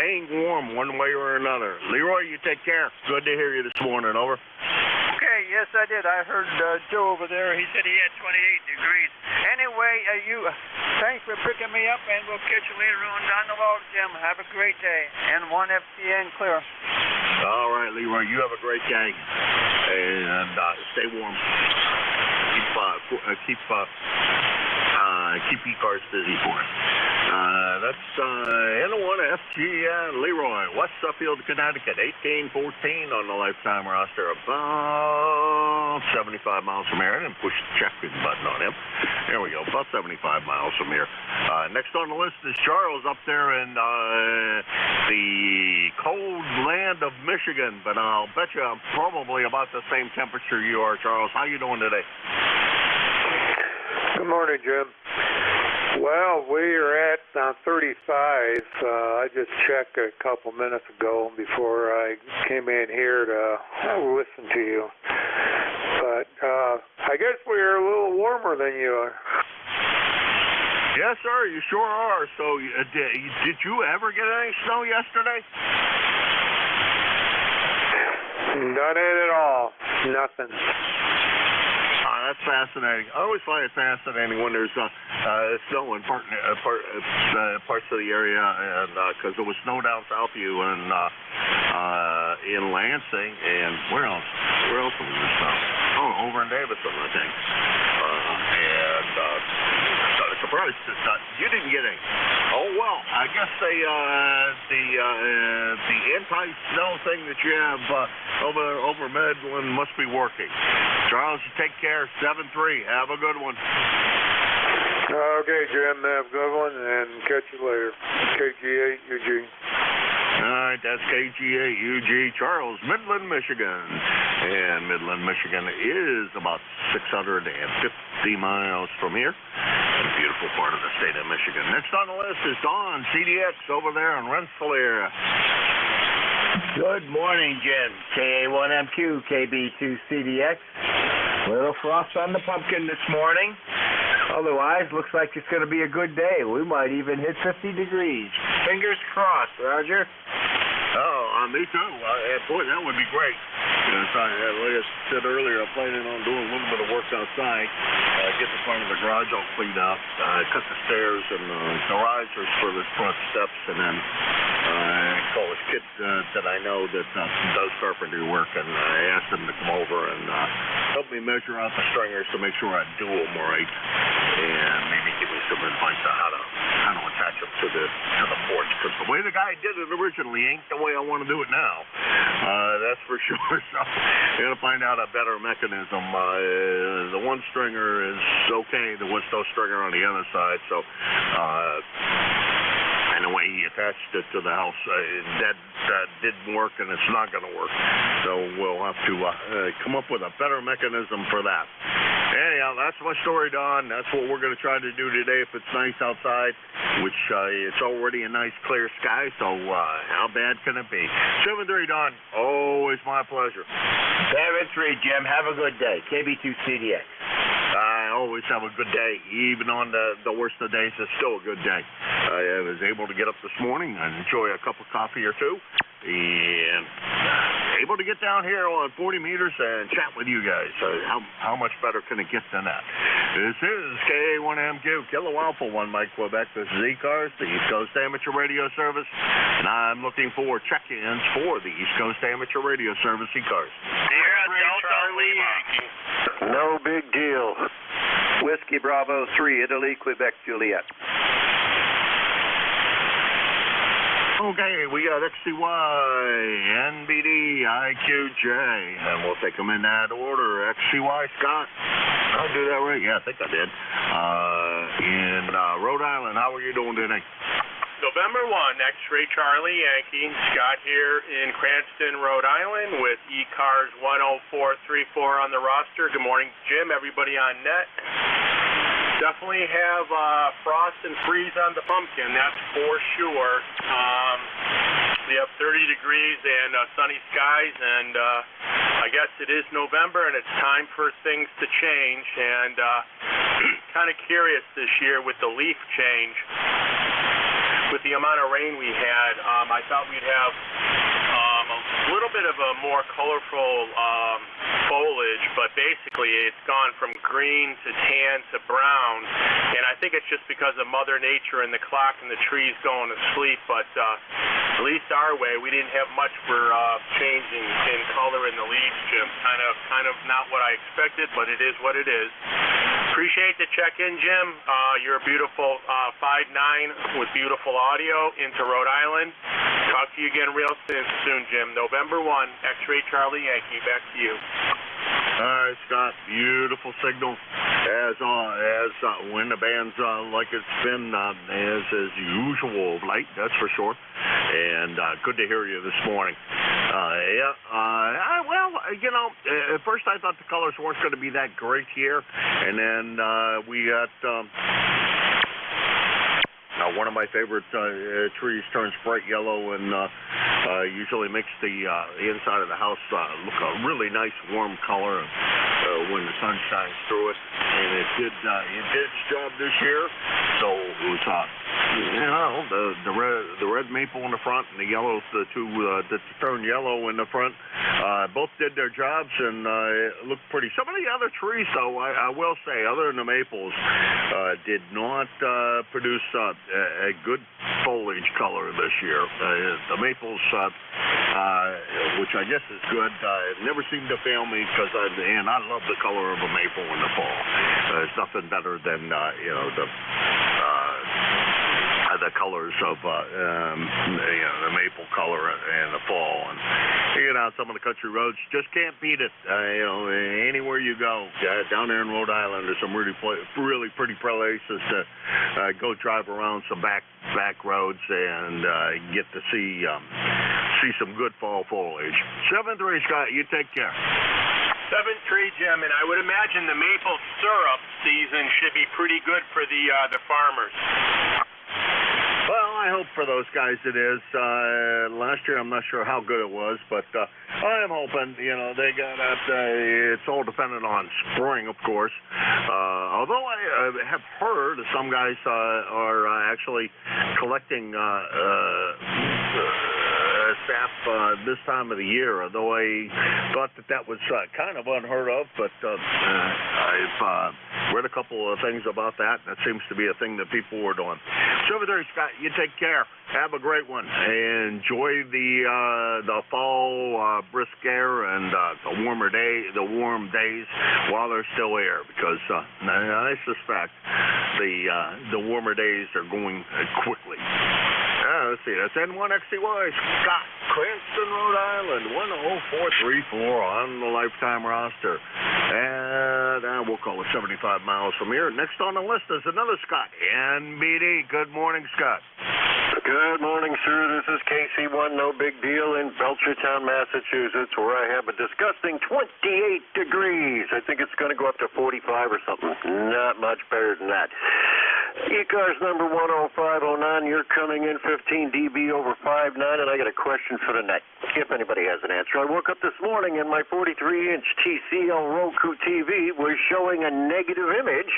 staying warm one way or another. Leroy, you take care. Good to hear you this morning. Over. Okay, yes, I did. I heard Joe over there. He said he had 28 degrees. Anyway, thanks for picking me up, and we'll catch you later on down the road, Jim. Have a great day. N1 FCN clear. All right, Leroy, you have a great day. And stay warm. Keep ECARS busy for us. That's N1 FG Leroy, West Suffield, Connecticut, 1814 on the lifetime roster, about 75 miles from here. I didn't push the check-in button on him. There we go, about 75 miles from here. Next on the list is Charles up there in the cold land of Michigan, but I'll bet you I'm probably about the same temperature you are, Charles. How you doing today? Good morning, Jim. Well, we are at 35. I just checked a couple minutes ago before I came in here to listen to you. But I guess we are a little warmer than you are. Yes, sir, you sure are. So did you ever get any snow yesterday? None at all. Nothing. That's fascinating. I always find it fascinating when there's snow in parts of the area, and because there was snow down south of you and in Lansing, and where else? Where else was there snow? Oh, over in Davison, I think. Surprised that you didn't get any. Oh well, I guess the anti-snow thing that you have over Midland must be working. Charles, you take care. 7-3. Have a good one. Okay, Jim. Have a good one, and catch you later. KG8 UG. All right, that's KG8UG, Charles, Midland, Michigan. And Midland, Michigan is about 650 miles from here. A beautiful part of the state of Michigan. Next on the list is Don, CDX, over there in Rensselaer. Good morning, Jim. KA1MQ, KB2CDX. Little frost on the pumpkin this morning. Otherwise, looks like it's going to be a good day. We might even hit 50 degrees. Fingers crossed, Roger. Oh, me too. Boy, that would be great. Like I said earlier, I'm planning on doing a little bit of work outside. Get the front of the garage all cleaned up, cut the stairs and the risers for the front steps, and then call this kid that I know that does carpentry work, and I asked him to come over and help me measure out the stringers to make sure I do them right, and maybe give me some advice on how to attach them to the porch, because the way the guy did it originally ain't the way I want to do it now. That's for sure. So I got to find out a better mechanism. The one stringer is okay. There was no stringer on the other side, so and the way he attached it to the house, that didn't work, and it's not going to work. So we'll have to come up with a better mechanism for that. Anyhow, that's my story, Don. That's what we're going to try to do today if it's nice outside, which it's already a nice clear sky, so how bad can it be? 7-3, Don. Always my pleasure. 7-3, Jim. Have a good day. KB2CDX. I always have a good day. Even on the worst of days, it's still a good day. I was able to get up this morning and enjoy a cup of coffee or two, and able to get down here on 40 meters and chat with you guys. How much better can it get than that? This is KA1MQ, Kilo Alpha 1 Mike Quebec. This is ECARS, the East Coast Amateur Radio Service, and I'm looking for check-ins for the East Coast Amateur Radio Service, ECARS. Sierra Delta Lima. No big deal. Whiskey Bravo 3, Italy, Quebec, Juliet. Okay, we got XCY, NBD, IQJ, and we'll take them in that order. XCY, Scott. I'll do that right? Yeah, I think I did. In Rhode Island, how are you doing today? November 1, X-Ray Charlie Yankee. Scott here in Cranston, Rhode Island with ECARS 10434 on the roster. Good morning, Jim, everybody on net. Definitely have frost and freeze on the pumpkin, that's for sure. We have 30 degrees and sunny skies, and I guess it is November and it's time for things to change, and kind of curious this year with the leaf change. with the amount of rain we had, I thought we'd have a little bit of a more colorful foliage, but basically it's gone from green to tan to brown, and I think it's just because of Mother Nature and the clock and the trees going to sleep, but at least our way, we didn't have much for changing in color in the leaves, Jim. Kind of not what I expected, but it is what it is. Appreciate the check-in, Jim. You're a beautiful 5'9" with beautiful audio into Rhode Island. Talk to you again real soon, Jim. November 1, X-Ray Charlie Yankee. Back to you. All right, Scott. Beautiful signal as when the band's like it's been as usual of late. That's for sure. And good to hear you this morning. At first I thought the colors weren't going to be that great here, and then we got. One of my favorite trees turns bright yellow and usually makes the inside of the house look a really nice warm color when the sun shines through it. And it did its job this year. So it was the red maple in the front and the yellow, the two that turn yellow in the front, both did their jobs and it looked pretty. Some of the other trees, though, I will say, other than the maples, did not produce a good foliage color this year. The maples, which I guess is good, never seemed to fail me because I love the color of a maple in the fall. There's nothing better than the colors of the maple color in the fall, and some of the country roads just can't beat it. Anywhere you go down there in Rhode Island, there's some really pretty places to go drive around some back roads and get to see some good fall foliage. 7-3, Scott. You take care. 7-3, Jim, and I would imagine the maple syrup season should be pretty good for the farmers. Well, I hope for those guys it is. Last year, I'm not sure how good it was, but I am hoping, they got up. It's all dependent on spring, of course. Although I have heard some guys are actually collecting sap this time of the year, although I thought that was kind of unheard of, but I've read a couple of things about that. That seems to be a thing that people were doing. So over there, Scott, you take care. Have a great one. Enjoy the fall brisk air and the warm days while they're still here, because I suspect the warmer days are going quickly. Let's see, that's N1XCY, Scott, Cranston, Rhode Island, 10434 on the lifetime roster. And we'll call it 75 miles from here. Next on the list is another Scott, NBD. Good morning, Scott. Good morning, sir. This is KC1, no big deal, in Belchertown, Massachusetts, where I have a disgusting 28 degrees. I think it's going to go up to 45 or something. Not much better than that. ECARS number 10509, you're coming in 15 dB over 5'9", and I got a question for the net, if anybody has an answer. I woke up this morning and my 43-inch TCL Roku TV was showing a negative image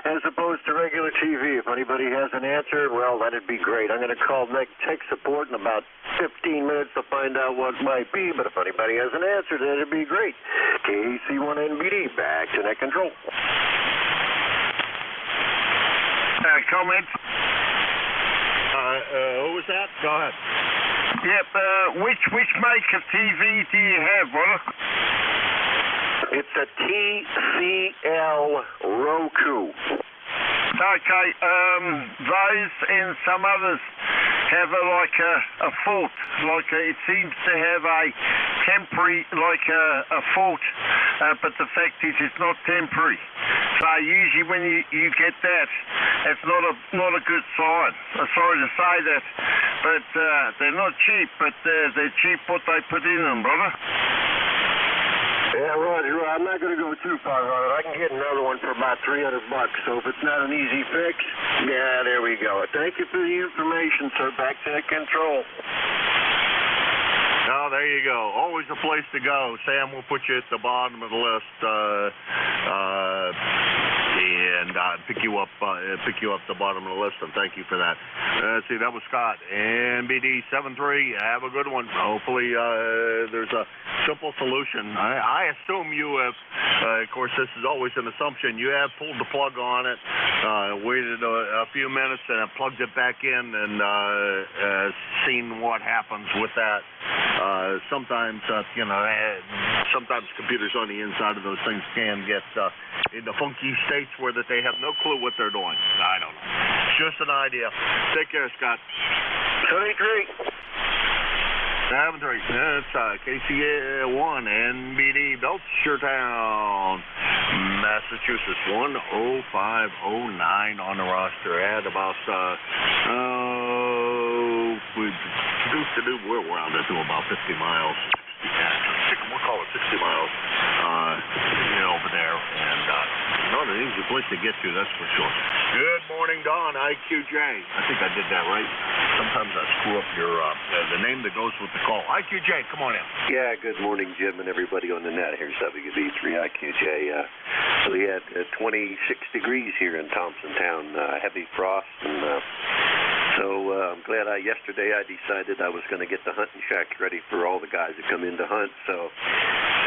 as opposed to regular TV. If anybody has an answer, well, that'd be great. I'm going to call tech support in about 15 minutes to find out what it might be, but if anybody has an answer, that'd be great. KC1NBD, back to net control. Comment? Who was that? Go ahead. Yep, which make of TV do you have, brother? It's a TCL Roku. Okay, those and some others have a fault. It seems to have a temporary, a fault, but the fact is it's not temporary. So usually when you get that, it's not a good sign. I'm sorry to say that, but they're not cheap, but they're cheap what they put in them, brother. Yeah, Roger, I'm not going to go too far on it. I can get another one for about $300, so if it's not an easy fix, yeah, there we go. Thank you for the information, sir. Back to the control. Oh, there you go. Always a place to go. Sam will put you at the bottom of the list. Yeah. and pick you up the bottom of the list, and thank you for that. See, that was Scott. NBD 73. Have a good one. Hopefully there's a simple solution. I assume you have, of course, this is always an assumption, you have pulled the plug on it, waited a few minutes, and have plugged it back in and seen what happens with that. Sometimes, sometimes computers on the inside of those things can get into funky states where that they have no clue what they're doing. I don't know. Just an idea. Take care, Scott. 73. 73. That's KC1 NBD Belchertown, Massachusetts. 10509 on the roster. At about we're around it to about 50 miles. We'll call it 60 miles over there, and not an easy place to get to, that's for sure. Good morning, Don, IQJ. I think I did that right. Sometimes I screw up your the name that goes with the call. IQJ, come on in. Yeah, good morning, Jim, and everybody on the net. Here's WB3IQJ. So we had 26 degrees here in Thompsontown, heavy frost, and so I'm glad yesterday I decided I was going to get the hunting shacks ready for all the guys that come in to hunt. So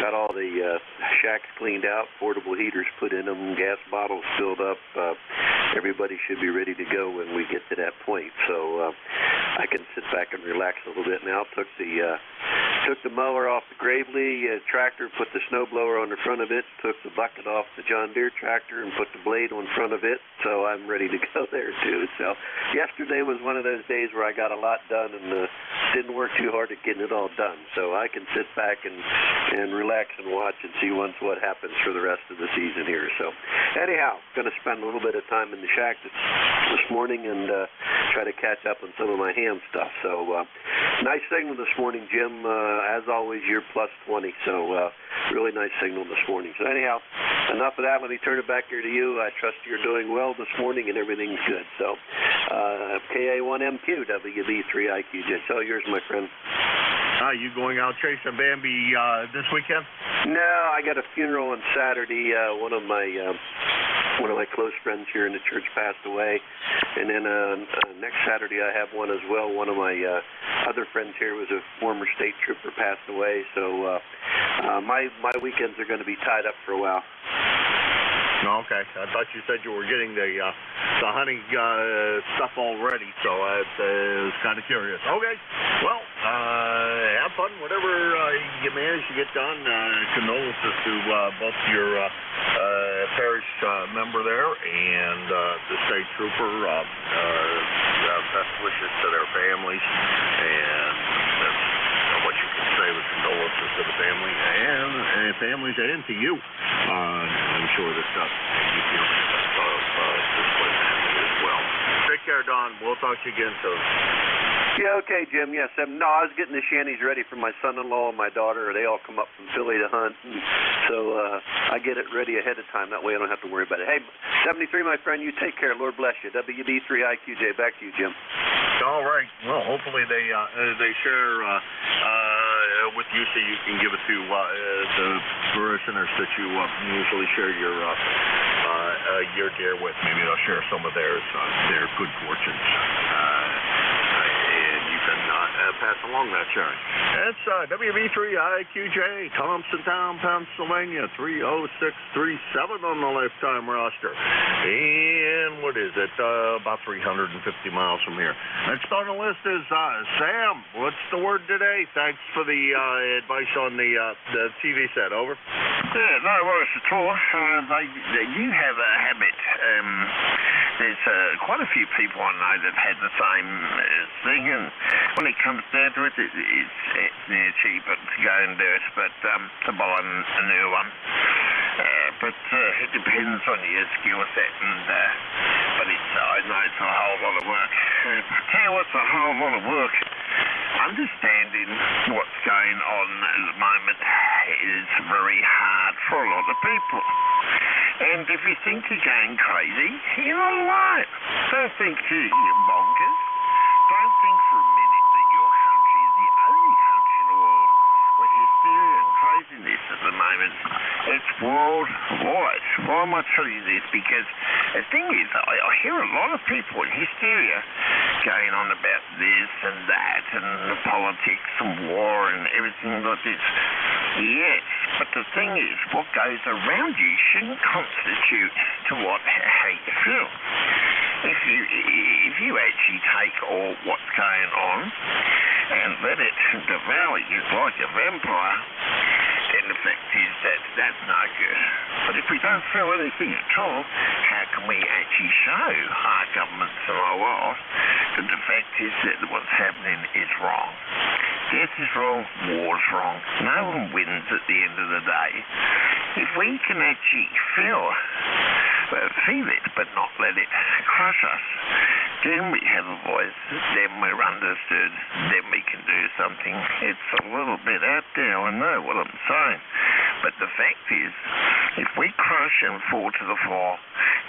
got all the shacks cleaned out, portable heaters put in them, gas bottles filled up. Everybody should be ready to go when we get to that point. So I can sit back and relax a little bit now. Took the mower off the Gravely tractor, put the snowblower on the front of it, took the bucket off the John Deere tractor and put the blade on front of it. So I'm ready to go there too. So yesterday was one of those days where I got a lot done and didn't work too hard at getting it all done. So I can sit back and relax and watch and see what happens for the rest of the season here. So anyhow, going to spend a little bit of time in the shack this morning and try to catch up on some of my ham stuff. So nice signal this morning, Jim. As always, you're plus 20. So really nice signal this morning. So anyhow, enough of that. Let me turn it back here to you. I trust you're doing well this morning and everything's good. So KA1MQ, WB3IQJ. It's all yours, my friend. Are you going out chasing Bambi this weekend? No, I got a funeral on Saturday. One of my close friends here in the church passed away, and then next Saturday I have one as well. One of my other friends here was a former state trooper, passed away. So my weekends are going to be tied up for a while. Okay, I thought you said you were getting the hunting stuff already, so I was kind of curious. Okay, well, have fun, whatever you manage to get done. Condolences to both your parish member there and the state trooper. Best wishes to their families, and what you can say with condolences to the family and families and to you. I'm sure that you feel this place as well. Take care, Don. We'll talk to you again soon. Yeah, okay, Jim. Yes, no, I was getting the shanties ready for my son-in-law and my daughter. They all come up from Philly to hunt, and so I get it ready ahead of time. That way I don't have to worry about it. Hey, 73, my friend, you take care. Lord bless you. WB3IQJ, back to you, Jim. All right. Well, hopefully they share with you so you can give it to the parishioners that you usually share your deer with. Maybe they'll share some of their good fortunes. Pass along that sharing. It's WB3IQJ, Thompsontown, Pennsylvania, 30637 on the lifetime roster. And what is it? About 350 miles from here. Next on the list is Sam. What's the word today? Thanks for the advice on the TV set. Over. Yeah, no worries at all. They do have a habit. There's quite a few people I know that had the same thing, and when it comes down to it, it's near cheaper to go and do it, but to buy a new one. But it depends on your skill set, and but I know it's a whole lot of work. Tell you what's a whole lot of work. Understanding what's going on at the moment is very hard for a lot of people. And if you think you're going crazy, you're not alone. Don't think you're bonkers. Don't think for a minute that your country is the only country in the world with hysteria and craziness at the moment. It's worldwide. Why am I telling you this? Because the thing is, I hear a lot of people in hysteria going on about this and that and the politics and war and everything like this. Yes, but the thing is, what goes around you shouldn't constitute to how you feel. If you actually take all what's going on and let it devour you like a vampire, then the fact is that that's no good. But if we don't feel anything at all, how can we actually show our governments and our world that the fact is that what's happening is wrong? Death is wrong, war's wrong. No one wins at the end of the day. If we can actually feel it, but not let it crush us, then we have a voice, then we're understood, then we can do something. It's a little bit out there, I know what I'm saying, but the fact is, if we crush and fall to the floor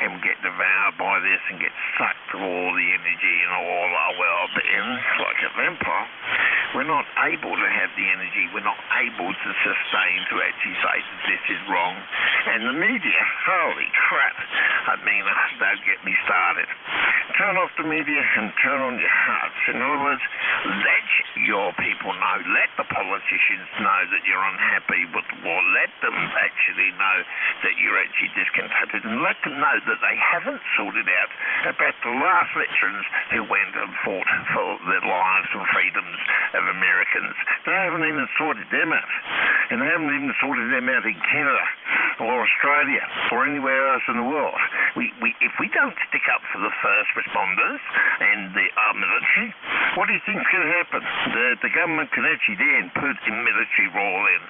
and get devoured by this and get sucked to all the energy and all our well-being like a vampire, we're not able to have the energy, we're not able to sustain to actually say that this is wrong. And the media, holy crap, I mean, don't get me started. Turn off the media and turn on your hearts. In other words, let your people know, let the politicians know that you're unhappy with the war, let them actually know that you're actually discontented, and let them know that they haven't sorted out about the last veterans who went and fought for the lives and freedoms of Americans. They haven't even sorted them out. And they haven't even sorted them out in Canada or Australia or anywhere else in the world. If we don't stick up for the first responders and the military, what do you think's going to happen? The government can actually then put a military role in.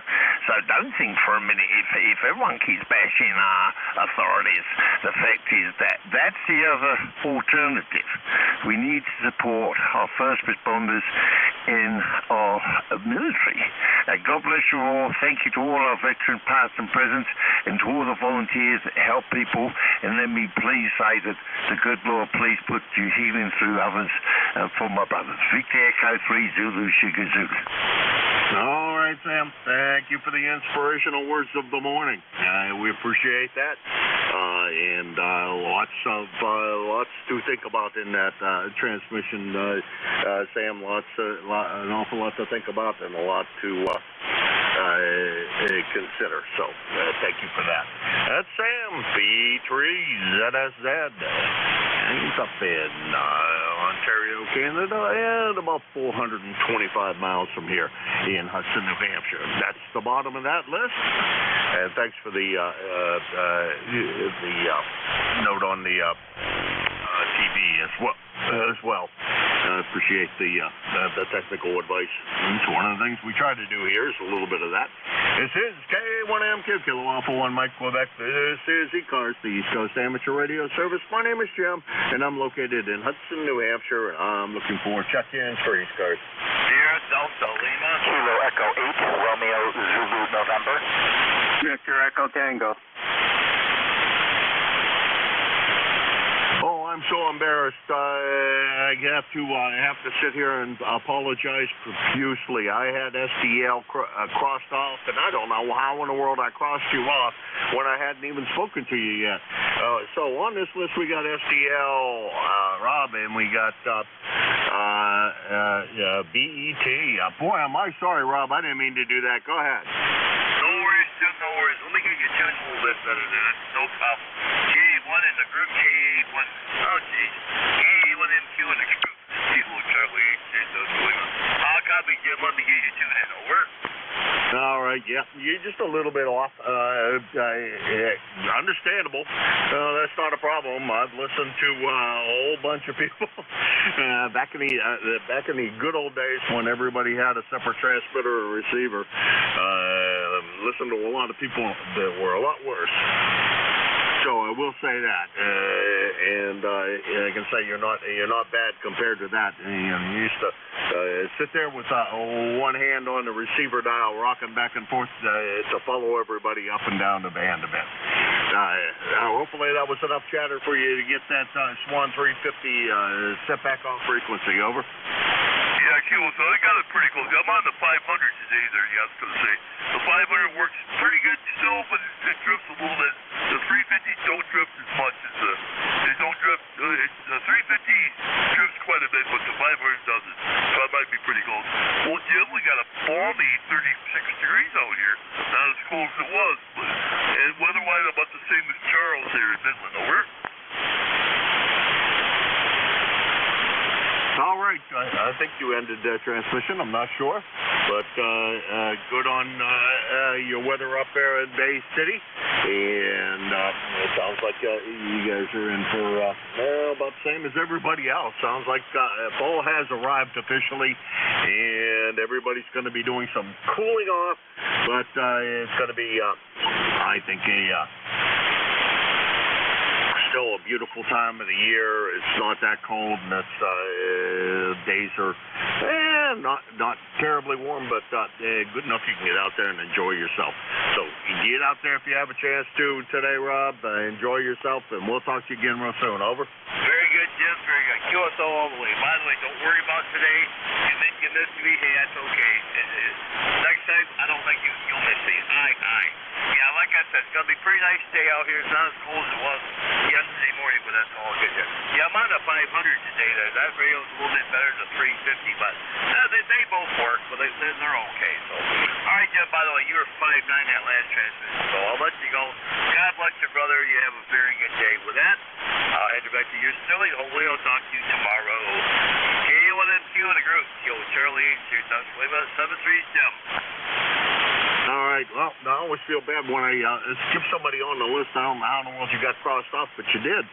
So don't think for a minute if everyone keeps bashing our authorities, the fact is that that's the other alternative. We need to support our first responders in our military. God bless you all. Thank you to all our veterans, past and present, and to all the volunteers that help people. And let me please say that the good Lord please put you healing through others for my brothers. Victor Echo 3 Zulu Sugar Zulu. All right, Sam. Thank you for the inspirational words of the morning. We appreciate that. And lots to think about in that transmission, Sam. An awful lot to think about and a lot to consider. So thank you for that. That's Sam, B3ZSZ. He's up in Ontario, Canada, and about 425 miles from here in Hudson, New Hampshire. That's the bottom of that list. And thanks for the note on the TV as well. I appreciate the technical advice. It's one of the things we try to do here is a little bit of that. This is K1MQ, Kilo Alpha 1 Mike Quebec. This is ECARS, the East Coast Amateur Radio Service. My name is Jim, and I'm located in Hudson, New Hampshire. I'm looking for check-ins for ECARS. Sierra Delta Lima, Kilo Echo 8, Romeo Zulu November. Victor Echo Tango. Oh, I'm so embarrassed. I have to sit here and apologize profusely. I had SDL crossed off, and I don't know how in the world I crossed you off when I hadn't even spoken to you yet. So on this list, we got SDL, Rob, and we got BET. Boy, am I sorry, Rob. I didn't mean to do that. Go ahead. No worries, Jim. No worries. Let me get you tuned a little bit better than that. No problem. K1 in the group, K1. Oh, geez. K1MQ in the group. Kilo Charlie 8, I'll copy, Jim. Let me get you tuned in. Over. All right, yeah, you're just a little bit off. Understandable. That's not a problem. I've listened to a whole bunch of people back in the good old days when everybody had a separate transmitter or receiver. Listened to a lot of people that were a lot worse. So I will say that, and I can say you're not bad compared to that. You used to sit there with one hand on the receiver dial, rocking back and forth to follow everybody up and down the band a bit. Hopefully that was enough chatter for you to get that Swan 350 set back on frequency. Over. Yeah, Kilo so I got it pretty close. I'm on the 500 today there, yeah, I was going to say. The 500 works pretty good still, but it drifts a little bit. The 350s don't drift as much as they don't drift. The 350 drifts quite a bit, but the 500 doesn't. So I might be pretty close. Well, Jim, we got a balmy 36 degrees out here. Not as cold as it was, but and weather-wise about the same as Charles here in Midland. Over. All right, I think you ended transmission. I'm not sure, but good on your weather up there in Bay City, and it sounds like you guys are in for about the same as everybody else. Sounds like fall has arrived officially, and everybody's going to be doing some cooling off, but it's going to be, I think, still a beautiful time of the year. It's not that cold, and it's days are not terribly warm, but good enough you can get out there and enjoy yourself. So get out there if you have a chance to today, Rob. Enjoy yourself, and we'll talk to you again real soon. Over. Very good, Jim. Very good. QSO all the way. By the way, don't worry about today. You missed me. Hey, that's okay. Next time, I don't think you'll miss me. Aye. Yeah, like I said, it's going to be a pretty nice day out here. It's not as cold as it was yesterday morning, but that's all good. Yeah, I'm on the 500 today. That radio's a little bit better than the 350, but they both work, but they're okay. So, all right, Jim, by the way, you were 5'9" that last transmission, so I'll let you go. God bless you, brother. You have a very good day. With that, I'll head back to your silly. Hopefully, I'll talk to you tomorrow. K1MQ in the group. Yo, Charlie, cheers, Dr. Flavor, 73 Jim. All right. Well, I always feel bad when I skip somebody on the list. I don't know if you got crossed off, but you did.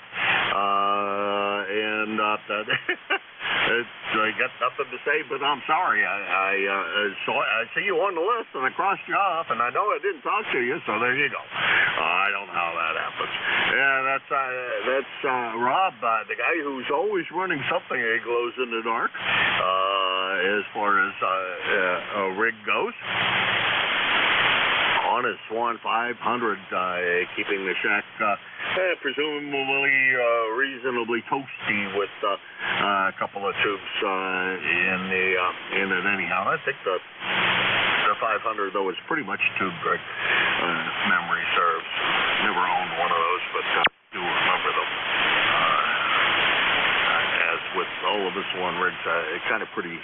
I got nothing to say, but I'm sorry. I see you on the list, and I crossed you off, and I know I didn't talk to you, so there you go. I don't know how that happens. Yeah, that's Rob, the guy who's always running something that glows in the dark, as far as a rig goes. On his Swan 500, keeping the shack presumably reasonably toasty with a couple of tubes in it anyhow. I think the 500 though is pretty much tube rig. Memory serves. Never owned one of those, but I do remember them. As with all of the Swan rigs, kind of pretty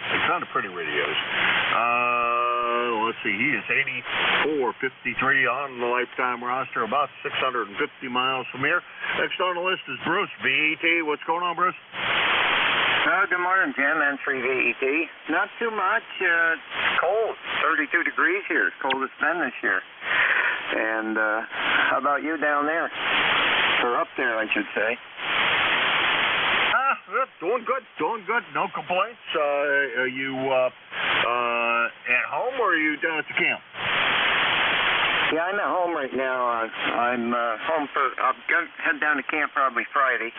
radios. Let's see, he is 84.53 on the lifetime roster, about 650 miles from here. Next on the list is Bruce, VET. What's going on, Bruce? Good morning, Jim. N3 VET. Not too much. It's cold. 32 degrees here. It's cold it's been this year. And how about you down there? Or up there, I should say. Doing good. No complaints. Are you at home or are you down at the camp? Yeah, I'm at home right now. I'm home I'm going to head down to camp probably Friday.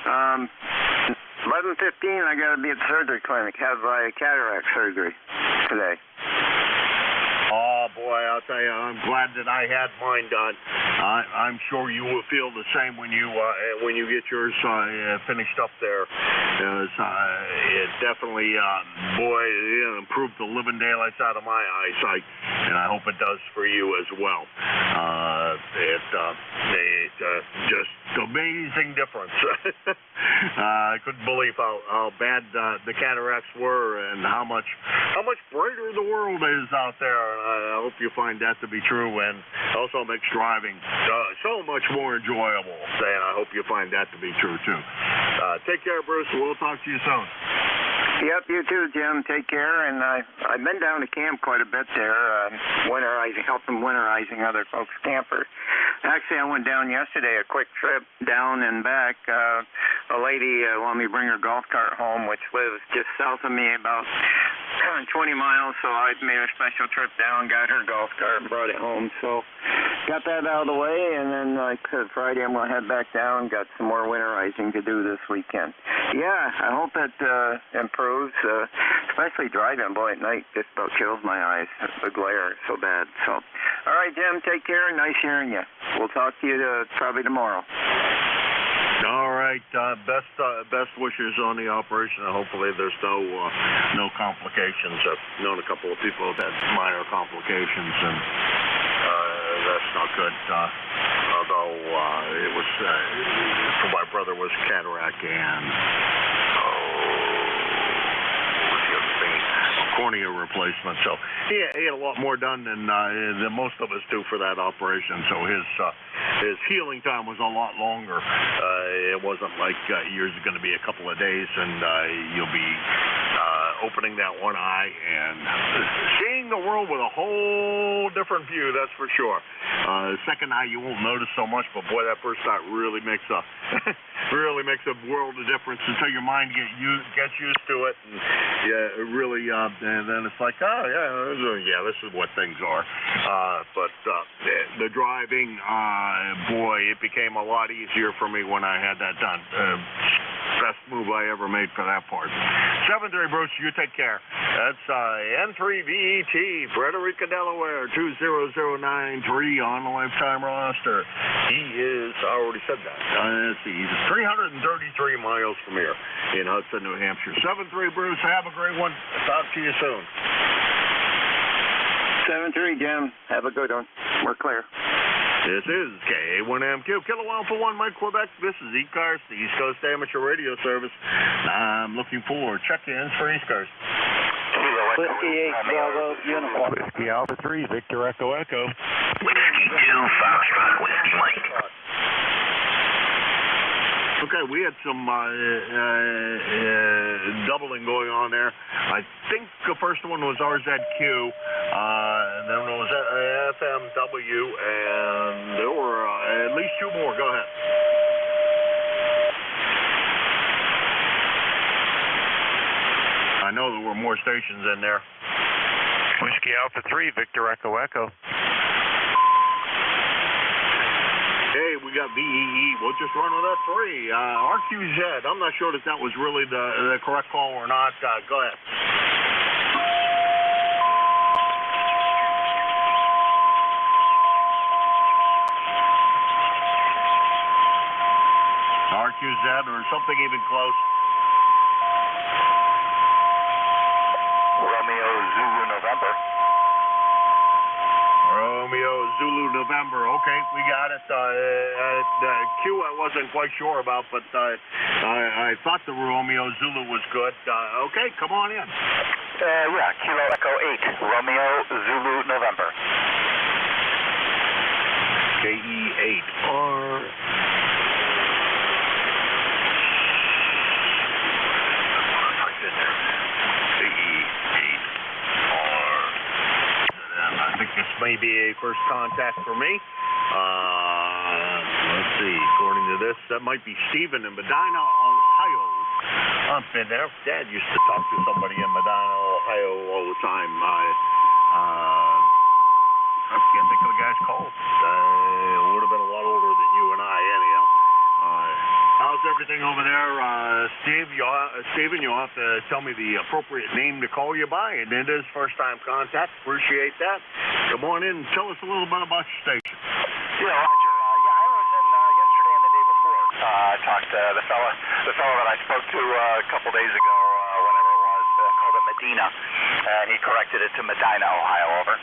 11:15, I got to be at the surgery clinic, have cataract surgery today. Oh, boy, I'll tell you, I'm glad that I had mine done. I'm sure you will feel the same when you get yours finished up there. It definitely, it improved the living daylights out of my eyesight, and I hope it does for you as well. Just amazing difference. I couldn't believe how bad the cataracts were and how much brighter the world is out there. I hope you find that to be true, and also makes driving so much more enjoyable. And I hope you find that to be true too. Take care, Bruce. We'll talk to you soon. Yep, you too, Jim. Take care. And I've been down to camp quite a bit there, helping winterizing other folks' campers. Actually, I went down yesterday, a quick trip down and back. A lady wanted me to bring her golf cart home, which lives just south of me about 20 miles, so I made a special trip down, got her golf cart, and brought it home. So got that out of the way, and then Friday I'm going to head back down, got some more winterizing to do this weekend. Yeah, I hope it improves, especially driving. Boy, at night just about kills my eyes. The glare is so bad. So, all right, Jim, take care. Nice hearing you. We'll talk to you probably tomorrow. All right. right. Best wishes on the operation, and hopefully there's no complications. I've known a couple of people who've had minor complications, and that's not good. Although it was for my brother was cataract and cornea replacement, so he had a lot more done than most of us do for that operation. So his healing time was a lot longer. It wasn't like yours is going to be a couple of days, and you'll be opening that one eye and seeing the world with a whole different view. That's for sure. The second eye you won't notice so much, but boy, that first eye really makes a world of difference until your mind gets used to it, and it really. And then it's like, this is what things are. But the driving, boy, it became a lot easier for me when I had that done. Best move I ever made for that part. 7-3, Bruce, you take care. That's N3VET, Frederica, Delaware, 20093 on the lifetime roster. He is, I already said that. Let's see, he's 333 miles from here in Hudson, New Hampshire. 7-3, Bruce, have a great one. Talk to you soon. 7-3, Jim. Have a good one. We're clear. This is KA1MQ, Kilo Alpha 1, Mike, Quebec. This is ECARS, the East Coast Amateur Radio Service. I'm looking for check-ins for ECARS. Whiskey 8, Bravo, Uniform. Whiskey Alpha 3, Victor Echo Echo. Whiskey 2, Foxtrot, Whiskey Mike. Okay, we had some doubling going on there. I think the first one was RZQ, and then it was FMW, and there were at least two more. Go ahead. I know there were more stations in there. Whiskey Alpha 3, Victor Echo Echo. Hey, we got VEE. We'll just run with that 3. RQZ. I'm not sure that was really the correct call or not. Go ahead. RQZ or something even close. Romeo Zulu November. Romeo Zulu November. Okay, we got it. Q I wasn't quite sure about, but I thought the Romeo Zulu was good. Okay, come on in. Kilo Echo 8, Romeo Zulu November. KE8R. I think this may be a first contact for me. Let's see. According to this, that might be Stephen in Medina, Ohio. I've been there. Dad used to talk to somebody in Medina, Ohio all the time. I can't think of the guy's call. Would have been a lot older than you and I, anyhow. How's everything over there, Steve? Stephen, you'll have to tell me the appropriate name to call you by, and it is first-time contact. Appreciate that. Come on in and tell us a little bit about your station. Yeah, Roger. I was in yesterday and the day before. I talked to the fellow that I spoke to a couple days ago, whenever it was, called it Medina, and he corrected it to Medina, Ohio. Over.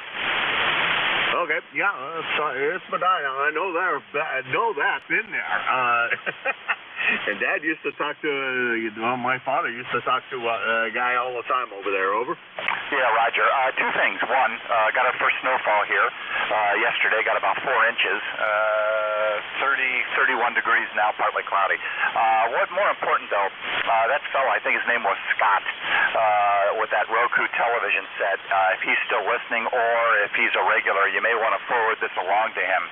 Okay, yeah, it's Medina. I know that. Been there. And Dad used to talk to, my father used to talk to a guy all the time over there. Over. Yeah, Roger. Two things. One, got our first snowfall here yesterday. Got about 4 inches. 31 degrees now, partly cloudy. What more important, though, that fellow, I think his name was Scott, with that Roku television set, if he's still listening or if he's a regular, you may want to forward this along to him.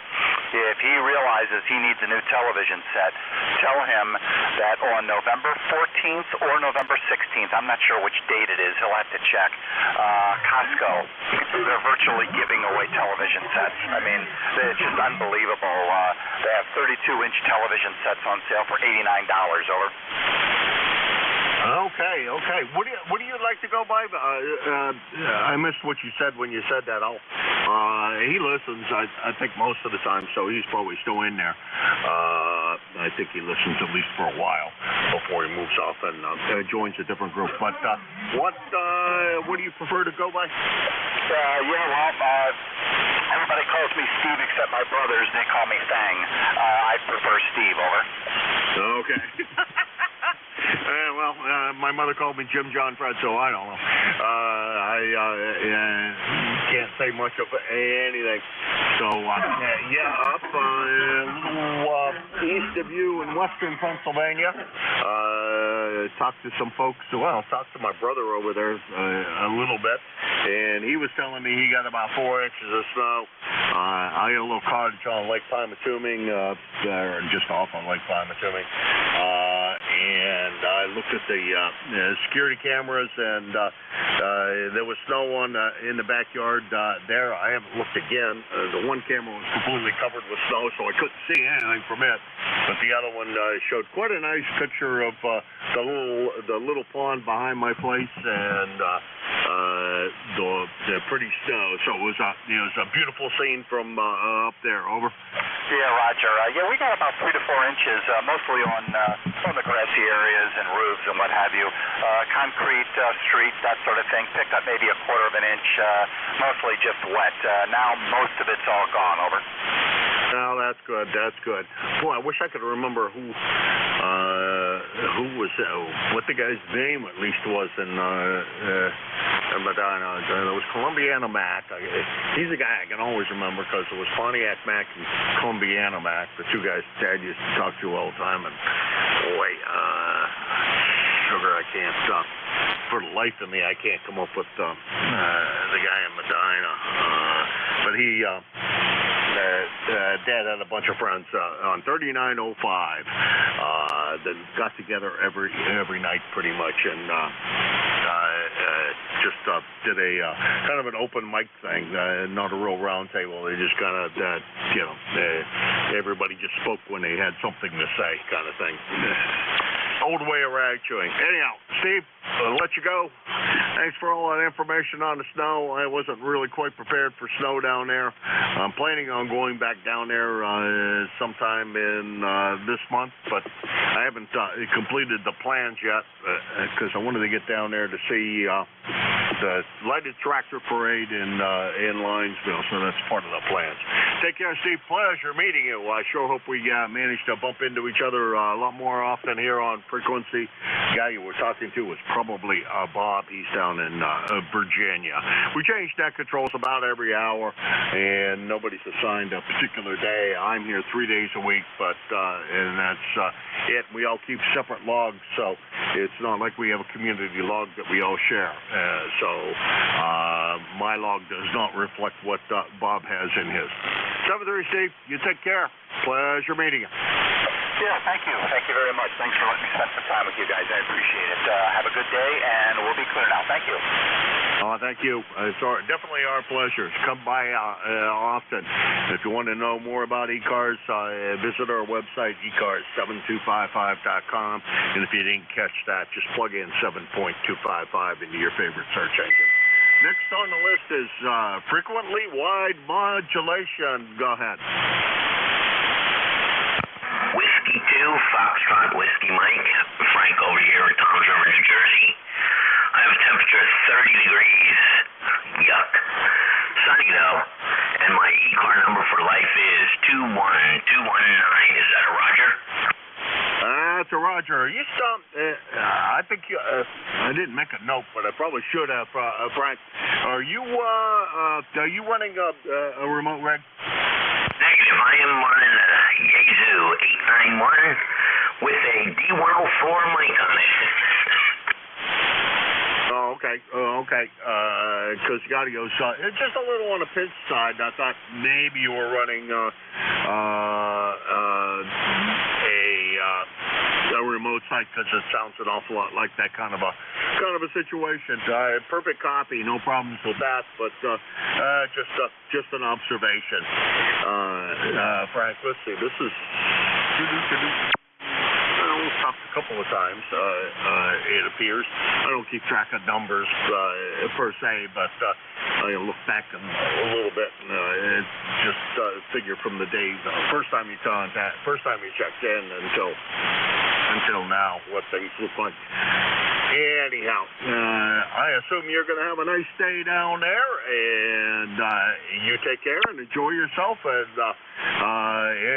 If he realizes he needs a new television set, tell him that on November 14th or November 16th, I'm not sure which date it is, he'll have to check, Costco, they're virtually giving away television sets. I mean, it's just unbelievable. They have 32-inch television sets on sale for $89. Over. Okay. What do you like to go by? I missed what you said when you said that. He listens, I think, most of the time, so he's probably still in there. I think he listens at least for a while before he moves off and joins a different group. But what do you prefer to go by? Everybody calls me Steve except my brothers. They call me Fang. I prefer Steve, over. Okay. My mother called me Jim John Fred, so I don't know. I can't say much of anything. So, up east of you in western Pennsylvania, talked to some folks. Well, talked to my brother over there a little bit, and he was telling me he got about 4 inches of snow. I got a little cottage on Lake Pymatuming, just off on Lake Pymatuming. And I looked at the security cameras, and there was snow in the backyard there. I haven't looked again. The one camera was completely covered with snow, so I couldn't see anything from it. But the other one showed quite a nice picture of the little pond behind my place and the pretty snow. So it was a beautiful scene from up there. Over. Yeah, Roger. We got about 3 to 4 inches, mostly on the grassy areas and roofs and what have you. Concrete streets, that sort of thing. Picked up maybe 1/4 of an inch, mostly just wet. Now most of it's all gone, over. No, that's good. Boy, I wish I could remember who was what the guy's name at least was in Medina. It was Columbiana Mac. He's a guy I can always remember because it was Pontiac Mac and Columbiana Mac, the two guys Dad used to talk to all the time. And boy, sugar, I can't for the life of me, I can't come up with the guy in Medina. But he. Dad had a bunch of friends on 3905 that got together every night pretty much, and just did a kind of an open mic thing, not a real round table. They just kind of, everybody just spoke when they had something to say, kind of thing. Old way of rag chewing. Anyhow, Steve, I'll let you go. Thanks for all that information on the snow. I wasn't really quite prepared for snow down there. I'm planning on going back down there sometime in this month, but I haven't completed the plans yet because I wanted to get down there to see the lighted tractor parade in Linesville, so that's part of the plans. Take care, Steve. Pleasure meeting you. I sure hope we manage to bump into each other a lot more often here on Frequency. The guy you were talking to was probably Bob. He's down in Virginia. We change net controls about every hour, and nobody's assigned a particular day. I'm here 3 days a week, but and that's it. We all keep separate logs, so it's not like we have a community log that we all share. So my log does not reflect what Bob has in his. 7-3, Steve. You take care. Pleasure meeting you. Yeah, thank you. Thank you very much. Thanks for letting me spend some time with you guys. I appreciate it. Have a good day, and we'll be clear now. Thank you. Thank you. It's definitely our pleasure. Come by often. If you want to know more about ECARS, visit our website, ECARS7255.com. And if you didn't catch that, just plug in 7.255 into your favorite search engine. Next on the list is frequently wide modulation. Go ahead. Whiskey 2, Foxtrot Whiskey Mike. Frank over here in Toms River, New Jersey. I have a temperature of 30 degrees. Yuck. Sunny though. And my ECAR number for life is 21219. Is that a Roger? That's a Roger. You stopped. I think I didn't make a note, but I probably should have. Frank, are you running a remote rig? Negative. I am running a Yaesu 891 with a D104 mic on it. Okay. Because the audio's just a little on the pitch side. I thought maybe you were running a remote site because it sounds an awful lot like that kind of a situation. Perfect copy, no problems with that. But just an observation. Frank, let's see. This is tough. couple of times, it appears. I don't keep track of numbers per se, but I look back a little bit, and it's just figure from the days, first time you checked in until now, what things look like. Anyhow, I assume you're going to have a nice day down there, and you take care and enjoy yourself, and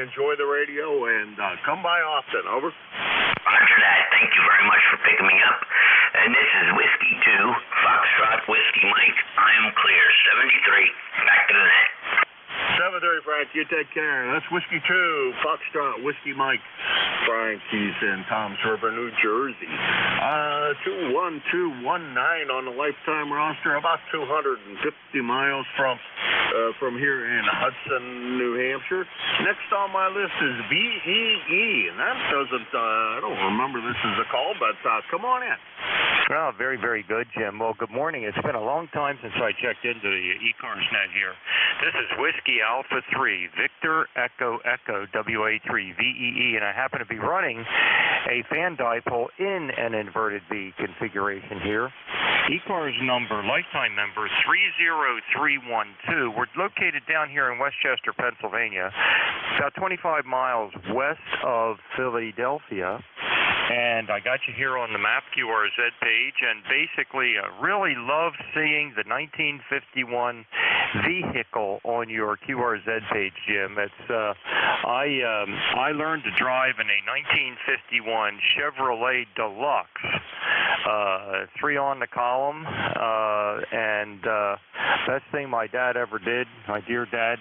enjoy the radio, and come by often. Over. Roger that. Thank you very much for picking me up. And this is Whiskey 2, Foxtrot Whiskey Mike. I am clear. 73. Back to the net. 7:30, Frank. You take care. That's Whiskey 2, Foxtrot Whiskey Mike. Frank, he's in Toms River, New Jersey. 21219 on the lifetime roster, about 250 miles from here in Hudson, New Hampshire. Next on my list is VEE, and that doesn't, I don't remember this as a call, but come on in. Well, very, very good, Jim. Well, good morning. It's been a long time since I checked into the ECARS net here. This is Whiskey Alpha 3, Victor Echo Echo WA3 VEE, and I happen to be running a fan dipole in an inverted V configuration here. ECARS number, lifetime member 30312. We're located down here in Westchester, Pennsylvania, about 25 miles west of Philadelphia. And I got you here on the map QRZ page, and basically really love seeing the 1951 vehicle on your QRZ page, Jim. It's I learned to drive in a 1951 Chevrolet Deluxe, 3 on the column, and best thing my dad ever did. My dear dad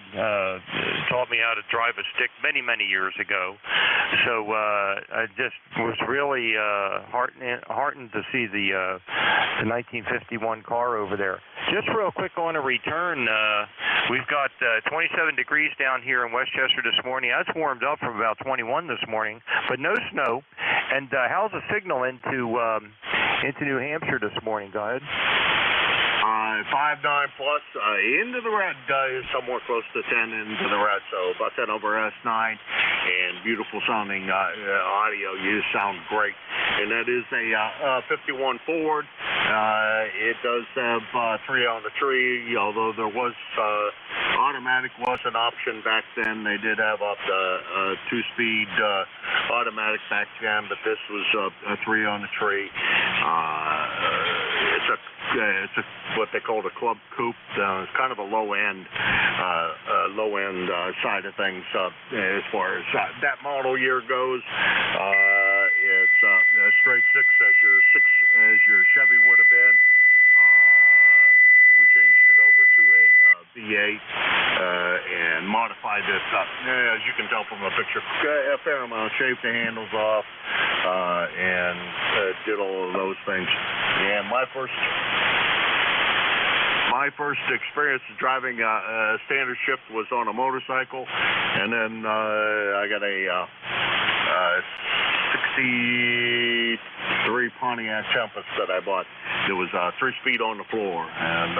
taught me how to drive a stick many, many years ago. So I just was really heartened to see the 1951 car over there. Just real quick on a return, we've got 27 degrees down here in Westchester this morning. That's warmed up from about 21 this morning, but no snow. And how's the signal into New Hampshire this morning? Go ahead. 5.9 plus into the red, somewhere close to 10 into the red, so about 10 over S9, and beautiful sounding audio. You sound great, and that is a 51 Ford. It does have 3 on the tree, although there was automatic was an option back then. They did have up the 2-speed automatic back then, but this was a 3 on the tree. It's what they call the club coupe. It's kind of a low end side of things as far as that model year goes. It's a straight 6 as your Chevy would have been. We changed it over to a V8 and modified it. As you can tell from the picture, a fair amount. Shaved the handles off and did all of those things. And my first experience driving a standard shift was on a motorcycle, and then I got a 63 Pontiac Tempest that I bought. It was 3-speed on the floor, and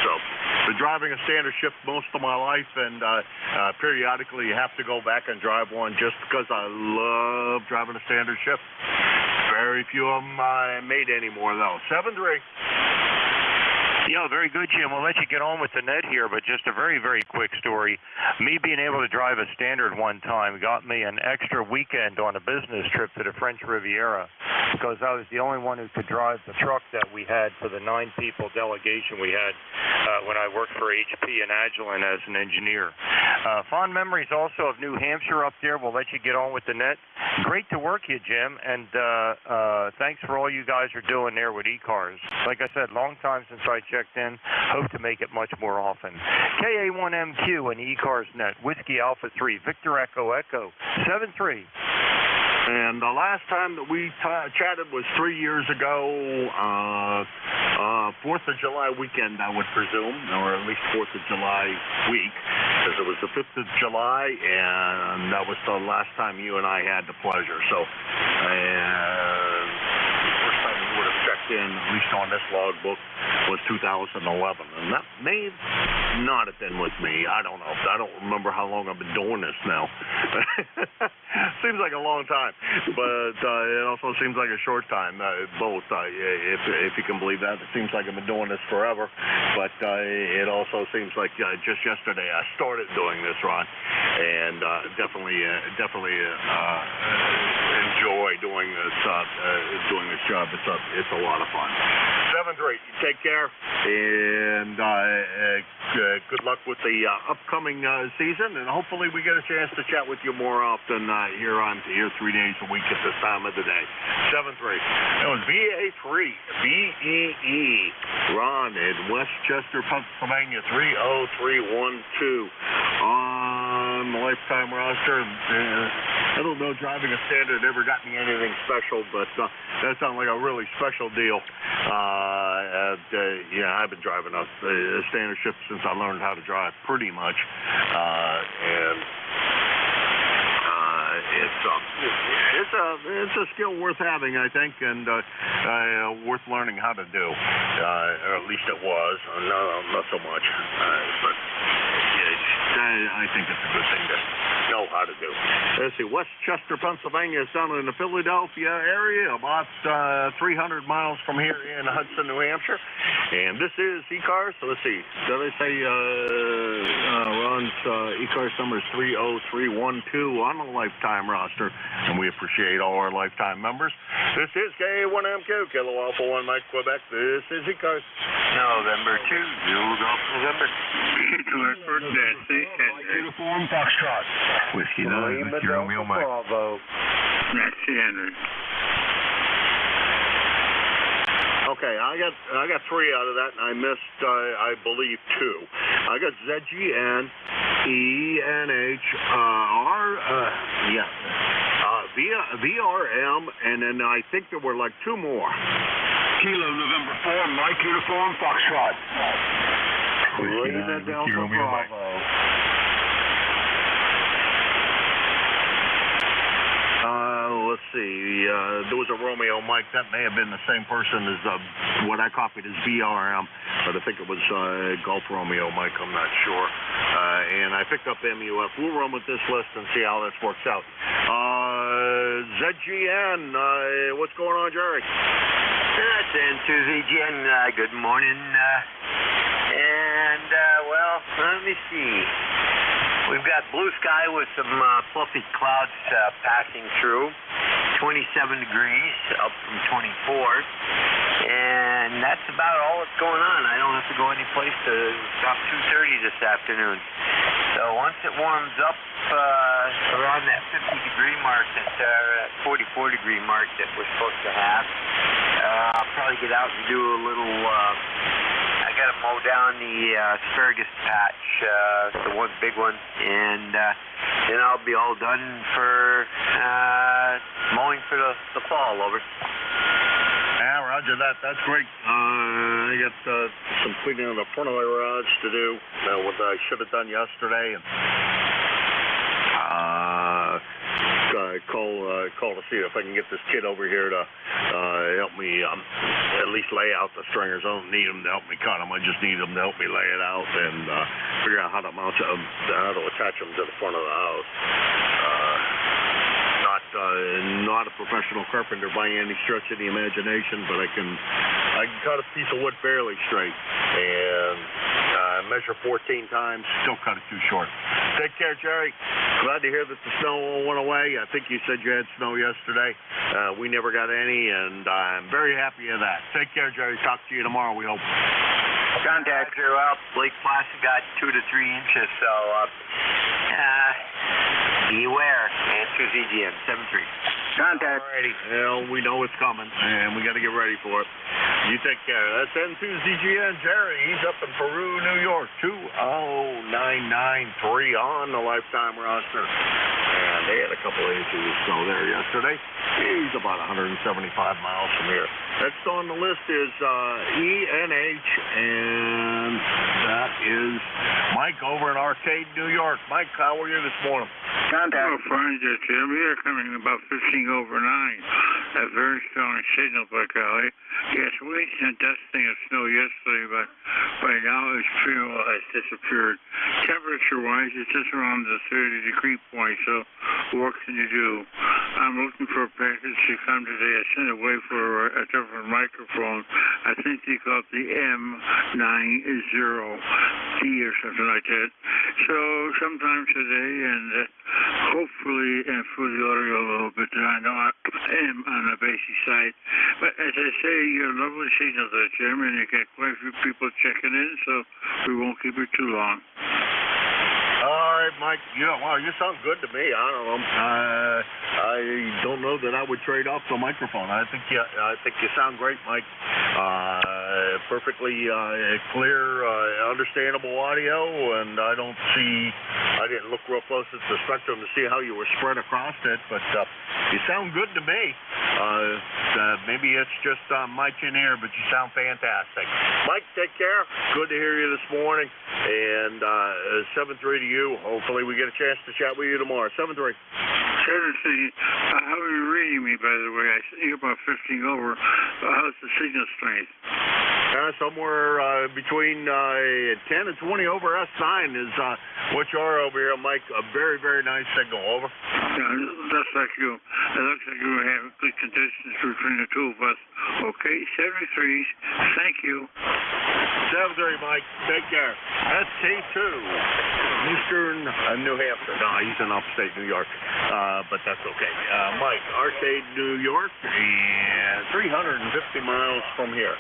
so been driving a standard shift most of my life, and periodically you have to go back and drive one just because I love driving a standard shift. Very few of them made anymore though. 7-3. Yeah, very good, Jim. We'll let you get on with the net here, but just a very, very quick story. Me being able to drive a standard one time got me an extra weekend on a business trip to the French Riviera because I was the only one who could drive the truck that we had for the 9-people delegation we had when I worked for HP and Agilent as an engineer. Fond memories also of New Hampshire up there. We'll let you get on with the net. Great to work you, Jim, and thanks for all you guys are doing there with ECARS. Like I said, long time since I checked in. Hope to make it much more often. KA1MQ and ECARS net. Whiskey Alpha 3, Victor Echo Echo 73. And the last time that we chatted was 3 years ago, 4th of July weekend, I would presume, or at least 4th of July week, because it was the 5th of July, and that was the last time you and I had the pleasure. So, first time we would have checked in, at least on this logbook, was 2011, and that may not have been with me. I don't know. I don't remember how long I've been doing this now. Seems like a long time, but it also seems like a short time. Both, if you can believe that. It seems like I've been doing this forever, but it also seems like just yesterday I started doing this, Ron, and definitely enjoy doing this job. It's a lot of fun. 7-3. Take care, and good luck with the upcoming season, and hopefully we get a chance to chat with you more often here 3 days a week at this time of the day. 7-3. That was VA3 BEE. Ron in Westchester, Pennsylvania, 30312 on the lifetime roster. I don't know, driving a standard never got me anything special, but that sounds like a really special deal. Yeah, I've been driving a standard shift since I learned how to drive, pretty much, and it's a skill worth having, I think, and worth learning how to do. Or at least it was. No, not so much, but I think it's a good thing to know how to do. Let's see, Westchester, Pennsylvania is down in the Philadelphia area, about 300 miles from here in Hudson, New Hampshire. And this is ECARS. So let's see, did I say Ron's ECARS number is 30312 on the lifetime roster, and we appreciate all our lifetime members. This is K1MQ, Kilo Alpha 1 Mike, Quebec. This is ECARS. November 2, Zulu Golf November. Uniform Foxtrot. Whiskey 9, Whiskey Romeo Mike. Bravo. That's Henry. Okay, I got 3 out of that, and I missed, I believe, 2. I got ZGN, VRM, and then I think there were like 2 more. Kilo November 4, Mike Uniform Foxtrot. Whiskey 9, Whiskey Romeo Mike. Let's see, there was a Romeo Mike. That may have been the same person as what I copied as VRM, but I think it was Golf Romeo Mike. I'm not sure. And I picked up MUF. We'll run with this list and see how this works out. ZGN, what's going on, Jerry? That's N2ZGN. Good morning. Well, let me see. We've got blue sky with some fluffy clouds passing through. 27 degrees, up from 24. And that's about all that's going on. I don't have to go any place to about 2:30 this afternoon. So once it warms up around that 50-degree mark, that 44-degree mark that we're supposed to have, I'll probably get out and do a little... I got to mow down the asparagus patch, the one big one, and then I'll be all done for mowing for the fall. Over. Yeah, roger that. That's great. I got some cleaning on the front of my garage to do, what I should have done yesterday, and call to see if I can get this kid over here to help me at least lay out the stringers. I don't need him to help me cut them. I just need him to help me lay it out and figure out how to mount them, how to attach them to the front of the house. Not a professional carpenter by any stretch of the imagination, but I can cut a piece of wood fairly straight and measure 14 times, still cut it too short. Take care, Jerry. Glad to hear that the snow went away. I think you said you had snow yesterday. We never got any, and I'm very happy of that. Take care, Jerry. Talk to you tomorrow, we hope. Contact. Well, Lake Placid got 2 to 3 inches, so beware. N2ZGN 73. Contact. Alrighty. Well, we know it's coming, and we got to get ready for it. You take care. That's N2ZGN Jerry. He's up in Peru, New York. 20993 on the lifetime roster. And they had a couple of inches of snow there yesterday. He's about 175 miles from here. Next on the list is ENH, and that is Mike. Mike over in Arcade, New York. Mike, how are you this morning? Contact. Well, fine, Jim. Here coming about 15 over 9. A very strong signal, by golly. Yes, we had dusting of snow yesterday, but by now its pretty well has disappeared. Temperature-wise, it's just around the 30-degree point, so what can you do? I'm looking for a package to come today. I sent it away for a different microphone. I think they call it the M90D or something like that. So sometime today, and hopefully for the audio a little bit, I know I am on the basic side. But as I say, you're a lovely signal there, Jim, and you get quite a few people checking in, so we won't keep it too long. All right, Mike. Wow, you sound good to me. I don't know. I don't know that I would trade off the microphone. I think you sound great, Mike. Perfectly clear, understandable audio, and I didn't look real close at the spectrum to see how you were spread across it, but you sound good to me. Maybe it's just my tin ear, but you sound fantastic. Mike, take care. Good to hear you this morning. And 7-3 to you. Hopefully we get a chance to chat with you tomorrow. 7-3. 7-3. How are you reading me, by the way? I see you about 15 over. How's the signal strength? Somewhere between 10 and 20 over S9 is what you are over here, Mike. A very, very nice signal. Over. Yeah, just like you. It looks like you have good conditions between the two of us. Okay, 73s. Thank you. 7-3, Mike. Take care. That's K2. Eastern New Hampshire. No, he's in upstate New York, but that's okay. Mike, Arcade, New York, and 350 miles from here.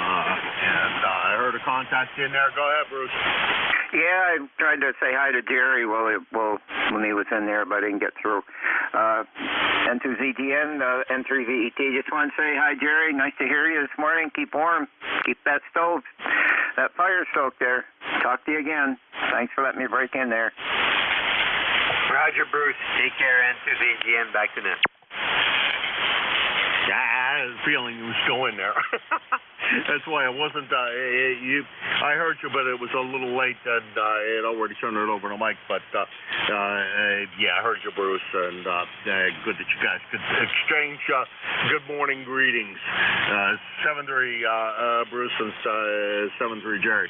And I heard a contact in there. Go ahead, Bruce. Yeah, I tried to say hi to Jerry when he was in there, but I didn't get through. N2ZTN, N3VET. Just want to say hi, Jerry. Nice to hear you this morning. Keep warm. Keep that fire stoked there. Talk to you again. Thanks for letting me break in there. Roger, Bruce. Take care, N2ZTN. Back to net. I had a feeling he was still in there. That's why I wasn't. I heard you, but it was a little late, and I had already turned it over to Mike. But yeah, I heard you, Bruce, and good that you guys could exchange good morning greetings. 7-3 Bruce and 7-3 Jerry.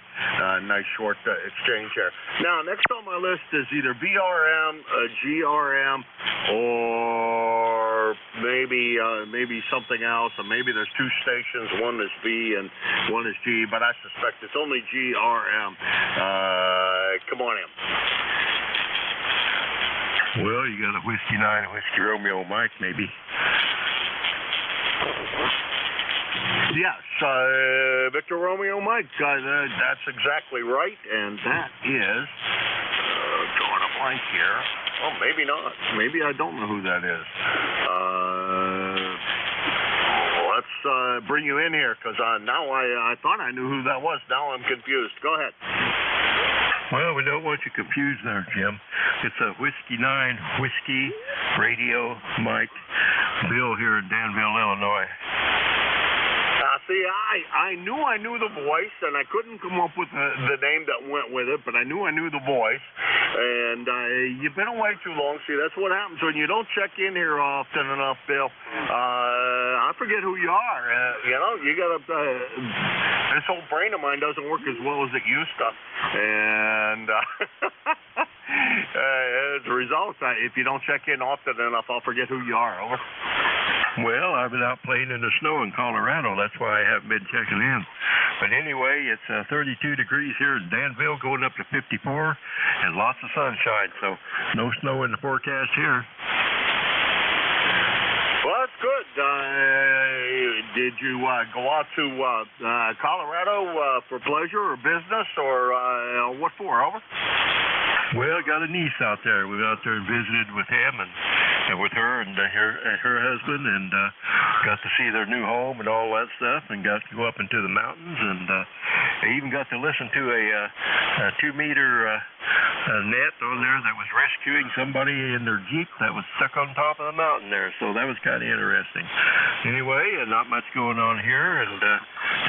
Nice short exchange here. Now, next on my list is either BRM, GRM, or maybe something else, or maybe there's two stations. One is V and one is G, but I suspect it's only GRM. Come on in. Well, you got a Whiskey 9, Whiskey Romeo Mike, maybe. Yes, Victor Romeo Mike. That's exactly right, and that is drawing a blank here. Oh, maybe not. Maybe I don't know who that is. Let's bring you in here, because now I thought I knew who that was. Now I'm confused. Go ahead. Well, we don't want you confused there, Jim. It's a Whiskey 9 Whiskey Radio Mike Bill here in Danville, Illinois. See, I knew the voice, and I couldn't come up with the name that went with it, but I knew the voice. And you've been away too long. See, that's what happens when you don't check in here often enough, Bill. I forget who you are. You got to. This old brain of mine doesn't work as well as it used to, and as a result, if you don't check in often enough, I'll forget who you are. Over. Well, I've been out playing in the snow in Colorado. That's why I haven't been checking in. But anyway, it's 32 degrees here in Danville, going up to 54, and lots of sunshine. So no snow in the forecast here. Well, that's good. Did you go out to Colorado for pleasure or business, or what for? Over. Well, I got a niece out there. We went out there and visited with him and with her and her husband, and got to see their new home and all that stuff, and got to go up into the mountains, and I even got to listen to a 2-meter net on there that was rescuing somebody in their Jeep that was stuck on top of the mountain there. So that was kind of interesting. Anyway, not much going on here, and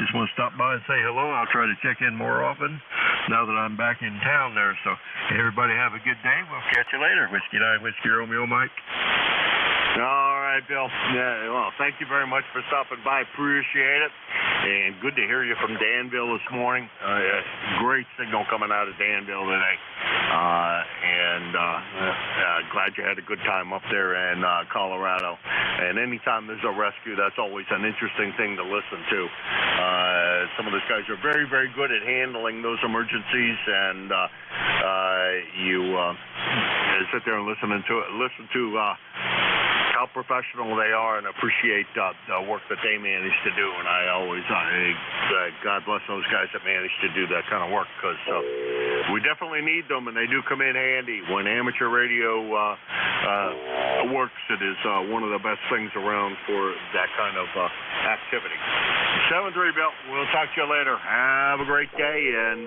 just want to stop by and say hello. I'll try to check in more often. now that I'm back in town there. So everybody have a good day. We'll catch you later. Whiskey 9, Whiskey Romeo Mike. All right, Bill. Yeah, well, thank you very much for stopping by. Appreciate it. And good to hear you from Danville this morning. Great signal coming out of Danville today. Glad you had a good time up there in Colorado. And anytime there's a rescue, that's always an interesting thing to listen to. Some of those guys are very, very good at handling those emergencies, and you sit there and listen to how professional they are, and appreciate the work that they manage to do. And I always, God bless those guys that manage to do that kind of work, because we definitely need them, and they do come in handy. When amateur radio works, it is one of the best things around for that kind of activity. 7-3, Bill. We'll talk to you later. Have a great day, and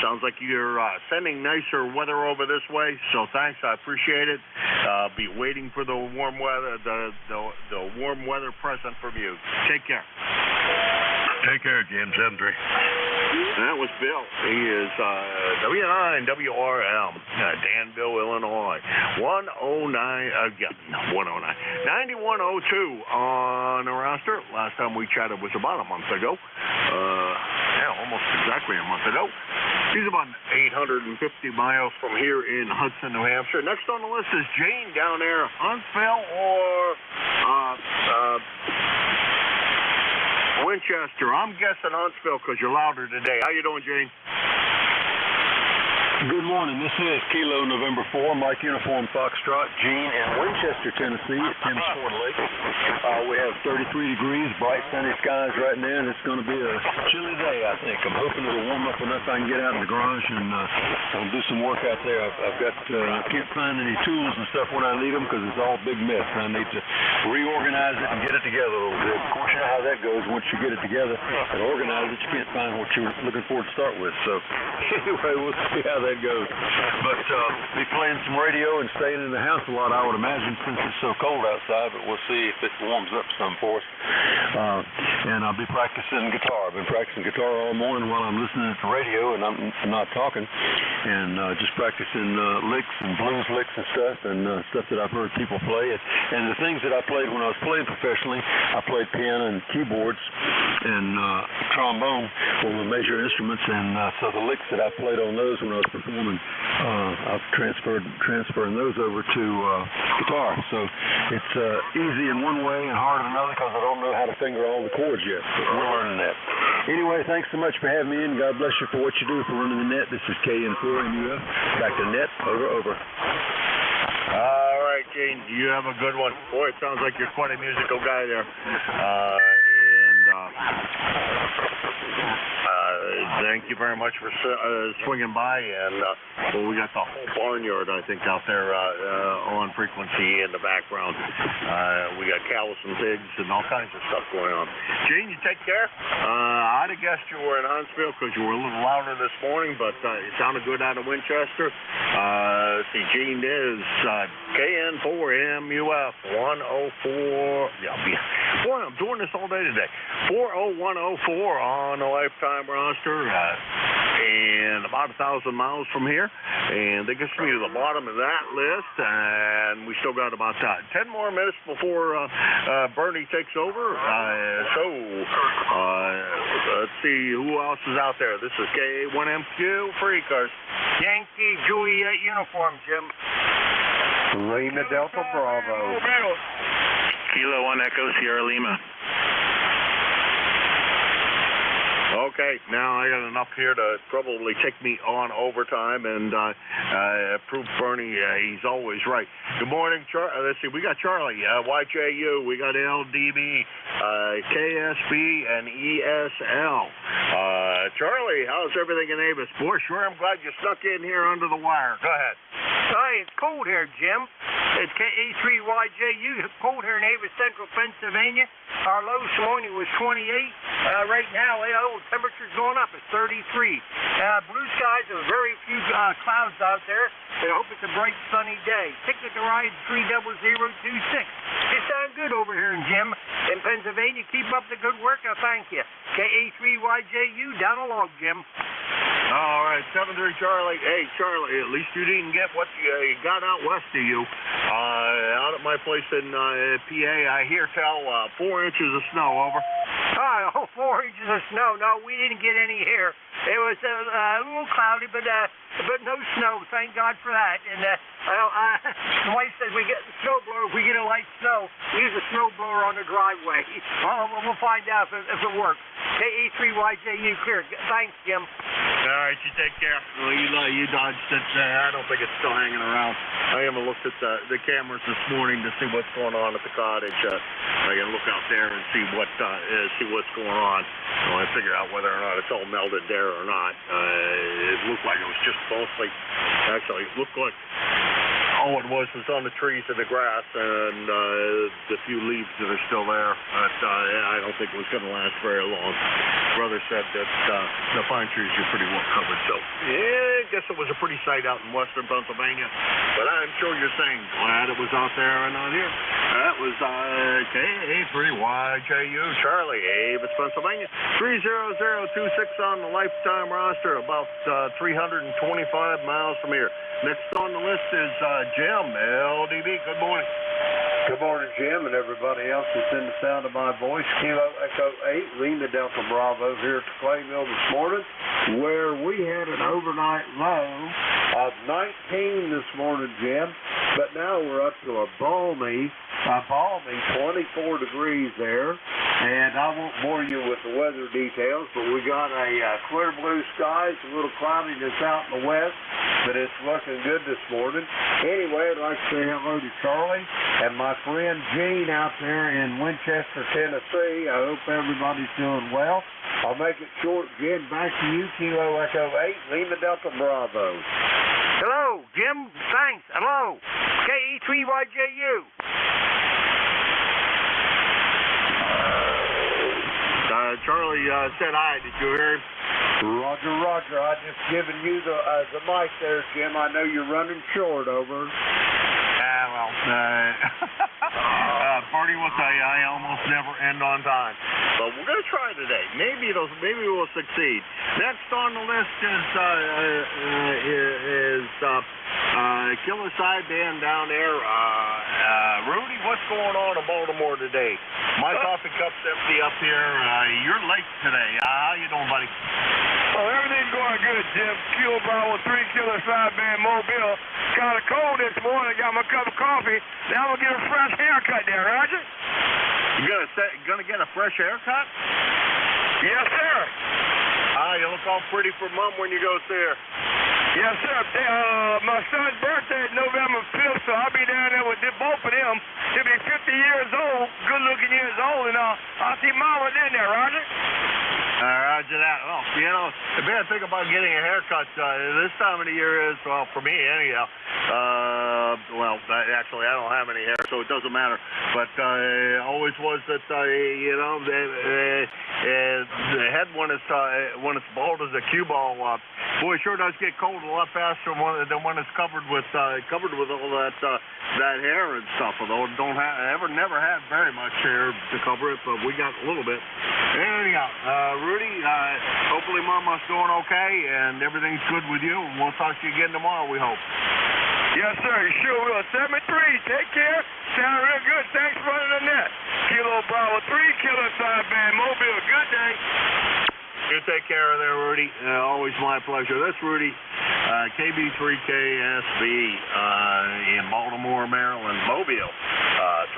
sounds like you're sending nicer weather over this way, so thanks. I appreciate it. Be waiting for the warm weather, the warm weather present from you. Take care. Take care, Jim. 7-3. That was Bill. He is W9WRM, Danville, Illinois. 9102 on the roster. Last time we chatted was about a month ago. Almost exactly a month ago. He's about 850 miles from here in Hudson, New Hampshire. Next on the list is Jane down there, Huntsville or Winchester. I'm guessing Huntsville because you're louder today. How you doing, Jane? Good morning. This is Kilo November 4, Mike Uniform Foxtrot, Gene in Winchester, Tennessee at Tim's Ford Lake. We have 33 degrees, bright sunny skies right now, and it's going to be a chilly day, I think. I'm hoping it'll warm up enough I can get out in the garage and I'll do some work out there. I can't find any tools and stuff when I need them because it's all big mess. I need to reorganize it and get it together a little bit. Of course, you know how that goes. Once you get it together and organize it, you can't find what you're looking for to start with. So anyway, we'll see how that goes. But be playing some radio and staying in the house a lot, I would imagine, since it's so cold outside, but we'll see if it warms up some for us. And I'll be practicing guitar. I've been practicing guitar all morning while I'm listening to radio and I'm not talking, and just practicing licks and blues licks and stuff that I've heard people play. And the things that I played when I was playing professionally, I played piano and keyboards and trombone were my major instruments, and so the licks that I played on those when I was performing, I've transferring those over to guitar. So it's easy in one way and hard in another because I don't know how to finger all the chords yet. But we're learning that. Anyway, thanks so much for having me in. God bless you for what you do for running the net. This is KN4MUF. Back to net. Over. All right, Gene. You have a good one. Boy, it sounds like you're quite a musical guy there. Thank you very much for swinging by, and we got the whole barnyard, I think, out there on frequency in the background. We got cows and pigs and all kinds of stuff going on. Gene, you take care. I'd have guessed you were in Huntsville because you were a little louder this morning, but it sounded good out of Winchester. See, Gene is KN4MUF 104. Boy, I'm doing this all day today. 40104 on the lifetime roster, and about 1,000 miles from here, and that gets me to the bottom of that list, and we still got about 10 more minutes before Bernie takes over. Let's see who else is out there. This is K1MQ for ECARS. Yankee Juliet uniform, Jim. Lima Delta Bravo. Kilo 1 Echo Sierra Lima. Okay, now I got enough here to probably take me on overtime and prove Bernie he's always right. Good morning, let's see, we got Charlie, YJU, we got LDB, KSB, and ESL. Charlie, how's everything in Avis? Boy, sure, I'm glad you stuck in here under the wire. Go ahead. Hey, it's cold here, Jim. It's KE3YJU. It's cold here in Avis, Central Pennsylvania. Our low this morning was 28. Right now, temperature's going up. It's 33. Blue skies with very few clouds out there. I hope it's a bright, sunny day. Ticket to ride 30026. You sound good over here, Jim. In Pennsylvania, keep up the good work. I thank you. KE3YJU, down a log, Jim. All right, 73 Charlie. Hey, Charlie, at least you didn't get what you got out west of you. Out at my place in PA, I hear tell 4 inches of snow, over. Oh, 4 inches of snow. No, we didn't get any here. It was a little cloudy, but no snow. Thank God for that. And the wife says we get the snowblower. If we get a light snow, we use a snowblower on the driveway. We'll find out if it works. KE3YJU clear. Thanks, Jim. All right, you take care. Well, you dodged it. I don't think it's still hanging around. I haven't looked at the cameras this morning to see what's going on at the cottage. I can look out there and see what's going on. I figure out whether or not it's all melted there or not. It looked like it was just mostly. Actually, it looked like all it was on the trees and the grass and the few leaves that are still there. But I don't think it was going to last very long. Brother said that the pine trees are pretty well covered. So, yeah, I guess it was a pretty sight out in western Pennsylvania. But I'm sure you're saying glad it was out there and not here. That was KE3YJU Charlie, Avis, Pennsylvania. 30026 on the lifetime roster, about 325 miles from here. Next on the list is Jim, LDB. Good morning. Good morning, Jim, and everybody else that's in the sound of my voice. Kilo Echo 8, Lima Delta Bravo here at the clay mill this morning, where we had an overnight low of 19 this morning, Jim, but now we're up to a balmy 24 degrees there. And I won't bore you with the weather details, but we got a clear blue skies, a little cloudiness out in the west, but it's looking good this morning. Anyway, I'd like to say hello to Charlie and my friend Gene out there in Winchester, Tennessee. I hope everybody's doing well. I'll make it short, Jim. Back to you, Kilo Echo 8, Lima Delta Bravo. Hello, Jim. Thanks. Hello. KE3YJU. Charlie said hi. Did you hear him? Roger, Roger. I just given you the mic there, Jim. I know you're running short, over. Party will tell you I almost never end on time. But we're going to try today. Maybe we'll succeed. Next on the list is Killer Side Band down there. Rudy, what's going on in Baltimore today? My coffee cup's empty up here. You're late today. How you doing, buddy? Oh, everything's going good, Jim. Kilo Bravo 3, Killer Side Band, Mobile. Kind of cold this morning. Got my cup of coffee. Now I'm going to get a fresh haircut there, Roger. You gonna get a fresh haircut? Yes, sir. You look all pretty for Mom when you go see her. Yes, sir. My son's birthday is November 5th, so I'll be down there with both of them. He'll be 50 years old, good-looking years old, and I'll see Mama in there, Roger. Roger that. Well, you know, the bad thing about getting a haircut this time of the year is, well, for me anyhow, actually I don't have any hair, so it doesn't matter. But always was that, you know, the head when it's bald as a cue ball, boy, it sure does get cold a lot faster than when it's covered with all that hair and stuff. Although it never had very much hair to cover it, but we got a little bit. Anyhow, Rudy, hopefully Mama's doing okay and everything's good with you. And we'll talk to you again tomorrow, we hope. Yes, sir. You sure will. 73. Take care. Sound real good. Thanks for running the net. Kilo Bravo 3, Killer Side Band, Mobile. Good day. You take care of there, Rudy. Always my pleasure. That's Rudy, KB3KSB in Baltimore, Maryland, Mobile.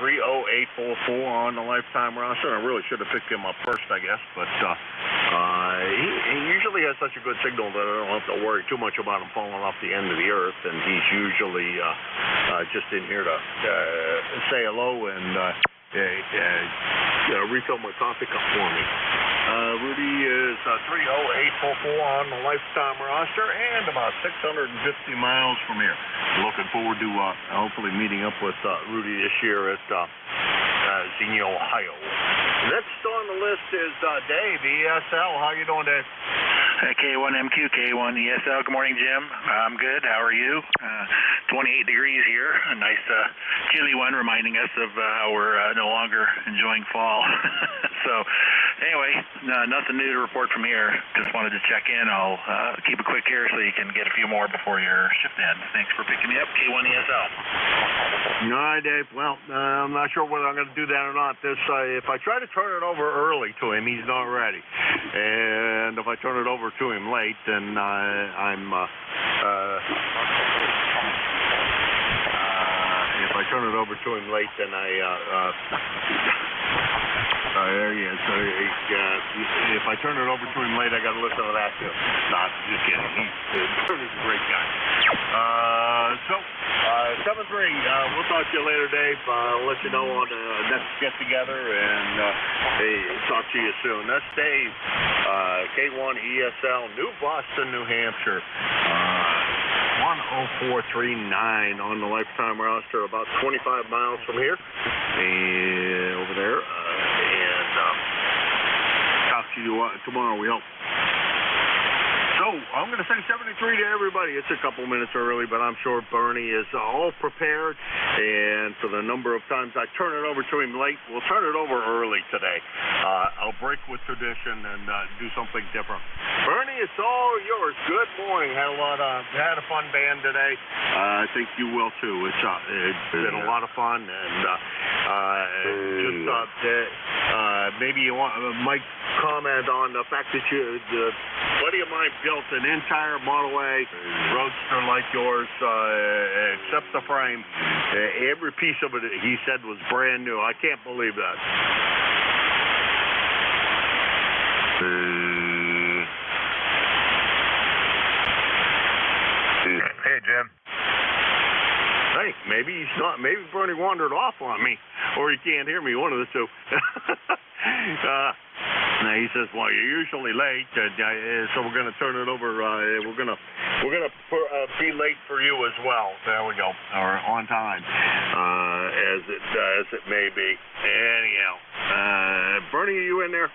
30844 on the lifetime roster. I really should have picked him up first, I guess, but he usually has such a good signal that I don't have to worry too much about him falling off the end of the earth, and he's usually just in here to say hello and refill my coffee cup for me. Rudy is 30844 on the lifetime roster and about 650 miles from here. Looking forward to hopefully meeting up with Rudy this year at Xenia, Ohio. Next on the list is Dave, ESL. How you doing, Dave? K1MQ, K1ESL. Good morning, Jim. I'm good. How are you? 28 degrees here. A nice chilly one, reminding us of how we're no longer enjoying fall. So, anyway, nothing new to report from here. Just wanted to check in. I'll keep it quick here so you can get a few more before your shift ends. Thanks for picking me up, K1ESL. All right, Dave. Well, I'm not sure whether I'm going to do that or not. If I try to turn it over early to him, he's not ready. And if I turn it over to him late, then if I turn it over to him late, then there he is. If I turn it over to him late, I got to listen to that too. Not just kidding. He's a great guy. 7-3. We'll talk to you later, Dave. I'll let you know on the next get together, and talk to you soon. That's Dave, K1ESL, New Boston, New Hampshire. 10439 on the lifetime roster, about 25 miles from here, and over there. Talk to you tomorrow, we hope. So, I'm going to say 73 to everybody. It's a couple minutes early, but I'm sure Bernie is all prepared. And for the number of times I turn it over to him late, we'll turn it over early today. I'll break with tradition and do something different. Bernie, it's all yours. Good morning. Had a fun band today. I think you will too. It's been a lot of fun, and maybe you want Mike comment on the fact that a buddy of mine built an entire Model A Roadster like yours, except the frame. Every piece of it, he said, was brand new. I can't believe that. Hey, Jim. Hey, maybe he's not. Maybe Bernie wandered off on me, or he can't hear me. One of the two. Now he says, "Well, you're usually late, so we're going to turn it over. We're going to be late for you as well. There we go, or on time, as it may be. Anyhow, Bernie, are you in there?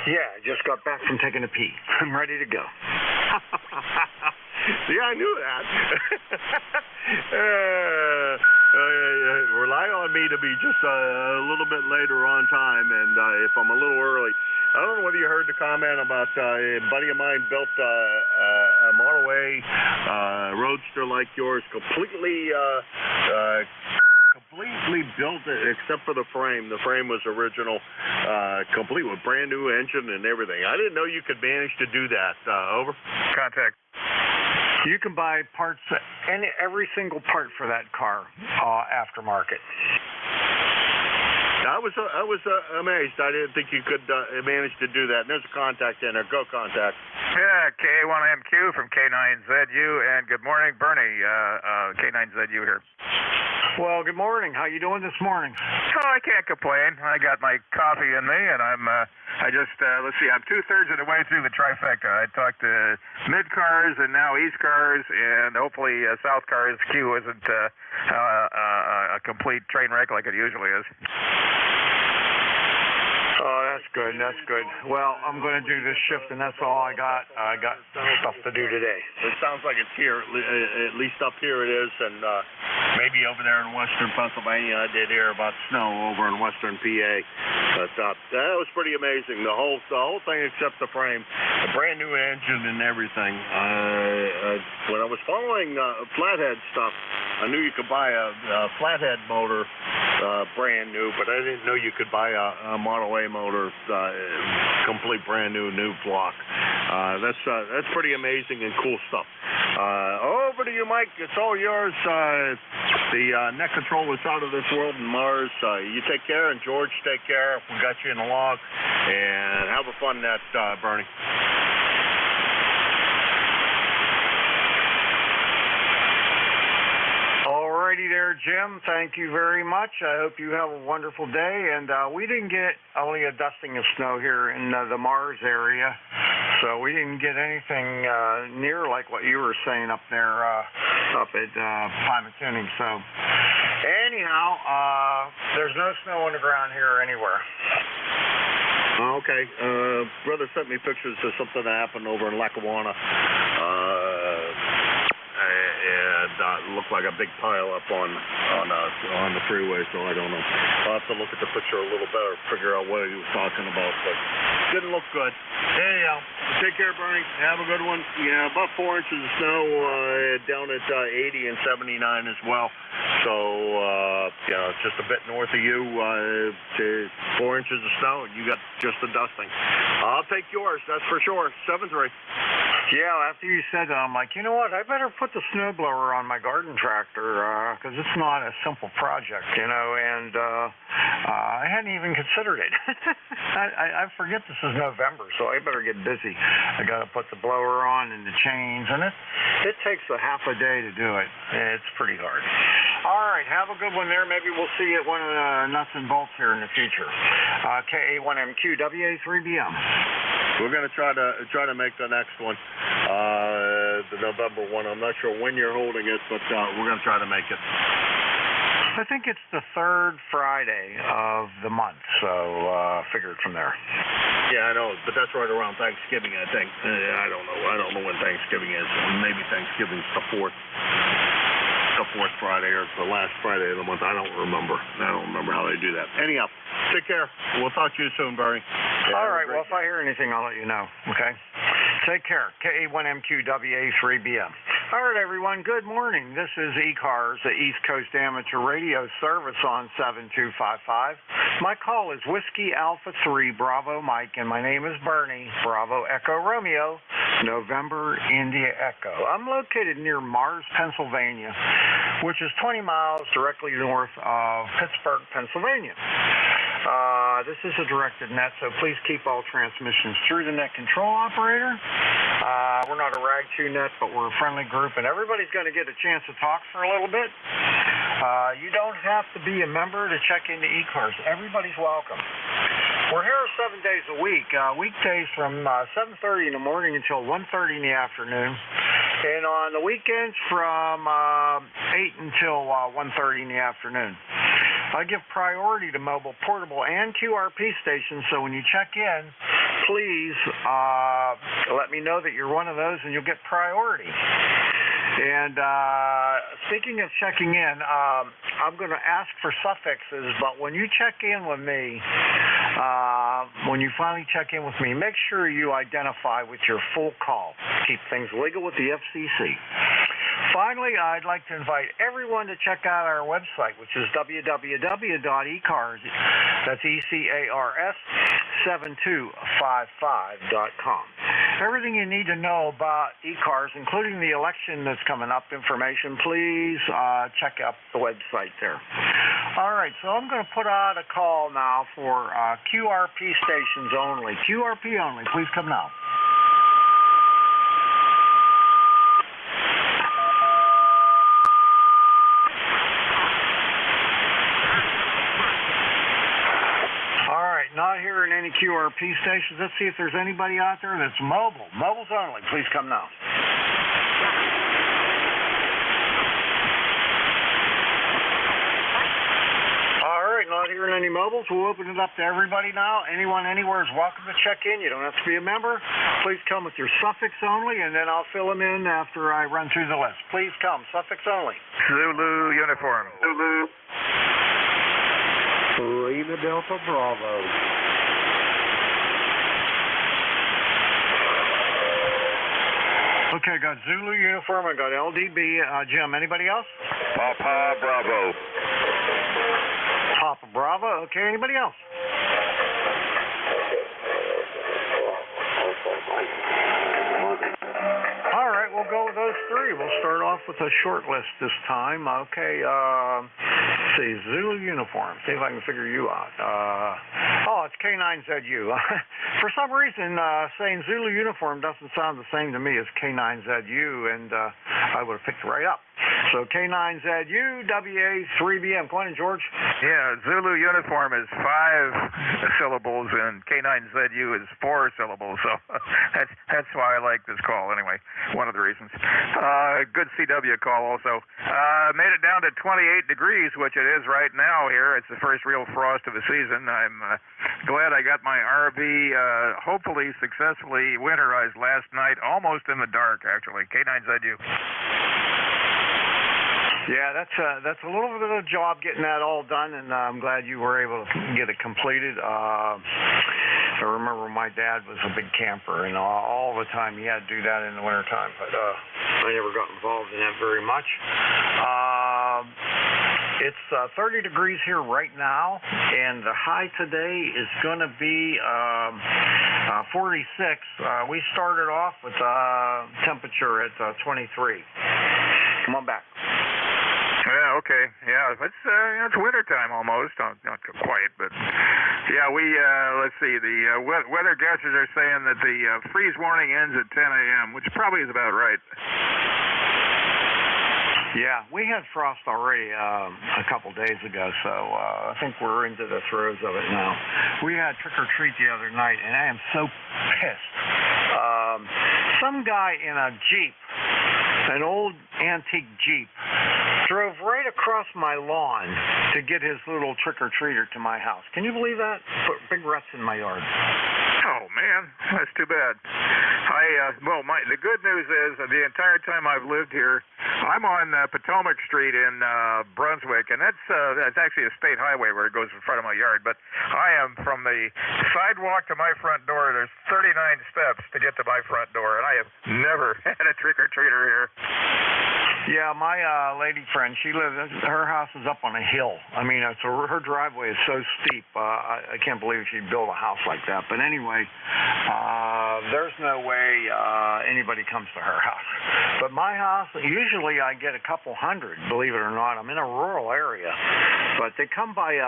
Yeah, I just got back from taking a pee. I'm ready to go. See, I knew that. Rely on me to be just a little bit later on time, and if I'm a little early. I don't know whether you heard the comment about a buddy of mine built a Model A Roadster like yours, completely built it except for the frame. The frame was original, complete with brand new engine and everything. I didn't know you could manage to do that. Over. Contact. You can buy parts, every single part for that car, aftermarket. I was amazed. I didn't think you could manage to do that. And there's a contact in there. Go contact. Yeah, K1MQ from K9ZU, and good morning, Bernie. K9ZU here. Well, good morning. How you doing this morning? Oh, I can't complain. I got my coffee in me, and let's see, I'm 2/3 of the way through the trifecta. I talked to mid-cars and now ECARS, and hopefully South Cars Q isn't a complete train wreck like it usually is. Oh, that's good. That's good. Well, I'm going to do this shift, and that's all I got. I got stuff to do today. It sounds like it's here. At least up here it is, and maybe over there in western Pennsylvania, I did hear about snow over in western PA. But that was pretty amazing. The whole thing except the frame, a brand new engine and everything. When I was following flathead stuff, I knew you could buy a flathead motor brand new, but I didn't know you could buy a Model A motor complete brand new block. That's pretty amazing and cool stuff. Over to you, Mike. It's all yours. The net control is out of this world, and Mars. You take care, and George, take care. We got you in the log, and have a fun net, Bernie. Alrighty there, Jim. Thank you very much. I hope you have a wonderful day. And we didn't get only a dusting of snow here in the Mars area, so we didn't get anything near like what you were saying up there up at Climate Tuning. So anyhow, there's no snow on the ground here anywhere. Okay. Brother sent me pictures of something that happened over in Lackawanna. and it looked like a big pile up on the freeway. So I don't know. I'll have to look at the picture a little better, figure out what he was talking about, but didn't look good. Anyhow, take care, Bernie. Have a good one. Yeah, about 4 inches of snow down at 80 and 79 as well. So just a bit north of you, 4 inches of snow, and you got just a dusting. I'll take yours, that's for sure. 7-3. Yeah, after you said that, I'm like, you know what? I better put the snowblower on my garden tractor because it's not a simple project, and I hadn't even considered it. I forget this is November, so I better get busy. I got to put the blower on and the chains, and it takes a half a day to do it. It's pretty hard. All right, have a good one there. Maybe we'll see you at one of the nuts and bolts here in the future. KA1MQ, WA3BM. We're going to try to make the next one, the November one. I'm not sure when you're holding it, but we're going to try to make it. I think it's the third Friday of the month, so figure it from there. Yeah, I know, but that's right around Thanksgiving, I think. I don't know when Thanksgiving is. Maybe Thanksgiving's the fourth Friday or the last Friday of the month. I don't remember how they do that. Anyhow, take care. We'll talk to you soon, Barry. Yeah, all right. Well, if I hear anything, I'll let you know. Okay. Take care. KA1MQWA3BM. All right, everyone. Good morning. This is ECARS, the East Coast Amateur Radio Service on 7255. My call is Whiskey Alpha 3 Bravo Mike, and my name is Bernie. Bravo Echo Romeo, November India Echo. I'm located near Mars, Pennsylvania, which is 20 miles directly north of Pittsburgh, Pennsylvania. This is a directed net, so please keep all transmissions through the net control operator. We're not a Rag 2 net, but we're a friendly group, and everybody's going to get a chance to talk for a little bit. You don't have to be a member to check into ECARS. Everybody's welcome. We're here 7 days a week, weekdays from 7:30 in the morning until 1:30 in the afternoon, and on the weekends from 8 until 1:30 in the afternoon. I give priority to mobile, portable, and QRP stations, so when you check in, please let me know that you're one of those and you'll get priority. And speaking of checking in, I'm going to ask for suffixes, but when you check in with me, when you finally check in with me, make sure you identify with your full call. Keep things legal with the FCC. Finally, I'd like to invite everyone to check out our website, which is www.ecars, that's ECARS 7255.com. Everything you need to know about ECARS, including the election that's coming up information, please check out the website there. All right, so I'm going to put out a call now for QRP stations only. QRP only, please come now. Not hearing any QRP stations. Let's see if there's anybody out there that's mobile. Mobiles only. Please come now. All right, not hearing any mobiles. We'll open it up to everybody now. Anyone, anywhere is welcome to check in. You don't have to be a member. Please come with your suffix only, and then I'll fill them in after I run through the list. Please come. Suffix only. Zulu uniform. Zulu. Lima Delta Bravo. Okay, I got Zulu uniform, I got LDB. Jim, anybody else? Papa Bravo. Papa Bravo, okay, anybody else? All right, we'll go with those three. We'll start off with a short list this time. Okay, let's see, Zulu uniform. See if I can figure you out. It's K9ZU. For some reason, saying Zulu uniform doesn't sound the same to me as K9ZU, and I would have picked it right up. So K9ZU, WA3BM. Go on in, George. Yeah, Zulu uniform is 5 syllables, and K9ZU is 4 syllables. So that's why I like this call. Anyway, one of the reasons. Good CW call also. Made it down to 28 degrees, which it is right now here. It's the first real frost of the season. I'm glad I got my RV hopefully successfully winterized last night, almost in the dark, actually. K9ZU. Yeah, that's a little bit of a job getting that all done, and I'm glad you were able to get it completed. I remember my dad was a big camper, and all the time he had to do that in the wintertime, but I never got involved in that very much. It's 30 degrees here right now, and the high today is going to be 46. We started off with temperature at 23. Come on back. Yeah, okay. Yeah, it's winter time almost. Not quite, but yeah, let's see. The weather guessers are saying that the freeze warning ends at 10 a.m., which probably is about right. Yeah, we had frost already a couple days ago, so I think we're into the throes of it now. We had trick-or-treat the other night, and I am so pissed. Some guy in a Jeep, an old antique Jeep, drove right across my lawn to get his little trick-or-treater to my house. Can you believe that? Put big ruts in my yard. Oh, man, that's too bad. The good news is the entire time I've lived here, I'm on Potomac Street in Brunswick, and that's actually a state highway where it goes in front of my yard, but I am from the sidewalk to my front door. There's 39 steps to get to my front door, and I have never had a trick-or-treater here. Yeah, my lady friend, her house is up on a hill. I mean, her driveway is so steep. I can't believe she'd build a house like that. But anyway, there's no way anybody comes to her house. But my house, usually I get a couple hundred, believe it or not. I'm in a rural area. But they come by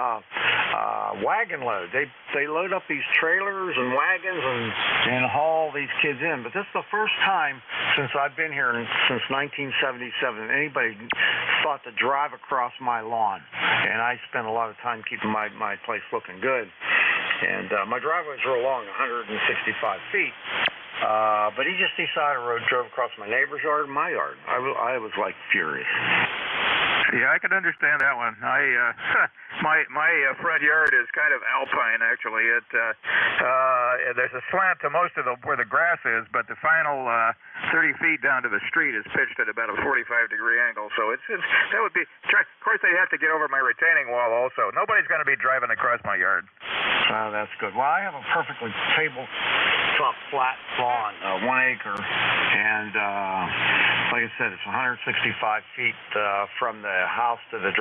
wagon load. They load up these trailers and wagons and haul these kids in. But this is the first time since I've been here since 1977 anybody thought to drive across my lawn. And I spent a lot of time keeping my place looking good. And my driveway's real long, 165 feet. But he just decided to drove across my neighbor's yard and my yard. I was like furious. Yeah, I can understand that one. My front yard is kind of alpine, actually. There's a slant to most of where the grass is, but the final 30 feet down to the street is pitched at about a 45-degree angle. So that would be. Of course, they have to get over my retaining wall also. Nobody's going to be driving across my yard. Oh, that's good. Well, I have a perfectly tabletop flat lawn, 1 acre, and like I said, it's 165 feet from the house to the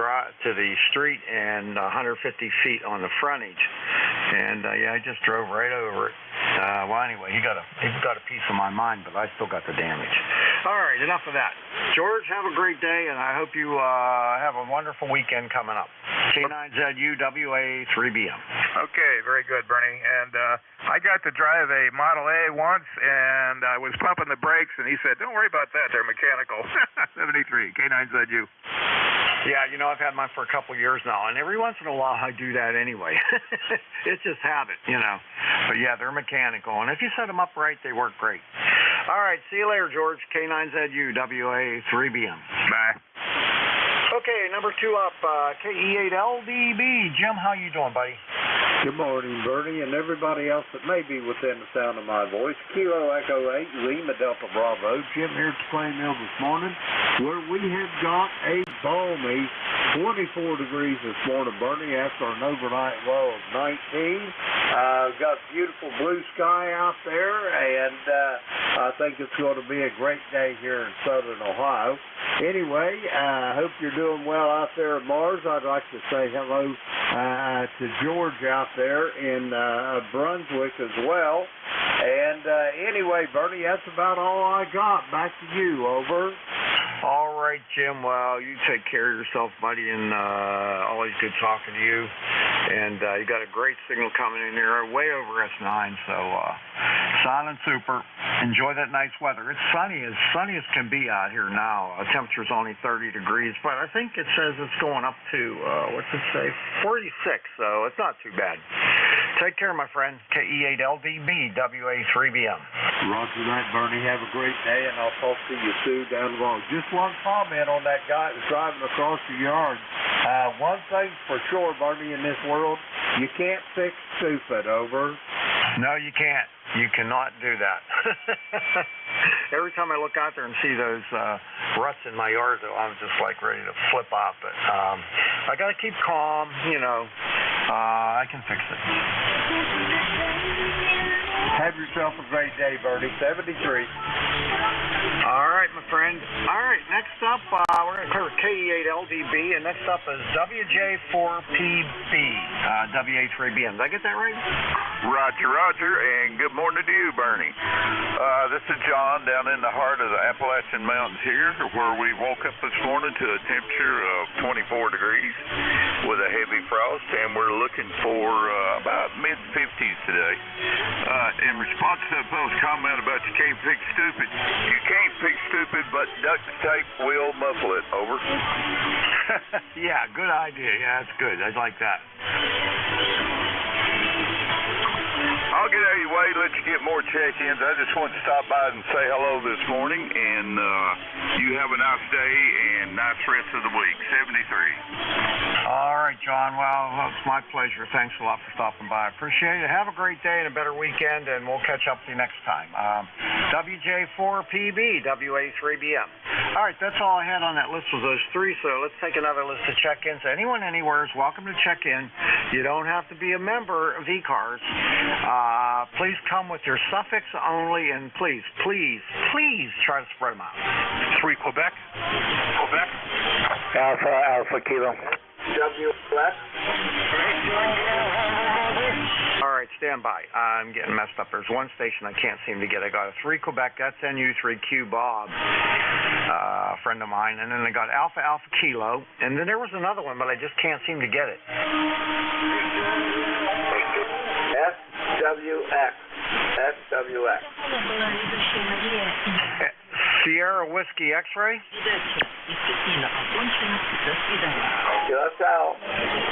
street, and 150 feet on the frontage. And yeah, I just drove right over it. Well, anyway, he got a piece of my mind, but I still got the damage. All right, enough of that. George, have a great day, and I hope you have a wonderful weekend coming up. K9ZUWA3BM. Okay, very good, Bernie. And I got to drive a Model A once, and I was pumping the brakes, and he said, "Don't worry about that. They're mechanical." 73, K9ZU. Yeah, I've had mine for a couple years now, and every once in a while I do that anyway. It's just habit, But yeah, they're mechanical, and if you set them up right, they work great. All right, see you later, George. K9ZUWA3BM. Bye. Okay, number 2 up, KE8LDB. Jim, how you doing, buddy? Good morning, Bernie, and everybody else that may be within the sound of my voice. Kilo Echo 8, Lima Delta Bravo. Jim here at the Clay Mill this morning, where we have got a balmy 24 degrees this morning, Bernie, after an overnight low of 19. Got beautiful blue sky out there, and I think it's going to be a great day here in southern Ohio. Anyway, I hope you're doing well out there at Mars. I'd like to say hello to George out there in Brunswick as well. And anyway, Bernie, that's about all I got. Back to you. Over. All right, Jim. Well, you take care of yourself, buddy, and always good talking to you. And you got a great signal coming in here, way over S9. So silent super. Enjoy that nice weather. It's sunny as can be out here now. Temperature's only 30 degrees, but I think it says it's going up to what's it say? 46. So it's not too bad. Take care, my friend. KE8LDB WA3BM. Roger that, Bernie. Have a great day, and I'll talk to you soon down the road. Just one comment on that guy that's driving across your yard. One thing for sure, Bernie, in this world, you can't fix stupid. Over. No, you can't. You cannot do that. every time I look out there and see those ruts in my yard, though, I'm just like ready to flip out. But I got to keep calm, you know. I can fix it. Have yourself a great day, Bernie. 73. All right, my friend. All right, next up, we're going to cover KE8LDB, and next up is WJ4PB, WA3BM. Did I get that right? Roger, Roger, and good morning to you, Bernie. This is John down in the heart of the Appalachian Mountains here, where we woke up this morning to a temperature of 24 degrees with a heavy frost, and we're looking for about mid-50s today. In response to that fellow's comment about you can't fix stupid, you can't fix stupid, but duct tape will muffle it. Over. Yeah, good idea. Yeah, that's good. I like that. I'll get out of your way, let you get more check-ins. I just want to stop by and say hello this morning, and you have a nice day and nice rest of the week. 73. All right, John. Well, it's my pleasure. Thanks a lot for stopping by. I appreciate it. Have a great day and a better weekend, and we'll catch up with you next time. WJ4PB, WA3BM. All right, that's all I had on that list was those three, so let's take another list of check-ins. Anyone anywhere is welcome to check in. You don't have to be a member of ECARS. Please come with your suffix only, and please try to spread them out. 3 Quebec. Alpha Kilo. WS. All right, stand by. I'm getting messed up. There's one station I can't seem to get. I got a 3 Quebec, that's NU3Q Bob, a friend of mine, and then I got Alpha Kilo, and then there was another one, but I just can't seem to get it. SWX. Sierra Whiskey X-Ray? Just out.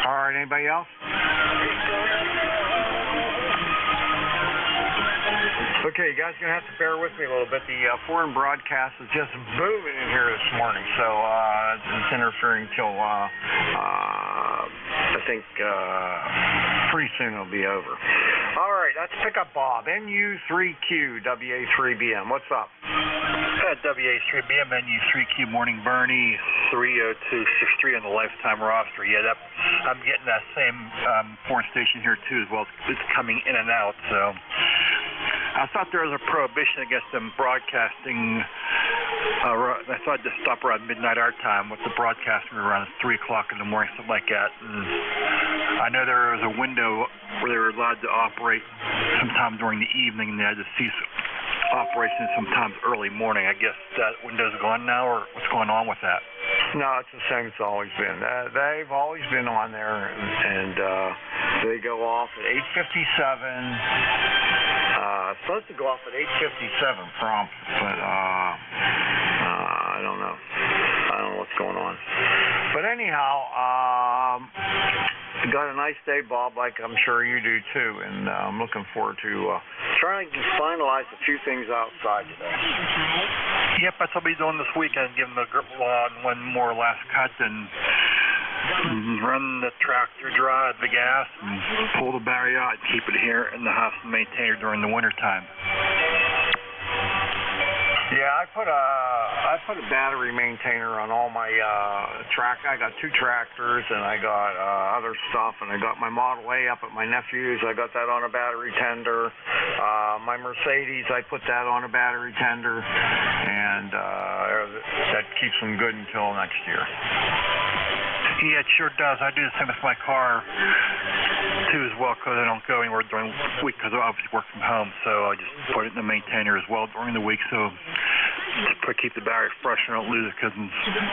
All right, anybody else? Okay, you guys are going to have to bear with me a little bit. The foreign broadcast is just booming in here this morning, so it's interfering till I think pretty soon it'll be over. All right, let's pick up Bob. NU3Q, WA3BM. What's up? WA3BM, NU3Q, morning Bernie, 30263 on the lifetime roster. Yeah, I'm getting that same foreign station here too as well. It's coming in and out, so I thought there was a prohibition against them broadcasting. I thought to stop around midnight our time with the broadcasting around 3 o'clock in the morning, something like that. And I know there was a window where they were allowed to operate sometime during the evening, and they had to cease operation sometimes early morning. I guess that window's gone now, or what's going on with that? No, it's the same it's always been. They've always been on there, and they go off at 8:57. It's supposed to go off at 8:57 prompt, but I don't know. I don't know what's going on. But anyhow, got a nice day, Bob, like I'm sure you do too, and I'm looking forward to trying to finalize a few things outside today. Yep, that's what I'll be doing this weekend, giving the grip lawn one more last cut and run the tractor dry, the gas, and pull the battery out and keep it here in the house and maintain it during the winter time. Yeah, I put a battery maintainer on all my I got 2 tractors, and I got other stuff, and I got my Model A up at my nephew's. I got that on a battery tender. My Mercedes, I put that on a battery tender, and that keeps them good until next year. Yeah, it sure does. I do the same with my car too as well, because I don't go anywhere during the week because I obviously work from home, so I just put it in the maintainer as well during the week, so to keep the battery fresh and don't lose it, because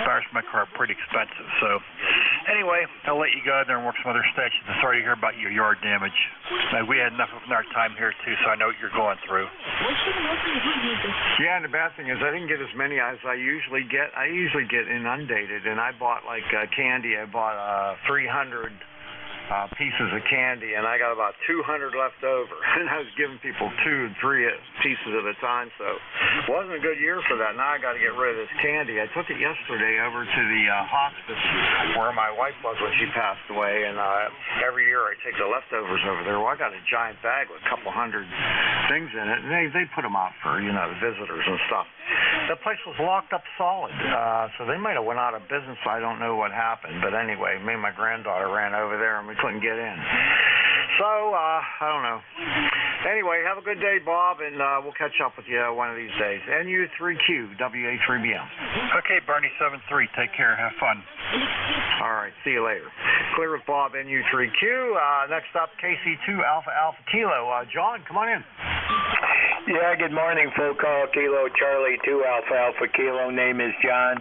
batteries for my car are pretty expensive. So anyway, I'll let you go out there and work some other stations. I'm sorry to hear about your yard damage. We had enough of it in our time here too, so I know what you're going through. Yeah, and the bad thing is I didn't get as many as I usually get. I usually get inundated, and I bought like candy. I bought 300 pieces of candy, and I got about 200 left over, and I was giving people 2 and 3 pieces at a time, so it wasn't a good year for that. Now I got to get rid of this candy. I took it yesterday over to the hospice where my wife was when she passed away, and every year I take the leftovers over there. Well, I got a giant bag with a couple hundred things in it, and they put them out for, you know, visitors and stuff. The place was locked up solid, so they might have went out of business. I don't know what happened, but anyway, me and my granddaughter ran over there, and we couldn't get in. So, I don't know. Anyway, have a good day, Bob, and we'll catch up with you one of these days. NU3Q, WA3BM. Okay, Bernie 73. Take care. Have fun. All right, see you later. Clear with Bob, NU3Q. Next up, KC2 Alpha Alpha Kilo. John, come on in. Yeah, good morning. Full call, Kilo Charlie 2 Alpha Alpha Kilo. Name is John.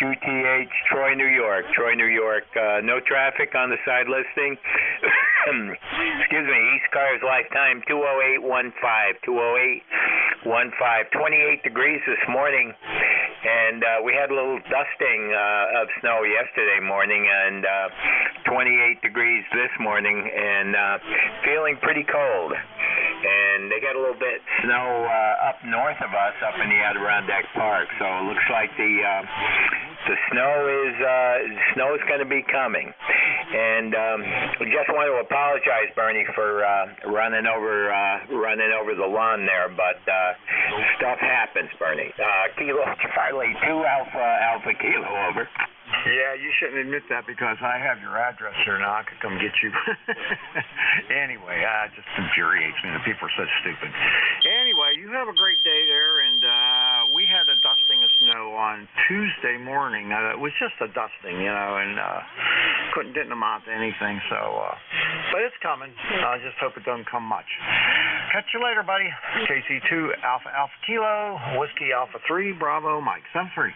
QTH, Troy, New York. Troy, New York. No traffic on the side listing. Excuse me. ECARS lifetime 20815. 20815. 28 degrees this morning. And we had a little dusting of snow yesterday morning, and 28 degrees this morning, and feeling pretty cold. And they got a little bit snow up north of us, up in the Adirondack Park. So it looks like the snow is going to be coming. And we just want to apologize, Bernie, for running over the lawn there, but stuff happens, Bernie. Kilo Charlie 2 Alpha Alpha Kilo, over. Yeah, you shouldn't admit that because I have your address here now. I could come get you. Anyway, it just infuriates me that people are so stupid. Anyway, you have a great day there, and we had a dusting of snow on Tuesday morning. It was just a dusting, you know, and didn't amount to anything. So, but it's coming. I just hope it doesn't come much. Catch you later, buddy. KC2 Alpha Alpha Kilo, Whiskey Alpha 3, Bravo Mike. 7-3.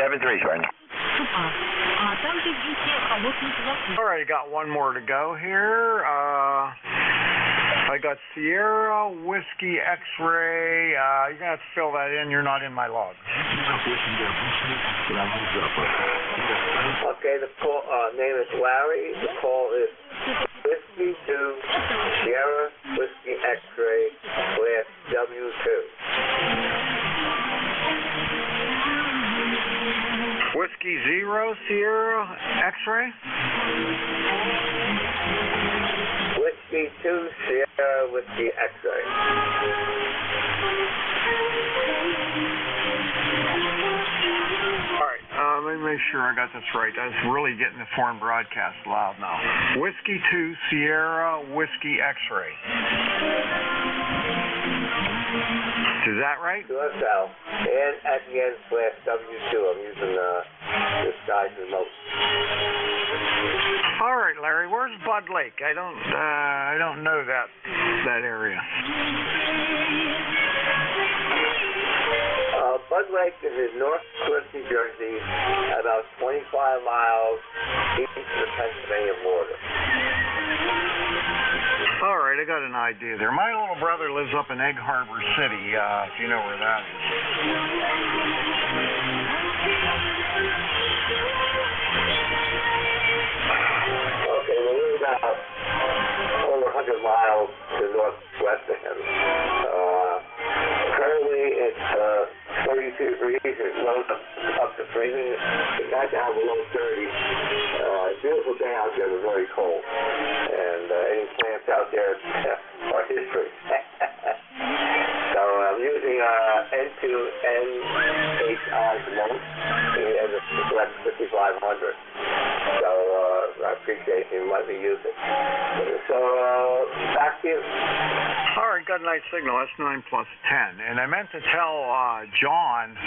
7-3, Bernie. All right, I got one more to go here. I got Sierra Whiskey X-Ray. You're going to have to fill that in. You're not in my log. Okay, the call, name is Larry. The call is Whiskey 2 Sierra Whiskey X-Ray /W2. Whiskey 0 Sierra X-Ray? Whiskey 2 Sierra Whiskey X-Ray. All right, let me make sure I got this right. I was really getting the foreign broadcast loud now. Whiskey 2 Sierra Whiskey X-Ray. Is that right? QSL. And at the end /W2. I'm using this guy's remote. All right, Larry. Where's Bud Lake? I don't know that area. Bud Lake is in northwest New Jersey, about 25 miles east of the Pennsylvania border. All right, I got an idea there. My little brother lives up in Egg Harbor City, if you know where that is. Okay, well, we're about over 100 miles to northwest of him. Currently, it's 32 degrees. It's low up to freezing. It got down below 30. Beautiful day out there, but very cold. And any plants out there are history. So I'm using N2NHI remote and the Select 5500. So I appreciate you letting me use it. So back to you. All right, got a nice signal. That's 9 plus 10. And I meant to tell John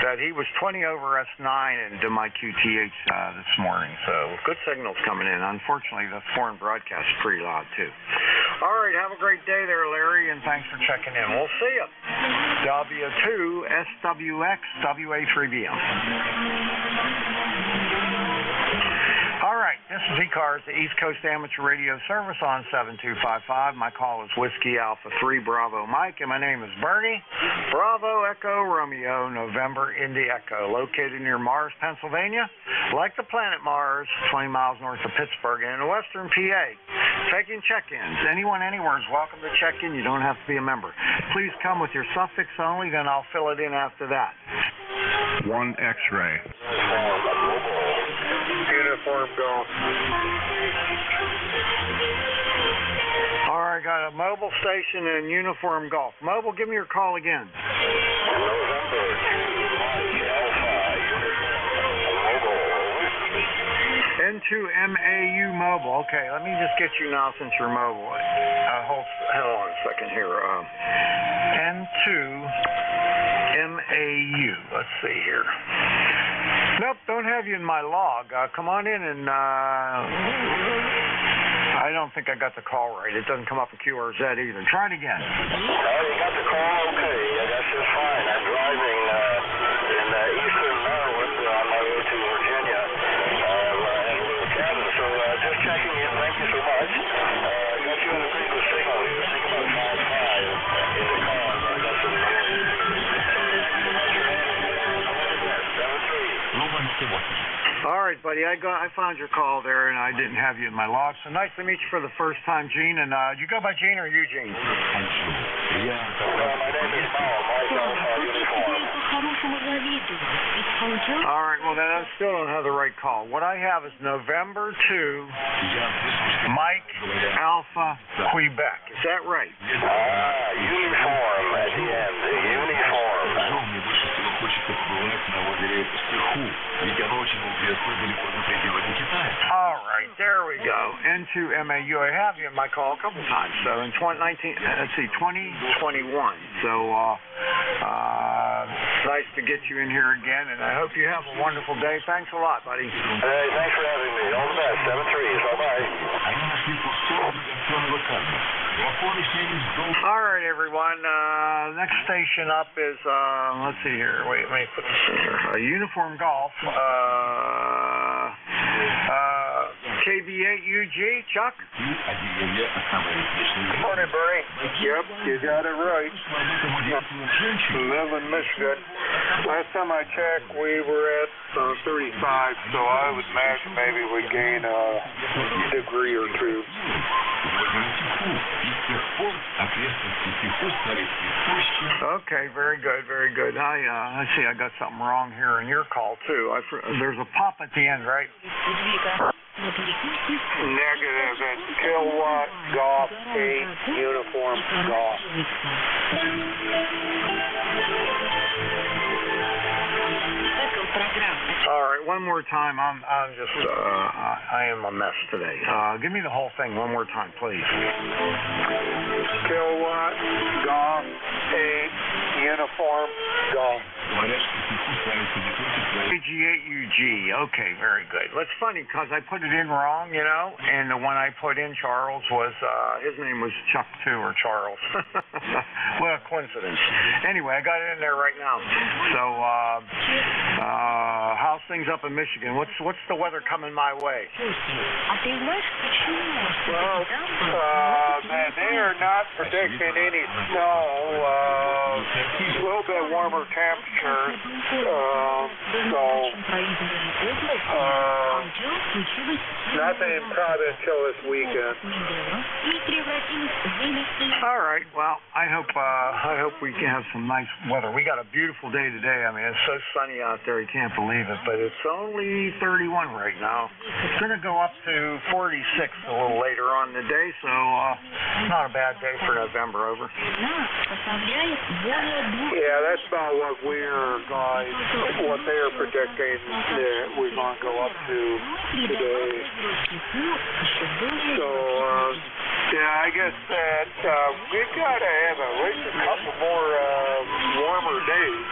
that he was 20 over S9 into my QTH this morning. So good signals coming in. Unfortunately, the foreign broadcast is pretty loud, too. All right, have a great day there, Larry, and thanks for checking in. We'll see you. W2SWX WA3BM. All right. This is ECARS, the East Coast Amateur Radio Service on 7255. My call is Whiskey Alpha 3 Bravo Mike, and my name is Bernie. Bravo Echo Romeo November Indy Echo, located near Mars, Pennsylvania, like the planet Mars, 20 miles north of Pittsburgh and in western PA. Taking check-ins. Anyone anywhere is welcome to check in. You don't have to be a member. Please come with your suffix only, then I'll fill it in after that. 1 X-ray. Uniform golf. All right, got a mobile station and uniform golf. Mobile, give me your call again. N2MAU mobile. Okay, let me just get you now since you're mobile. Hold on a second here. N2MAU. Let's see here. Nope, don't have you in my log. Come on in and I don't think I got the call right. It doesn't come up with QRZ either. Try it again. You got the call okay. That's just fine. I'm driving in eastern Maryland on my way to Virginia and we're cabin. So just checking in. Thank you so much. Got you in a pretty good signal. You think about 5.5 in the car. I got some All right, buddy. I found your call there, and I didn't have you in my log. So nice to meet you for the first time, Gene. And do you go by Gene or Eugene? Yeah. My name is All right. Well, then I still don't have the right call. What I have is November 2, Mike Alpha Quebec. Is that right? Uniform at the end. Uniform. All right, there we go. N2MAU. I have you in my call a couple times. So in 2021. So nice to get you in here again, and I hope you have a wonderful day. Thanks a lot, buddy. Hey, thanks for having me. All the best. 7-3. Bye-bye. All right, everyone. Next station up is, let's see here. Wait, let me put this in here. Uniform Golf. KB8UG, Chuck? Good morning, Bernie. Yep, you got it right. Live in Michigan. Last time I checked, we were at 35, so I would imagine maybe we'd gain a degree or two. Okay, very good, very good. Let's see, I got something wrong here in your call, too. There's a pop at the end, right? Negative. It's Kilowatt Golf 8 Uniform Golf. All right, one more time. I am a mess today. Give me the whole thing one more time, please. Kilowatt Golf 8 Uniform Golf. KG8UG. Okay, very good. Well, it's funny because I put it in wrong, you know, and the one I put in, Charles, was, his name was Chuck too, or Charles. What a coincidence. Anyway, I got it in there right now. So, how's things up in Michigan? What's the weather coming my way? Well, they are not predicting any snow. A little bit warmer temperatures. Nothing probably until this weekend. All right. Well, I hope we can have some nice weather. We got a beautiful day today. I mean, it's so sunny out there, you can't believe it. But it's only 31 right now. It's going to go up to 46 a little later on in the day, so not a bad day for November. Over. Yeah, that's about what what they're predicting that we're going to go up to today. So, yeah, I guess that we've got to have at least a couple more warmer days.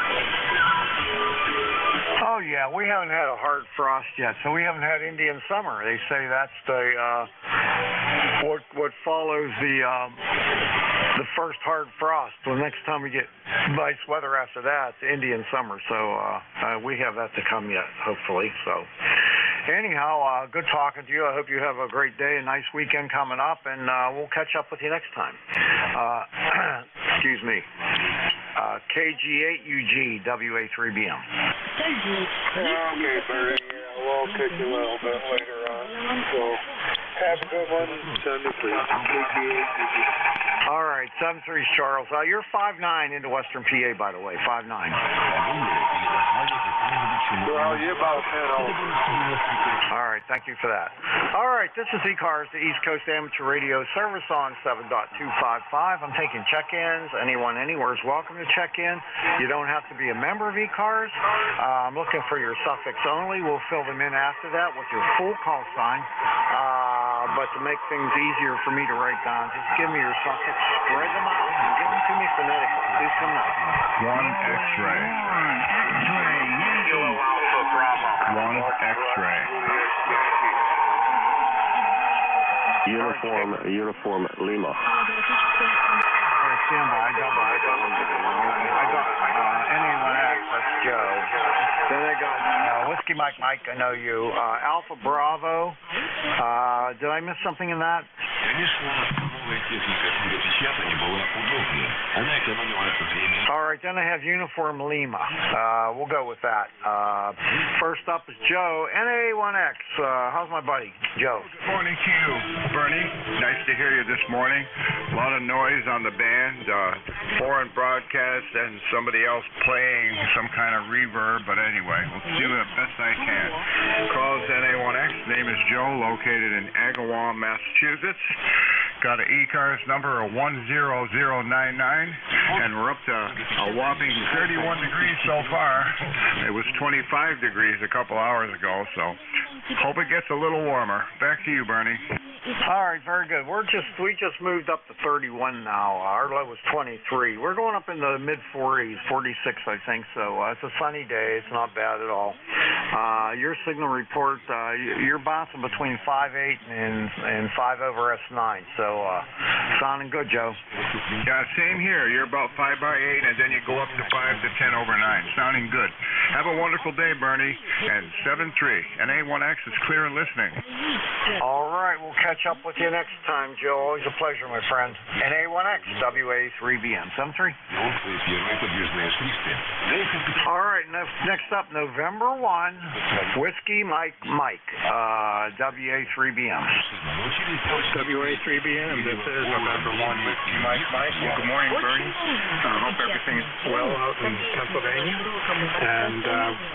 Oh, yeah, we haven't had a hard frost yet, so we haven't had Indian summer. They say that's the what follows the first hard frost. The next time we get nice weather after that, it's Indian summer. So we have that to come yet, hopefully. So Anyhow, good talking to you. I hope you have a great day, a nice weekend coming up, and we'll catch up with you next time. Excuse me. KG8UG WA3BM. Okay, Bernie. We'll catch you a little bit later on. So, have a good one. Send me, please. KG8UG. All right, 7-3 Charles. You're 5'9" into Western PA, by the way, 5'9". Well, you're about 10 over. All right, thank you for that. All right, this is ECARS, the East Coast Amateur Radio Service on 7.255. I'm taking check-ins. Anyone anywhere is welcome to check in. You don't have to be a member of ECARS. I'm looking for your suffix only. We'll fill them in after that with your full call sign. But to make things easier for me to write down, just give me your suffix, spread them out, and give them to me phonetically. Please come now. 1 X-ray. 1 X-ray. Uniform Lima. All right, stand by. I got NA1X, that's Joe. Then I got Whiskey Mike, I know you. Alpha Bravo. Did I miss something in that? All right, then I have Uniform Lima. We'll go with that. First up is Joe, NA1X. How's my buddy, Joe? Good morning to you, Bernie. Nice to hear you this morning. A lot of noise on the band, foreign broadcast, and somebody else playing some kind of reverb, but anyway, we'll do the best I can. Calls NA1X, name is Joe, located in Agawam, Massachusetts. Got an ECARS number of 10099, and we're up to a whopping 31 degrees so far. It was 25 degrees a couple hours ago, so hope it gets a little warmer. Back to you, Bernie. All right, very good. We just moved up to 31 now. Our low was 23. We're going up in the mid-40s, 46, I think. So it's a sunny day. It's not bad at all. Your signal report, you're bouncing between 5.8 and 5 over S9. So sounding good, Joe. Yeah, same here. You're about 5 by 8, and then you go up to 5 to 10 over 9. Sounding good. Have a wonderful day, Bernie. And 7-3. NA1X is clear and listening. All right, we'll catch up with you next time, Joe. Always a pleasure, my friend. NA1X, WA3BM. 7-3. All right, next up, November 1, Whiskey Mike, WA3BM. WA3BM, this is November 1, Whiskey Mike. Good morning, Bernie. I hope everything's well out in Pennsylvania. And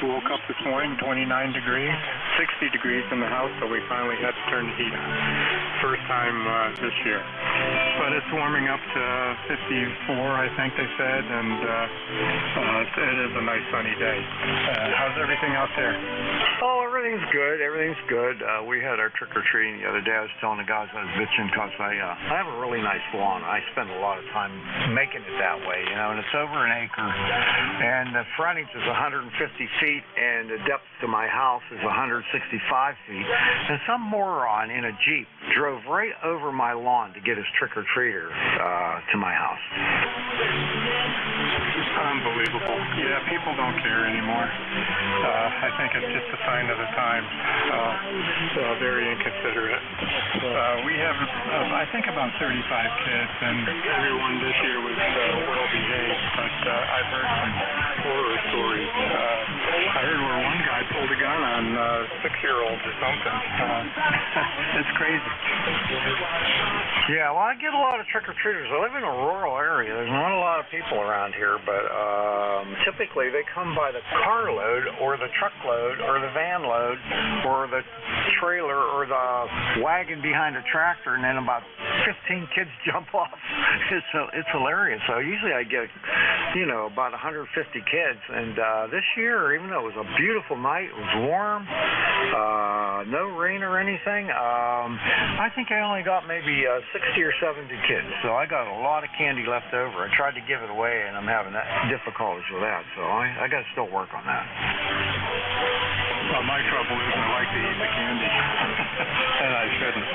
woke up this morning, 29 degrees, 60 degrees in the house, so we finally had to turn the heat on. First time this year. But it's warming up to 54, I think they said, and it is a nice sunny day. How's everything out there? Oh, everything's good. Everything's good. We had our trick-or-treating the other day. I was telling the guys I was bitching because I have a really nice lawn. I spend a lot of time making it that way, and it's over an acre. And the frontage is 150 feet, and the depth to my house is 165 feet. And some moron in a Jeep drove right over my lawn to get his trick-or-treater to my house. Unbelievable. Yeah, people don't care anymore. I think it's just a sign of the times. Very inconsiderate. We have, I think, about 35 kids, and everyone this year was well behaved, but I've heard some horror stories. I heard where one guy pulled a gun on 6-year-olds or something. It's crazy. Yeah, well, I get a lot of trick-or-treaters. I live in a rural area. There's not a lot of people around here, but typically they come by the carload or the truckload or the van load or the trailer or the wagon behind a tractor, and then about 15 kids jump off. It's hilarious. So usually I get, about 150 kids, and this year, even though it was a beautiful night, it was warm, no rain or anything, I think I only got maybe 60 or 70 kids, so I got a lot of candy left over. I tried to give it away, and I'm having difficulties with that, so I got to still work on that. Well, my trouble is I like to eat the candy, and I shouldn't.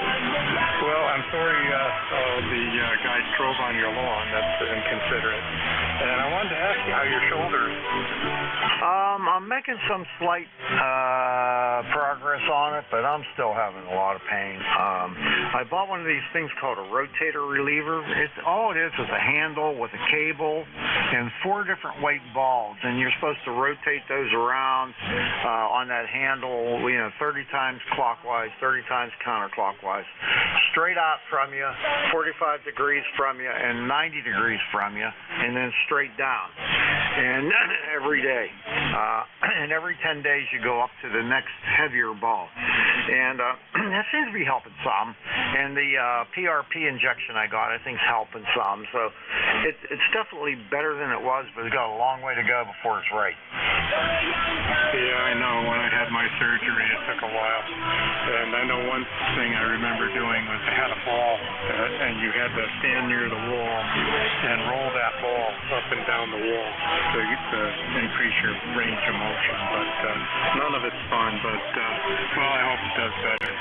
Well, I'm sorry the guy drove on your lawn. That's inconsiderate. And I wanted to ask you how your shoulders. I'm making some slight progress on it, but I'm still having a lot of pain. I bought one of these things called a rotator reliever. All it is a handle with a cable and 4 different weight balls, and you're supposed to rotate those around on that handle, 30 times clockwise, 30 times counterclockwise, straight out from you, 45 degrees from you, and 90 degrees from you, and then straight down. And every day. And every 10 days you go up to the next heavier ball. And that seems to be helping some. And the PRP injection I got, I think, is helping some. So it's definitely better than it was, but it's got a long way to go before it's right. Yeah, I know. When I had my surgery, it took a while. And I know one thing I remember doing was I had a ball, and you had to stand near the wall and roll that ball up and down the wall to increase your range of motion. But none of it's fun, but, well, I hope it does better.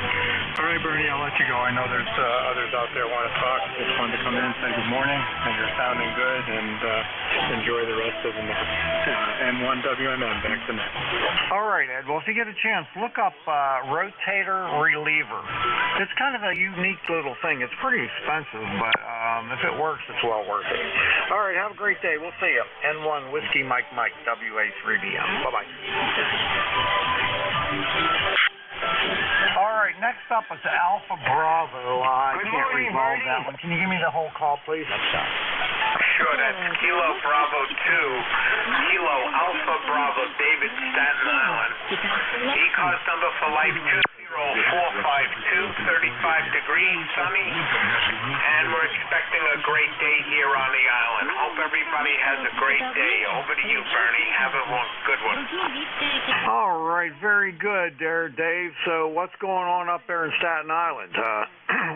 All right, Bernie, I'll let you go. I know there's others out there want to talk. Just wanted to come in and say good morning, and you're sounding good, and enjoy the rest of the N1WMN. Back to net. All right, Ed. Well, if you get a chance, look up rotator reliever. It's kind of a unique little thing. It's pretty expensive, but if it works, it's well worth it. All right, have a great day. We'll see you. N1 Whiskey Mike Mike, WA3BM. Bye-bye. All right, next up is Alpha Bravo. I can't resolve that one. Can you give me the whole call, please? Sure, that's Kilo Bravo 2, Kilo Alpha Bravo, David, Staten Island. ECARS number for life 20452, 35 degrees, sunny, and we're expecting a great day here on the island. Hope everybody has a great day. Over to you, Bernie. Have a good one. All right, very good there, Dave. So what's going on up there in Staten Island?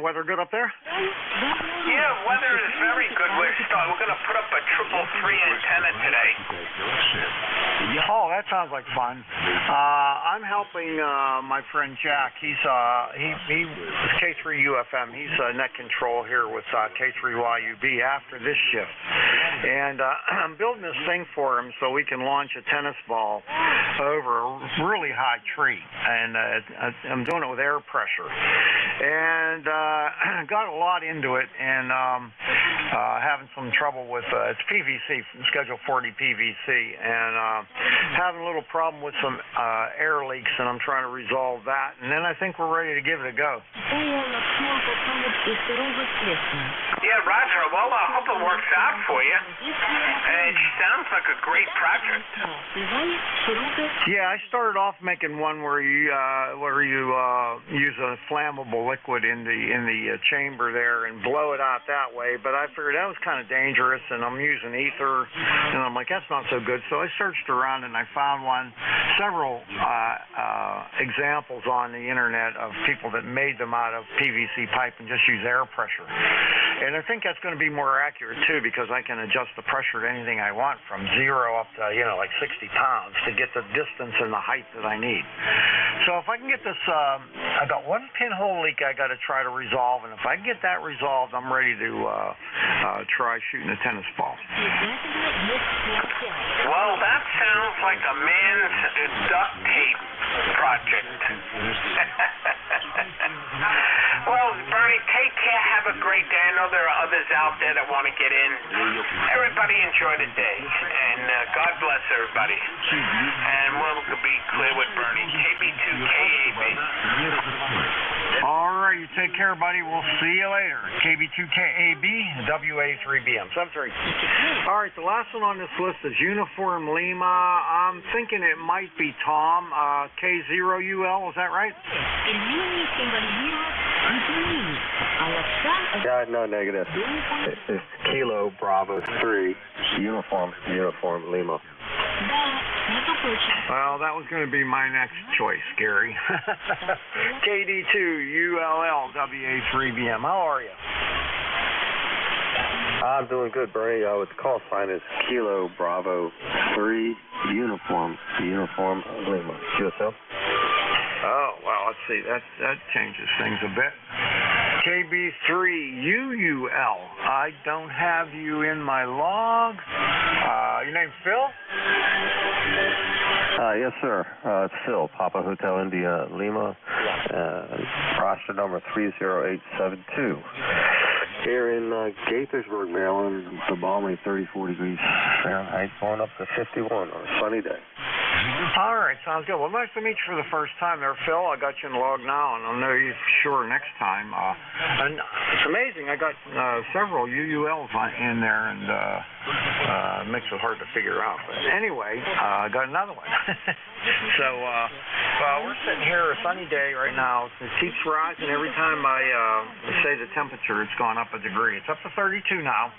Weather good up there? Yeah, weather is very good. We're going to put up a 333 antenna today. Oh, that sounds like fun. I'm helping my friend Jack. He's K3UFM. He's net control here with K3YUB after this shift. And I'm building this thing for him so we can launch a tennis ball over a really high tree. And I'm doing it with air pressure. And got a lot into it, and having some trouble with it's PVC, Schedule 40 PVC, and having a little problem with some air leaks, and I'm trying to resolve that. And then I think we're ready to give it a go. Yeah, Roger. Well, I hope it works out for you. It sounds like a great project. Yeah, I started off making one where you use a flammable liquid in the chamber there and blow it out that way, but I figured that was kind of dangerous, and I'm using ether, and I'm like, that's not so good. So I searched around and I found several examples on the internet of people that made them out of PVC pipe and just use air pressure. And I think that's going to be more accurate too, because I can adjust the pressure to anything I want from 0 up to like 60 pounds to get the distance and the height that I need. So if I can get this, I got one pinhole leak I got to try to resolve, and if I can get that resolved, I'm ready to try shooting a tennis ball. Well, that sounds like a man's duct tape project. Well, Bernie, take care. Have a great day. I know there are others out there that want to get in. Everybody enjoy the day, and God bless everybody. And we'll be clear with Bernie. KB2KAB. All right, you take care, buddy. We'll see you later. KB2KAB, WA3BM. 73. All right, the last one on this list is Uniform Lima. I'm thinking it might be Tom, K0UL. Is that right? Yeah, no, negative. It's Kilo Bravo 3, Uniform Lima. Well, that was going to be my next choice, Gary. KD2ULL, WA3BM. How are you? I'm doing good, Bernie. The call sign is Kilo Bravo 3, Uniform Lima. QSL? Oh, well, let's see. That changes things a bit. KB3UUL. I don't have you in my log. Your name's Phil? Yes, sir. It's Phil, Papa Hotel India Lima, roster number 30872. Here in Gaithersburg, Maryland, the balmy 34 degrees Fahrenheit, going up to 51 on a sunny day. All right, sounds good. Well, nice to meet you for the first time there, Phil. I got you in the log now, and I'll know you for sure next time. And it's amazing. I got several UULs in there, and it makes it hard to figure out. But anyway, I got another one. So we're sitting here, a sunny day right now. It keeps rising every time I say the temperature. It's gone up a degree. It's up to 32 now.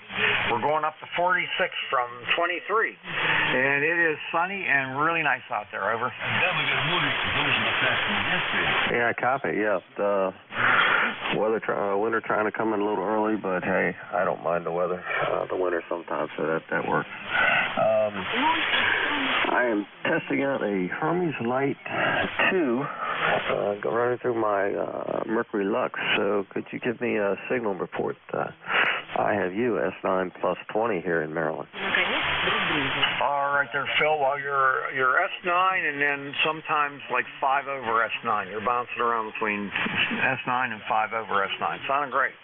We're going up to 46 from 23. And it is sunny and really nice out there. Over. Yeah, copy. Yeah. The winter trying to come in a little early, but hey, I don't mind the weather. The winter sometimes, so that works. I am testing out a Hermes Light 2 running through my Mercury Lux. So could you give me a signal report? I have you S9 plus 20 here in Maryland. All right there, Phil. Well, you're S9 and then sometimes like 5 over S9. You're bouncing around between S9 and 5 over S9. Sounding great.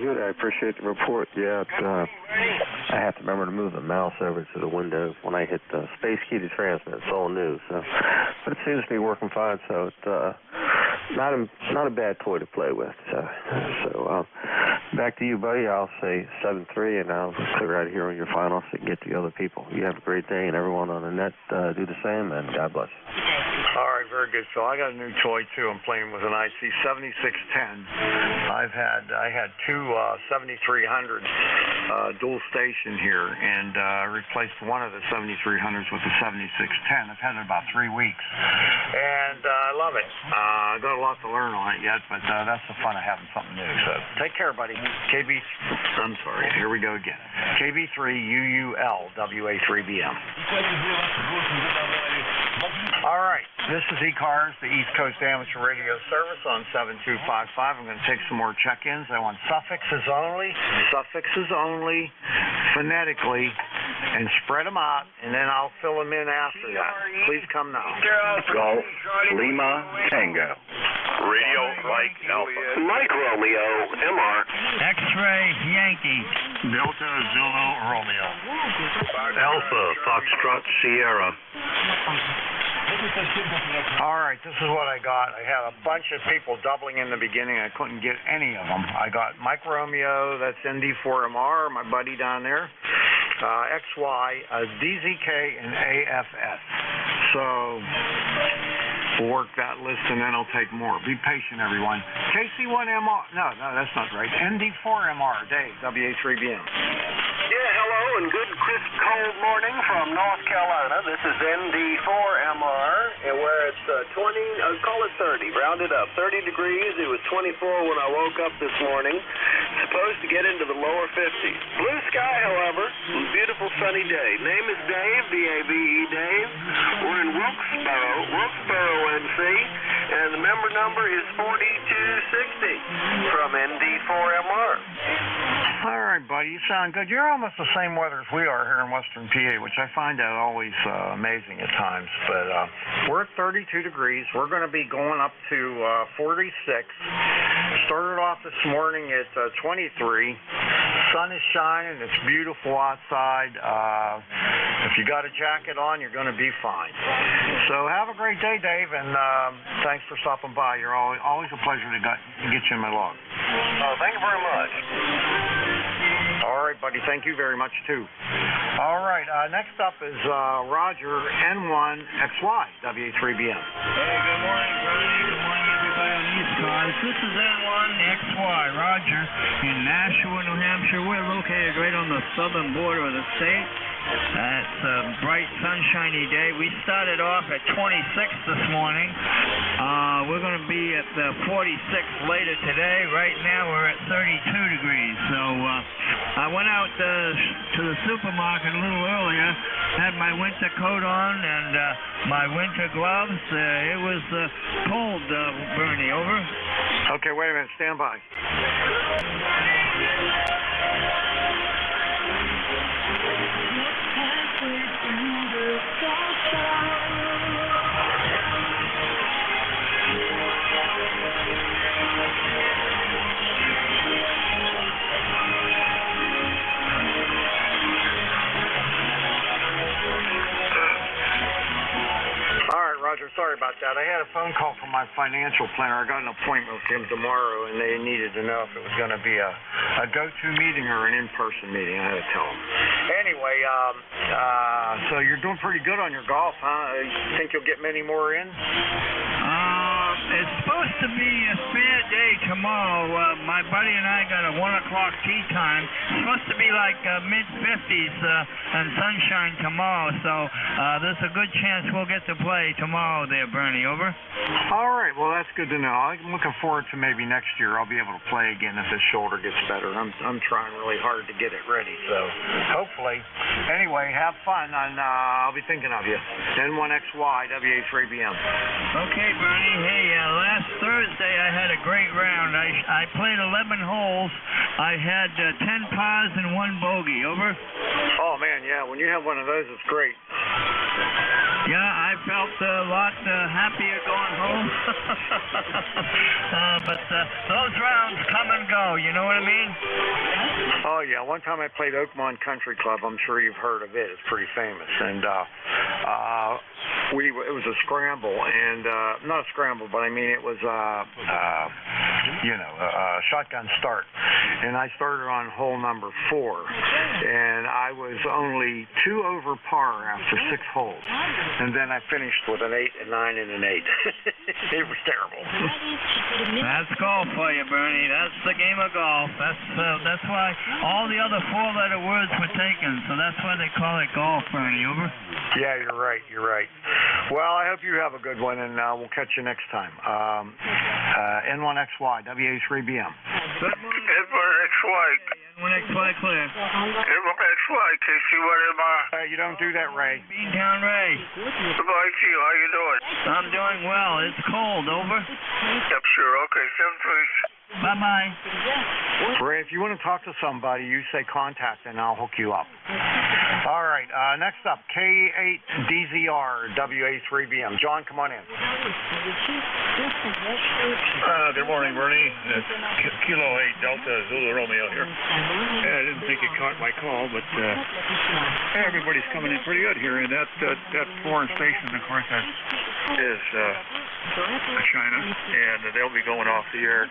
Good. I appreciate the report. Yeah, I have to remember to move the mouse over to the window when I hit the space key to transmit. It's all new, so but it seems to be working fine. So it's not a bad toy to play with. So back to you, buddy. I'll say 7-3, and I'll clear out here on your finals and get the other people. You have a great day, and everyone on the net do the same, and God bless. All right, very good. So I got a new toy too. I'm playing with an IC 7610. I had two 7300s dual station here, and replaced one of the 7300s with the 7610. I've had it about 3 weeks, and I love it. I got a lot to learn on it yet, but that's the fun of having something new. So take care, buddy. I'm sorry. Here we go again. KB3UUL WA3BM. All right, this is ECARS, the East Coast Amateur Radio Service on 7255. I'm going to take some more check-ins. I want suffixes only, phonetically, and spread them out, and then I'll fill them in after that. Please come now. Golf, Lima, Tango. Radio Mike Alpha. Mike Romeo, MR. X-Ray Yankee. Delta Zulu Romeo. Alpha, Foxtrot, Sierra. All right, this is what I got. I had a bunch of people doubling in the beginning. I couldn't get any of them. I got Mike Romeo, that's ND4MR, my buddy down there, XY, DZK, and AFS. So we'll work that list, and then I'll take more. Be patient, everyone. KC1MR, no, that's not right. ND4MR, Dave, WA3BM. Yeah, hello, and good crisp cold morning from North Carolina. This is ND4MR, and we're at 20, call it 30, round it up. 30 degrees. It was 24 when I woke up this morning. Supposed to get into the lower 50s. Blue sky, however. Beautiful sunny day. Name is Dave, D-A-V-E, Dave. We're in Wilkesboro, NC, and the member number is 4260 from ND4MR. All right, buddy, you sound good. You're almost the same weather as we are here in Western PA, which I find that always amazing at times. But we're at 32 degrees. We're going to be going up to 46. Started off this morning at 23. Sun is shining. It's beautiful outside. If you got a jacket on, you're going to be fine. So have a great day, Dave, and thanks for stopping by. You're always a pleasure to get you in my log. Oh, thank you very much. All right, buddy. Thank you very much, too. All right. Next up is Roger, N1XY, WA3BM. Hey, good morning, Bernie. Good morning, everybody on ECARS. This is N1XY, Roger, in Nashua, New Hampshire. We're located right on the southern border of the state. It's a bright, sunshiny day. We started off at 26 this morning. We're going to be at 46 later today. Right now we're at 32 degrees. So I went out to the supermarket a little earlier, had my winter coat on and my winter gloves. It was cold, Bernie. Over. Okay, wait a minute. Stand by. sorry about that. I had a phone call from my financial planner. I got an appointment with him tomorrow, and they needed to know if it was going to be a go-to meeting or an in-person meeting. I had to tell them. Anyway, so you're doing pretty good on your golf, huh? You think you'll get many more in? It's supposed to be a fair day tomorrow. My buddy and I got a 1 o'clock tee time. It's supposed to be like mid-50s and sunshine tomorrow, so there's a good chance we'll get to play tomorrow there, Bernie. Over? All right. Well, that's good to know. I'm looking forward to maybe next year I'll be able to play again if this shoulder gets better. I'm trying really hard to get it ready, so hopefully. Anyway, have fun, and I'll be thinking of you. N1XY, WA3BM. Okay, Bernie. Hey, last Thursday I had a great round. I played 11 holes. I had 10 pars and 1 bogey. Over? Oh, man, yeah. When you have one of those, it's great. Yeah, I felt a lot happier going home. But those rounds come and go, you know what I mean? Oh, yeah. One time I played Oakmont Country Club. I'm sure you've heard of it. It's pretty famous. And it was a scramble. And not a scramble, but I mean it was a shotgun start. And I started on hole number 4. And I was only 2 over par after 6 holes. And then I finished with an 8, a 9, and an 8. It was terrible. That's golf for you, Bernie. That's the game of golf. That's why all the other 4-letter words were taken. So that's why they call it golf, Bernie. Over? Yeah, you're right. You're right. Well, I hope you have a good one, and we'll catch you next time. N1XY, WA3BM. Good morning. N1XY. N1XY clear. N1XY, KC1MR. You don't do that, Ray. Beantown Ray. Goodbye, Q. How you doing? I'm doing well. It's cold. Over? Yep, sure. Okay, 7-3. Bye-bye. Ray, if you want to talk to somebody, you say contact, and I'll hook you up. All right. Next up, K8DZR, WA3BM. John, come on in. Good morning, Bernie. It's Kilo 8 Delta Zulu Romeo here. Yeah, I didn't think you caught my call, but everybody's coming in pretty good here. And that foreign station, of course, is China, and they'll be going off the air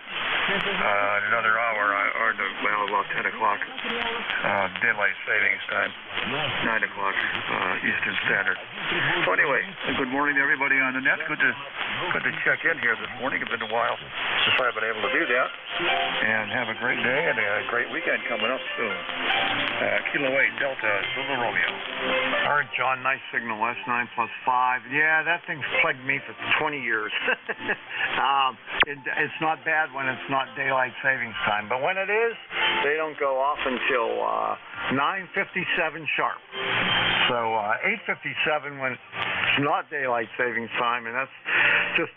in another hour, or about 10 o'clock daylight savings time, 9 o'clock Eastern Standard. So anyway, good morning to everybody on the net. Good to check in here this morning. It's been a while since I've been able to do that. And have a great day and a great weekend coming up soon. Kilo 8 Delta Zulu Romeo. All right, John, nice signal. S9 +5. Yeah, that thing's plagued me for 20 years. It's not bad when it's not daylight savings time, but when it is, they don't go off until 9:57 sharp. So 8:57 when it's not daylight savings time, and that's just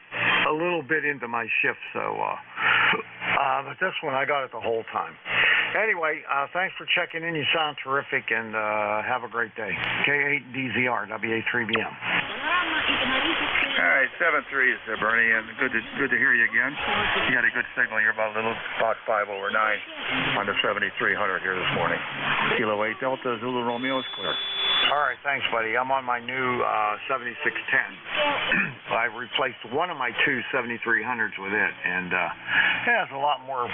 a little bit into my shift. So, but this one I got it the whole time. Anyway, thanks for checking in. You sound terrific, and have a great day. K8DZR, WA3BM. All right, 7-3 is there, Bernie, and good to hear you again. You had a good signal. You're about 5 over 9 on the 7300 here this morning. Kilo 8 Delta Zulu Romeo is clear. All right, thanks, buddy. I'm on my new 7610. I replaced one of my two 7300s with it, and it has a lot more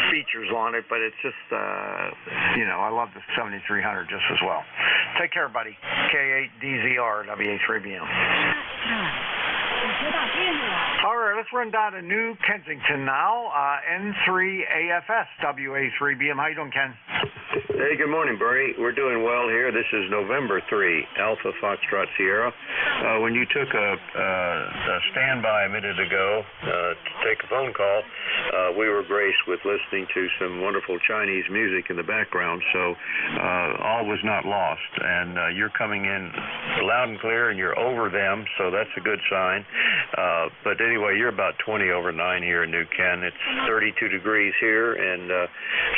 features on it, but it's just, I love the 7300 just as well. Take care, buddy. K8DZR, WA3BM. All right, let's run down to New Kensington now. N3AFS, WA3BM. How you doing, Ken? Hey, good morning, Bernie. We're doing well here. This is November 3, Alpha Foxtrot Sierra. When you took a standby a minute ago to take a phone call, we were graced with listening to some wonderful Chinese music in the background, so all was not lost. And you're coming in loud and clear, and you're over them, so that's a good sign. But anyway, you're about 20 over 9 here in New Ken. It's 32 degrees here and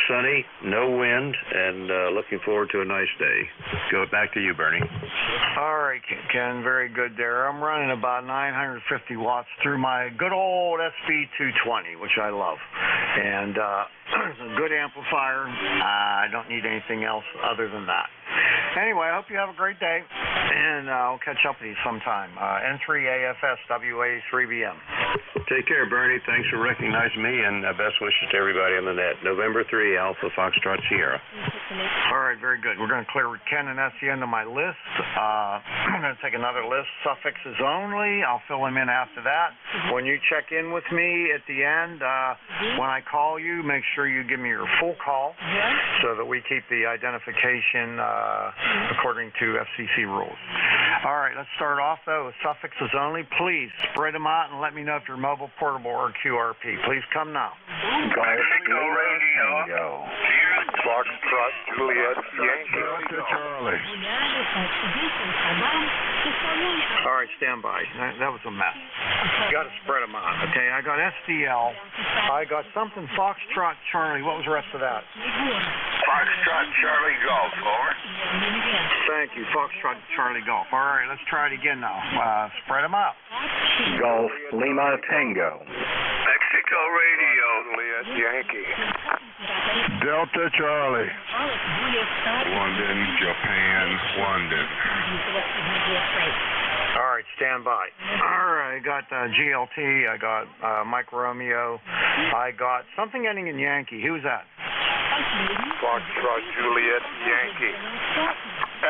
sunny, no wind, and looking forward to a nice day. Go back to you, Bernie. All right, Ken, very good there. I'm running about 950 watts through my good old SB220, which I love. And a good amplifier. I don't need anything else other than that. Anyway, I hope you have a great day, and I'll catch up with you sometime. N3AFSWA3BM. Take care, Bernie. Thanks for recognizing me, and best wishes to everybody on the net. November 3, Alpha Foxtrot Sierra. All right, very good. We're going to clear Ken, and that's the end of my list. I'm going to take another list, suffixes only. I'll fill them in after that. When you check in with me at the end, when I call you, make sure you give me your full call so that we keep the identification according to FCC rules. All right, let's start off, though, with suffixes only. Please spread them out and let me know if you're mobile, portable, or QRP. Please come now. Mexico Radio. Foxtrot, Juliet, Yankee. Delta Charlie. All right, stand by. That was a mess. You got to spread them out, okay? I got SDL. I got something Foxtrot, Charlie. What was the rest of that? Foxtrot, Charlie, Golf, over. Thank you. Foxtrot, Charlie, Golf. All right, let's try it again now. Spread them out. Golf, Lima, Tango. Mexico Radio. Juliet, Yankee. Delta Charlie. London, Japan, London. All right, stand by. All right, I got GLT. I got Mike Romeo. I got something ending in Yankee. Who's that? Foxtrot, Juliet, Yankee.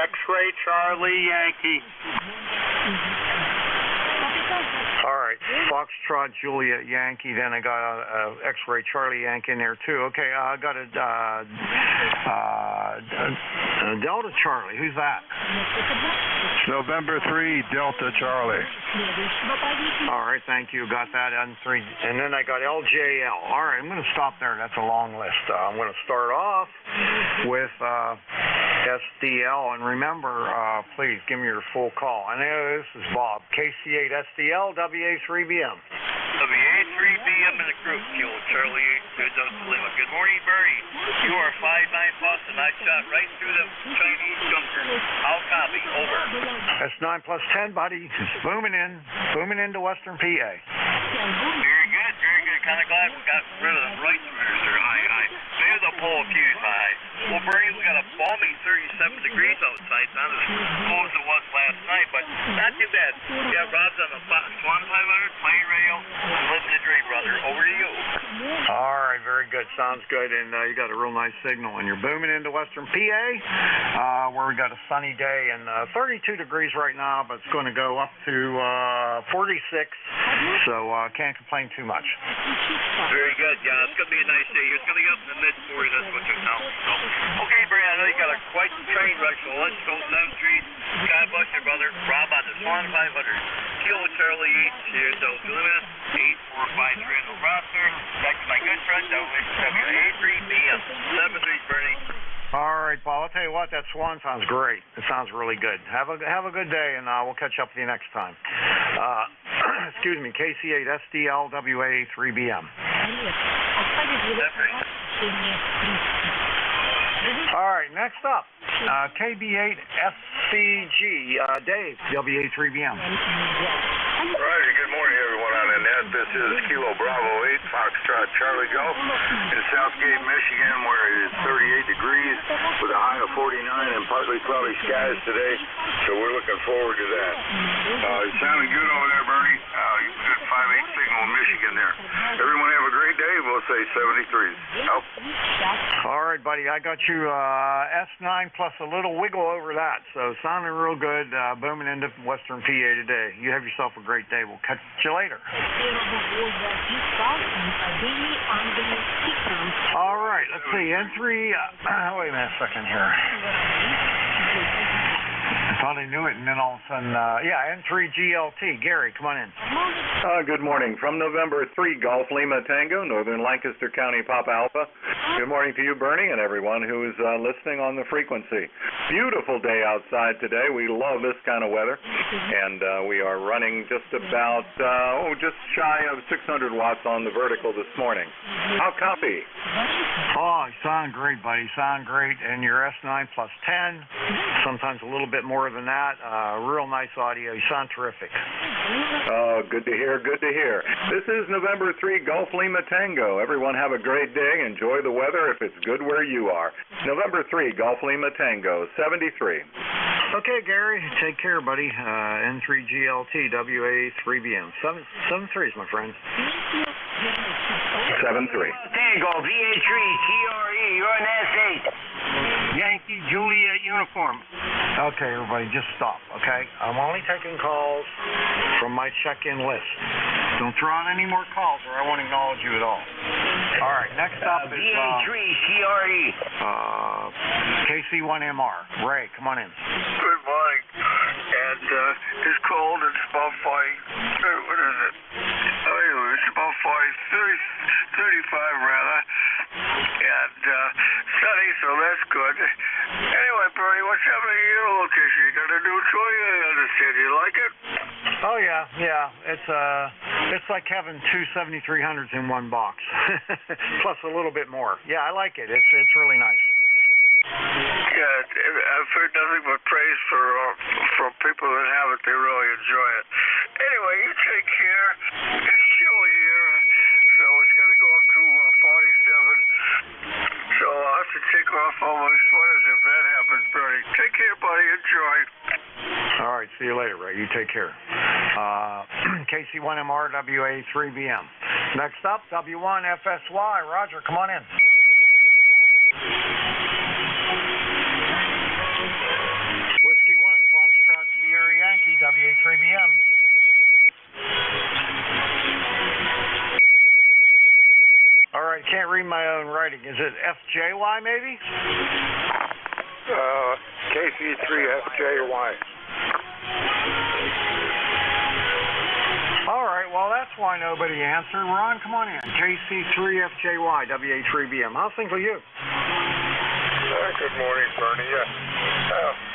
X-ray Charlie, Yankee. All right, Foxtrot, Juliet, Yankee. Then I got X-ray Charlie, Yankee in there too. Okay, I got a Delta Charlie. Who's that? November 3, Delta Charlie. All right, thank you. Got that on 3. And then I got LJL. All right, I'm going to stop there. That's a long list. I'm going to start off with SDL. And remember, please give me your full call. I know this is Bob. KC8 SDL, WA3BM. WA3BM in the group. Kilo Charlie 8, Lima. Good morning, Bernie. You are 5'9" plus, and I shot right through the Chinese junker. I'll copy. Over. That's 9 plus 10, buddy. It's booming into Western PA. Very good, very good. Kind of glad we got rid of the right through there. Aye. Maybe they'll pull a fuse high. Well, Bernie, we got a balmy 37 degrees outside. It's not as cold as it was last night, but not too bad. We got Rob's on the Swan 500, play rail, living the dream, brother. Over to you. All right, very good. Sounds good. And you got a real nice signal. And you're booming into Western PA, where we got a sunny day and 32 degrees right now, but it's going to go up to 46. So can't complain too much. Very good. Yeah, it's going to be a nice day. It's going to get up in the mid-40s. That's what you're telling me. So, okay, Brian, I know you got a quite train wreck, so let's go 7th Street. God bless you, brother. Rob on the Swan 500. Kilo Charlie 8 here, so Lima 8453 on the roster. Back to my good friend, WA3BM. 7th Street, Bernie. All right, Paul. I'll tell you what, that Swan sounds great. It sounds really good. Have a good day, and we'll catch up with you next time. Excuse me, KC8 SDL WA3BM. All right, next up, KB8 FCG, Dave, WA3BM. Roger, good morning, everyone on the net. This is Kilo Bravo 8, Foxtrot Charlie Golf in Southgate, Michigan, where it is 38 degrees with a high of 49 and partly cloudy skies today. So we're looking forward to that. It sounded good over there, Bernie. Good 5-8 signal in Michigan there. Everyone have a great day. We'll say 73s. Out. All right, buddy. I got you S9 plus a little wiggle over that. So sounding real good. Booming into Western PA today. You have yourself a great day. We'll catch you later. All right. Let's see. N3. Wait a minute a second here. I thought I knew it, and then all of a sudden, N3GLT. Gary, come on in. Good morning. From November 3, Golf Lima Tango, Northern Lancaster County, Papa Alpha. Good morning to you, Bernie, and everyone who is listening on the frequency. Beautiful day outside today. We love this kind of weather, and we are running just about, just shy of 600 watts on the vertical this morning. How copy? Oh, you sound great, buddy. Sound great. And your S9 plus 10, sometimes a little bit more than than that. Real nice audio. You sound terrific. Good to hear, good to hear. This is November 3 Gulf Lima Tango. Everyone have a great day. Enjoy the weather if it's good where you are. November 3 Gulf Lima Tango, 73. Okay, Gary, take care, buddy. N3GLT, WA3BM. 7-3s, my friend. 7-3. Tango, VA3, TRE, you're an S8. Yankee Juliet uniform. Okay, everybody, just stop, okay? I'm only taking calls from my check-in list. Don't throw out any more calls or I won't acknowledge you at all. All right, next up is VA3, TRE. KC1MR. Ray, come on in. Good morning. And it's cold. It's about 5. What is it? Anyway, it's about 35 rather. And sunny, so that's good. Anyway, Bernie, what's happening to your location? You got a new toy? I understand. You like it? Oh yeah. It's like having two 7300s in one box, plus a little bit more. Yeah, I like it. It's really nice. Yeah, I've heard nothing but praise from people that have it. They really enjoy it. Anyway, you take care. It's chilly here, so it's going to go up to 47. So I'll have to take off all my sweaters if that happens, Bernie. Take care, buddy. Enjoy. All right, see you later, Ray. You take care. KC1MR, WA3BM. Next up, W1FSY. Roger, come on in. Whiskey 1, Foxtrot Sierra Yankee, WA3BM. All right, can't read my own writing. Is it FJY maybe? KC3FJY. All right, well, that's why nobody answered. Ron, come on in. KC3FJY, WA3BM. How's things with you? Good morning, Bernie.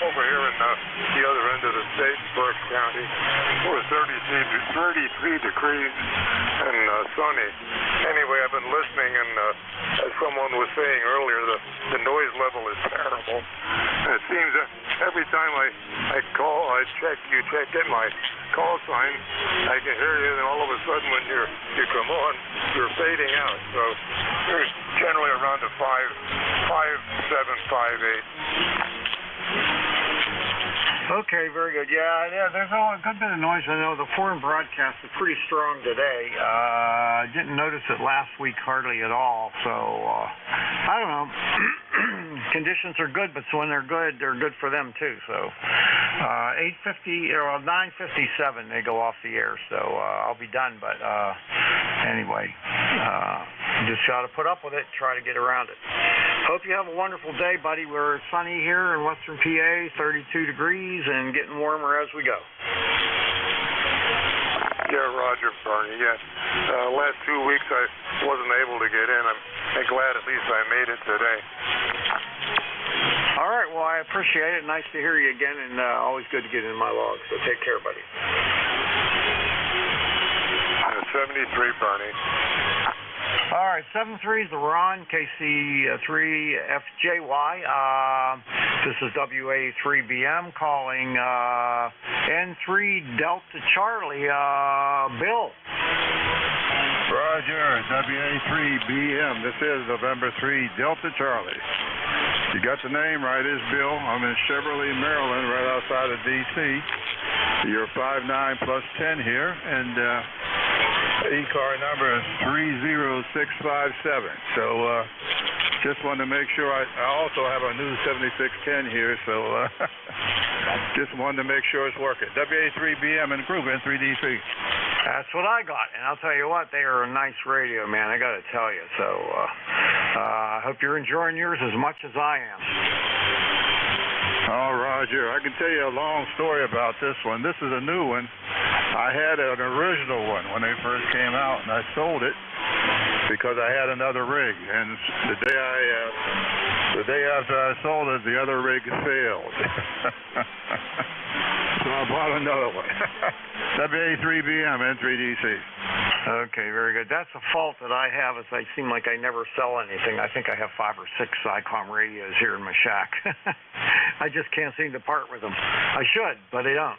Over here in the other end of the state, Burke County, we're 33 degrees and sunny. Anyway, I've been listening, and as someone was saying earlier, the noise level is terrible. And it seems that every time I call, you check in my call sign, I can hear you, and all of a sudden when you come on, you're fading out. So you're generally around the 5, 7, 5, 8. Okay, very good. Yeah, there's a good bit of noise. I know the foreign broadcast is pretty strong today. I didn't notice it last week hardly at all, so I don't know. Conditions are good, but when they're good for them too. So 8:50 or 9:57 they go off the air, so I'll be done. But anyway, just got to put up with it, try to get around it. Hope you have a wonderful day, buddy. We're sunny here in Western PA, 32 degrees, and getting warmer as we go. Yeah, Roger, Bernie. Yeah, last 2 weeks I wasn't able to get in. I'm glad at least I made it today. All right, well, I appreciate it. Nice to hear you again, and always good to get in my log. So take care, buddy. 73, Bernie. All right, 7-3 is the Ron, KC3FJY. This is WA3BM calling N3 Delta Charlie. Bill. Roger, WA3BM. This is November 3 Delta Charlie. You got the name right, it's Bill. I'm in Cheverly, Maryland, right outside of D.C. You're 5'9 plus 10 here, and ECAR number is 30657. So just wanted to make sure. I also have a new 7610 here, so just wanted to make sure it's working. WA3BM and group N3DC. That's what I got, and I'll tell you what, they are a nice radio, man. I got to tell you. So I hope you're enjoying yours as much as I am. Oh, Roger, I can tell you a long story about this one. This is a new one. I had an original one when they first came out, and I sold it because I had another rig. And the day after I sold it, the other rig failed. So I bought another one. WA3BM, N3DC. Okay, very good. That's a fault that I have, is I seem like I never sell anything. I think I have 5 or 6 ICOM radios here in my shack. I just can't seem to part with them. I should, but I don't.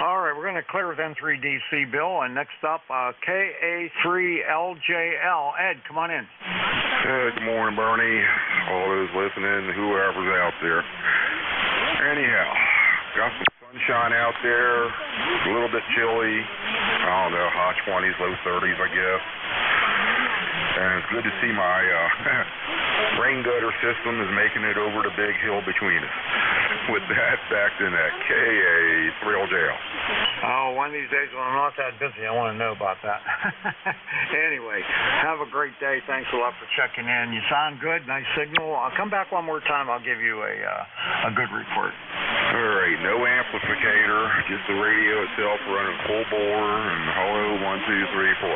All right, we're going to clear with N3DC, Bill, and next up, KA3LJL. Ed, come on in. Hey, good morning, Bernie. All those listening, whoever's out there. Anyhow, got some sunshine out there. A little bit chilly. I don't know, high 20s, low 30s, I guess. And it's good to see my rain gutter system is making it over the big hill between us. With that, back to that KA3LJL. Oh, one of these days when I'm not that busy, I want to know about that. Anyway, have a great day. Thanks a lot for checking in. You sound good. Nice signal. I'll come back one more time. I'll give you a good report. All right, no amplificator, just the radio itself running full bore and hello, 1, 2, 3, 4.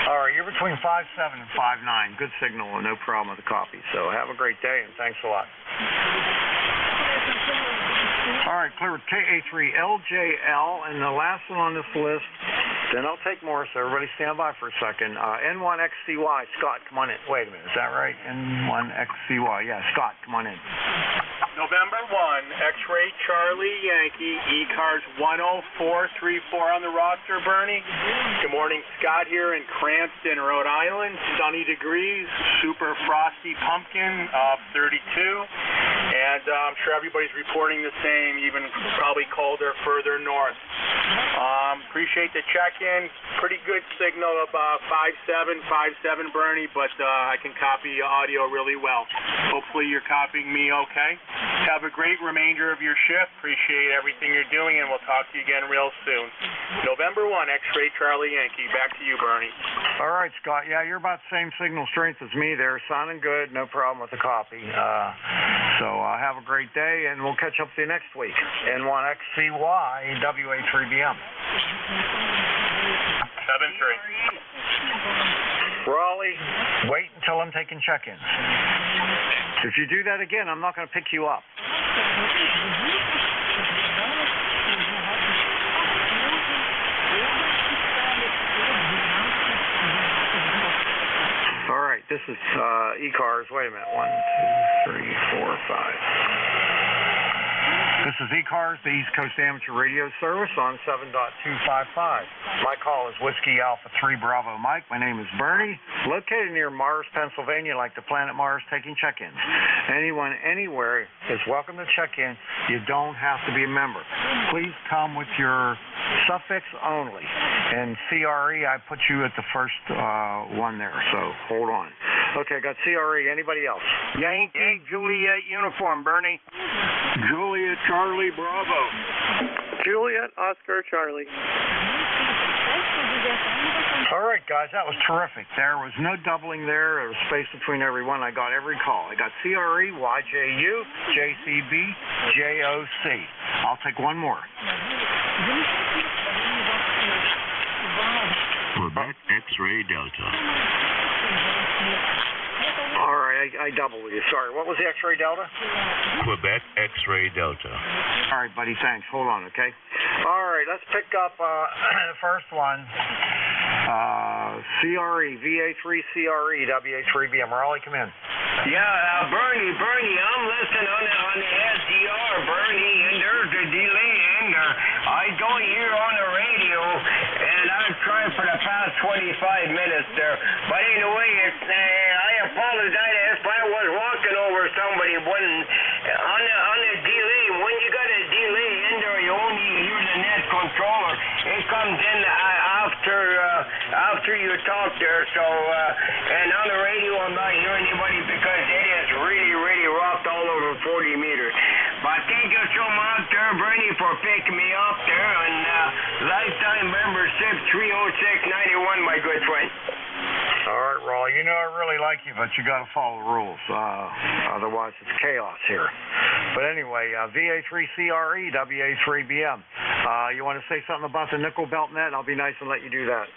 All right, you're between 5.7 and 5.9. Good signal and no problem with the copy. So have a great day and thanks a lot. All right, clear with KA3LJL, and the last one on this list, then I'll take more, so everybody stand by for a second. N1XCY, Scott, come on in. Wait a minute, is that right? N1XCY, yeah, Scott, come on in. November 1, X-Ray Charlie Yankee, ECARS 10434 on the roster, Bernie. Good morning, Scott here in Cranston, Rhode Island. Sunny degrees, super frosty pumpkin, 32. And I'm sure everybody's reporting the same, even probably colder further north. Appreciate the check-in. Pretty good signal of 5.7, Bernie, but I can copy audio really well. Hopefully you're copying me okay. Have a great remainder of your shift. Appreciate everything you're doing, and we'll talk to you again real soon. November 1, X-Ray Charlie Yankee. Back to you, Bernie. All right, Scott. Yeah, you're about the same signal strength as me there. Sounding good. No problem with the copy. So have a great day, and we'll catch up with you next week. N1XCY, WA3BM. 7-3. Raleigh, wait until I'm taking check-ins. If you do that again, I'm not going to pick you up. All right, this is ECARS. Wait a minute. 1, 2, 3, 4, 5. This is ECARS, the East Coast Amateur Radio Service on 7.255. My call is Whiskey Alpha 3 Bravo Mike. My name is Bernie, located near Mars, Pennsylvania, like the planet Mars, taking check-ins. Anyone, anywhere is welcome to check in. You don't have to be a member. Please come with your suffix only. And CRE, I put you at the first one there, so hold on. Okay, got CRE. Anybody else? Yankee Juliet uniform, Bernie. Juliet Charlie Bravo. Juliet Oscar Charlie. All right, guys, that was terrific. There was no doubling there. There was space between every one. I got every call. I got CRE, YJU, JCB, JOC. I'll take one more. Quebec X-Ray Delta. All right, I doubled you. Sorry, what was the X-Ray Delta? Quebec X-Ray Delta. All right, buddy, thanks. Hold on, okay? All right, let's pick up the first one. CRE, VA3CRE, WA3BM. Raleigh, come in. Yeah, Bernie, I'm listening on the SDR, Bernie, and there's a delay in there. I don't hear on the radio, and I've tried for the past 25 minutes there. But anyway, I apologize if I was walking over somebody when on the delay. When you got a delay in there, you only hear the net controller. It comes in after you talk there. So and on the radio, I'm not hearing anybody because it is really rocked all over 40 meters. But thank you so much there, Bernie, for picking me up there, and lifetime membership 30691, my good friend. All right, Raleigh, you know I really like you, but you got to follow the rules. Otherwise, it's chaos here. But anyway, VA3CRE, WA3BM. You want to say something about the nickel belt net? I'll be nice and let you do that.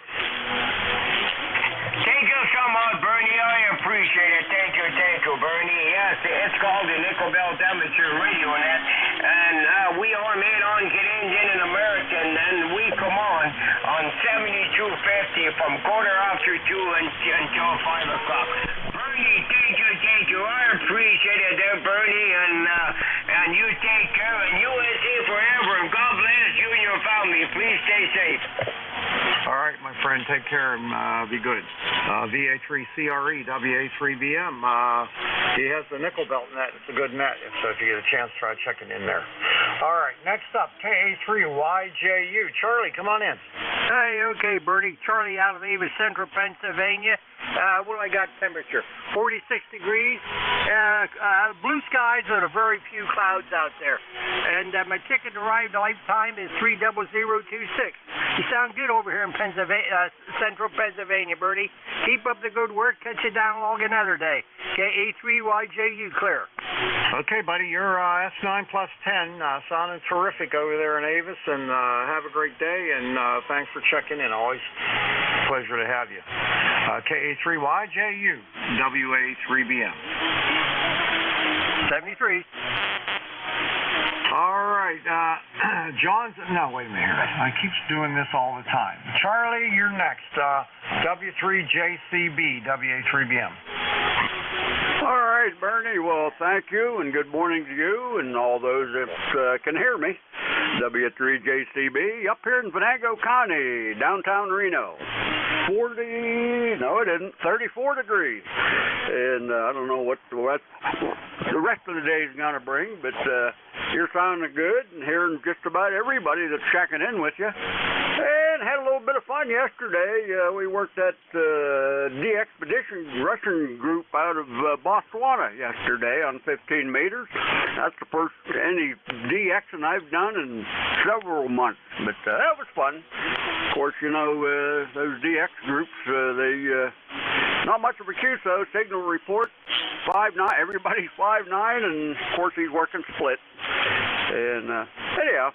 Thank you so much, Bernie. I appreciate it. Thank you, Bernie. Yes, it's called the Nickel Belt Amateur Radio Net. and we are made on Canadian and American, and we come on 7250 from 2:15 until 5 o'clock. Bernie, thank you. I appreciate it there, Bernie, and you take care, and USA forever, and God bless you and your family. Please stay safe. All right, my friend, take care and be good. VA3CRE, WA3BM. He has the nickel belt net. It's a good net, so if you get a chance, try checking in there. All right, next up, KA3YJU. Charlie, come on in. Hey, okay, Bernie. Charlie out of Ava Central, Pennsylvania. What do I got temperature? 46 degrees. Blue skies and a very few clouds out there. And my ticket arrived lifetime is 30026. You sound good over here in Central Pennsylvania, Bernie. Keep up the good work. Catch you down along another day. KA3YJU clear. Okay, buddy. You're S9 plus 10. Sounding terrific over there in Avis, and have a great day, and thanks for checking in. Always a pleasure to have you. KA3YJU, WA3BM. 73. All right, John's, no, wait a minute here. I keep doing this all the time. Charlie, you're next. W3JCB, WA3BM. All right, Bernie. Well, thank you, and good morning to you and all those that can hear me. W3JCB up here in Venango County, downtown Reno. 34 degrees. And I don't know what the rest of the day is going to bring, but you're sounding good and hearing just about everybody that's checking in with you. And had a little bit of fun yesterday. We worked at the Expedition Russian group out of Botswana yesterday on 15 meters. That's the first any DXing I've done in several months, but that was fun. Of course, you know, those DX groups, they not much of a QSO. Signal report 5'9", everybody's 5'9", and of course he's working split. And anyhow,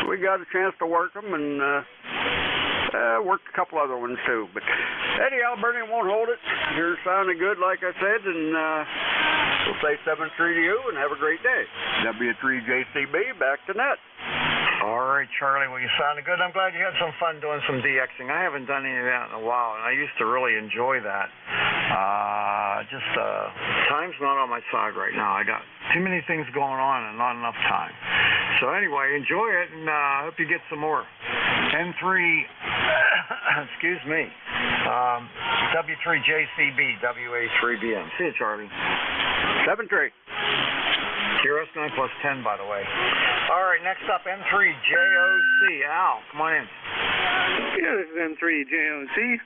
we got a chance to work them, and worked a couple other ones too. But anyhow, Bernie won't hold it. You're sounding good, like I said, and we'll say 7-3 to you, and have a great day. W3JCB, back to net. All right, Charlie. Well, you sounded good. I'm glad you had some fun doing some DXing. I haven't done any of that in a while, and I used to really enjoy that. Time's not on my side right now. I got too many things going on and not enough time. So anyway, enjoy it, and I hope you get some more. N3, excuse me, W3JCB, WA3BM. See you, Charlie. 7-3. You're S9 plus 10, by the way. All right, next up, N3JOC. Al, come on in. Yeah, this is N3JOC.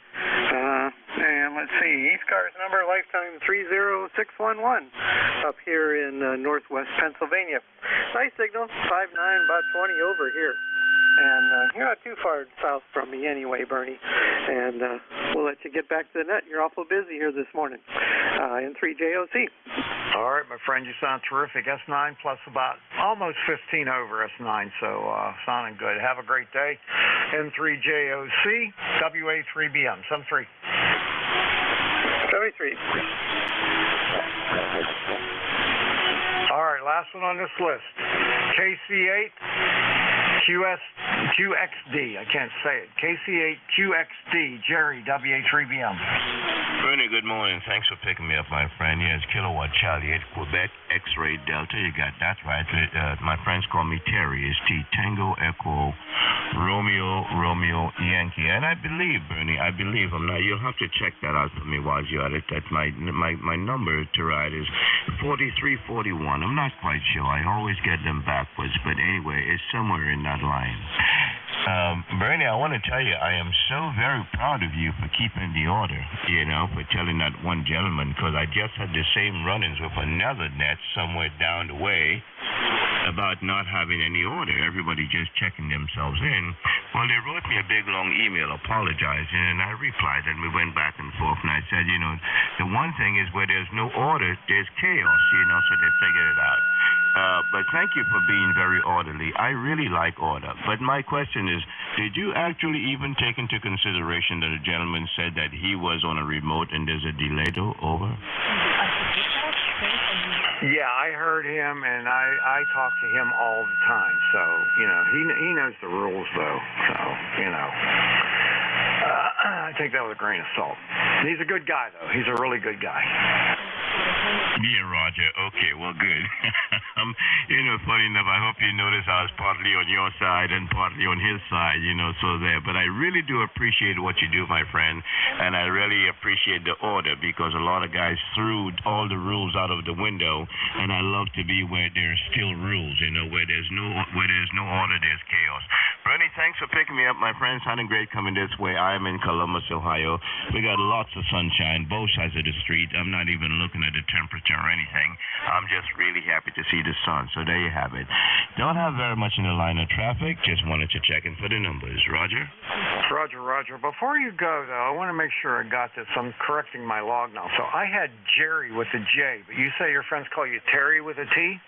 And let's see, ECARS number, lifetime 30611, up here in northwest Pennsylvania. Nice signal, 5'9", about 20 over here. And you're not too far south from me anyway, Bernie. And we'll let you get back to the net. You're awful busy here this morning. N3JOC. All right, my friend, you sound terrific. S9 plus about almost 15 over S9, so sounding good. Have a great day. N3JOC, WA3BM, 73. 73. All right, last one on this list. KC8. QXD, I can't say it. KC8QXD, Jerry, WA3BM. Bernie, good morning. Thanks for picking me up, my friend. Yes, Kilowatt Charlie 8, Quebec, X-Ray Delta. You got that right. My friends call me Terry. It's T, Tango, Echo, Romeo, Yankee. And I believe, Bernie, you'll have to check that out for me while you're at it. That my number to ride is 4341. I'm not quite sure. I always get them backwards, but anyway, it's somewhere in that line. Bernie, I want to tell you, I am so very proud of you for keeping the order, for telling that one gentleman, because I just had the same run-ins with another net somewhere down the way about not having any order. Everybody just checking themselves in. Well, they wrote me a big, long email apologizing, and I replied, and we went back and forth, and I said, the one thing is where there's no order, there's chaos, so they figured it out. But thank you for being very orderly. I really like order. But my question is, did you actually even take into consideration that a gentleman said that he was on a remote and there's a delay over? Yeah, I heard him, and I talk to him all the time. So, he knows the rules, though. So, I take that with a grain of salt. He's a good guy, though. He's a really good guy. Yeah, Roger. Okay, well, good. Funny enough, I hope you notice I was partly on your side and partly on his side, so there. But I really do appreciate what you do, my friend, and I really appreciate the order because a lot of guys threw all the rules out of the window, and I love to be where there's still rules, where there's no order, there's chaos. Bernie, thanks for picking me up, my friend. Sounding great coming this way. I am in Columbus, Ohio. We got lots of sunshine, both sides of the street. I'm not even looking at the temperature or anything. I'm just really happy to see the sun. So there you have it. Don't have very much in the line of traffic. Just wanted to check in for the numbers. Roger? Roger. Before you go, though, I want to make sure I got this. I'm correcting my log now. So I had Jerry with a J, but you say your friends call you Terry with a T?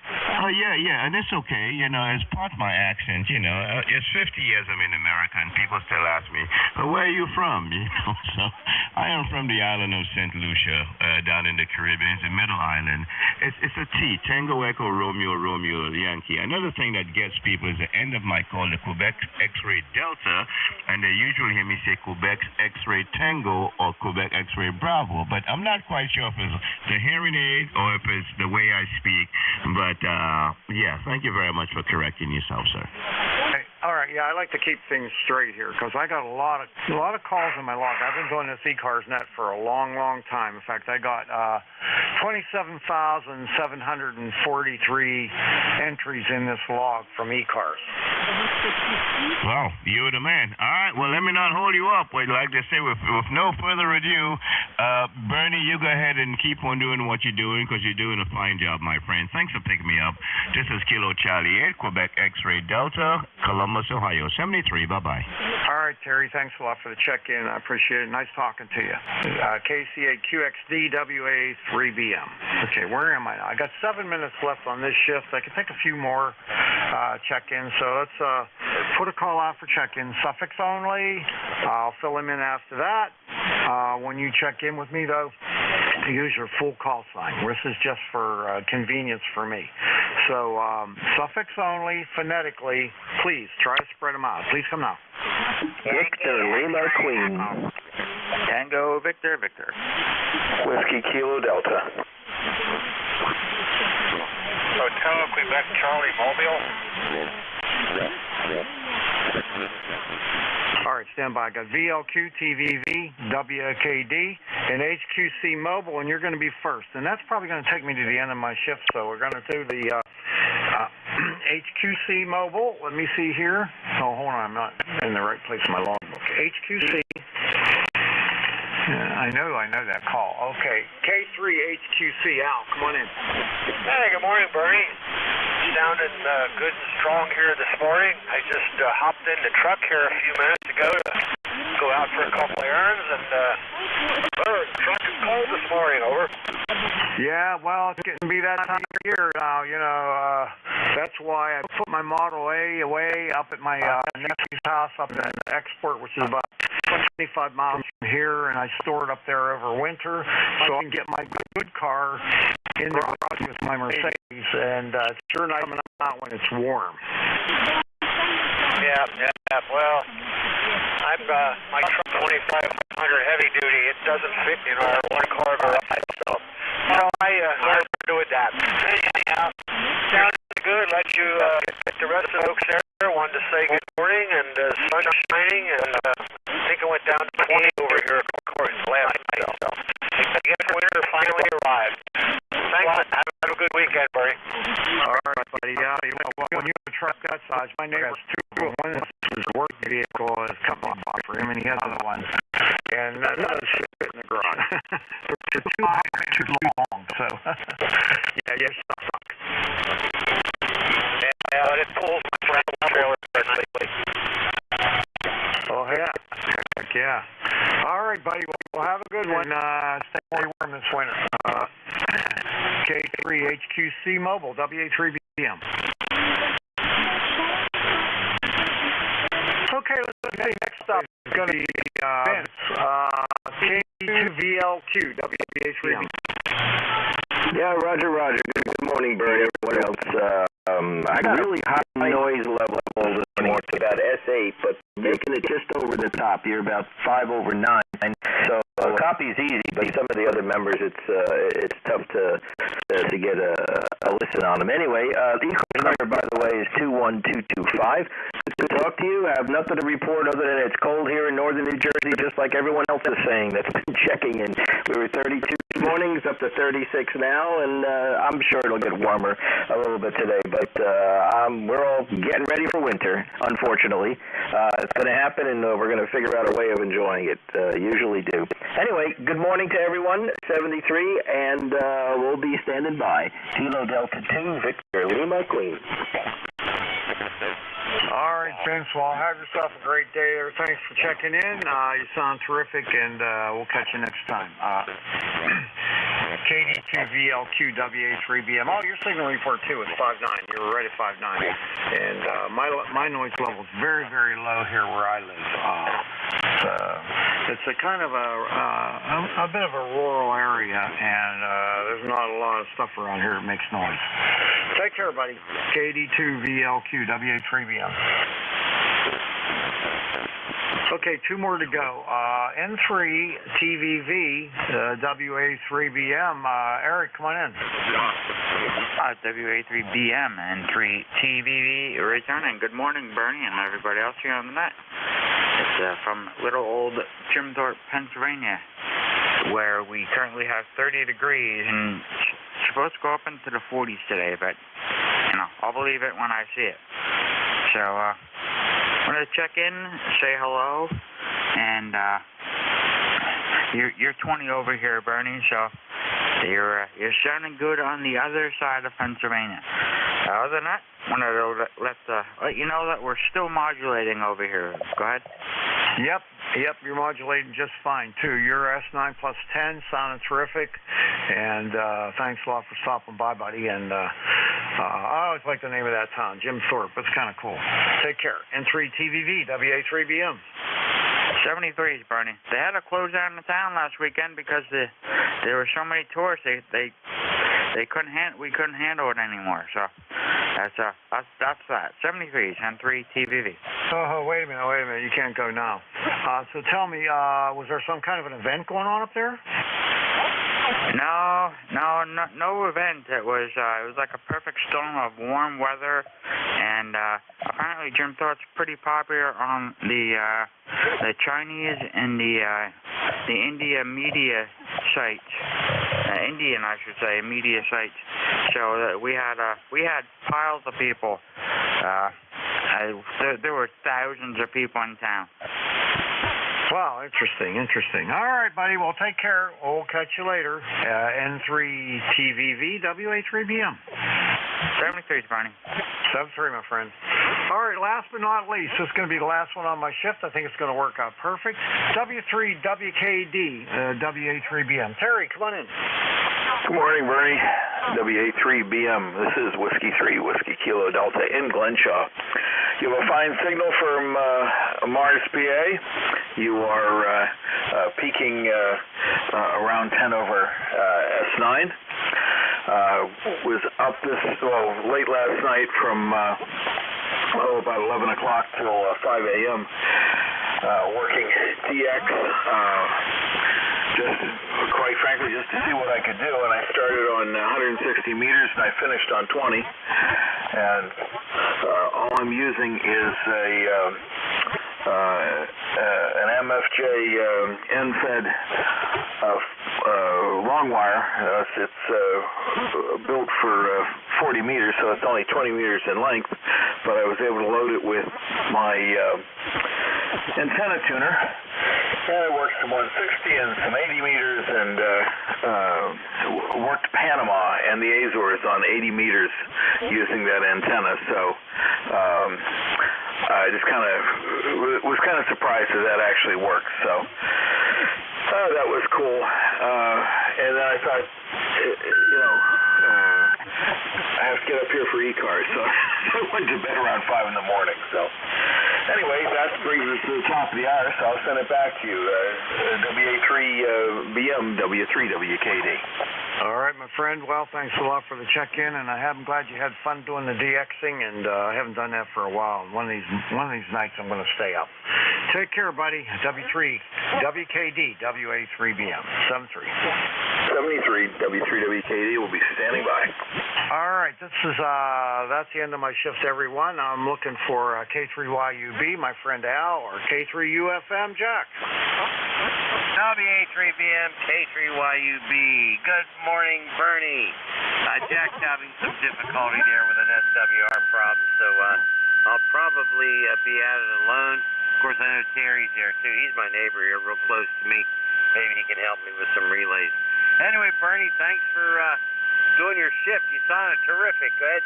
Oh, yeah, and it's okay. It's part of my accent, It's 50 years I'm in America, and people still ask me, well, where are you from? So I am from the island of St. Lucia, down in the Caribbean. It's a middle island. It's a T, Tango Echo Romeo Yankee. Another thing that gets people is the end of my call, the Quebec X-ray Delta, and they usually hear me say Quebec X-ray Tango or Quebec X-ray Bravo, but I'm not quite sure if it's the hearing aid or if it's the way I speak. But yeah, thank you very much for correcting yourself, sir. Hey, all right, yeah, I like to keep things straight here because I got a lot of calls in my log. I've been doing this ECARS net for a long time. In fact, I got 27,743 entries in this log from ECARS. Well, you're the man. All right, well, let me not hold you up. I'd like to say, with no further ado, Bernie, you go ahead and keep on doing what you're doing because you're doing a fine job, my friend. Thanks for picking me up. This is Kilo Charlie 8, Quebec X-Ray Delta, Columbus, Ohio, 73. Bye-bye. All right, Terry, thanks a lot for the check-in. I appreciate it. Nice talking to you. KC8QXD WA3BM. Okay, where am I now? I got 7 minutes left on this shift. I can take a few more check-ins, so let's put a call out for check-in. Suffix only. I'll fill him in after that. When you check in with me, though, use your full call sign. This is just for convenience for me. So suffix only, phonetically, please try to spread them out. Please come now. Victor, Lima, Queen. Tango, Victor. Whiskey, Kilo, Delta. Hotel, Quebec, Charlie, Mobile. All right, stand by. I got VLQ, TVV, WKD, and HQC Mobile, and you're going to be first. And that's probably going to take me to the end of my shift, so we're going to do the HQC Mobile. Let me see here. Oh, hold on. I'm not in the right place in my logbook. HQC. I know that call. Okay. K3HQC. Al, come on in. Hey, good morning, Bernie. Sounding good and strong here this morning. I just hopped in the truck here a few minutes ago to go out for a couple errands, and the truck is cold this morning, over. Yeah, well, it's getting to be that time of year now, that's why I put my Model A away up at my nephew's house up in Export, which is about 25 miles from here, and I store it up there over winter so I can get my good car in the garage with my Mercedes, and it's sure nice coming out when it's warm. Yeah. Well, I'm my truck 2500 heavy duty. It doesn't fit in our one car garage, so I learned to do with that. Anyhow, sounds good. Let you get the rest of the folks there. Wanted to say good morning, and sun shining, and I think it went down to 20 over here last night. So I guess winter finally arrived. Thanks. Have a good weekend, Bernie. All right, buddy. Yeah, when you have a truck that size, my neighbor has two. One is his work vehicle is coming off for him, and he has other ones. And another shit in the garage. They're too high and too long, so yeah, suck. Yeah, it pulls my friend trailer nicely. Oh, yeah. Heck yeah. All right, buddy. Well, have a good one. Stay warm this winter. K3HQC Mobile, WA3BM. Okay, let's see. Next up is going to be Vince. K2VLQ, WA3BM. Yeah, Roger. Good morning, Bert. Everyone else. I got really high noise level this morning. It's about S8, but making it just over the top. You're about 5 over 9. So copy's easy, but some of the other members, it's tough to get a listen on them. Anyway, the ECARS number, by the way, is 21225. Good to talk to you. I have nothing to report other than it's cold here in northern New Jersey, just like everyone else is saying that's been checking in. We were 32 this morning, it's up to 36 now, and I'm sure it'll get warmer a little bit today. But we're all getting ready for winter, unfortunately. It's going to happen, and we're going to figure out a way of enjoying it. Usually do. Anyway, good morning to everyone. 73, and we'll be standing by. Kilo Delta 2, Victor Lima, Queen. All right, Vince. Well, have yourself a great day there. Thanks for checking in. You sound terrific, and we'll catch you next time. KD2VLQWA3BM. Oh, your signal report, too, is 5.9. You were right at 5.9. And my noise level is very, very low here where I live. It's a kind of a bit of a rural area, and there's not a lot of stuff around here that makes noise. Take care, buddy. KD2VLQWA3BM. Okay, 2 more to go. N3 TVV WA3BM. Eric, come on in. WA3BM N3 TVV returning. Good morning, Bernie, and everybody else here on the net. It's from little old Jim Thorpe, Pennsylvania, where we currently have 30 degrees and it's supposed to go up into the 40s today, but I'll believe it when I see it. So wanted to check in, say hello, and you're 20 over here, Bernie, so you're sounding good on the other side of Pennsylvania. Other than that, wanted to let you know that we're still modulating over here. Go ahead. Yep, you're modulating just fine, too. Your S9 plus 10 sounded terrific, and thanks a lot for stopping by, buddy. And I always like the name of that town, Jim Thorpe. It's kind of cool. Take care. N3 TVV, WA3BM. 73s, Bernie. They had to close down the town last weekend because there were so many tourists. We couldn't handle it anymore. So that's that. 73s, N3 TVV. Oh, wait a minute. You can't go now. So tell me, was there some kind of an event going on up there? No event. It was like a perfect storm of warm weather, and apparently Jim Thorpe's pretty popular on the Chinese and the India media sites. Indian, I should say, media sites. So we had piles of people. There were thousands of people in town. Wow, interesting. All right, buddy. Well, take care. We'll catch you later. N3 TVV WA3BM. 73s, Bernie. 73, my friend. All right, last but not least, this is going to be the last one on my shift. I think it's going to work out perfect. W3WKD WA3BM. Terry, come on in. Good morning, Bernie. WA3BM. This is Whiskey 3, Whiskey Kilo Delta in Glenshaw. You have a fine signal from Mars, PA. You are peaking around 10 over S9. Was up late last night from about 11 o'clock till 5 a.m. Working DX. Just quite frankly, just to see what I could do, and I started on 160 meters and I finished on 20. And all I'm using is an MFJ end-fed long wire. It's built for 40 meters, so it's only 20 meters in length, but I was able to load it with my antenna tuner. And I worked some 160 and some 80 meters and worked Panama and the Azores on 80 meters using that antenna. So I just was kind of surprised that actually worked. So that was cool. And then I thought, I have to get up here for ECARS, so I went to bed around 5 in the morning. So anyway, that brings us to the top of the hour, so I'll send it back to you. WA3BM, W3WKD. All right, my friend. Well, thanks a lot for the check-in, and I'm glad you had fun doing the DXing, and I haven't done that for a while. One of these nights, I'm going to stay up. Take care, buddy. W3 WKD WA3BM 73. 73 W3WKD will be standing by. All right, that's the end of my shift, everyone. I'm looking for K3YUB, my friend Al, or K3UFM, Jack. WA3BM, K3YUB. Good morning, Bernie. Jack's having some difficulty there with an SWR problem, so I'll probably be at it alone. Of course, I know Terry's there, too. He's my neighbor here, real close to me. Maybe he can help me with some relays. Anyway, Bernie, thanks for doing your shift. You sounded terrific. Good.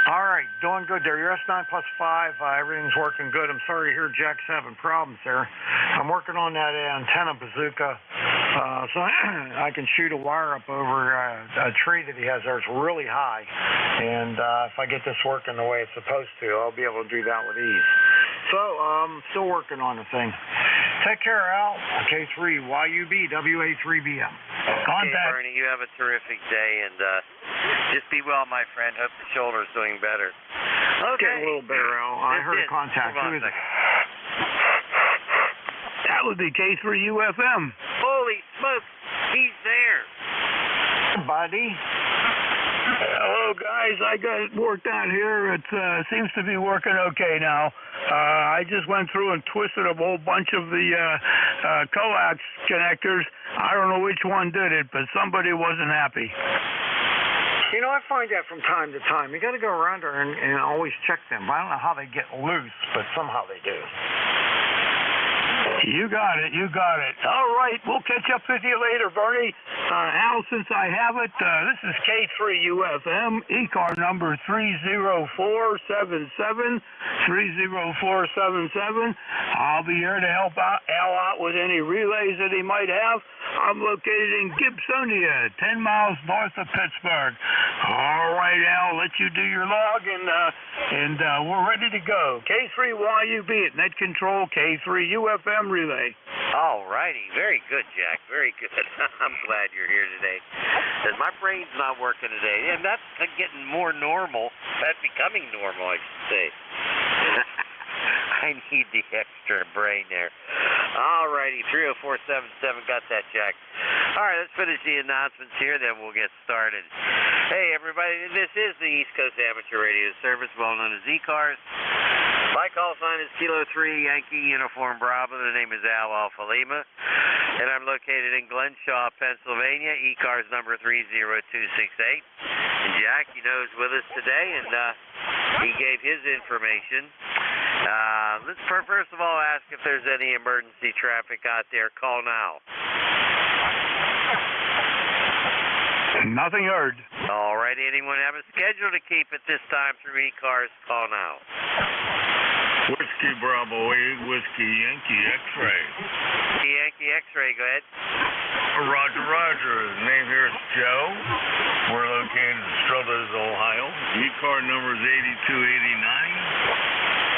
All right, doing good there. Your S9 plus 5, everything's working good. I'm sorry to hear Jack's having problems there. I'm working on that antenna bazooka, so I can shoot a wire up over a tree that he has there. It's really high, and if I get this working the way it's supposed to, I'll be able to do that with ease. So, still working on the thing. Take care, Al. K3YUB WA3BM. Okay, Bernie, you have a terrific day, and just be well, my friend. Hope the shoulder's doing better. Okay. Getting a little better, Al. I heard a contact. Who is it? That would be K3UFM. Holy smokes, he's there. Buddy. Hello, guys. I got it worked out here. It seems to be working okay now. I just went through and twisted a whole bunch of the coax connectors. I don't know which one did it, but somebody wasn't happy. You know, I find that from time to time. You got to go around there and always check them. I don't know how they get loose, but somehow they do. You got it. All right, we'll catch up with you later, Bernie. Al, since I have it, this is K3UFM, ECAR number 30477, 30477. I'll be here to help Al out with any relays that he might have. I'm located in Gibsonia, 10 miles north of Pittsburgh. All right, Al, let you do your log, and we're ready to go. K3YUB at net control, K3UFM relay. All righty. Very good, Jack. Very good. I'm glad you're here today. Because my brain's not working today. And that's getting more normal. That's becoming normal, I should say. I need the extra brain there. All righty. 30477. Got that, Jack. All right, let's finish the announcements here, then we'll get started. Hey, everybody. This is the East Coast Amateur Radio Service, well known as ECARS. My call sign is Kilo 3 Yankee Uniform Bravo. The name is Al Alpha Lima, and I'm located in Glenshaw, Pennsylvania. ECARS number 30268. And Jack, you know, is with us today, and he gave his information. Let's first of all ask if there's any emergency traffic out there. Call now. Nothing heard. All right. Anyone have a schedule to keep at this time through ECARS? Call now. Whiskey Bravo 8, Whiskey Yankee X-Ray. Yankee X-Ray, go ahead. Roger. Name here is Joe. We're located in Struthers, Ohio. ECAR number is 8289.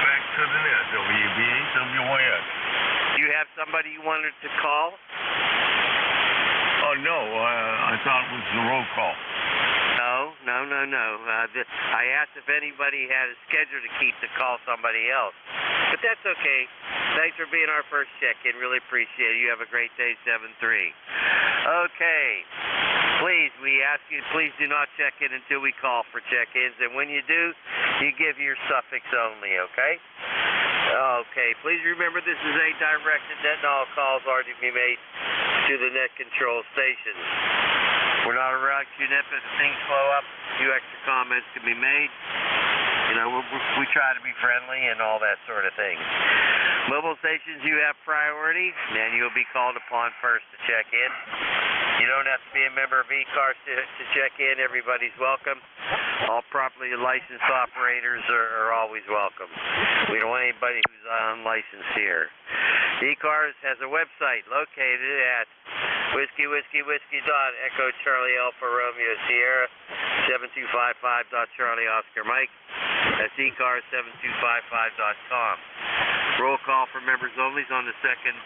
Back to the net, WBWS. Do you have somebody you wanted to call? Oh, no. I thought it was the roll call. No. I asked if anybody had a schedule to keep to call somebody else. But that's okay. Thanks for being our first check-in. Really appreciate it. You have a great day, 7-3. Okay. Please, we ask you, please do not check in until we call for check-ins. And when you do, you give your suffix only, okay? Okay. Please remember this is a directed net, and all calls are to be made to the net control stations. We're not around QNEP. If things slow up, a few extra comments can be made. You know, we try to be friendly and all that sort of thing. Mobile stations, you have priority, and you'll be called upon first to check in. You don't have to be a member of ECARS to check in. Everybody's welcome. All properly licensed operators are always welcome. We don't want anybody who's unlicensed here. ECARS has a website located at Whiskey.Echo Charlie Alpha Romeo Sierra 7255.Charlie Oscar Mike. That's ECARS7255.com. Roll call for members only is on the second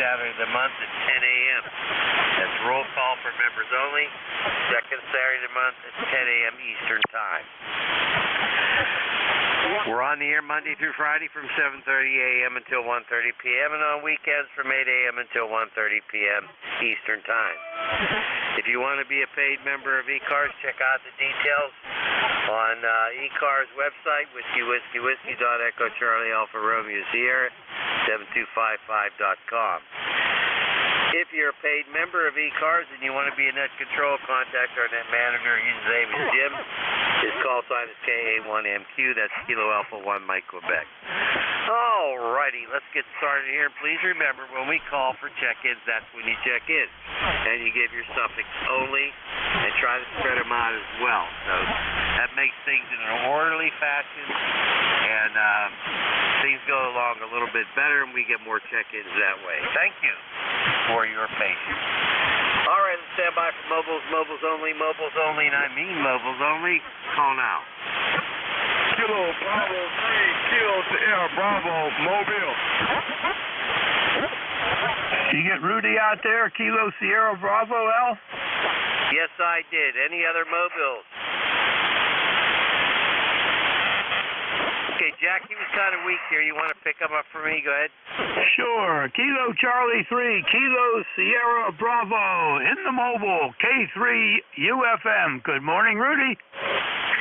Saturday of the month at 10 a.m. That's roll call for members only, second Saturday of the month at 10 a.m. Eastern Time. We're on the air Monday through Friday from 7:30 a.m. until 1:30 p.m. and on weekends from 8 a.m. until 1:30 p.m. Eastern Time. If you want to be a paid member of ECARS, check out the details on ECARS website, whiskey.echo Charlie Alpha Romeo Sierra 7255.com. If you're a paid member of ECARS and you want to be a net control, contact our net manager. His name is Jim. His call sign is KA1MQ. That's Kilo Alpha 1 Mike Quebec. Alrighty, let's get started here. And please remember, when we call for check-ins, that's when you check in. And you give your suffix only and try to spread them out as well. So that makes things in an orderly fashion, and things go along a little bit better, and we get more check-ins that way. Thank you for your patience. All right, let's stand by for mobiles only, and I mean mobiles only. Call now. Kilo Bravo 3, Kilo Sierra Bravo, Mobile. You get Rudy out there, Kilo Sierra Bravo, Al? Yes, I did. Any other mobiles? Okay, Jack, he was kind of weak here. You want to pick him up for me? Go ahead. Sure. Kilo Charlie 3, Kilo Sierra Bravo, in the mobile, K3 UFM. Good morning, Rudy.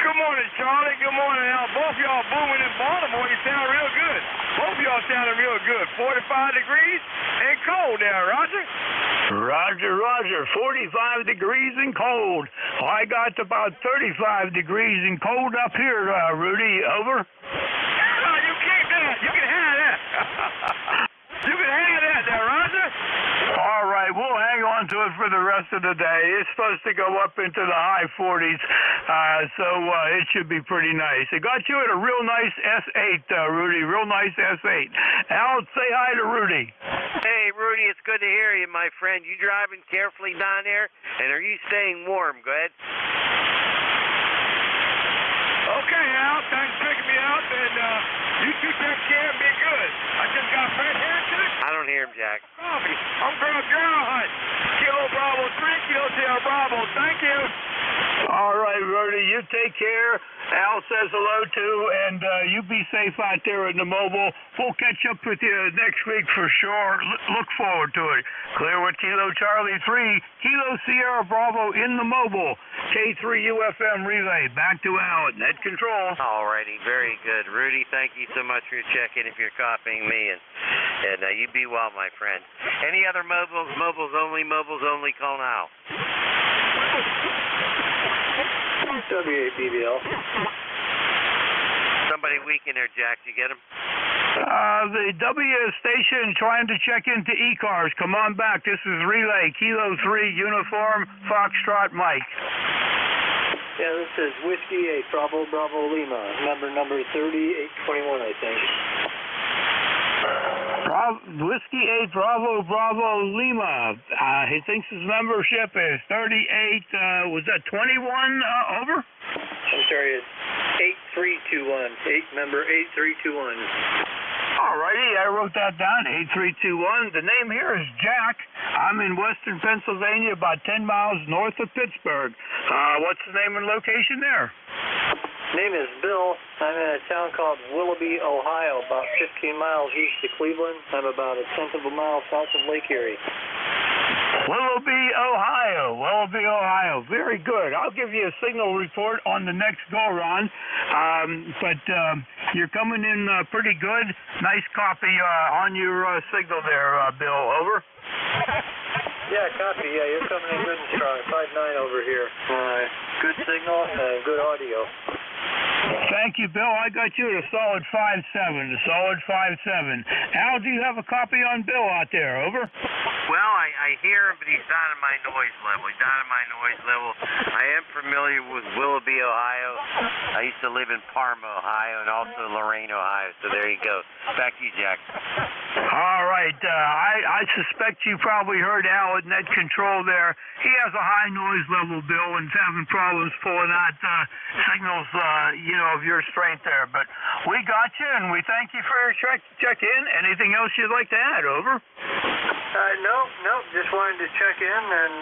Good morning, Charlie. Good morning, Al. Both y'all booming in Baltimore. You sound real good. Both y'all sounding real good. 45 degrees and cold there, Roger. Roger. 45 degrees and cold. I got about 35 degrees and cold up here, Rudy. Over. You can't do that. You can have that. You can have that there, Roger. All right, we'll hang on to it for the rest of the day. It's supposed to go up into the high 40s, so it should be pretty nice. It got you at a real nice S8, Rudy, real nice S8. Al, say hi to Rudy. Hey, Rudy, it's good to hear you, my friend. You driving carefully down there, and are you staying warm? Go ahead. Okay, Al, thanks for picking me up, and you two take care and be good. I just got fresh haircut. I don't hear him, Jack. Coffee. I'm going girl hunt. Kilo Bravo 3, Kilo Sierra Bravo. Thank you. All right, Rudy, you take care. Al says hello too, and you be safe out there in the mobile. We'll catch up with you next week for sure. Look forward to it. Clearwood Kilo Charlie 3, Kilo Sierra Bravo in the mobile, K3 UFM relay. Back to Al at net control. All righty, very good. Rudy, thank you so much for your check-in if you're copying me, and you be well, my friend. Any other mobiles only, call now. WABBL. Somebody weak in there, Jack. You get him? The W station trying to check into ECARS. Come on back. This is Relay, Kilo 3, Uniform, Foxtrot, Mike. Yeah, this is Whiskey 8, Bravo Lima. Number 3821, I think. Whiskey 8, Bravo Lima. He thinks his membership is 38, was that 21, over? I'm sorry, it's 8321. Member 8321. All righty, I wrote that down, 8321. The name here is Jack. I'm in western Pennsylvania, about 10 miles north of Pittsburgh. What's the name and location there? Name is Bill. I'm in a town called Willoughby, Ohio, about 15 miles east of Cleveland. I'm about a tenth of a mile south of Lake Erie. Willoughby, Ohio. Very good. I'll give you a signal report on the next go-around. But you're coming in pretty good. Nice copy on your signal there, Bill. Over. Yeah, copy. Yeah, you're coming in good and strong. 5.9 over here. Good signal, good audio. Thank you, Bill. I got you at a solid 5.7. Al, do you have a copy on Bill out there? Over. Well, I hear him, but he's down in my noise level. I am familiar with Willoughby, Ohio. I used to live in Parma, Ohio, and also Lorain, Ohio. So there you go. Back to you, Jack. All right. I suspect you probably heard Al at Net Control there. He has a high noise level, Bill, and is having problems pulling out signals, of your strength there. But we got you, and we thank you for your check in. Anything else you'd like to add? Over. No. Just wanted to check in and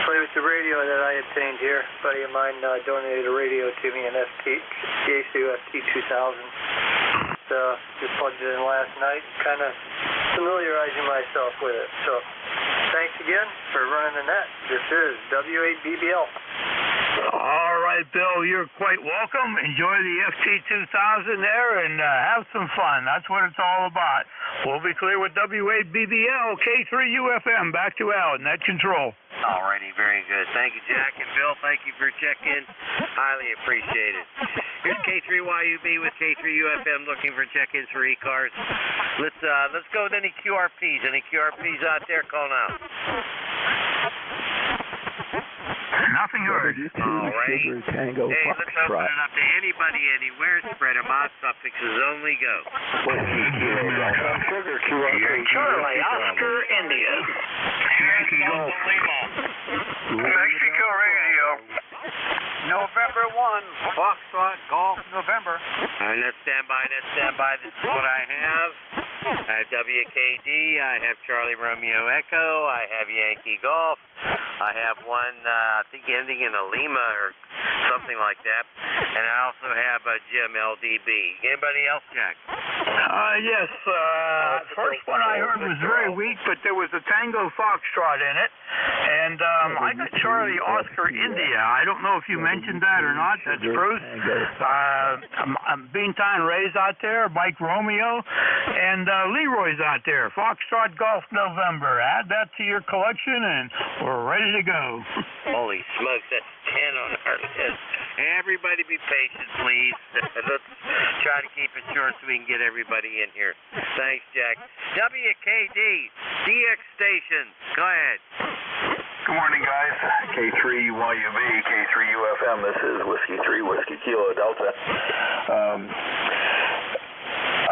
play with the radio that I obtained here. A buddy of mine donated a radio to me, an ECARS FT2000. So just plugged it in last night, kind of familiarizing myself with it. So thanks again for running the net. This is W8BBL. All right, Bill, you're quite welcome. Enjoy the FT2000 there and have some fun. That's what it's all about. We'll be clear with W8BBL, K3UFM. Back to Al, Net Control. Alrighty, very good. Thank you, Jack and Bill. Thank you for check-in. Highly appreciated. Here's K3YUB with K3UFM looking for check-ins for ECARS. Let's go with any QRPs. Any QRPs out there? Call now. Nothing heard. All right. Tango hey, let's open it up to anybody, anywhere. Spread them out. Suffixes only go. Charlie, Oscar, India. Mexico Radio. November 1, Foxtrot, Golf, November. All right, let's stand by. This is what I have. I have WKD. I have Charlie Romeo Echo. I have Yankee Golf. I have one, I think ending in a Lima or something like that. And I also have a Jim LDB. Anybody else, Jack? Yes. First one I heard was very weak, but there was a Tango Foxtrot in it. And I got Charlie Oscar India. I don't know if you mentioned that or not. That's Bruce. Beantime Ray's out there, Mike Romeo, and Leroy's out there. Foxtrot Golf November. Add that to your collection, and we're ready to go. Holy smokes, that's 10 on our list. Everybody be patient, please. Let's try to keep it short so we can get everybody in here. Thanks, Jack. WKD, DX Station. Go ahead. Good morning, guys. K3YUB, K3UFM. This is Whiskey 3, Whiskey Kilo Delta.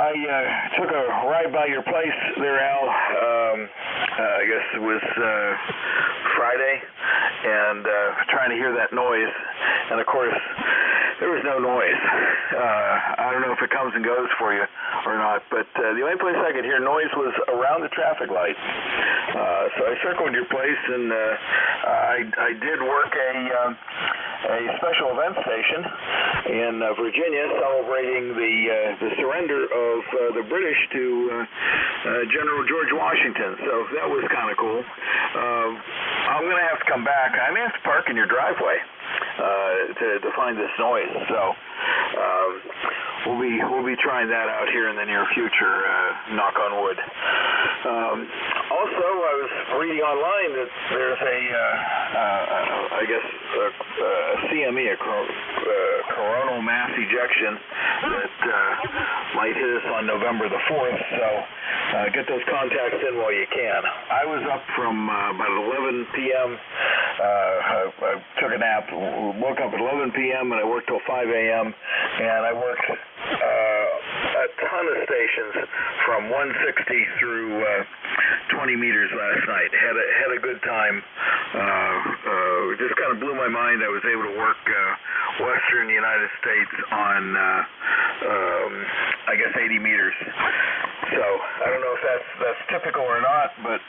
I took a ride by your place there, Al. I guess it was Friday, and trying to hear that noise. And of course, there was no noise. I don't know if it comes and goes for you or not, but the only place I could hear noise was around the traffic light. So I circled your place, and I did work a special event station in Virginia celebrating the surrender of the British to General George Washington. So that was kind of cool. I'm going to have to come back. I may have to park in your driveway to find this noise. So we'll be trying that out here in the near future. Knock on wood. Also, I was reading online that there's I guess a CME, a coronal mass ejection that might hit us on November the 4th. So get those contacts in while you can. I was up from about 11 p.m. I took a nap, woke up at 11 p.m. and I worked till 5 a.m. and I worked a ton of stations from 160 through 20 meters last night. Had a good time. Just kind of blew my mind. I was able to work western United States on I guess 80 meters. So I don't know if that's typical or not, but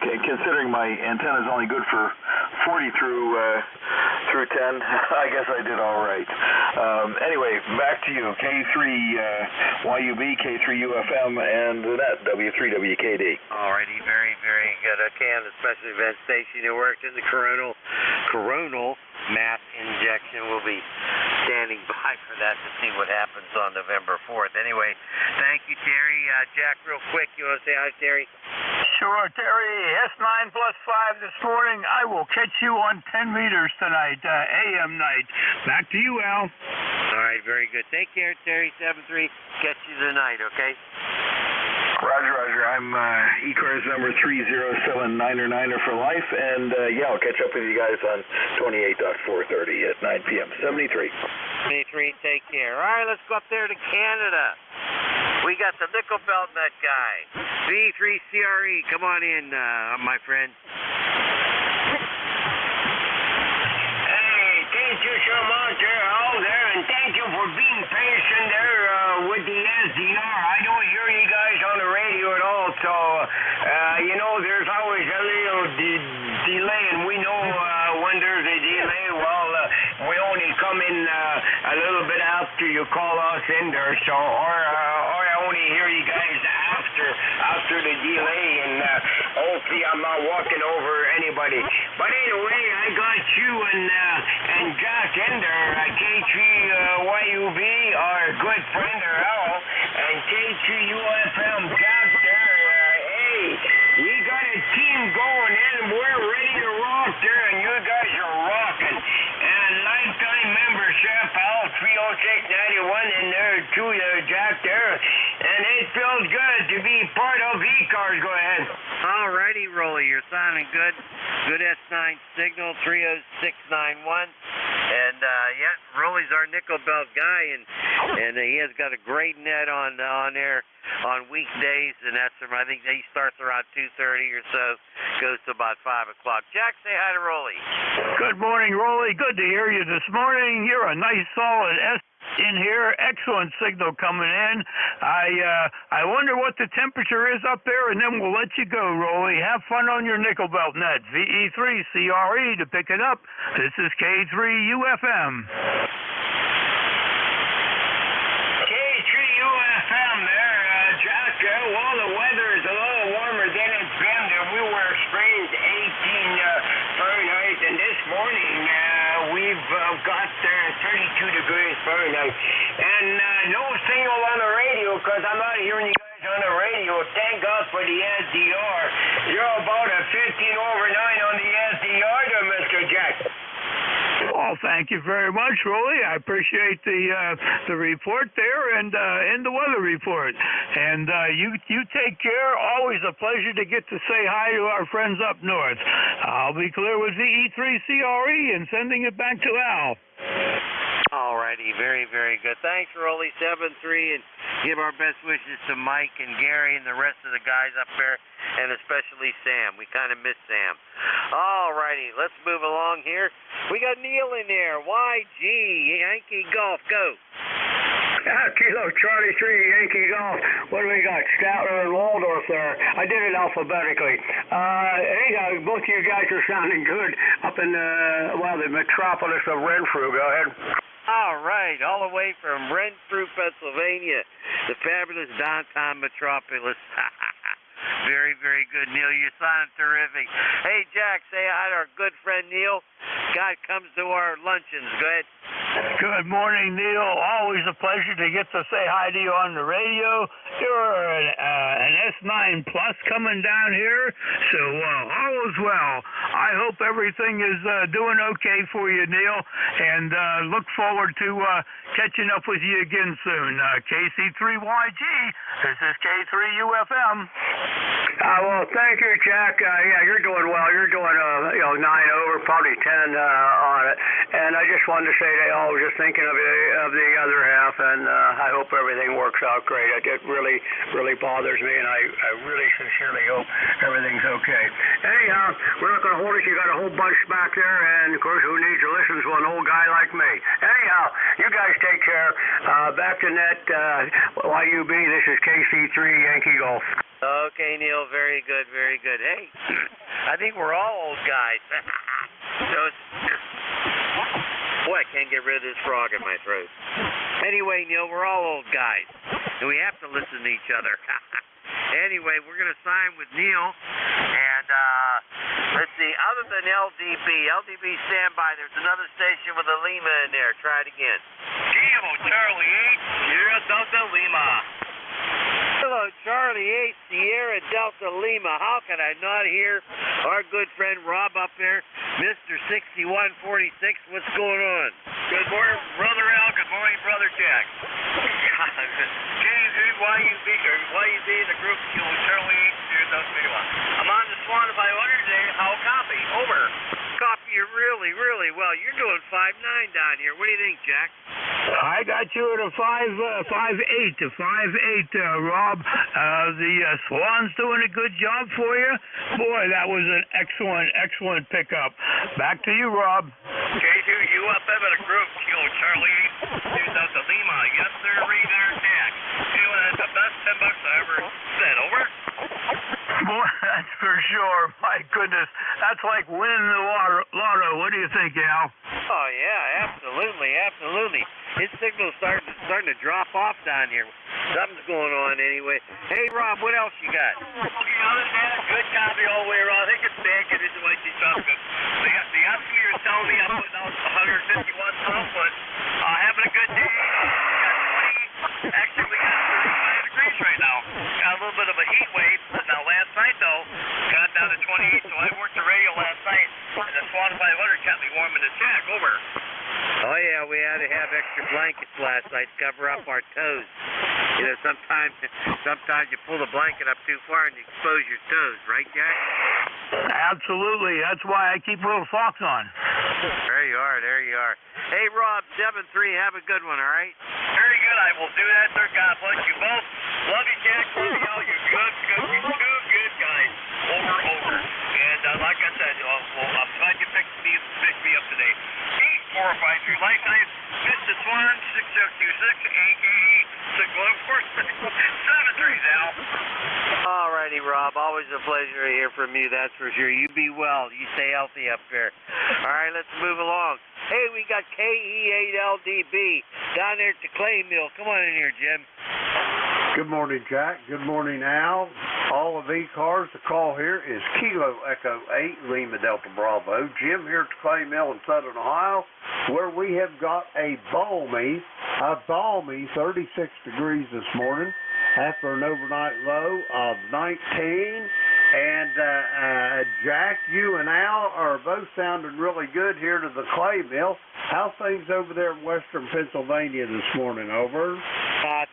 considering my antenna is only good for 40 through 10, I guess I did all right. Anyway, back to you. K3YUB, K3UFM, and that W3WKD. Alrighty, very, very good. Okay, on the special event station you worked in the coronal mass injection. We'll be standing by for that to see what happens on November 4th. Anyway, thank you, Terry. Jack, real quick, you want to say hi, Terry? Sure, Terry. S9 plus 5 this morning. I will catch you on 10 meters tonight, AM night. Back to you, Al. All right, very good. Take care, Terry. 7-3. Catch you tonight, okay? Roger, Roger. I'm ECARS number 30799er for life, and yeah, I'll catch up with you guys on 28.430 at 9 p.m. 73. 73, take care. All right, let's go up there to Canada. We got the nickel belt nut guy. V3CRE, come on in, my friend. Hey, thank you so much, all there, and thank you for being patient there with the SDR. I don't hear you guys on the radio at all, so, you know, there's always a little delay, and we know when there's a delay, well, we only come in a little bit after you call us in there, so, or I only hear you guys after the delay, and hopefully I'm not walking over anybody. But anyway, I got you and Jack in there, K3YUB, our good friend there, Al, and K3UFM Jack there. Hey, we got a team going in, we're ready to rock there, and you guys are rocking. And lifetime membership, Al, 30691 in there too, Jack there. And it feels good to be part of ECARS. Go ahead. All righty, Rolly, you're sounding good. Good S9 signal, 30691. And yeah, Rolly's our nickel belt guy, and he has got a great net on there on weekdays, and that's I think he starts around 2:30 or so, goes to about 5 o'clock. Jack, say hi to Rolly. Good morning, Rolly. Good to hear you this morning. You're a nice, solid S in here. Excellent signal coming in. I wonder what the temperature is up there, and then we'll let you go, Rolly. Have fun on your nickel belt net. VE3CRE to pick it up. This is K3UFM. K3UFM there, Jack. Well, the weather is a little warmer than it's been. We were experiencing 18 Fahrenheit, and this morning we've got 32 degrees Fahrenheit. And no signal on the radio because I'm not hearing you guys on the radio. Thank God for the SDR. You're about a 15 over 9 on the SDR there, Mr. Jack. Well, thank you very much, Rolly. I appreciate the report there and the weather report. And you take care. Always a pleasure to get to say hi to our friends up north. I'll be clear with VE3CRE and sending it back to Al. All righty, very, very good. Thanks, Rolly, 7-3, and give our best wishes to Mike and Gary and the rest of the guys up there, and especially Sam. We kind of miss Sam. All righty, let's move along here. We got Neil in there. YG, Yankee Golf, go. Kilo Charlie 3, Yankee Golf. What do we got? Statler and Waldorf there. I did it alphabetically. Anyhow, both of you guys are sounding good up in the metropolis of Renfrew. Go ahead. All right, all the way from Renfrew, Pennsylvania, the fabulous downtown metropolis. Very, very good, Neil. You sound terrific. Hey, Jack, say hi to our good friend Neil. God comes to our luncheons. Go ahead. Good morning, Neil. Always a pleasure to get to say hi to you on the radio. You're an S9 Plus coming down here, so all is well. I hope everything is doing okay for you, Neil, and look forward to catching up with you again soon. KC3YG, this is K3UFM. Well, thank you, Jack. Yeah, you're doing well. You're doing 9 over, probably 10 on it. And I just wanted to say that I was just thinking of the other half, and I hope everything works out great. It really, really bothers me, and I really sincerely hope everything's okay. Anyhow, we're not going to hold it. You got a whole bunch back there, and of course, who needs to listen to an old guy like me? Anyhow, you guys take care. Back to net, YUB. This is KC3 Yankee Golf. Okay, Neil, very good, very good. Hey, I think we're all old guys. Boy, I can't get rid of this frog in my throat. Anyway, Neil, we're all old guys, and we have to listen to each other. Anyway, we're going to sign with Neil, and let's see, other than LDB standby, there's another station with a Lima in there. Try it again. Kilo Charlie 8, Sierra Delta Lima. Hello, Charlie 8, Sierra Delta Lima. How can I not hear our good friend Rob up there, Mr. 6146? What's going on? Good morning, Brother Al. Good morning, Brother Jack. KYUB in the group, Kilo Charlie 8, I'm on the Swan 500 today. How copy? Over. Copy you really, really well. You're doing 5.9 down here. What do you think, Jack? I got you at a 5.8 to 5.8, Rob. The Swan's doing a good job for you. Boy, that was an excellent pickup. Back to you, Rob. K2UFM in a group, Kilo Charlie 8, Delta Lima. Yes, sir, read their tag. Anyway, that's the best $10 I ever spent. Over. Boy, that's for sure. My goodness, that's like winning the lotto. What do you think, Al? Oh yeah, absolutely. His signal's starting to drop off down here. Something's going on anyway. Hey Rob, what else you got? Okay, other than that, good copy all the way around. I think it's back and it's like she's talking. The estimator's telling me I'm putting out 151 pounds, but having a good day. Actually, we got 35 degrees right now. Got a little bit of a heat wave. Now, last night, though, got down to 28, so I worked the radio last night, and the Swan 500 kept me warm in the shack. Over. Oh, yeah, we had to have extra blankets last night to cover up our toes. You know, sometimes you pull the blanket up too far and you expose your toes, right, Jack? Absolutely. That's why I keep little socks on. There you are. Hey, Rob, 7-3, have a good one, all right? Very good. I will do that, sir. God bless you both. Love you, Jack. Love you all. You're good. You're two good guys. Over. And like I said, I'm glad you picked me up today. 8453 Lifetime, Mr. Swan, 6626, a.k.a. Siglo, of course, 7-3, Al. All righty, Rob. Always a pleasure to hear from you, that's for sure. You be well. You stay healthy up there. All right, let's move along. Hey, we got KE8LDB down there at the clay mill. Come on in here, Jim. Good morning, Jack. Good morning, Al. All of ECARS. The call here is Kilo Echo 8, Lima Delta Bravo. Jim here at the clay mill in Southern Ohio, where we have got a balmy 36 degrees this morning after an overnight low of 19. And Jack, you and Al are both sounding really good here to the clay mill. How's things over there in western Pennsylvania this morning? Over.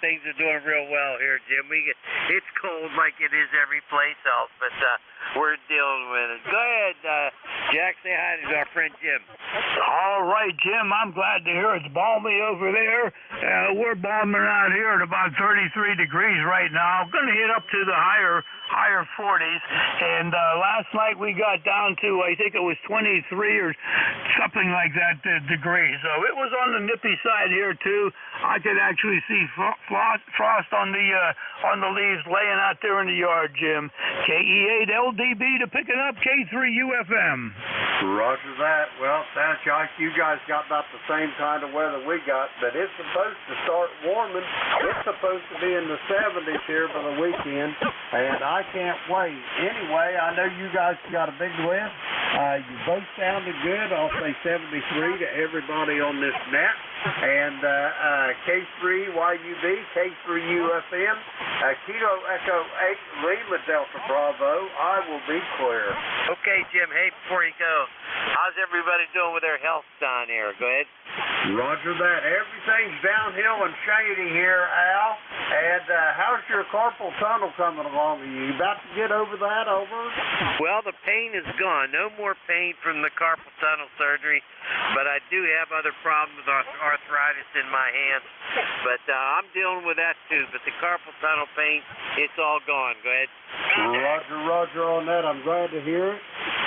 Things are doing real well here, Jim. It's cold like it is every place else, but we're dealing with it. Go ahead, Jack. Say hi to our friend Jim. All right, Jim. I'm glad to hear it's balmy over there. We're balming out here at about 33 degrees right now. Going to hit up to the higher 40s. And last night we got down to, I think it was 23 or something like that degrees. So it was on the nippy side here too. I could actually see frost on the leaves laying out there in the yard, Jim. KE8LDB to pick it up, K3UFM. Roger that. Well, sounds like you guys got about the same kind of weather we got, but it's supposed to start warming. It's supposed to be in the 70s here for the weekend, and I can't wait. Anyway, I know you guys got a big win. You both sounded good. I'll say 73 to everybody on this net. And K3YUB, K3UFM, Kilo Echo 8, Lima Delta Bravo. I will be clear. Okay, Jim. Hey, before you go, how's everybody doing with their health down here? Go ahead. Roger that. Everything's downhill and shady here, Al. And how's your carpal tunnel coming along? Are you about to get over that? Over? Well, the pain is gone. No more pain from the carpal tunnel surgery, but I do have other problems with arthritis in my hands. But I'm dealing with that too. But the carpal tunnel pain, it's all gone. Go ahead. Roger on that. I'm glad to hear it.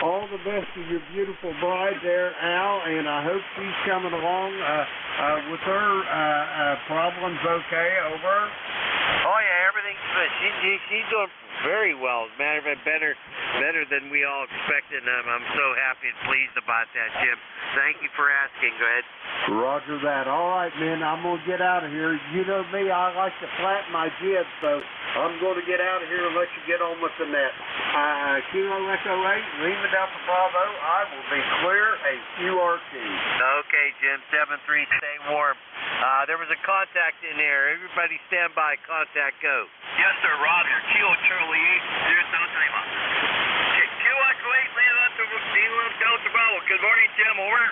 All the best to your beautiful bride there, Al, and I hope she's coming along with her problems okay. Over. Oh yeah, everything's good. She's doing very well. As a matter of fact, better than we all expected. And I'm so happy and pleased about that, Jim. Thank you for asking. Go ahead. Roger that. All right, man. I'm gonna get out of here. You know me. I like to flatten my jib, so I'm going to get out of here and let you get on with the net. Kilo Echo 8, Lima Delta Bravo. I will be clear a QRT. Okay, Jim. 7-3. Stay warm. There was a contact in there. Everybody stand by. Contact go. Yes, sir. Rob here. Kilo Charlie 8. There's no Lima. Kilo Echo 8, Lima Delta Bravo. Good morning, Jim. Over.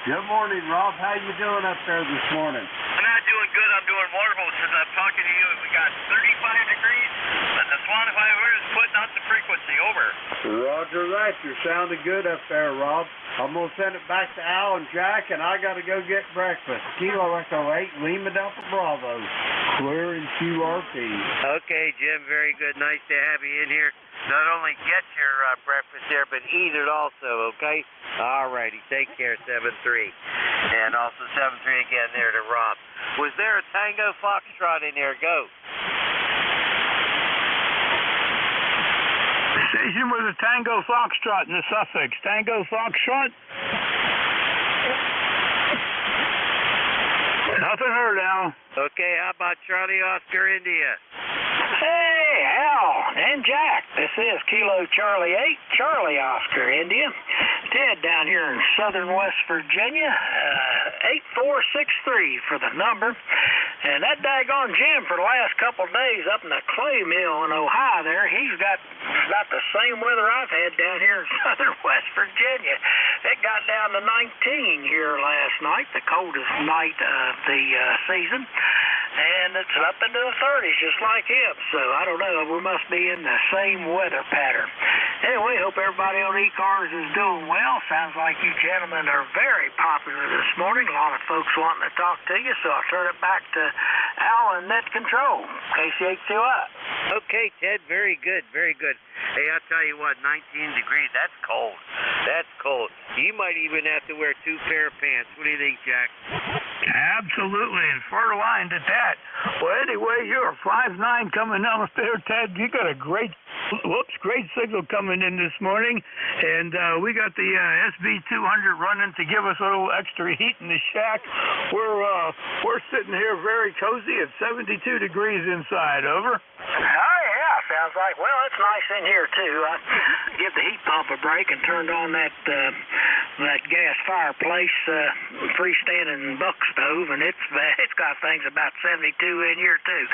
Good morning, Rob. How you doing up there this morning? I'm not doing good. I'm doing wonderful since I'm talking Swan 500 is putting out the frequency. Over. Roger that. You're sounding good up there, Rob. I'm going to send it back to Al and Jack, and I got to go get breakfast. Kilo Echo 8, Lima Delta Bravo. Clear in QRP. Okay, Jim, very good. Nice to have you in here. Not only get your breakfast there, but eat it also, okay? All righty. Take care, 7-3. And also 7-3 again there to Rob. Was there a Tango Foxtrot in there? Go. Station with a Tango Foxtrot in the suffix. Tango Foxtrot? Nothing heard, Al. Okay, how about Charlie Oscar India? Hey, Al and Jack. This is Kilo Charlie 8, Charlie Oscar India. Ted down here in southern West Virginia. 8463 for the number. And that daggone Jim for the last couple of days up in the clay mill in Ohio there, he's got about the same weather I've had down here in southern West Virginia. It got down to 19 here last night, the coldest night of the season. And it's up into the 30s, just like him. So, I don't know, we must be in the same weather pattern. Anyway, hope everybody on ECARS is doing well. Sounds like you gentlemen are very popular this morning. A lot of folks wanting to talk to you, so I'll turn it back to Al in Net Control. KC2US. Okay, Ted, very good, very good. Hey, I'll tell you what, 19 degrees, that's cold. That's cold. You might even have to wear 2 pair of pants. What do you think, Jack? Absolutely, and fur-lined at that. Well, anyway, you're 5'9" coming down there, Ted. You got a great signal coming in this morning, and we got the SB200 running to give us a little extra heat in the shack. We're sitting here very cozy at 72 degrees inside. Over. Oh, yeah, sounds like, well, it's nice in here, too. I give the heat pump a break and turned on that gas fireplace freestanding buck stove, and it's got things about 72 in here, too.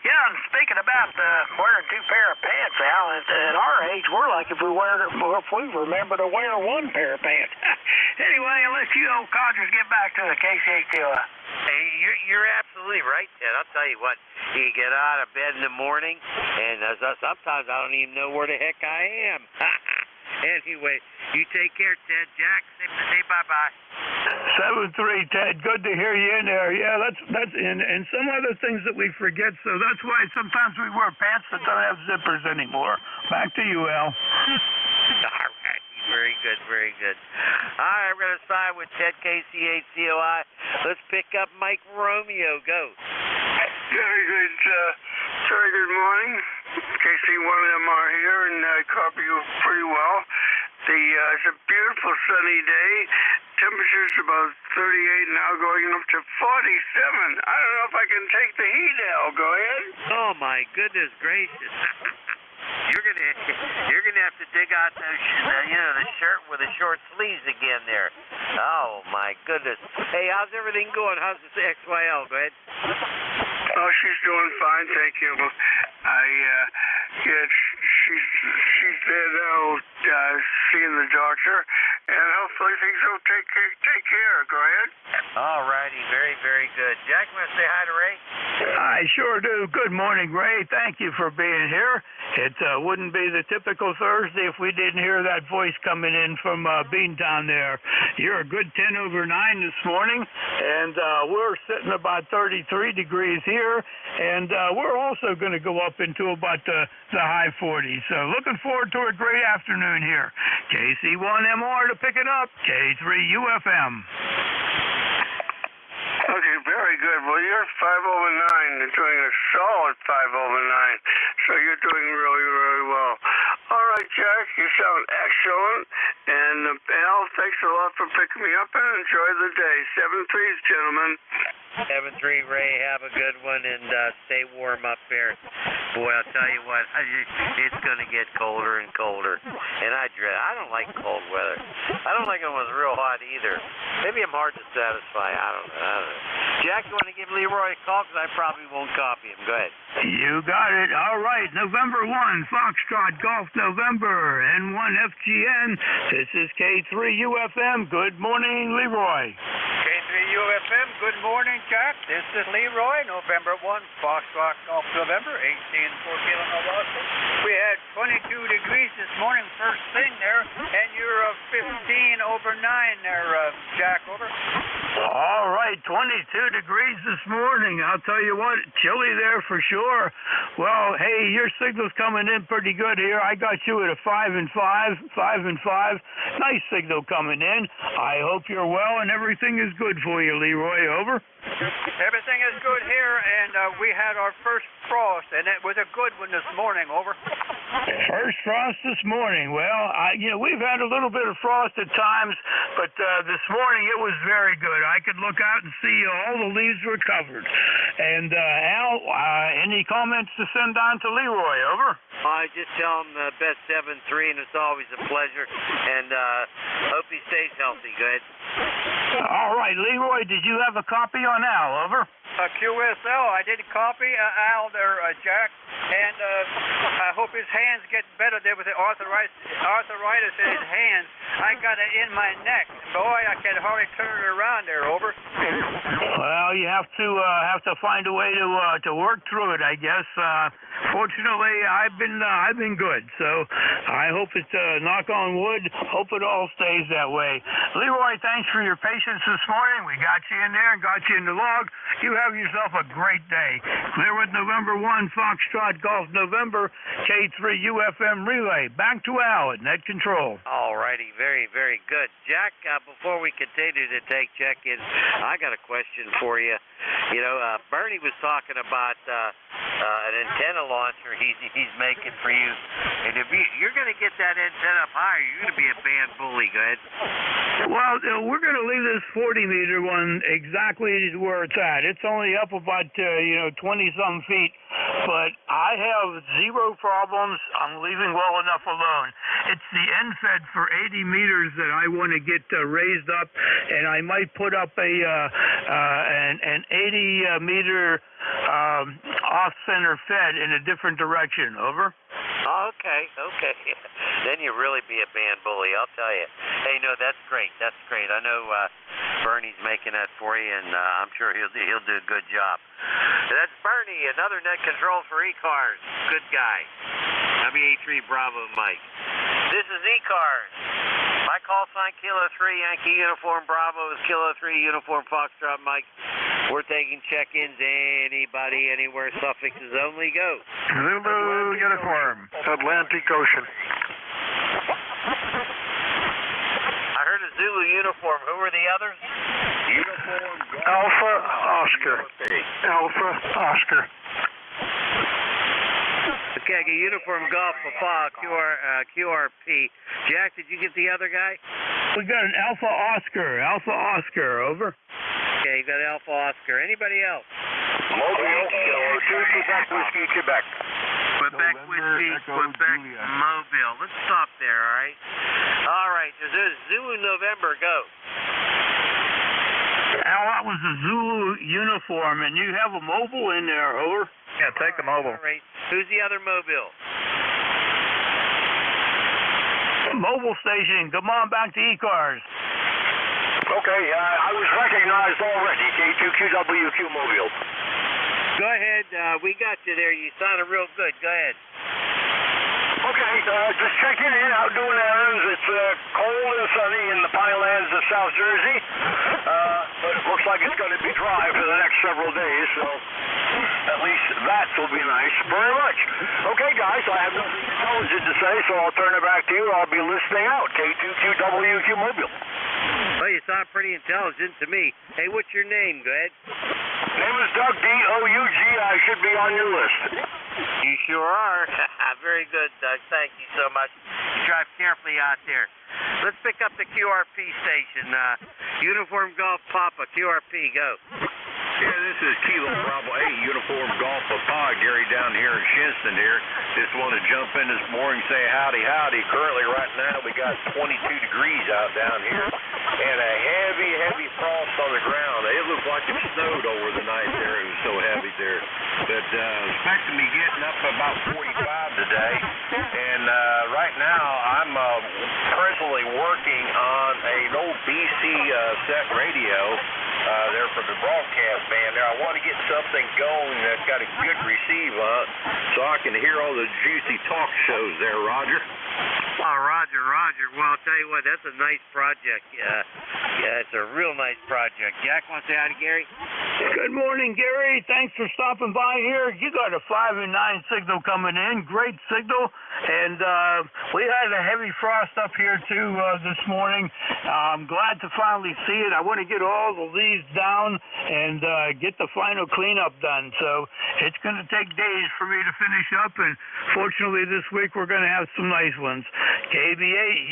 Yeah, and speaking about wearing 2 pair of pants, Al, at our age, we're like if we remember to wear 1 pair of pants. Anyway, I'll let you old codgers get back to the KC2US. Hey, you're absolutely right, Ted. I'll tell you what, you get out of bed in the morning, and sometimes I don't even know where the heck I am. Anyway, you take care, Ted. Jack, say bye-bye. 7-3, Ted. Good to hear you in there. Yeah, that's and some other things that we forget, so that's why sometimes we wear pants that don't have zippers anymore. Back to you, Al. All right. Very good, very good. All right, we're going to side with Ted KC8COI. Let's pick up Mike Romeo. Go. Very good. Very good morning. KC1MR here, and I copy you pretty well. It's a beautiful sunny day. Temperature's about 38 now, going up to 47. I don't know if I can take the heat, Al. Go ahead. Oh, my goodness gracious. You're gonna have to dig out the shirt with the short sleeves again there. Oh my goodness. Hey, how's everything going? How's the XYL? Go ahead. Oh, she's doing fine, thank you. She's there now, seeing the doctor, and hopefully things will take care. Go ahead. All righty, very, very good. Jack, want to say hi to Ray? I sure do. Good morning, Ray. Thank you for being here. It wouldn't be the typical Thursday if we didn't hear that voice coming in from Beantown there. You're a good 10 over 9 this morning, and we're sitting about 33 degrees here, and we're also going to go up into about the high 40s. So looking forward to a great afternoon here. KC1MR to pick it up, K3UFM. Okay, very good. Well, you're 5 over 9. You're doing a solid 5 over 9. So you're doing really, really well. All right, Jack, you sound excellent. And Al, thanks a lot for picking me up, and enjoy the day. 7-3s, gentlemen. 7-3, Ray. Have a good one, and stay warm up there. Boy, I'll tell you what, it's going to get colder and colder. And I don't like cold weather. I don't like it when it's real hot either. Maybe I'm hard to satisfy. I don't know. Jack, you want to give Leroy a call? Because I probably won't copy him. Go ahead. You got it. All right. November 1, Foxtrot Golf November, N1FGN. This is K3UFM. Good morning, Leroy. K3 WFM. Good morning, Jack. This is Leroy, November 1, Foxtrot Golf November, 18-4 Kilo Milwaukee. We had 22 degrees this morning, first thing there, and you're 15 over 9 there, Jack, over. All right, 22 degrees this morning. I'll tell you what, chilly there for sure. Well, hey, your signal's coming in pretty good here. I got you at a 5 and 5, 5 and 5. Nice signal coming in. I hope you're well and everything is good for you, Leroy. Over. Everything is good here, and we had our first frost, and it was a good one this morning. Over. First frost this morning. Well, we've had a little bit of frost at times, but this morning it was very good. I could look out and see all the leaves were covered. And Al, any comments to send on to Leroy? Over. I just tell him best 7-3, and it's always a pleasure. And hope he stays healthy. Go ahead. All right, Leroy, did you have a copy on Al? Over. QSL, I did copy Al there, Jack, and I hope his hands get better there with the arthritis in his hands. I got it in my neck. Boy, I can hardly turn it around there. Over. Well, you have to find a way to work through it, I guess. Fortunately, I've been good, so I hope it's knock on wood. Hope it all stays that way. Leroy, thanks for your patience this morning. We got you in there and got you in the log. You have yourself a great day. Clear with November 1 Foxtrot Golf November K3 UFM relay. Back to Al at net control. All righty, very, very good. Jack, before we continue to take check-ins, I got a question for you. Bernie was talking about an antenna launcher he's making for you. And if you're going to get that antenna up higher, you're going to be a band bully. Go ahead. Well, we're going to leave this 40-meter one exactly where it's at. It's only up about 20-some feet, but I have zero problems. I'm leaving well enough alone. It's the end fed for 80 meters that I want to get raised up, and I might put up an 80-meter off-center fed in a different direction. Over. Okay. Then you really be a band bully, I'll tell you. Hey, no, that's great. I know Bernie's making that for you, and I'm sure he'll do a good job. That's Bernie, another net control for ECARS. Good guy. WA3 Bravo Mike. This is ECARS. My call sign Kilo 3 Yankee Uniform Bravo is Kilo 3 Uniform Foxtrot Mike. We're taking check-ins. Anybody, anywhere, suffixes only. Go. Zulu Uniform, Atlantic Ocean. I heard a Zulu uniform. Who were the others? Uniform Alpha Oscar. Alpha Oscar. Okay, I get Uniform Golf Papa QRP. Jack, did you get the other guy? We got an Alpha Oscar. Over. Okay, you got Alpha Oscar. Anybody else? Mobile, Quebec Whiskey, Quebec. Quebec Whiskey, Quebec Mobile. Let's stop there, all right? All right, there's a Zulu November. Go. Al, that was a Zulu uniform, and you have a mobile in there. Over. Yeah, take the mobile. All right. Who's the other mobile? Mobile station. Come on back to ECARS. Okay, I was recognized already. K2QWQ Mobile. Go ahead. We got you there. You sounded real good. Go ahead. Okay, just checking in, out doing errands. It's cold and sunny in the Pinelands of South Jersey, but it looks like it's going to be dry for the next several days, so at least that will be nice. Very much. Okay, guys, I have nothing intelligent to say, so I'll turn it back to you. I'll be listening out. K2QWQ Mobile. Well, you sound pretty intelligent to me. Hey, what's your name? Go ahead. Name is Doug, D-O-U-G. I should be on your list. You sure are. Very good, Doug. Thank you so much. You drive carefully out there. Let's pick up the QRP station. Uniform Golf Papa, QRP, go. Yeah, this is Kilo Bravo 8, Uniform Golf Papa, Gary down here in Shinston here. Just want to jump in this morning and say howdy. Currently right now we got 22 degrees out down here and a heavy frost on the ground. It looked like it snowed over the night there. It was so heavy there. But expecting me getting up about 45 today. And right now I'm presently working on an old BC set radio. there for the broadcast band there. I want to get something going that's got a good receive on it so I can hear all the juicy talk shows there, Roger. Oh, Roger. Well, I'll tell you what, that's a nice project. Yeah, it's a real nice project. Jack, want to say hi to Gary? Good morning, Gary. Thanks for stopping by here. You got a 5 and 9 signal coming in. Great signal. And we had a heavy frost up here, too, this morning. I'm glad to finally see it. I want to get all the leaves down and get the final cleanup done. So it's going to take days for me to finish up. And fortunately, this week we're going to have some nice ones. KB8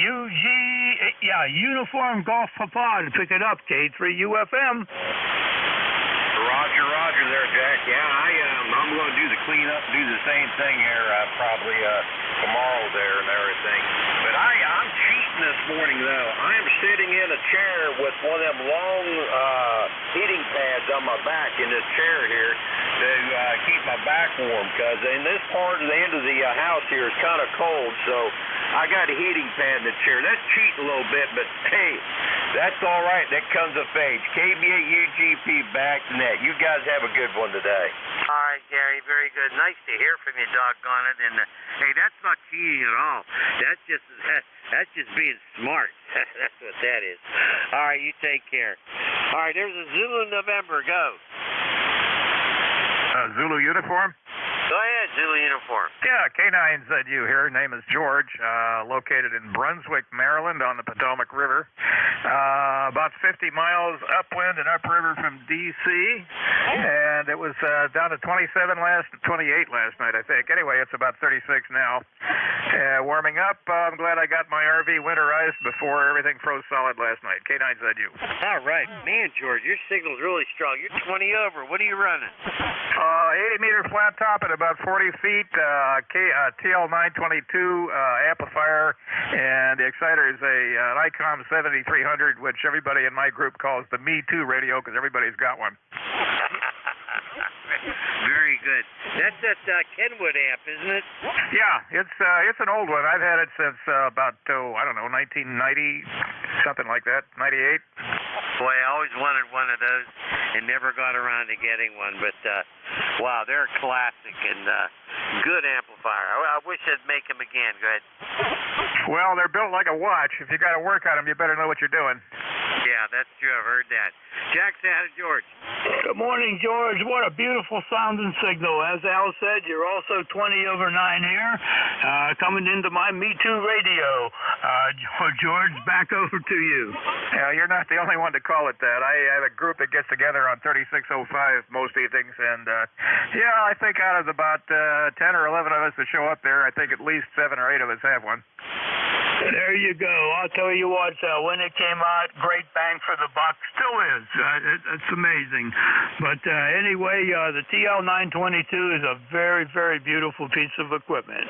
Uniform Golf Papa to pick it up. K3UFM. Roger there, Jack. Yeah, I'm going to do the cleanup, do the same thing here probably tomorrow there and everything. But I'm cheating this morning, though. I am sitting in a chair with one of them long heating pads on my back in this chair here to keep my back warm, because in this part of the end of the house here is kind of cold, so I got a heating pad in the chair. That's cheating a little bit, but hey, that's all right. That comes of age. KB8UGP back net. You guys have a good one today. All right, Gary, very good. Nice to hear from you, doggone it. And hey, that's not cheating at all. That's just being smart. That's what that is. All right, you take care. All right, there's a Zulu November. Go. Zulu uniform? Go ahead, Zulu uniform. Yeah, K9ZU here. Name is George. Located in Brunswick, Maryland, on the Potomac River. About 50 miles upwind and upriver from D.C. And it was down to 28 last night, I think. Anyway, it's about 36 now. Warming up. I'm glad I got my RV winterized before everything froze solid last night. K9ZU. All right. Man, George, your signal's really strong. You're 20 over. What are you running? 80-meter flat top at about 40 feet, TL922 amplifier, and the exciter is an ICOM 7300, which everybody in my group calls the Me Too radio, because everybody's got one. Very good. That's that Kenwood amp, isn't it? Yeah, it's an old one. I've had it since about 1990, something like that, 98. Boy, I always wanted one of those and never got around to getting one. But wow, they're a classic and good amplifier. I wish I'd make them again. Go ahead. Well, they're built like a watch. If you got to work on them, you better know what you're doing. Yeah, that's true. I've heard that. Jack, say hi to George. Good morning, George. What a beautiful sounding signal. As Al said, you're also 20 over 9 here, coming into my Me Too radio. George, back over to you. Yeah, you're not the only one to call it that. I have a group that gets together on 3605 most evenings, and yeah, I think out of about 10 or 11 of us that show up there, I think at least 7 or 8 of us have one. There you go. I'll tell you what, when it came out, great bang for the buck. Still is. It's amazing. But anyway, the TL922 is a very, very beautiful piece of equipment.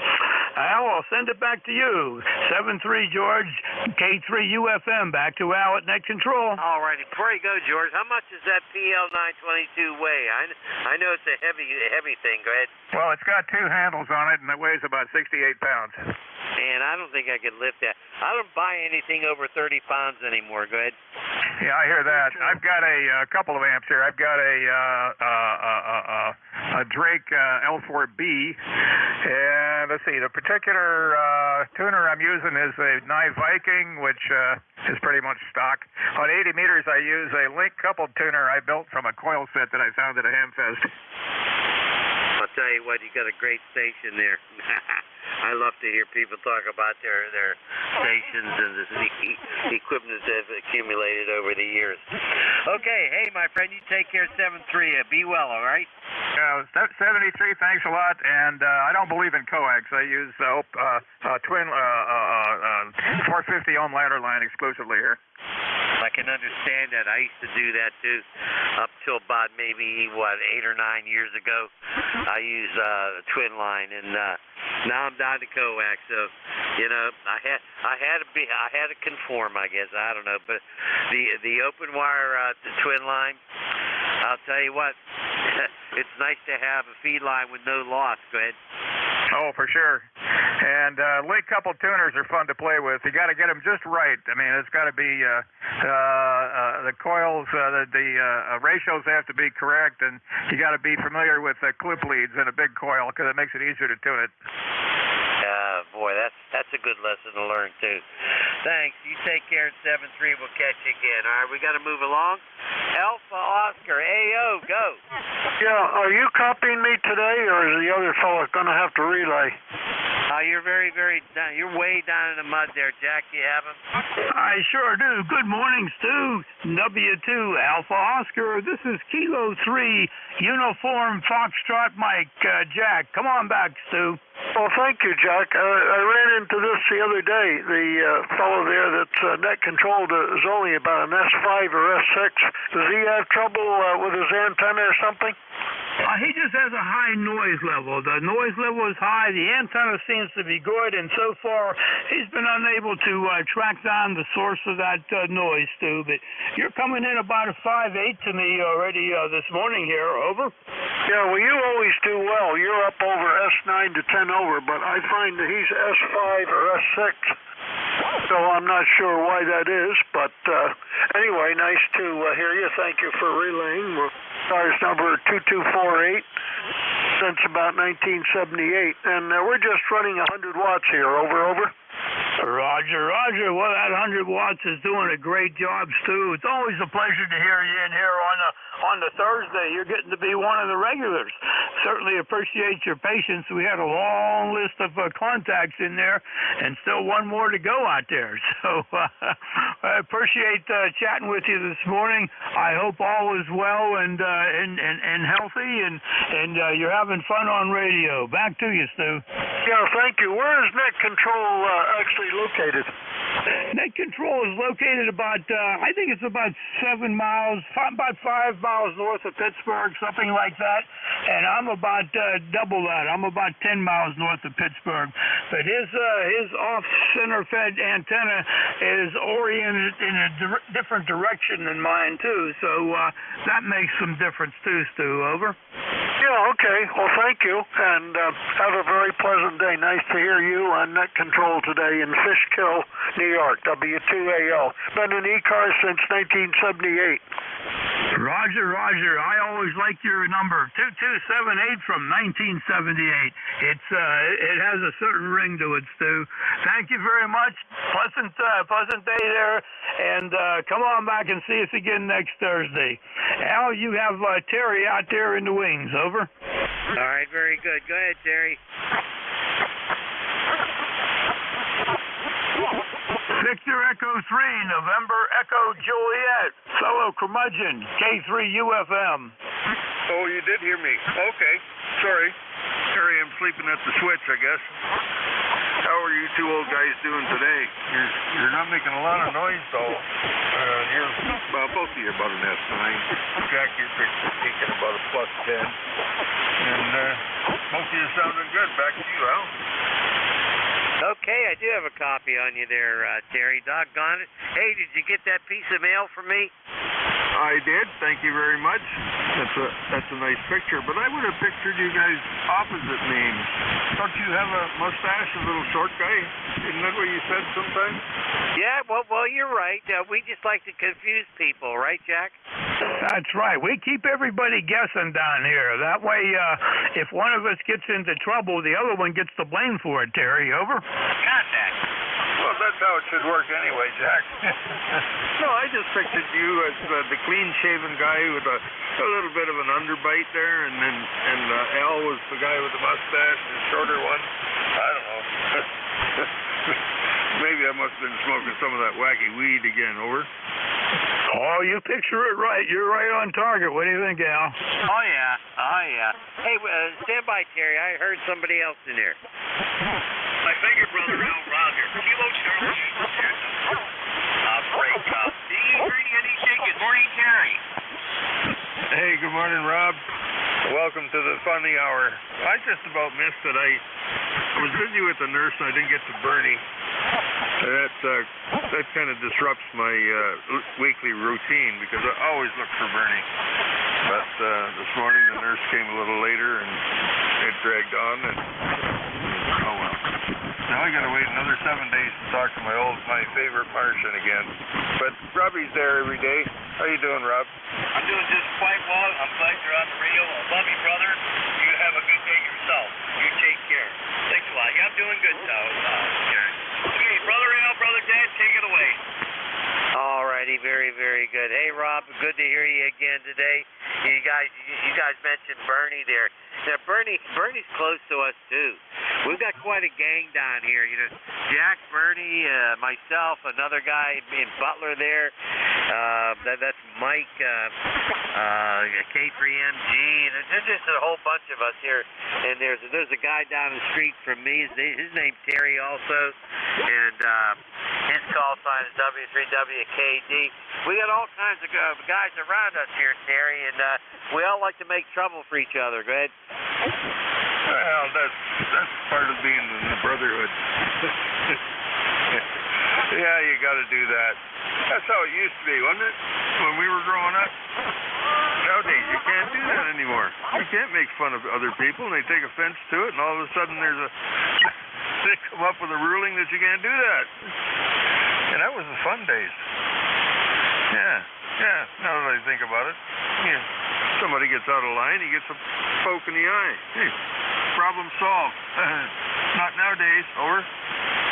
Al, I'll send it back to you. 73 George, K3UFM. Back to Al at Net Control. All righty. Before you go, George, how much does that TL922 weigh? I know it's a heavy thing. Go ahead. Well, it's got 2 handles on it, and it weighs about 68 pounds. Man, I don't think I could lift that. I don't buy anything over 30 pounds anymore. Go ahead. Yeah, I hear that. I've got a couple of amps here. I've got a Drake L4B, and let's see, the particular tuner I'm using is a Nye Viking, which is pretty much stock. On 80 meters, I use a link-coupled tuner I built from a coil set that I found at a Hamfest. I'll tell you what, you got a great station there. I love to hear people talk about their stations and the equipment that they've accumulated over the years. Okay, hey, my friend, you take care of 73. Be well, all right? 73, thanks a lot. And I don't believe in coax. I use twin 450 ohm ladder line exclusively here. I can understand that. I used to do that too, up till about maybe 8 or 9 years ago. I used twin line, and now I'm down to coax. So, you know, I had to conform, I guess. I don't know, but the open wire the twin line, I'll tell you what, it's nice to have a feed line with no loss. Go ahead. Oh, for sure. And lead couple tuners are fun to play with. You got to get them just right. I mean, it's got to be the coils, the ratios have to be correct, and you got to be familiar with clip leads in a big coil because it makes it easier to tune it. Boy, that's a good lesson to learn too. Thanks. You take care at 7-3. We'll catch you again. All right, we got to move along. Alpha Oscar, AO, go. Yeah, are you copying me today, or is the other fellow going to have to relay? You're very, very down. You're way down in the mud there, Jack. You have him? I sure do. Good morning, Stu. W2 Alpha Oscar. This is Kilo 3 Uniform Foxtrot Mike. Jack, come on back, Stu. Well, thank you, Jack. I ran into this the other day. The fellow there that's net controlled is only about an S5 or S6. Does he have trouble with his antenna or something? He just has a high noise level. The noise level is high. The antenna seems to be good, and so far he's been unable to track down the source of that noise, Stu. But you're coming in about a 5.8 to me already this morning here. Over. Yeah, well, you always do well. You're up over S9 to 10 over, but I find that he's S5 or S6. So I'm not sure why that is, but anyway, nice to hear you. Thank you for relaying. ECARS number 2248 since about 1978, and we're just running 100 watts here. Over. Roger. Well, that 100 watts is doing a great job, Stu. It's always a pleasure to hear you in here on the Thursday. You're getting to be one of the regulars. Certainly appreciate your patience. We had a long list of contacts in there, and still one more to go out there. So I appreciate chatting with you this morning. I hope all is well and healthy, and you're having fun on radio. Back to you, Stu. Yeah, thank you. Where is net control actually located? Net control is located about, I think it's about 7 miles, about 5 miles north of Pittsburgh, something like that. And I'm about double that. I'm about 10 miles north of Pittsburgh. But his off-center fed antenna is oriented in a different direction than mine, too. So that makes some difference, too, Stu. Over. Yeah, okay. Well, thank you. And have a very pleasant day. Nice to hear you on net control today in Fishkill, New York, W2AO. Been in ECARS since 1978. Roger. I always liked your number, 2278 from 1978. It has a certain ring to it, Stu. Thank you very much. Pleasant day there, and come on back and see us again next Thursday. Al, you have Terry out there in the wings. Over. All right, very good. Go ahead, Terry. Victor Echo 3, November Echo Juliet, fellow curmudgeon, K3UFM. Oh, you did hear me. Okay, sorry. Sorry, I'm sleeping at the switch, I guess. How are you two old guys doing today? You're not making a lot of noise, though. Both of you about an S9. Jack, you're taking about a +10. And both of you sounding good. Back to you, Al. Okay, I do have a copy on you there, Terry. Doggone it. Hey, did you get that piece of mail from me? I did. Thank you very much. That's a nice picture, but I would have pictured you guys opposite names. Don't you have a mustache, a little short guy? Isn't that what you said sometimes? Yeah, well, you're right. We just like to confuse people, right, Jack? That's right. We keep everybody guessing down here. That way, if one of us gets into trouble, the other one gets the blame for it, Terry. Over. Got that. Well, that's how it should work anyway, Jack. No, I just pictured you as the clean-shaven guy with a little bit of an underbite there, and Al was the guy with the mustache, the shorter one. I don't know. Maybe I must have been smoking some of that wacky weed again. Over. Oh, you picture it right. You're right on target. What do you think, Al? Oh, yeah. Hey, stand by, Terry. I heard somebody else in there. My bigger brother, Al Roger. Kilo Charlie. Break up. Good morning, Terry. Hey, good morning, Rob. Welcome to the funny hour. I just about missed it. I was busy with the nurse and I didn't get to Bernie. That kind of disrupts my weekly routine because I always look for Bernie. But this morning the nurse came a little later and it dragged on, and Oh well. Now I gotta wait another 7 days to talk to my favorite Martian again. But Robbie's there every day. How you doing, Rob? I'm doing just quite well. I'm glad you're on the radio. I love you, brother. You have a good day yourself. You take care. Thanks a lot. Yeah, I'm doing good, Karen. Okay, Brother Al, Brother Dan, take it away. All righty, very, very good. Hey, Rob, good to hear you again today. You guys mentioned Bernie there. Now, Bernie's close to us too. We've got quite a gang down here. You know, Jack, Bernie, myself, another guy in Butler there. That's Mike, K3MG. There's just a whole bunch of us here. And there's a guy down the street from me. His name's Terry also, and his call sign is W3WKD. We got all kinds of guys around us here, Terry, and we all like to make trouble for each other. Go ahead. Well, that's part of being in the brotherhood. Yeah, you got to do that. That's how it used to be, wasn't it? When we were growing up. Nowadays, you can't do that anymore. You can't make fun of other people, and they take offense to it, and all of a sudden they come up with a ruling that you can't do that. And that was the fun days. Yeah, now that I think about it. Yeah. Somebody gets out of line, he gets a poke in the eye. Hey, problem solved. Not nowadays. Over.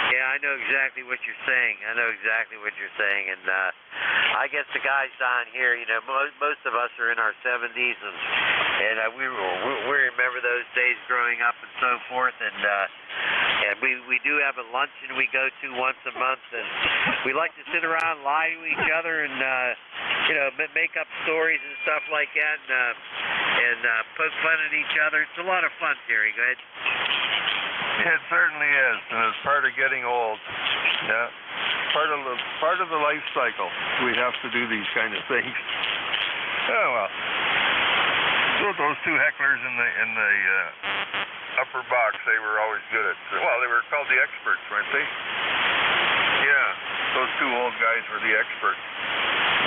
Yeah, I know exactly what you're saying. And I guess the guys down here, you know, most of us are in our 70s, and we remember those days growing up and so forth. And we do have a luncheon we go to once a month, and we like to sit around and lie to each other and you know, make up stories and stuff like that, and poke fun at each other. It's a lot of fun, Terry. Go ahead. It certainly is, and it's part of getting old. Yeah, part of the life cycle. We have to do these kind of things. Oh well. So those two hecklers in the upper box, they were always good at. Well, they were called the experts, weren't they? Yeah, those two old guys were the experts,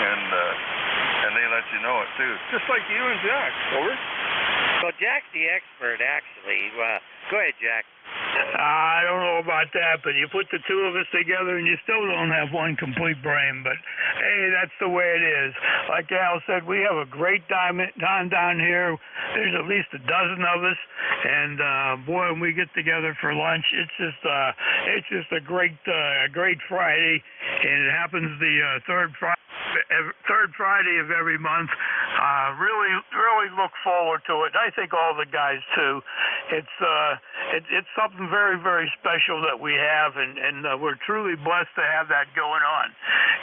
and they let you know it too. Just like you and Jack. Over. Well, Jack's the expert, actually. Go ahead, Jack. I don't know about that, but you put the two of us together and you still don't have one complete brain. But, hey, that's the way it is. Like Al said, we have a great time down here. There's at least a dozen of us. And, boy, when we get together for lunch, it's just a great Friday. And it happens the third Friday of every month. Really look forward to it. I think all the guys too. It's something very, very special that we have, and we're truly blessed to have that going on.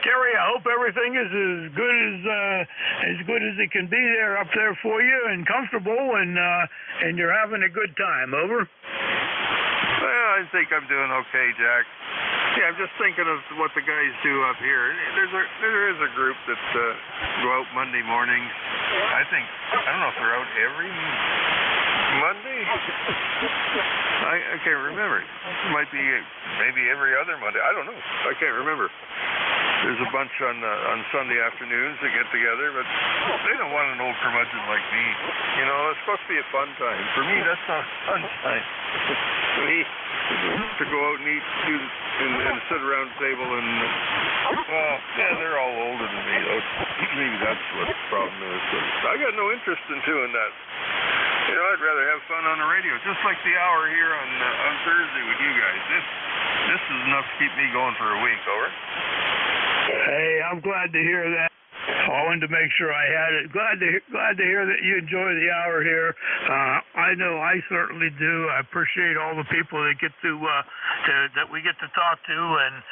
Terry, I hope everything is as good as it can be there up there for you, and comfortable, and you're having a good time. Over. Well, I think I'm doing okay, Jack. Yeah, I'm just thinking of what the guys do up here. There is a group that go out Monday mornings. I don't know if they're out every Monday. I can't remember. It might be maybe every other Monday. I don't know. I can't remember. There's a bunch on Sunday afternoons that get together, but they don't want an old curmudgeon like me. You know, it's supposed to be a fun time. For me, that's not a fun time. To go out and eat and sit around the table and, well, yeah, they're all older than me, though. Maybe that's what the problem is. But I got no interest in doing that. You know, I'd rather have fun on the radio, just like the hour here on Thursday with you guys. This is enough to keep me going for a week. Over. Hey, I'm glad to hear that. I wanted to make sure I had it. Glad to hear that you enjoy the hour here. I know I certainly do. I appreciate all the people that get to that we get to talk to, and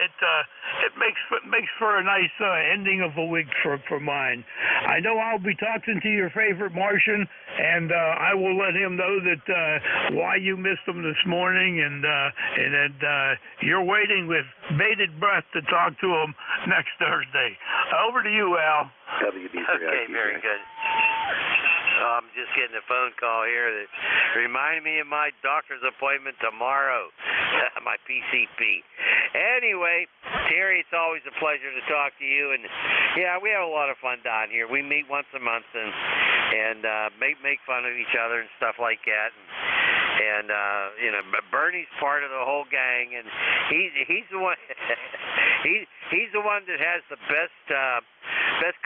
it makes for a nice ending of a week for mine. I know I'll be talking to your favorite Martian, and I will let him know that why you missed him this morning, and that you're waiting with bated breath to talk to him next Thursday. Over to you, Al. Okay, very good. I'm just getting a phone call here that reminded me of my doctor's appointment tomorrow, my PCP. Anyway, Terry, it's always a pleasure to talk to you. And, yeah, we have a lot of fun down here. We meet once a month and make fun of each other and stuff like that. And Bernie's part of the whole gang, and he's the one he's the one that has the best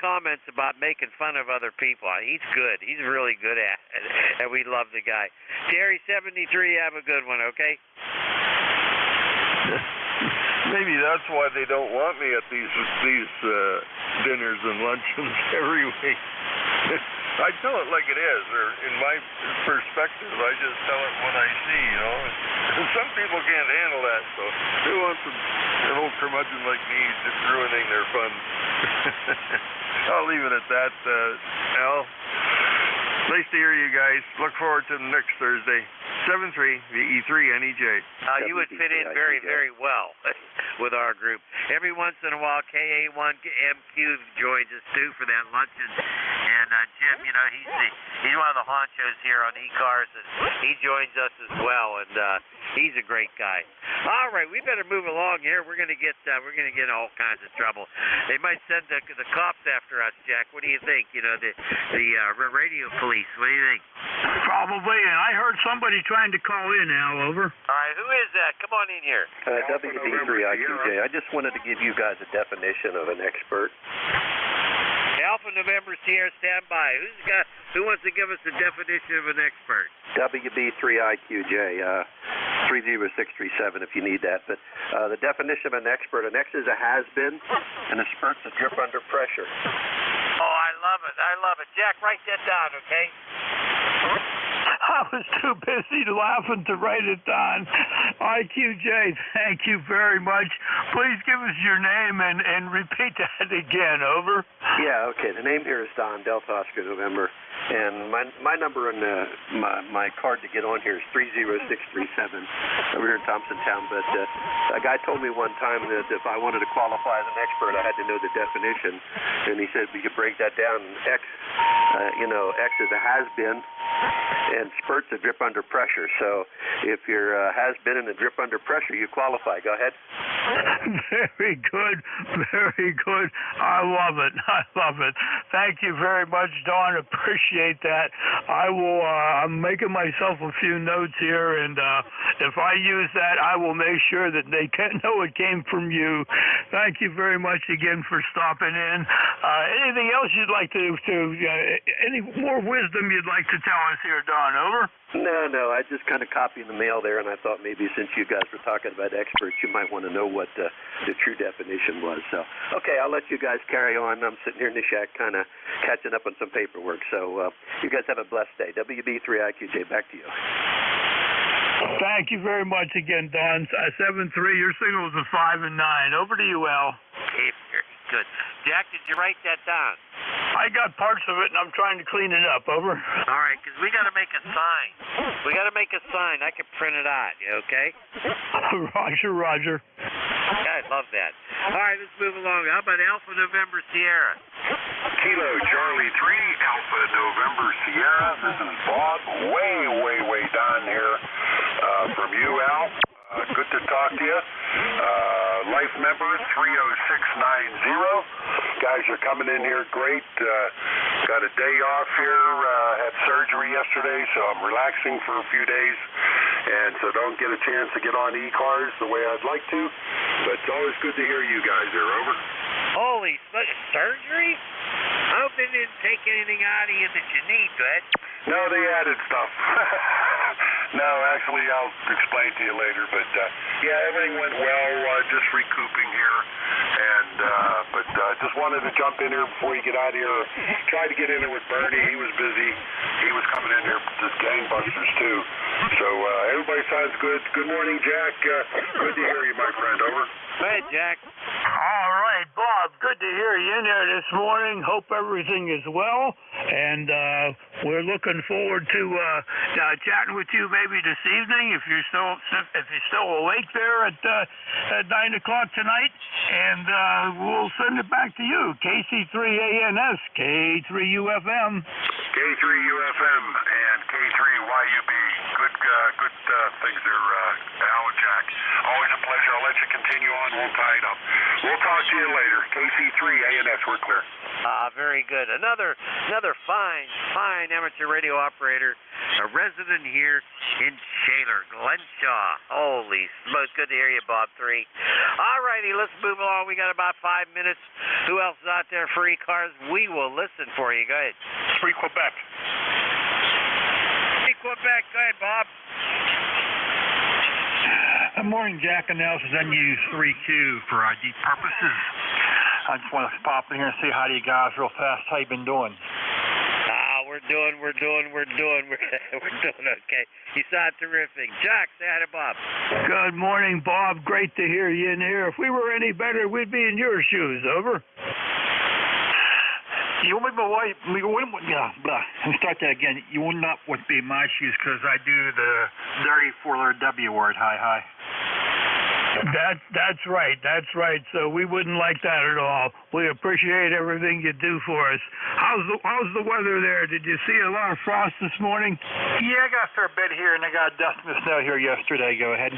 comments about making fun of other people. He's good. He's really good at it, and we love the guy. Terry 73, have a good one, okay? Maybe that's why they don't want me at these dinners and luncheons every week. I tell it like it is, or in my perspective, I just tell it what I see, Some people can't handle that, so they want an old curmudgeon like me just ruining their fun. I'll leave it at that, Al. Nice to hear you guys. Look forward to next Thursday. 7-3, the E3 NEJ. You would fit in very, very well with our group. Every once in a while, KA1MQ joins us too for that luncheon. And Jim, he's one of the honchos here on ECARS, and he joins us as well. And he's a great guy. All right, we better move along here. We're gonna get in all kinds of trouble. They might send the cops after us, Jack. What do you think? The radio police. What do you think? Probably. And I heard somebody trying to call in now. Over. All right, who is that? Come on in here. WB3IQJ. I just wanted to give you guys a definition of an expert. Alpha November Sierra, stand by. Who wants to give us a definition of an expert? WB3IQJ, 30637 if you need that. But the definition of an expert, an X is a has-been, and a spurt's a drip under pressure. Oh, I love it. I love it. Jack, write that down, okay? I was too busy laughing to write it down. IQJ, thank you very much. Please give us your name and repeat that again. Over. Yeah, okay. The name here is Don, Delta Oscar November. And my number in my card to get on here is 30637 over here in Thompsontown. But a guy told me one time that if I wanted to qualify as an expert, I had to know the definition. And he said we could break that down. X, X is a has-been, and spurt's a drip under pressure. So if you're has-been and a drip under pressure, you qualify. Go ahead. Very good. Very good. I love it. I love it. Thank you very much, Don. Appreciate that. I will, I'm making myself a few notes here, and if I use that, I will make sure that they know it came from you. Thank you very much again for stopping in. Anything else you'd like to any more wisdom you'd like to tell us here, Don? Over? No, I just kind of copied the mail there, and I thought maybe since you guys were talking about experts, you might want to know what the true definition was. So, okay, I'll let you guys carry on. I'm sitting here in the shack kind of catching up on some paperwork. So you guys have a blessed day. WB3IQJ, back to you. Thank you very much again, Don. 7-3, your signal is a 5 and 9. Over to you, Al. Okay, very good. Jack, did you write that down? I got parts of it, and I'm trying to clean it up. Over. All right, because we got to make a sign. We got to make a sign. I can print it out, okay? Roger. I love that. All right, let's move along. How about Alpha November Sierra? Kilo Charlie 3, Alpha November Sierra. This is Bob, way down here from you, Al. Good to talk to you. Life member 30690. Guys are coming in here great. Got a day off here. Had surgery yesterday, so I'm relaxing for a few days. And so don't get a chance to get on ECARS the way I'd like to. But it's always good to hear you guys there. Over. Holy surgery? I hope they didn't take anything out of you that you need, bud. No, they added stuff. No, actually, I'll explain to you later. But yeah, everything went well. Just recouping here, and but just wanted to jump in here before you get out of here. Tried to get in there with Bernie. He was busy. He was coming in here just gangbusters too. So everybody sounds good. Good morning, Jack. Good to hear you, my friend. Over. Go ahead, Jack. All right, Bob. Good to hear you in there this morning. Hope everything is well, and we're looking forward to chatting with you maybe this evening if you're still awake there at 9 o'clock tonight, and we'll send it back to you. KC3ANS, K3UFM. K3UFM and K3YUB. Good things there, Al and Jack. Always a pleasure. I'll let you continue on. We'll tie it up. We'll talk to you later. KC3ANS, we're clear. Very good. Another fine amateur radio operator a resident here in Shaler, Glenshaw. Holy smokes, good to hear you, Bob 3. All righty, let's move along. We got about 5 minutes. Who else is out there for ECARS? We will listen for you. Go ahead. Free Quebec. Free Quebec. Go ahead, Bob. Good morning, Jack, and this is NJ2US for ID purposes. I just want to pop in here and say hi to you guys real fast. How you been doing? We're doing okay. You sound terrific. Jack, say hi to Bob. Good morning, Bob. Great to hear you in here. If we were any better, we'd be in your shoes. Over. You wouldn't be my wife. Let me start that again. You would not be in my shoes because I do the dirty four-letter W word. Hi. That's right. So we wouldn't like that at all. We appreciate everything you do for us. How's the weather there? Did you see a lot of frost this morning? Yeah, I got a fair bit here, and I got dust and snow here yesterday. Go ahead.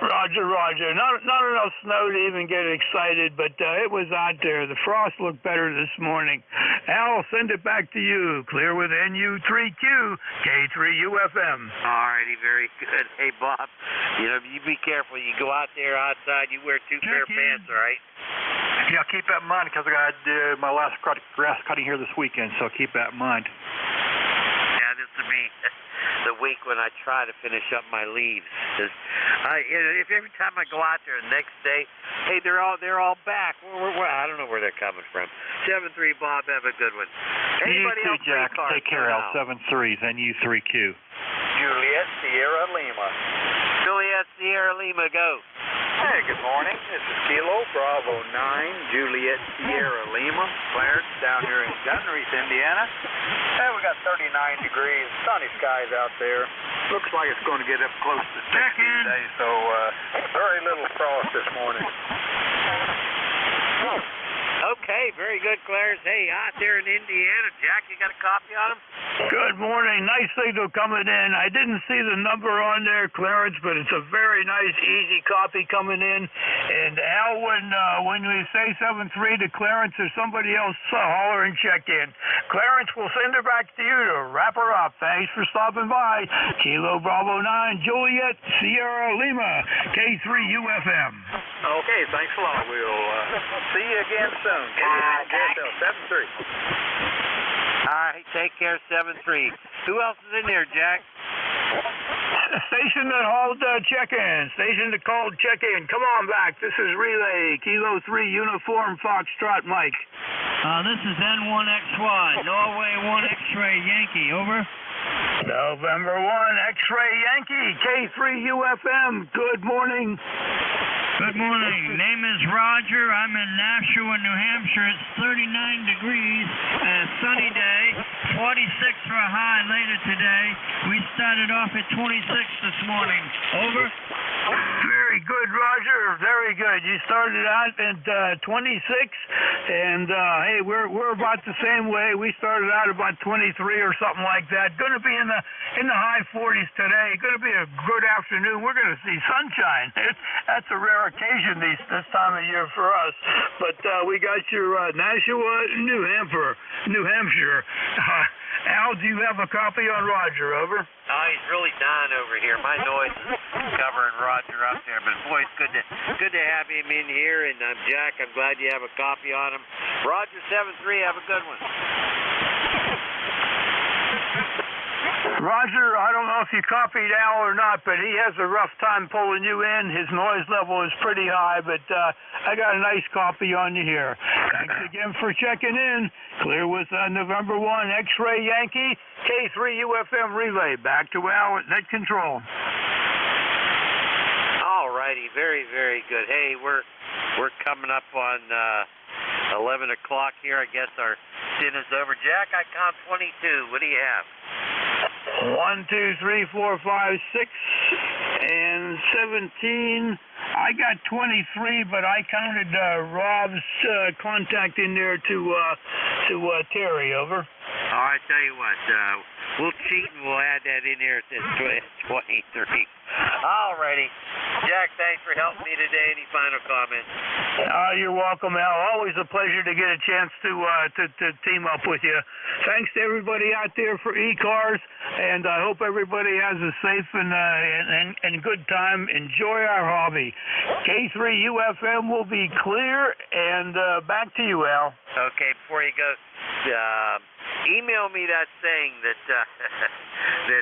Roger. Not enough snow to even get excited, but it was out there. The frost looked better this morning. Al, send it back to you. Clear with NU3Q, K3UFM. All righty, very good. Hey, Bob, you be careful. You go out there outside, you wear two pair of pants, all right? Yeah, keep that in mind because I got my last grass cutting here this weekend, so keep that in mind. Yeah, this will be the week when I try to finish up my leaves. If every time I go out there the next day, hey, they're all back. I don't know where they're coming from. 7-3, Bob, have a good one. Anybody else? Jack, take care, Al. 7-3s, NU3Q. Juliet Sierra Lima. Juliet Sierra Lima, go. Hey, good morning. This is Kilo Bravo 9, Juliet Sierra Lima, Clarence, down here in Gunneries, Indiana. Hey, we got 39 degrees, sunny skies out there. Looks like it's going to get up close to 60 today, so very little frost this morning. Okay, very good, Clarence. Hey, out there in Indiana, Jack, you got a copy on him? Good morning. Nice signal coming in. I didn't see the number on there, Clarence, but it's a very nice, easy copy coming in. And Al, when we say 7-3 to Clarence or somebody else, holler and check in. Clarence, we'll send her back to you to wrap her up. Thanks for stopping by. Kilo Bravo 9, Juliet Sierra Lima, K3UFM. Okay, thanks a lot. We'll see you again soon. 7-3. All right, take care, 7-3. Who else is in there, Jack? Station that called check-in. Station that called check-in. Come on back. This is Relay, Kilo 3, Uniform Foxtrot Mike. This is N1XY, Norway 1 X-Ray Yankee, over. November 1, X-Ray Yankee, K3UFM. Good morning. Good morning. Name is Roger. I'm in Nashua, New Hampshire. It's 39 degrees, sunny day. 46 for a high later today. We started off at 26 this morning. Over. Very good, Roger. Very good. You started out at 26, and hey, we're about the same way. We started out about 23 or something like that. Going to be in the high 40s today. Going to be a good afternoon. We're going to see sunshine. That's a rare occasion this time of year for us. But we got your Nashua, New Hampshire. Al, do you have a copy on Roger? Over. Oh, he's really dying over here. My noise is covering Roger up there. But boy, it's good to have him in here. And Jack, I'm glad you have a copy on him. Roger 7-3, have a good one. Roger, I don't know if you copied Al or not, but he has a rough time pulling you in. His noise level is pretty high, but I got a nice copy on you here. Thanks again for checking in. Clear with November 1, X-Ray Yankee, K3UFM Relay. Back to Al at net control. All righty, very, very good. Hey, we're coming up on 11 o'clock here. I guess our stint is over. Jack, I count 22. What do you have? 1, 2, 3, 4, 5, 6, and 17. I got 23, but I counted Rob's contact in there to Terry. Over. I tell you what, We'll cheat and we'll add that in here at this 23. All righty. Jack, thanks for helping me today. Any final comments? You're welcome, Al. Always a pleasure to get a chance to team up with you. Thanks to everybody out there for ECARS, and I hope everybody has a safe and good time. Enjoy our hobby. K3UFM will be clear, and back to you, Al. Okay, before you go, email me that saying that that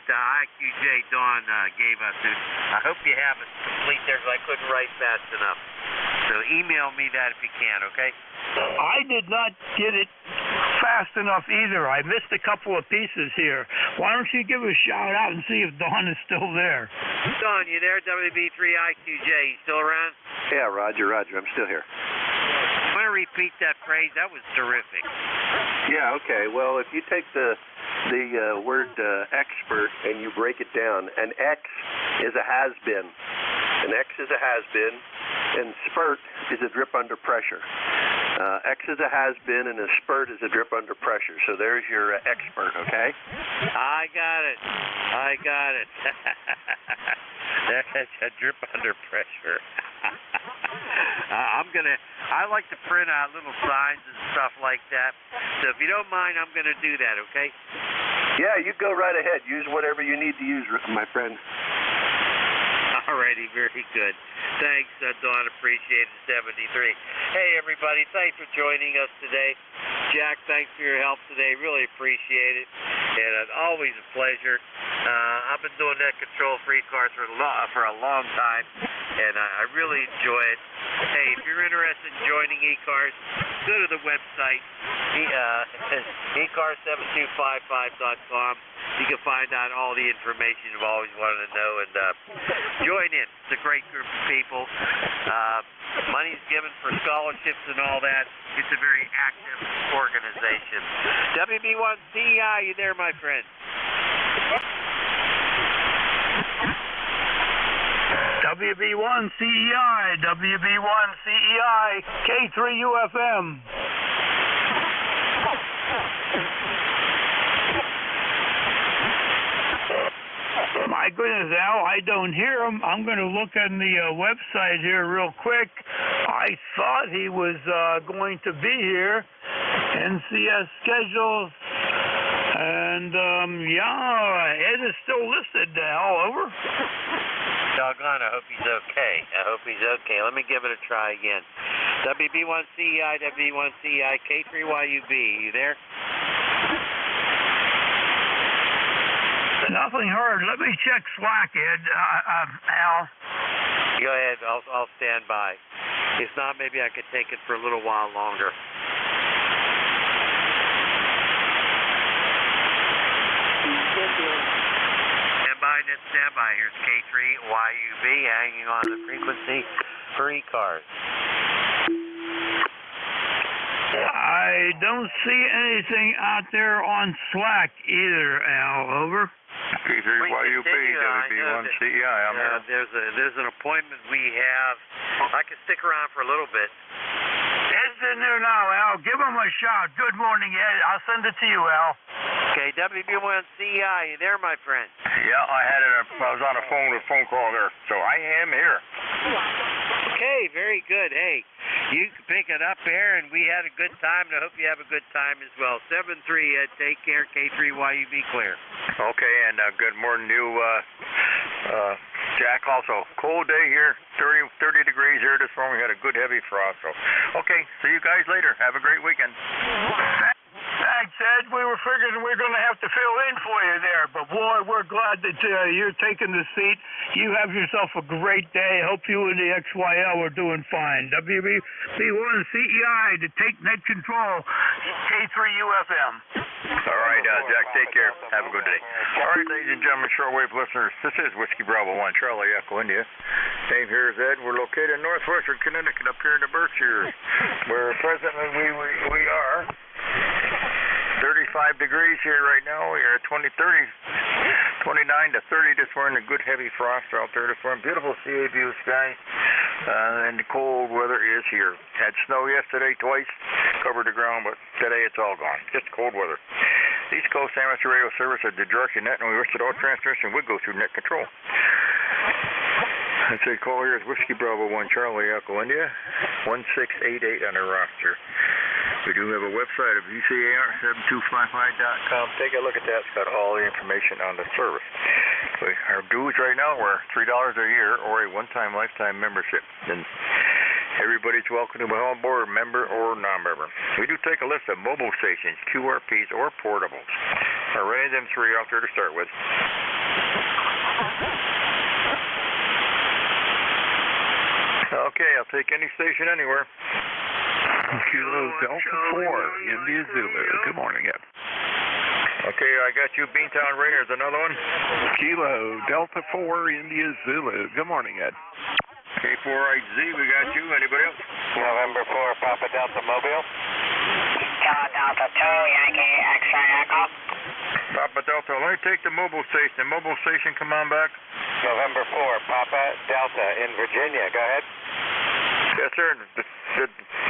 IQJ Dawn gave us. I hope you have it complete there, because I couldn't write fast enough. So email me that if you can, okay? I did not get it fast enough either. I missed a couple of pieces here. Why don't you give a shout out and see if Dawn is still there? Dawn, you there? WB3IQJ, you still around? Yeah, Roger, I'm still here. I want to repeat that phrase. That was terrific. Yeah, okay. Well, if you take the word expert and you break it down, an X is a has-been. An X is a has-been, and spurt is a drip under pressure. X is a has-been, and a spurt is a drip under pressure. So there's your expert, okay? I got it. That's a drip under pressure. I like to print out little signs and stuff like that. So if you don't mind, I'm going to do that, okay? Yeah, you go right ahead. Use whatever you need to use, my friend. Alrighty, very good. Thanks, Dawn. Appreciate it. 73. Hey, everybody. Thanks for joining us today. Jack, thanks for your help today. Really appreciate it. And it's always a pleasure. I've been doing net control for ECARS for a long time, and I really enjoy it. Hey, if you're interested in joining ECARS, go to the website, ECARS7255.com. You can find out all the information you've always wanted to know, and join in. It's a great group of people. Money's given for scholarships and all that. It's a very active organization. WB1CEI, you there, my friend? WB1CEI, WB1CEI, K3UFM. My goodness, Al, I don't hear him. I'm going to look on the website here real quick. I thought he was going to be here. NCS schedules. And, Ed is still listed, Al. Over. Doggone, I hope he's okay. Let me give it a try again. WB1CEI, WB1CEI, K3YUB. You there? Nothing heard. Let me check Slack, Ed. Al. Go ahead. I'll stand by. If not, maybe I could take it for a little while longer. Stand by. Here's K3YUB hanging on the frequency for ECARS. I don't see anything out there on Slack either, Al. Over. K3YUB, WB1CEI. I'm here. There's an appointment we have. I can stick around for a little bit. Ed's in there now, Al. Give him a shout. Good morning, Ed. I'll send it to you, Al. Okay, WB1CEI, you there, my friend? Yeah, I was on a phone call there, so I am here. Okay, very good. Hey, you can pick it up there, and we had a good time, and I hope you have a good time as well. 7-3, Ed, take care. K3YUB clear. Okay, and good morning to you, Jack. Also, cold day here, 30 degrees here this morning. We had a good heavy frost. So, okay, see you guys later. Have a great weekend. Thanks, Ed. We were figuring we were going to have to fill in for you there, but boy, we're glad that you're taking the seat. You have yourself a great day. Hope you and the XYL are doing fine. WB1CEI to take net control. K3UFM. All right, Jack, take care. Have a good day. All right, ladies and gentlemen, shortwave listeners, this is Whiskey Bravo 1, Charlie Echo, India. Name here is Ed. We're located in northwestern Connecticut, up here in the Berkshires, where presently we are 35 degrees here right now. We are 29 to 30 this morning. A good heavy frost out there this morning. Beautiful sea view sky. And the cold weather is here. Had snow yesterday twice, covered the ground, but today it's all gone. Just cold weather. East Coast Amateur Radio Service at the direction net, and we wish that all transmission would go through net control. I'd say call here is Whiskey Bravo 1 Charlie Echo India, 1688 on the roster. We do have a website of ECARS7255.com. Take a look at that. It's got all the information on the service. Our dues right now were $3 a year or a one-time lifetime membership. And everybody's welcome to be on board, member or non-member. We do take a list of mobile stations, QRPs, or portables. I'll run them three out there to start with. Okay, I'll take any station anywhere. Kilo Delta 4, India Zulu. Good morning, Ed. Okay, I got you, Beantown Raiders. Another one? Kilo Delta 4, India Zulu. Good morning, Ed. K4IZ, we got you. Anybody else? November 4, Papa Delta Mobile. Kilo Delta 2, Yankee X-ray Echo. Papa Delta, let me take the mobile station. The mobile station, come on back. November 4, Papa Delta in Virginia. Go ahead. Yes, sir. The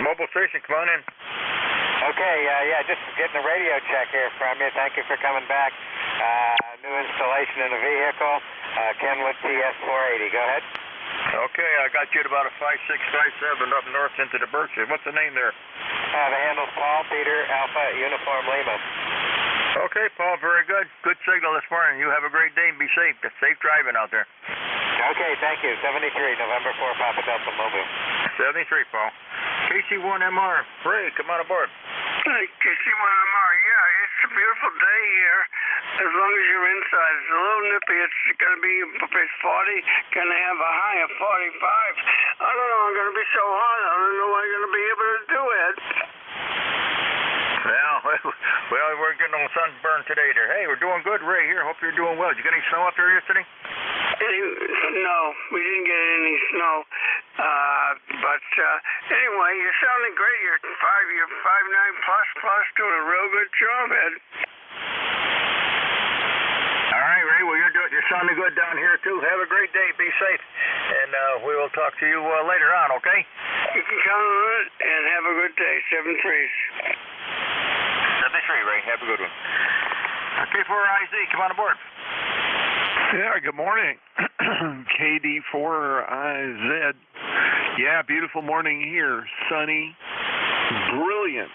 mobile station, come on in. Okay, yeah, just getting a radio check here from you. Thank you for coming back. New installation in the vehicle, Kenwood TS480. Go ahead. Okay, I got you at about a 5657 up north into the Berkshire. What's the name there? The handle's Paul, Peter, Alpha, Uniform Lima. Okay, Paul, very good. Good signal this morning. You have a great day and be safe. Safe driving out there. Okay, thank you. 73, November 4, Papa Delta Mobile. 73, Paul. KC1MR, Ray, come on aboard. Hey, KC1MR, yeah, it's a beautiful day here. As long as you're inside, it's a little nippy. It's going to be, it's 40, going to have a high of 45. I don't know, I'm going to be so hot. I don't know what I'm going to be able to do it. Well, we're getting on sunburn today there. Hey, we're doing good, Ray, here. Hope you're doing well. Did you get any snow up there yesterday? No, we didn't get any snow. But anyway, you're sounding great. You're 5.9 plus, doing a real good job, Ed. All right, Ray. Well, you're sounding good down here too. Have a great day. Be safe, and we will talk to you later on. Okay? You can count on it, and have a good day. 73s. 73, Ray. Have a good one. K4IZ, come on aboard. Yeah, good morning. KD4IZ. Yeah, beautiful morning here. Sunny, brilliant.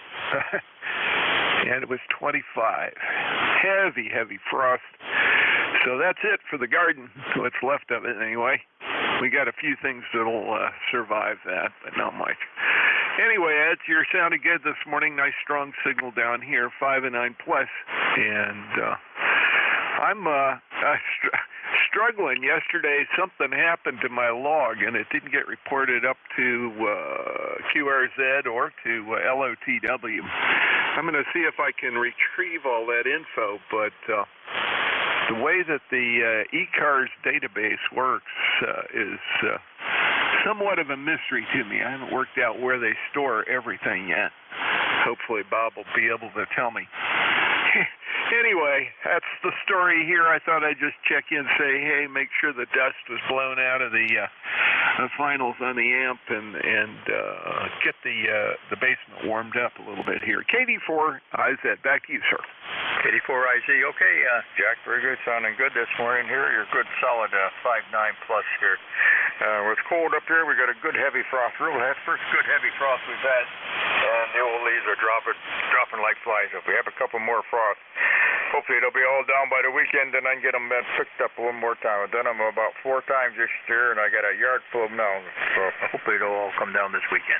And it was 25. Heavy frost. So that's it for the garden. What's left of it anyway. We got a few things that'll survive that, but not much. Anyway, Ed, you're sounding good this morning. Nice strong signal down here, 5 and 9 plus. And I'm struggling. Yesterday, something happened to my log, and it didn't get reported up to QRZ or to LOTW. I'm going to see if I can retrieve all that info, but the way that the ECARS database works is somewhat of a mystery to me. I haven't worked out where they store everything yet. Hopefully Bob will be able to tell me. Anyway, that's the story here. I thought I'd just check in, say, hey, make sure the dust was blown out of the finals on the amp and get the basement warmed up a little bit here. KD4IZ, back to you, sir. KD4IZ, okay, Jack, very good, sounding good this morning here. You're good, solid 5.9 plus here. It's cold up here. We got a good heavy frost. First good heavy frost we've had, and the old leaves are dropping like flies. If we have a couple more frosts, hopefully they'll be all down by the weekend, and I can get them picked up one more time. I've done them about 4 times this year, and I got a yard full of them now. So hopefully they'll all come down this weekend.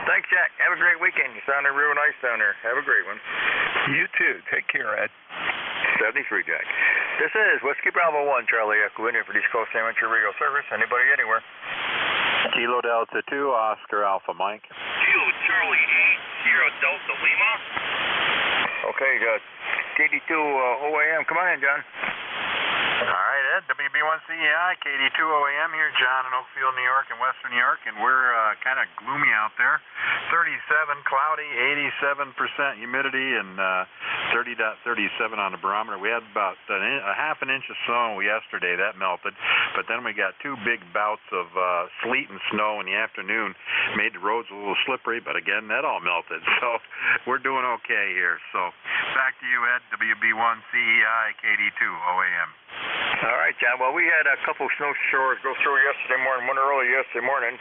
Thanks, Jack. Have a great weekend. You sounded real nice down there. Have a great one. You too. Take care, Ed. 73, Jack. This is Whiskey Bravo 1, Charlie Echo India for East Coast Amateur Radio Service. Anybody anywhere? Kilo Delta 2, Oscar Alpha Mike. Kilo Charlie 8, Sierra Delta Lima. Okay, KD2 OAM. Come on in, John. All right, Ed, WB1CEI, KD2 OAM here, John in Oakfield, New York, and Western New York, and we're kind of gloomy out there. 37, cloudy, 87% humidity, and 30.37 on the barometer. We had about a half an inch of snow yesterday. That melted. But then we got 2 big bouts of sleet and snow in the afternoon. Made the roads a little slippery, but again, that all melted. So we're doing okay here. So back to you, Ed, WB1 CEI, KD2 OAM. All right, John. Well, we had a couple snow showers go through yesterday morning, one early yesterday morning,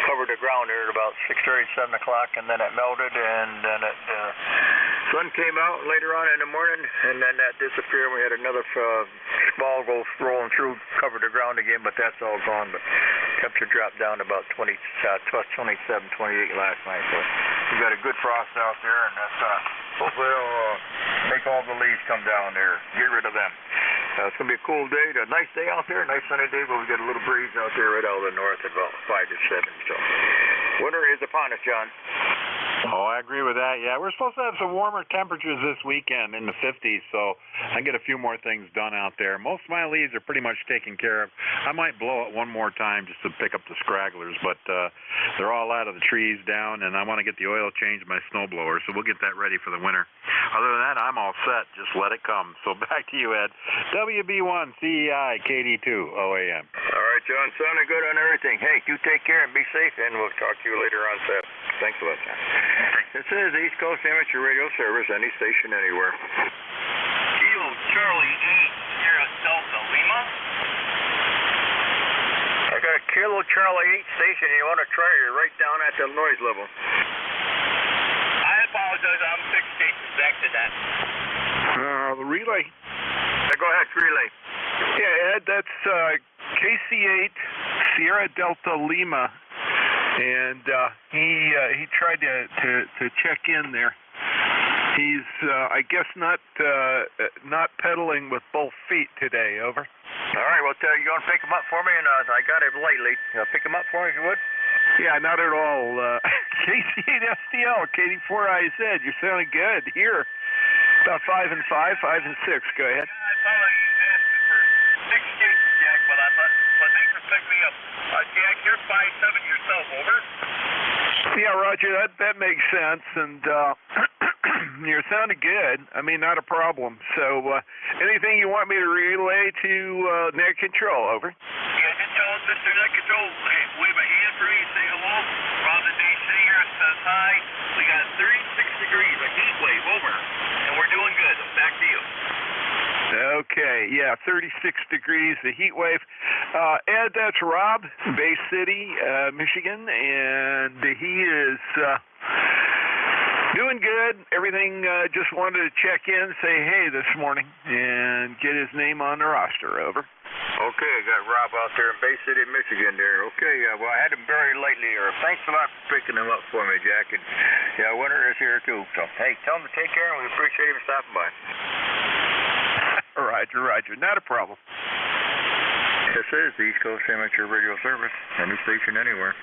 covered the ground there at about 6:30, 7 o'clock, and then it melted, and then it sun came out later on in the morning, and then that disappeared. We had another small go rolling through, covered the ground again, but that's all gone. But temperature dropped down to about 27, 28 last night. So we got a good frost out there, and that's hopefully it'll make all the leaves come down there, get rid of them. It's going to be a cool day, a nice day out there, a nice sunny day, but we got a little breeze out there right out of the north at about 5 to 7. So winter is upon us, John. Oh, I agree with that. Yeah, we're supposed to have some warmer temperatures this weekend in the 50s, so I get a few more things done out there. Most of my leaves are pretty much taken care of. I might blow it one more time just to pick up the scragglers, but they're all out of the trees down, and I want to get the oil changed my snowblower, so we'll get that ready for the winter. Other than that, I'm all set. Just let it come. So back to you, Ed. WB1 CEI KD2 OAM. All right, John. Sounding good on everything. Hey, you take care and be safe, and we'll talk to you later on Saturday. Thanks a lot, John. This is East Coast Amateur Radio Service, any station, anywhere. Kilo Charlie 8, Sierra Delta Lima. I got a Kilo Charlie 8 station. You want to try it right down at the noise level. I apologize. I'm 6 stations back to that. The relay. Go ahead, relay. Yeah, Ed, that's KC8 Sierra Delta Lima. And he tried to check in there. He's I guess not pedaling with both feet today. Over. All right. Well, you want to pick him up for me? And I got him lately. Pick him up for me if you would. Yeah, not at all. KC8STL, KD4IZ. You're sounding good here. About 5 and 5, 5 and 6. Go ahead. I thought you asked for 6 stations, Jack, but thanks for picking me up. Jack, you're 5'7" yourself, over. Yeah, Roger, that makes sense, and you're sounding good. I mean, not a problem. So, anything you want me to relay to Net Control, over? Yeah, just tell us, Mr. Net Control, hey, wave a hand for me, say hello. Rob the day sitting here says hi. We got 36 degrees, a heat wave, over, and we're doing good. Back to you. Okay, yeah, 36 degrees, the heat wave. Ed, that's Rob, Bay City, Michigan, and he is doing good. Everything, just wanted to check in, say hey this morning, and get his name on the roster, over. Okay, I got Rob out there in Bay City, Michigan there. Okay, well, I had him very lately here. Thanks a lot for picking him up for me, Jack. And, yeah, winter is here, too. So, hey, tell him to take care, and we appreciate him stopping by. Roger. Not a problem. This is the East Coast Amateur Radio Service. Any station, anywhere.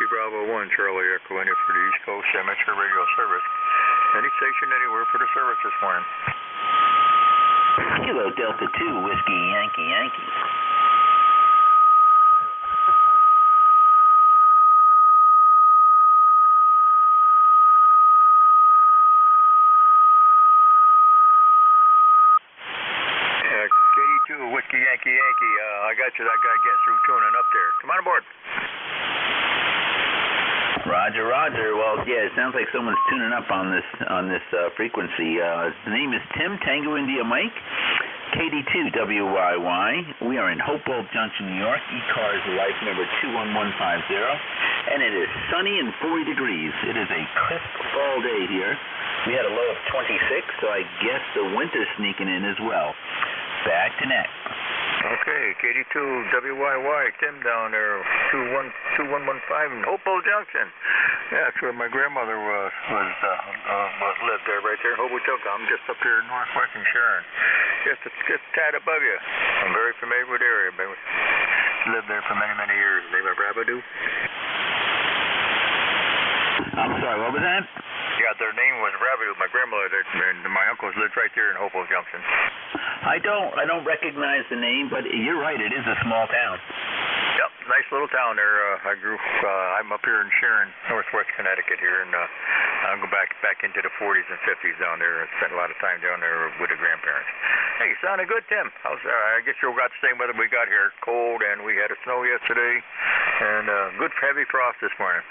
Bravo 1, Charlie Echo, in for the East Coast Amateur Radio Service. Any station, anywhere for the service this morning. Kilo Delta 2, Whiskey Yankee Yankee. KD2, Whiskey Yankee Yankee. I got you. That guy getting through tuning up there. Come on aboard. Roger. Well, yeah, it sounds like someone's tuning up on this frequency. His name is Tim, Tango India Mike, KD2WYY. We are in Hopewell Junction, New York. ECARS life number 21150, and it is sunny and 40 degrees. It is a crisp fall day here. We had a low of 26, so I guess the winter's sneaking in as well. Back to Net. Okay, KD2WYY, Tim down there, 2115 in Hopewell Junction. Yeah, that's where my grandmother lived there, right there in Hoboken. I'm just up here northwest in Sharon. Just a tad above you. I'm very familiar lived there for many, many years. Name of Rabadoo? I'm sorry, what was that? Yeah, their name was Rabadoo. My grandmother and my uncles lived right there in Hopewell Junction. I don't recognize the name, but you're right, it is a small town. Yep, nice little town there. I'm up here in Sharon, northwest Connecticut here, and I'll go back into the 40s and 50s down there. I spent a lot of time down there with the grandparents. Hey, sounded good, Tim. I guess you got the same weather we got here. Cold, and we had a snow yesterday, and good heavy frost this morning.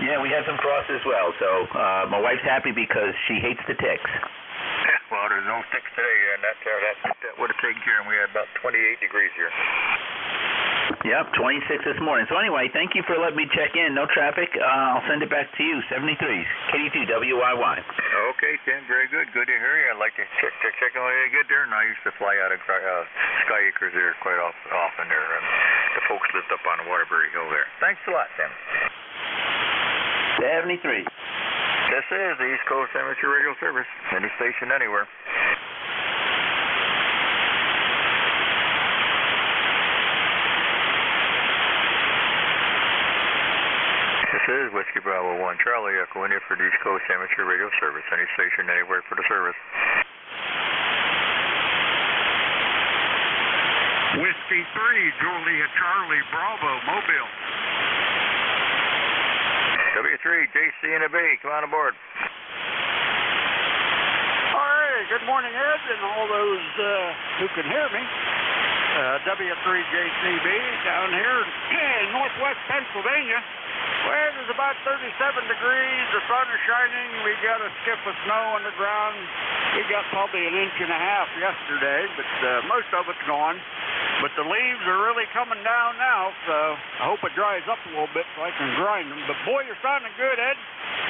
Yeah, we had some frost as well, so my wife's happy because she hates the ticks. Well, there's no ticks today, and that would have taken care, and we had about 28 degrees here. Yep, 26 this morning. So anyway, thank you for letting me check in. No traffic. I'll send it back to you. 73s, KD2WYY. Okay, Tim, very good. Good to hear you. I'd like to check on you good there, and I used to fly out of Sky Acres there quite often there. The folks lived up on Waterbury Hill there. Thanks a lot, Tim. 73. This is the East Coast Amateur Radio Service. Any station, anywhere. This is Whiskey Bravo 1, Charlie Echo, India for the East Coast Amateur Radio Service. Any station, anywhere for the service. Whiskey 3, Juliet Charlie Bravo, Mobile. W3, JC and a B, come on aboard. All right, good morning, Ed, and all those who can hear me. W3JCB down here in northwest Pennsylvania. Well, it's about 37 degrees, the sun is shining, we got a skip of snow on the ground. We got probably 1.5 inches yesterday, but most of it's gone. But the leaves are really coming down now, so I hope it dries up a little bit so I can grind them. But boy, you're sounding good, Ed.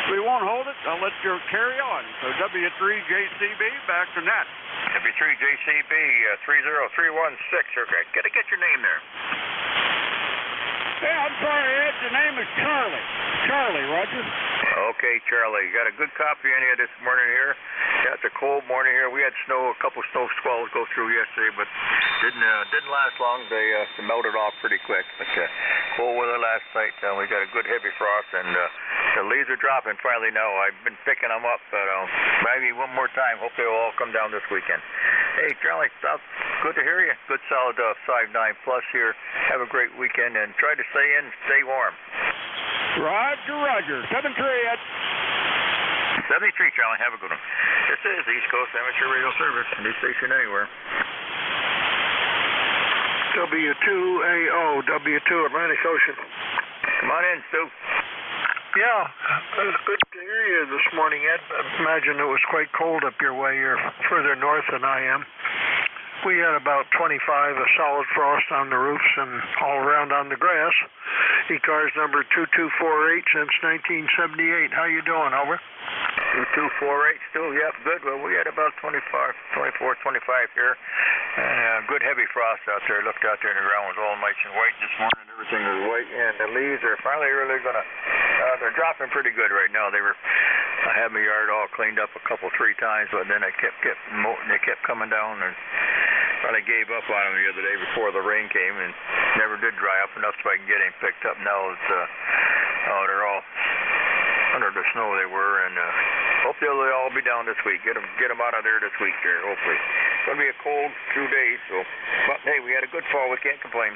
We won't hold it. I'll let you carry on. So W3JCB, back to net. W3JCB 30316. Okay, gotta get your name there. Yeah, I'm sorry, Ed. The name is Charlie. Charlie, Roger. Okay, Charlie. Got a good copy of you this morning here. Yeah, it's a cold morning here. We had snow, a couple snow squalls go through yesterday, but didn't last long. They melted off pretty quick. But cold weather last night. We got a good heavy frost, and the leaves are dropping finally now. I've been picking them up, but maybe one more time. Hope they'll all come down this weekend. Hey, Charlie, good to hear you. Good solid 5.9 plus here. Have a great weekend, and try to stay in, stay warm. Roger. 73 at 73, Charlie. Have a good one. This is East Coast Amateur Radio Service. Any station anywhere. W2AO, W2 Atlantic Ocean. Come on in, Stu. Yeah, it was good to hear you this morning, Ed. I imagine it was quite cold up your way. You're further north than I am. We had about 25 of solid frost on the roofs and all around on the grass. ECARS number 2248 since 1978. How you doing, over? 2248 still, yep, good. Well, we had about 25 here. And good heavy frost out there. Looked out there and the ground was all nice and white this morning. Everything was white, and the leaves are finally really gonna, they're dropping pretty good right now. I had my yard all cleaned up three times, but then they kept coming down, and finally gave up on them the other day before the rain came, and never did dry up enough so I can get him picked up. Now it's, they're all under the snow they were, and hope they'll all be down this week. Get them out of there this week here, hopefully. It's going to be a cold 2 days, so, but hey, we had a good fall. We can't complain.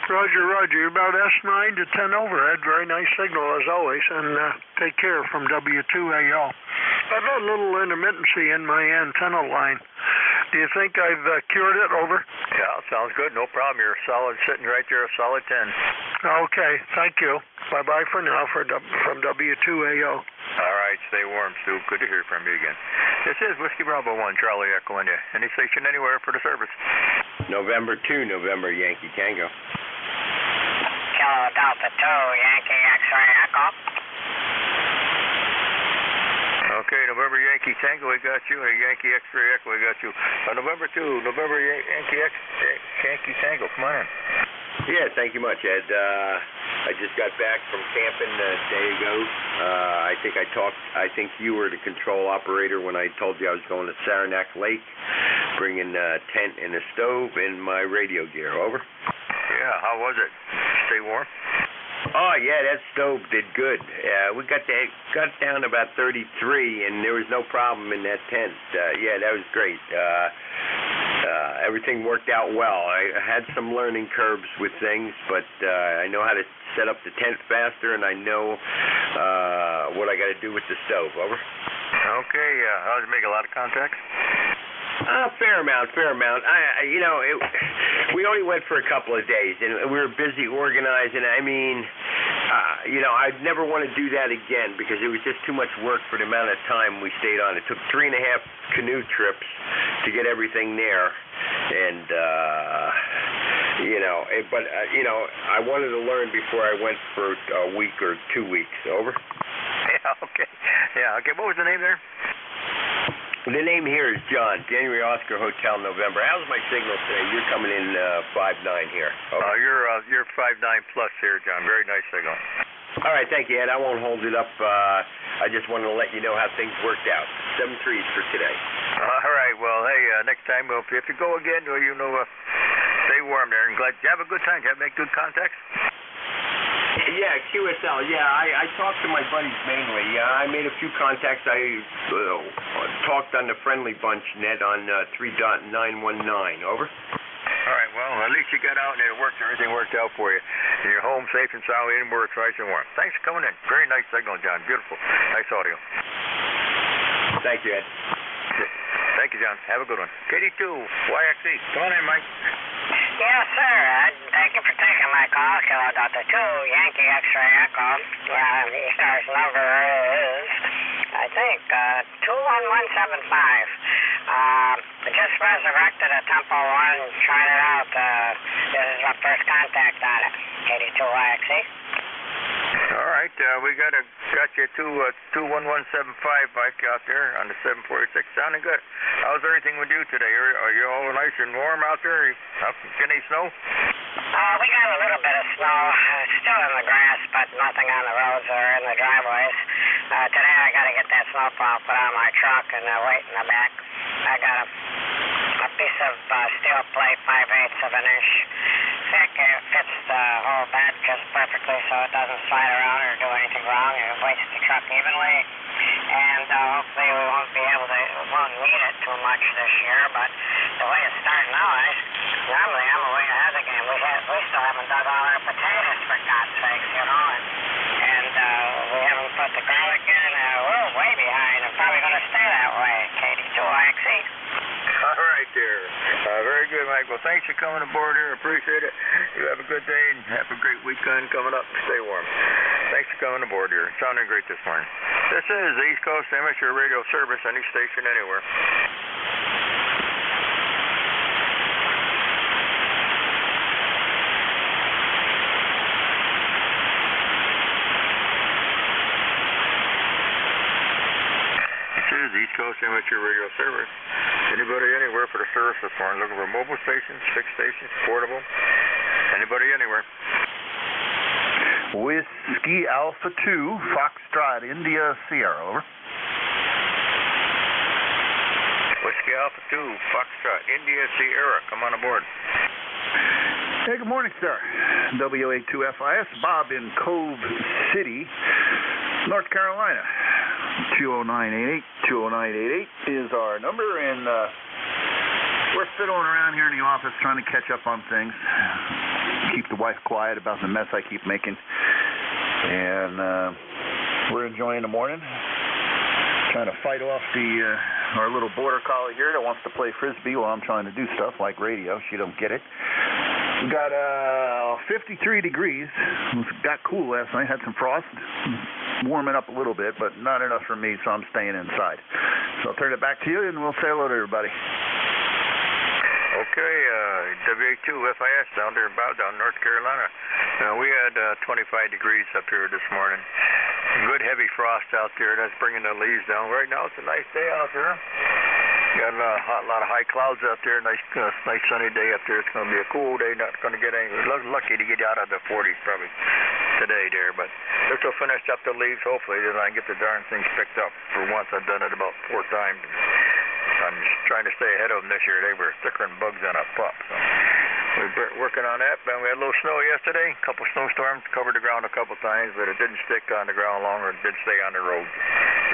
Roger. You're about S9 to 10 over, Ed. Very nice signal as always, and take care from W2AL. I've had a little intermittency in my antenna line. Do you think I've cured it, over? Yeah, sounds good. No problem. You're solid, sitting right there, a solid 10. Okay, thank you. Bye-bye for now from W2AO. All right, stay warm, Stu. Good to hear from you again. This is Whiskey Bravo 1, Charlie Echo, India. Any station anywhere for the service. November 2, November Yankee Tango. Kilo Delta 2, Yankee X-ray Echo. Okay, November Yankee Tango, we got you. Yankee X-ray Echo, we got you. November 2, November Yankee Tango, come on in. Yeah, thank you much, Ed. I just got back from camping a day ago. I think you were the control operator when I told you I was going to Saranac Lake. bringing a tent and a stove and my radio gear. Over. Yeah, how was it? Stay warm? Oh yeah, that stove did good. We got down to about 33, and there was no problem in that tent. Yeah, that was great. Everything worked out well. I had some learning curves with things, but I know how to set up the tent faster, and I know what I got to do with the stove. Over. Okay. How did you make a lot of contacts? Fair amount. We only went for a couple of days, and we were busy organizing. I mean, I'd never want to do that again because it was just too much work for the amount of time we stayed on. It took 3.5 canoe trips to get everything there, and I wanted to learn before I went for a week or 2 weeks. Over. Yeah. Okay. What was the name there? The name here is John, January Oscar Hotel, November. How's my signal today? You're coming in 5.9 here. Okay. You're 5.9 plus here, John. Very nice signal. All right, thank you, Ed. I won't hold it up. I just wanted to let you know how things worked out. 7 3s for today. All right. Well, hey, next time if you go again, stay warm there. And glad you have a good time. You have make good contacts. Yeah, QSL. Yeah, I talked to my buddies mainly. I made a few contacts. I talked on the Friendly Bunch net on 3.919. Over. All right. Well, at least you got out and it worked. Everything worked out for you. And you're home safe and sound. And we're nice and warm. Thanks for coming in. Very nice signal, John. Beautiful. Nice audio. Thank you, Ed. Thank you, John. Have a good one. KD2YXE. Come on in, Mike. Yes, sir. Thank you for taking my call. Kilo Delta 2, Yankee X-ray Echo. ECARS number is, I think, 21175. Just resurrected a Tempo 1, tried it out. This is my first contact on it. KD2YXE. All right, we got you 21175 bike out there on the 746. Sounding good. How's everything with you today? Are you all nice and warm out there? Get any snow? We got a little bit of snow. Still in the grass, but nothing on the roads or in the driveways. Today I got to get that snowplow put on my truck and wait in the back. I got a piece of steel plate, 5/8 of an inch thick. It fits the whole bed just perfectly so it doesn't slide around or do anything wrong. It weights the truck evenly, and hopefully we won't need it too much this year, but the way it's starting out, normally I'm way ahead of the game. We still haven't dug all our potatoes, for God's sakes, and we haven't put the garlic in. We're way behind. I'm probably going to stay that way. KD2YXE. All right there. Very good, Mike. Well, thanks for coming aboard here. Appreciate it. You have a good day and have a great weekend coming up. Stay warm. Thanks for coming aboard here. Sounding great this morning. This is the East Coast Amateur Radio Service, any station, anywhere. East Coast Amateur Radio Service. Anybody anywhere for the service this morning? Looking for mobile stations, fixed stations, portable. Anybody anywhere? Whiskey Alpha 2, Foxtrot, India, Sierra, over. Whiskey Alpha 2, Foxtrot, India, Sierra. Come on aboard. Hey, good morning, sir. WA2FIS, Bob in Cove City, North Carolina. 20988 is our number, and we're fiddling around here in the office trying to catch up on things, keep the wife quiet about the mess I keep making, and we're enjoying the morning, trying to fight off our little border collie here that wants to play frisbee while I'm trying to do stuff like radio. She don't get it. We got 53 degrees. It got cool last night. Had some frost. Warming up a little bit, but not enough for me, so I'm staying inside. So I'll turn it back to you, and we'll say hello to everybody. Okay, WA2FIS down there in Bowdown, North Carolina. We had 25 degrees up here this morning. Good heavy frost out there. That's bringing the leaves down. Right now it's a nice day out there. Got a lot of high clouds out there. Nice sunny day up there. It's going to be a cool day. Not going to get any. Lucky to get out of the 40s probably today there. But they're still finished up the leaves. Hopefully then I can get the darn things picked up. For once I've done it about 4 times. I'm just trying to stay ahead of them this year. They were thicker than bugs on a pup. So we're working on that. But we had a little snow yesterday, a couple snowstorms, covered the ground a couple times, but it didn't stick on the ground longer. It did stay on the road.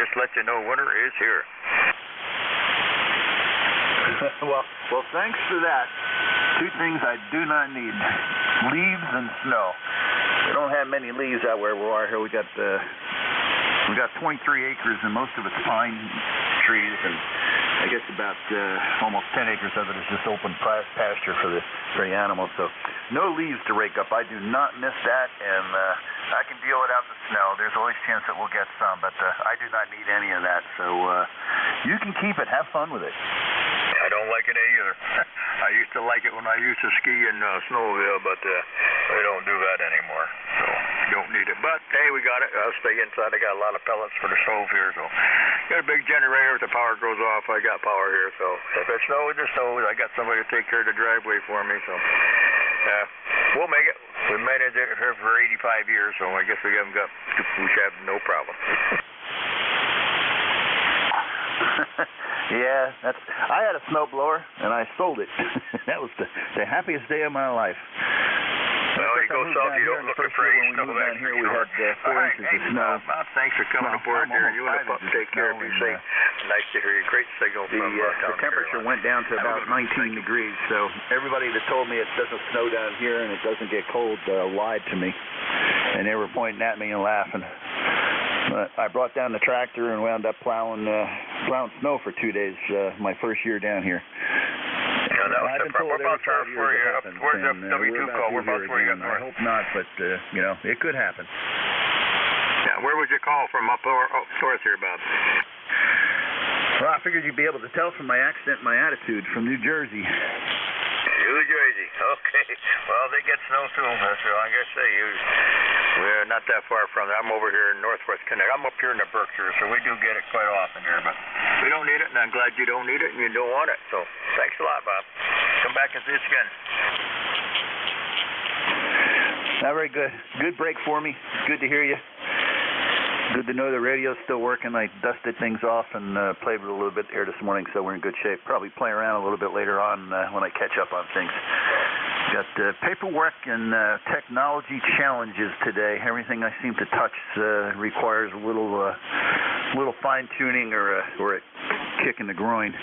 Just let you know winter is here. well, thanks for that. Two things I do not need: leaves and snow. We don't have many leaves out where we are here. We got 23 acres, and most of it's pine trees, and I guess about almost 10 acres of it is just open pasture for the animals. So no leaves to rake up. I do not miss that, and I can deal without the snow. There's always a chance that we'll get some, but I do not need any of that. So you can keep it. Have fun with it. I don't like it either. I used to like it when I used to ski in Snowville, but I don't do that anymore. So don't need it. But hey, we got it. I'll stay inside. I got a lot of pellets for the stove here, so got a big generator. If the power goes off, I got power here. So if it snows, it snows. I got somebody to take care of the driveway for me. So we'll make it. We managed it here for 85 years, so I guess we should have no problem. Yeah, I had a snowblower, and I sold it. That was the happiest day of my life. Well, you go south, you don't look for any snow down here. We had 4 inches of snow. Thanks for coming aboard there. You want to take care of yourself. Nice to hear you. Great signal from the temperature went down to about 19 degrees, so everybody that told me it doesn't snow down here and it doesn't get cold lied to me. And they were pointing at me and laughing. I brought down the tractor and wound up plowing snow for 2 days my first year down here. Yeah, that was the problem. We're about where you up. Where's the W2 call? We're about where you got north. I hope not, but it could happen. Yeah, where would you call from up north here, Bob? Well, I figured you'd be able to tell from my accent and my attitude, from New Jersey. New Jersey. Okay. Well, they get snow too. That's all I guess we're not that far from there. I'm over here in northwest Connecticut. I'm up here in the Berkshires, so we do get it quite often here, but we don't need it, and I'm glad you don't need it and you don't want it. So thanks a lot, Bob. Come back and see us again. Not very good. Good break for me. Good to hear you. Good to know the radio's still working. I dusted things off and played with it a little bit here this morning, so we're in good shape. Probably play around a little bit later on when I catch up on things. Got paperwork and technology challenges today. Everything I seem to touch requires a little fine-tuning or a kick in the groin.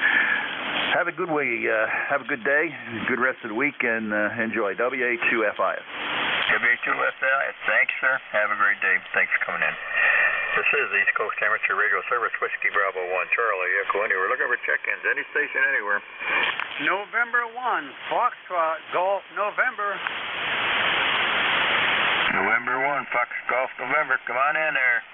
Have a good have a good day, good rest of the week, and enjoy. WA2FIS. WA2FIS. Thanks, sir. Have a great day. Thanks for coming in. This is East Coast Amateur Radio Service, Whiskey Bravo 1, Charlie Echo. Anywhere, looking for check-ins, any station, anywhere. November 1, Foxtrot, Golf, November. November 1, Fox Golf, November. Come on in there.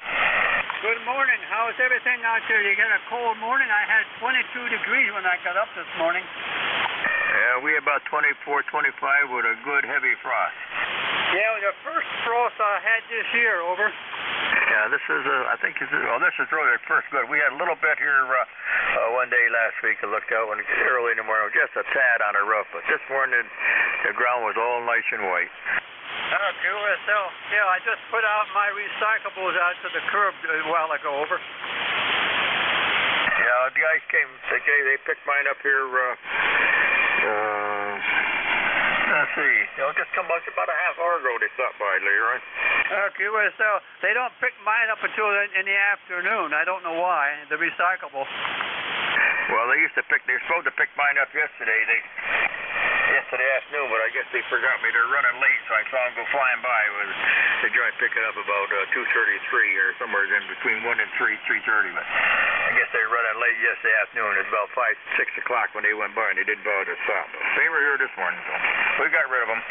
Good morning. How's everything out there? You get a cold morning? I had 22 degrees when I got up this morning. Yeah, we had about 24, 25 with a good heavy frost. Yeah, the first frost I had this year, over. Yeah, this is really the first good. We had a little bit here one day last week. I looked out early in the morning, just a tad on the roof, but this morning the ground was all nice and white. QSL. Yeah, I just put out my recyclables out to the curb a while ago, over. Yeah, the guys came today. They picked mine up here. Let's see. Just come about a half hour ago they stopped by, Leroy. QSL. They don't pick mine up until in the afternoon. I don't know why. The recyclable. Well, they're supposed to pick mine up yesterday afternoon, but I guess they forgot me. They're running late, so I saw them go flying by. They joined picking up about 2:33 or somewhere in between 1 and 3:30. But I guess they were running late yesterday afternoon. It was about 5, 6 o'clock when they went by, and they didn't bother to stop. But they were here this morning, so we got rid of them.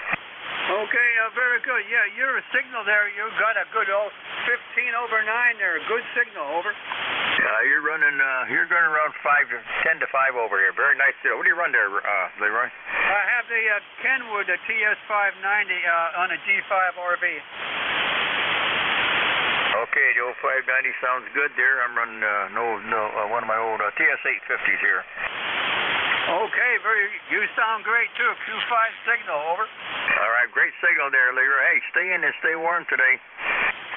Okay, very good. Yeah, your signal there, you got a good old 15 over 9 there. Good signal, over. You're running around 10 to 5 over here. Very nice. What do you run there, Leroy? I have the Kenwood, the TS590 on a G5 RV. Okay, the old 590 sounds good there. I'm running one of my old TS850s here. Okay, you sound great too. Q5 signal, over. All right, great signal there, Leroy. Hey, stay in and stay warm today.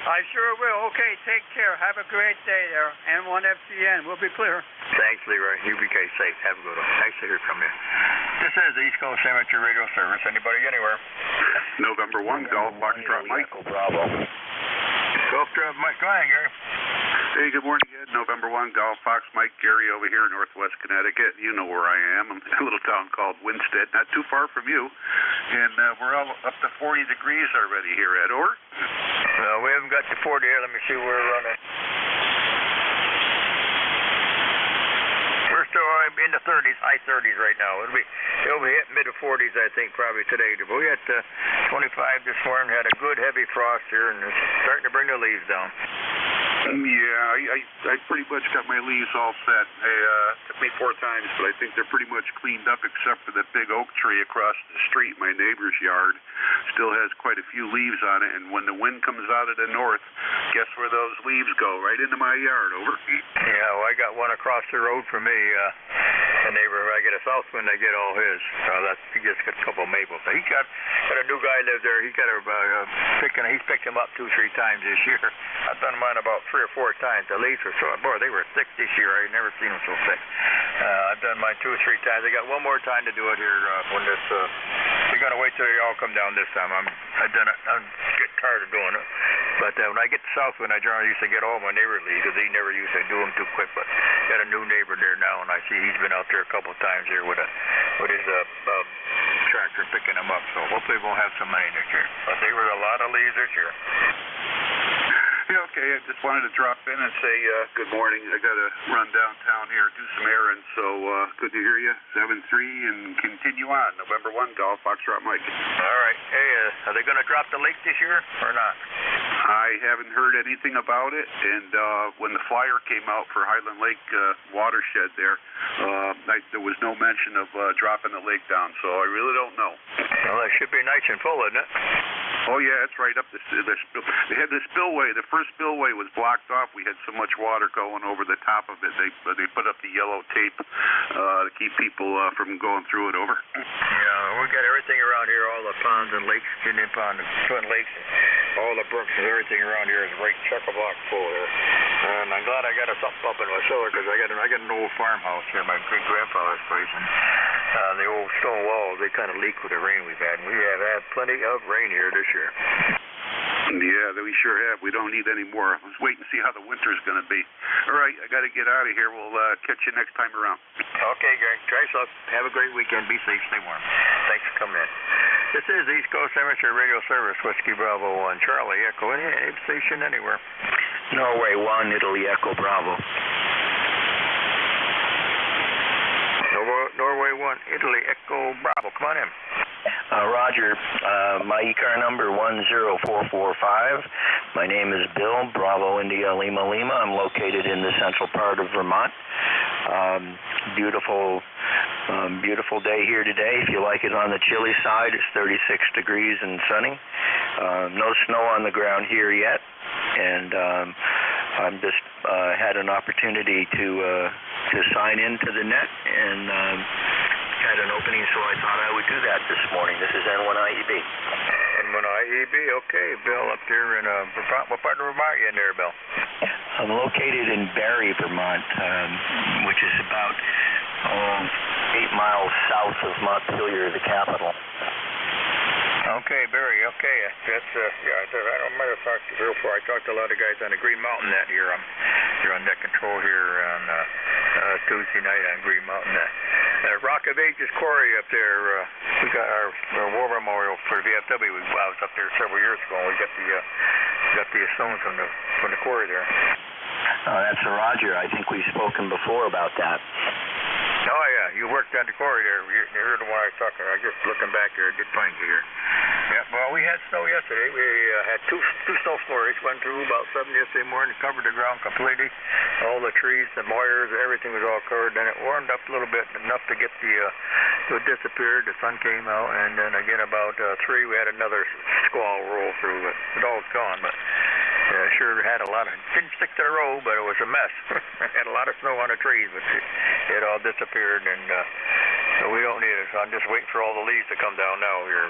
I sure will. Okay, take care. Have a great day there. N1FCN. We'll be clear. Thanks, Leroy. You be safe. Have a good one. Thanks to hear from you. This is the East Coast Amateur Radio Service. Anybody anywhere? November 1, Golf Foxtrot Mike. Bravo. Golf Drive Mike. Go ahead, Gary. Hey, good morning, Ed. November 1, Golf Fox Mike. Gary over here in Northwest Connecticut. You know where I am. I'm in a little town called Winstead, not too far from you. And we're all up to 40 degrees already here, Ed. Over? We haven't got to 40 yet. Let me see where we're running. We're still in the 30s, high 30s right now. It'll be hit mid 40s, I think, probably today. But we had 25 this morning. Had a good heavy frost here, and it's starting to bring the leaves down. Yeah, I pretty much got my leaves all set. Took me 4 times, but I think they're pretty much cleaned up except for the big oak tree across the street, my neighbor's yard. Still has quite a few leaves on it, and when the wind comes out of the north, guess where those leaves go? Right into my yard, over. Yeah, well, I got one across the road from me. A neighbor, I get a south wind, I get all his. He just got a couple of maples. He got a new guy lives there. He got he's picked them up 2-3 times this year. I've done mine about 3 or 4 times. The leaves were they were thick this year. I've never seen them so thick. I've done mine 2 or 3 times. I got one more time to do it here when this. You're gonna wait till they all come down this time. I've done it. I'm getting tired of doing it. But when I get to south wind, I generally used to get all my neighbor leaves because he never used to do them too quick. But got a new neighbor there now, and I see he's been out there a couple of times here with his tractor picking them up. So hopefully we won't have so many next year. But they were a lot of leaves this year. Yeah, okay. I just wanted to drop in and say good morning. I got to run downtown here, do some errands. So good to hear you. 7-3 and continue on. November 1, Golf Foxtrot Mike. All right. Hey, are they going to drop the lake this year or not? I haven't heard anything about it. And when the flyer came out for Highland Lake watershed there was no mention of dropping the lake down. So I really don't know. Well, it should be nice and full, isn't it? Oh, yeah, it's right up the they had the spillway. The first spillway was blocked off. We had so much water going over the top of it. They put up the yellow tape to keep people from going through it over. Yeah, we got everything around here, all the ponds and lakes, Indian Pond and Twin Lakes, and all the brooks and everything around here is right chock-a-block full there. And I'm glad I got something up in my cellar because I got an old farmhouse here, my great-grandfather's place, and the old stone walls, they kind of leak with the rain we've had. And we have had plenty of rain here this year. Yeah, we sure have. We don't need any more. Let's wait and see how the winter's going to be. All right, I got to get out of here. We'll catch you next time around. Okay, Gary. Drive safe. Have a great weekend. Be safe. Stay warm. Thanks for coming in. This is East Coast Amateur Radio Service, Whiskey Bravo 1, Charlie Echo, any station anywhere. Norway 1, Italy Echo Bravo. Norway 1, Italy Echo Bravo. Come on in. Roger, my ECAR number 10445. My name is Bill, Bravo India Lima Lima. I'm located in the central part of Vermont. Beautiful day here today. If you like it on the chilly side, it's 36 degrees and sunny. No snow on the ground here yet, and I'm just had an opportunity to sign into the net and had an opening, so I thought I would do that this morning. This is N1IEB. N1IEB, okay. Bill up there in Vermont. What part of Vermont are you in there, Bill? I'm located in Barrie, Vermont, which is about 8 miles south of Montpelier, the capital. Okay, Barry, okay. That's, I don't remember talking to you before. I talked to a lot of guys on the Green Mountain net here. You're on net control here on Tuesday night on Green Mountain net. Rock of Ages quarry up there. We got our war memorial for VFW. I was up there several years ago, and we got the stones from the quarry there. That's a Roger. I think we've spoken before about that. Oh, yeah, you worked on the quarry there. You heard the one I was talking about. Just looking back here, I did find you here. Yeah, well, we had snow yesterday. We had two snow flurries. Went through about 7 yesterday morning, covered the ground completely. All the trees, the wires, everything was all covered. Then it warmed up a little bit, enough to get it disappeared. The sun came out, and then again about 3, we had another squall roll through. It all gone, but sure had a lot of, didn't stick to the road, but it was a mess. Had a lot of snow on the trees, but it all disappeared, and so we don't need it. So I'm just waiting for all the leaves to come down now here.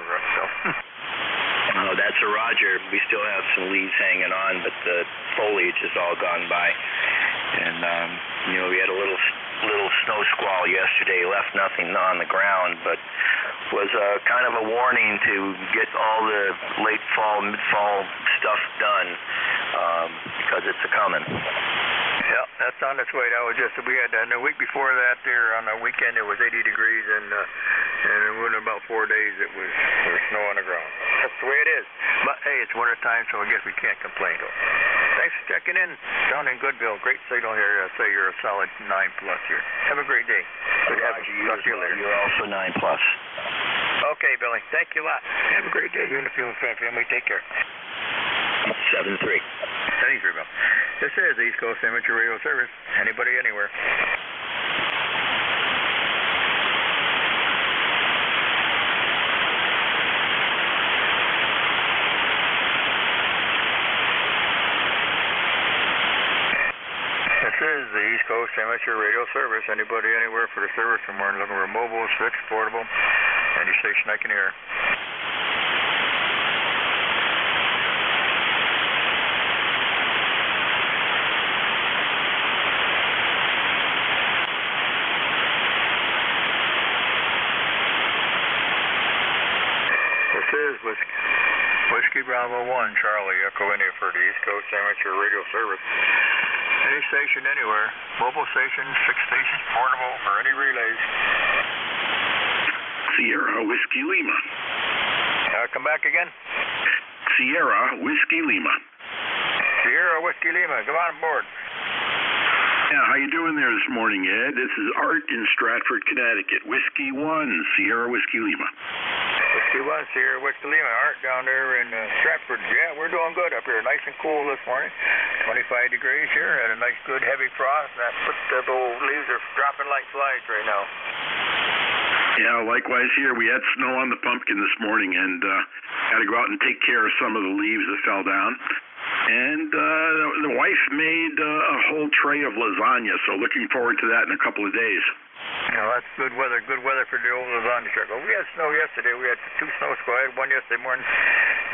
Oh, that's So Roger, we still have some leaves hanging on, but the foliage is all gone by. And we had a little snow squall yesterday, left nothing on the ground, but was kind of a warning to get all the late fall, mid-fall stuff done because it's a-coming. Yeah, that's on its way. That was just, we had, the week before that there on the weekend it was 80 degrees and within about 4 days there was snow on the ground. That's the way it is. But hey, it's winter time, so I guess we can't complain though. Thanks for checking in. Down in Goodville, great signal here. I'd say you're a solid 9+ here. Have a great day. Good to talk to you later. You're also 9+. Okay, Billy. Thank you a lot. Have a great day. You and the family. Take care. 7-3. 73, Bill. This is East Coast Amateur Radio Service. Anybody, anywhere. This is the East Coast Amateur Radio Service. Anybody, anywhere for the service from where looking for mobile, fixed, portable, any station I can hear. This is Whiskey Bravo 1, Charlie, Echo India for the East Coast Amateur Radio Service. Any station anywhere, mobile station, fixed stations, portable, or any relays. Sierra Whiskey Lima. Come back again. Sierra Whiskey Lima. Sierra Whiskey Lima, come on board. Yeah, how you doing there this morning, Ed? This is Art in Stratford, Connecticut. Whiskey 1, Sierra Whiskey Lima. Whiskey 1, Sierra Whiskey Lima. Art down there in Stratford. Yeah, we're doing good up here. Nice and cool this morning. 25 degrees here. Had a nice, good, heavy frost. And the old leaves are dropping like flies right now. Yeah, likewise here. We had snow on the pumpkin this morning and had to go out and take care of some of the leaves that fell down. And the wife made a whole tray of lasagna, so looking forward to that in a couple of days. Yeah, that's good weather for the old lasagna truck. Well, we had snow yesterday. We had 2 snow squalls. I had one yesterday morning.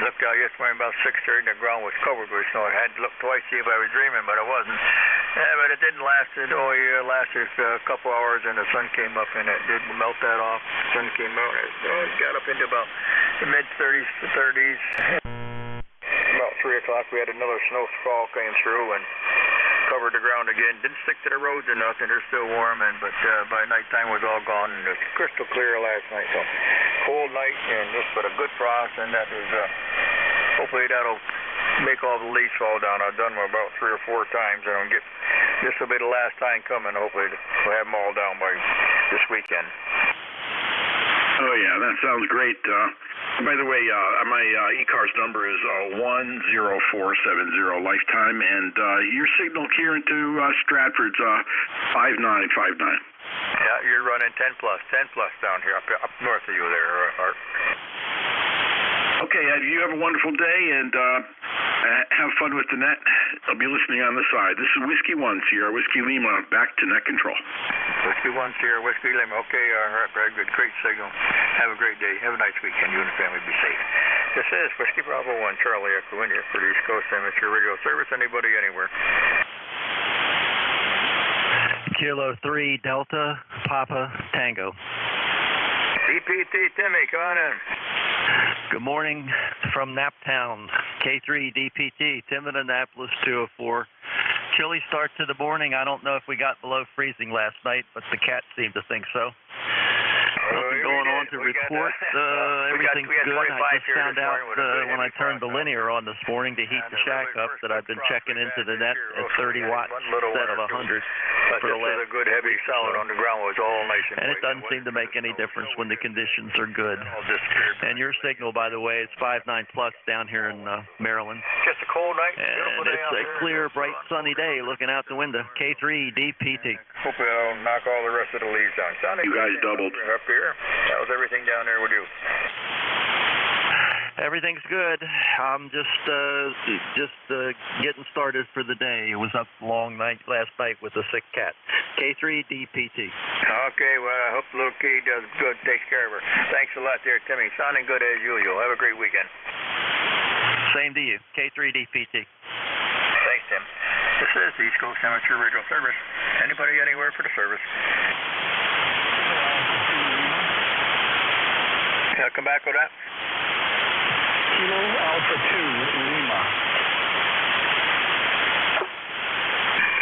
Looked out yesterday morning about 6:30 and the ground was covered with snow. I had to look twice to see if I was dreaming, but I wasn't. Yeah, but it didn't last. It lasted a couple hours and the sun came up and it did melt that off. The sun came out and it got up into about the mid-30s to 30s. About 3 o'clock we had another snow squall came through and covered the ground again. Didn't stick to the roads or nothing. They're still warm, but by nighttime it was all gone and it was crystal clear last night. So cold night and just but a good frost, and that is hopefully that'll make all the leaves fall down. I've done them about 3 or 4 times. I don't get this will be the last time coming. Hopefully we'll have them all down by this weekend. Oh yeah, that sounds great. By the way, my ECARS number is 10470 lifetime, and your signal here into Stratford's 5959. Yeah, you're running 10 plus down here, up north of you there, Art. Okay, Ed, you have a wonderful day, and have fun with the net. I'll be listening on the side. This is Whiskey 1, Sierra Whiskey Lima, back to net control. Whiskey 1, Sierra Whiskey Lima. Okay, all right, very good. Great signal. Have a great day. Have a nice weekend. You and the family be safe. This is Whiskey Bravo 1, Charlie Echo India for the East Coast Amateur Radio Service. Anybody, anywhere. Kilo 3, Delta, Papa, Tango. DPT, Timmy, come on in. Good morning from Naptown, K3 DPT, Tim in Annapolis 204. Chilly start to the morning. I don't know if we got below freezing last night, but the cats seem to think so. Nothing going on to report. Everything's good. I just found out when I turned the linear on this morning to heat the shack up that I've been checking into the net at 30 watts instead of 100 for the last. A good heavy solid on the ground was all nice and it doesn't seem to make any difference when the conditions are good. And your signal, by the way, is 59 plus down here in Maryland. Just a cold night. And it's a clear, bright, sunny day looking out the window. K3 DPT. Hopefully I'll knock all the rest of the leaves down. You guys doubled. Up here. How's everything down there with you? Everything's good. I'm just getting started for the day. It was up long night last night with a sick cat. K3 DPT. Okay, well, I hope the little kid does good, takes care of her. Thanks a lot there, Timmy. Sounding good as usual. Have a great weekend. Same to you. K3DPT. Thanks, Tim. This is the East Coast Amateur Radio Service. Anybody anywhere for the service? Come back with that. Kilo Alpha 2 Lima.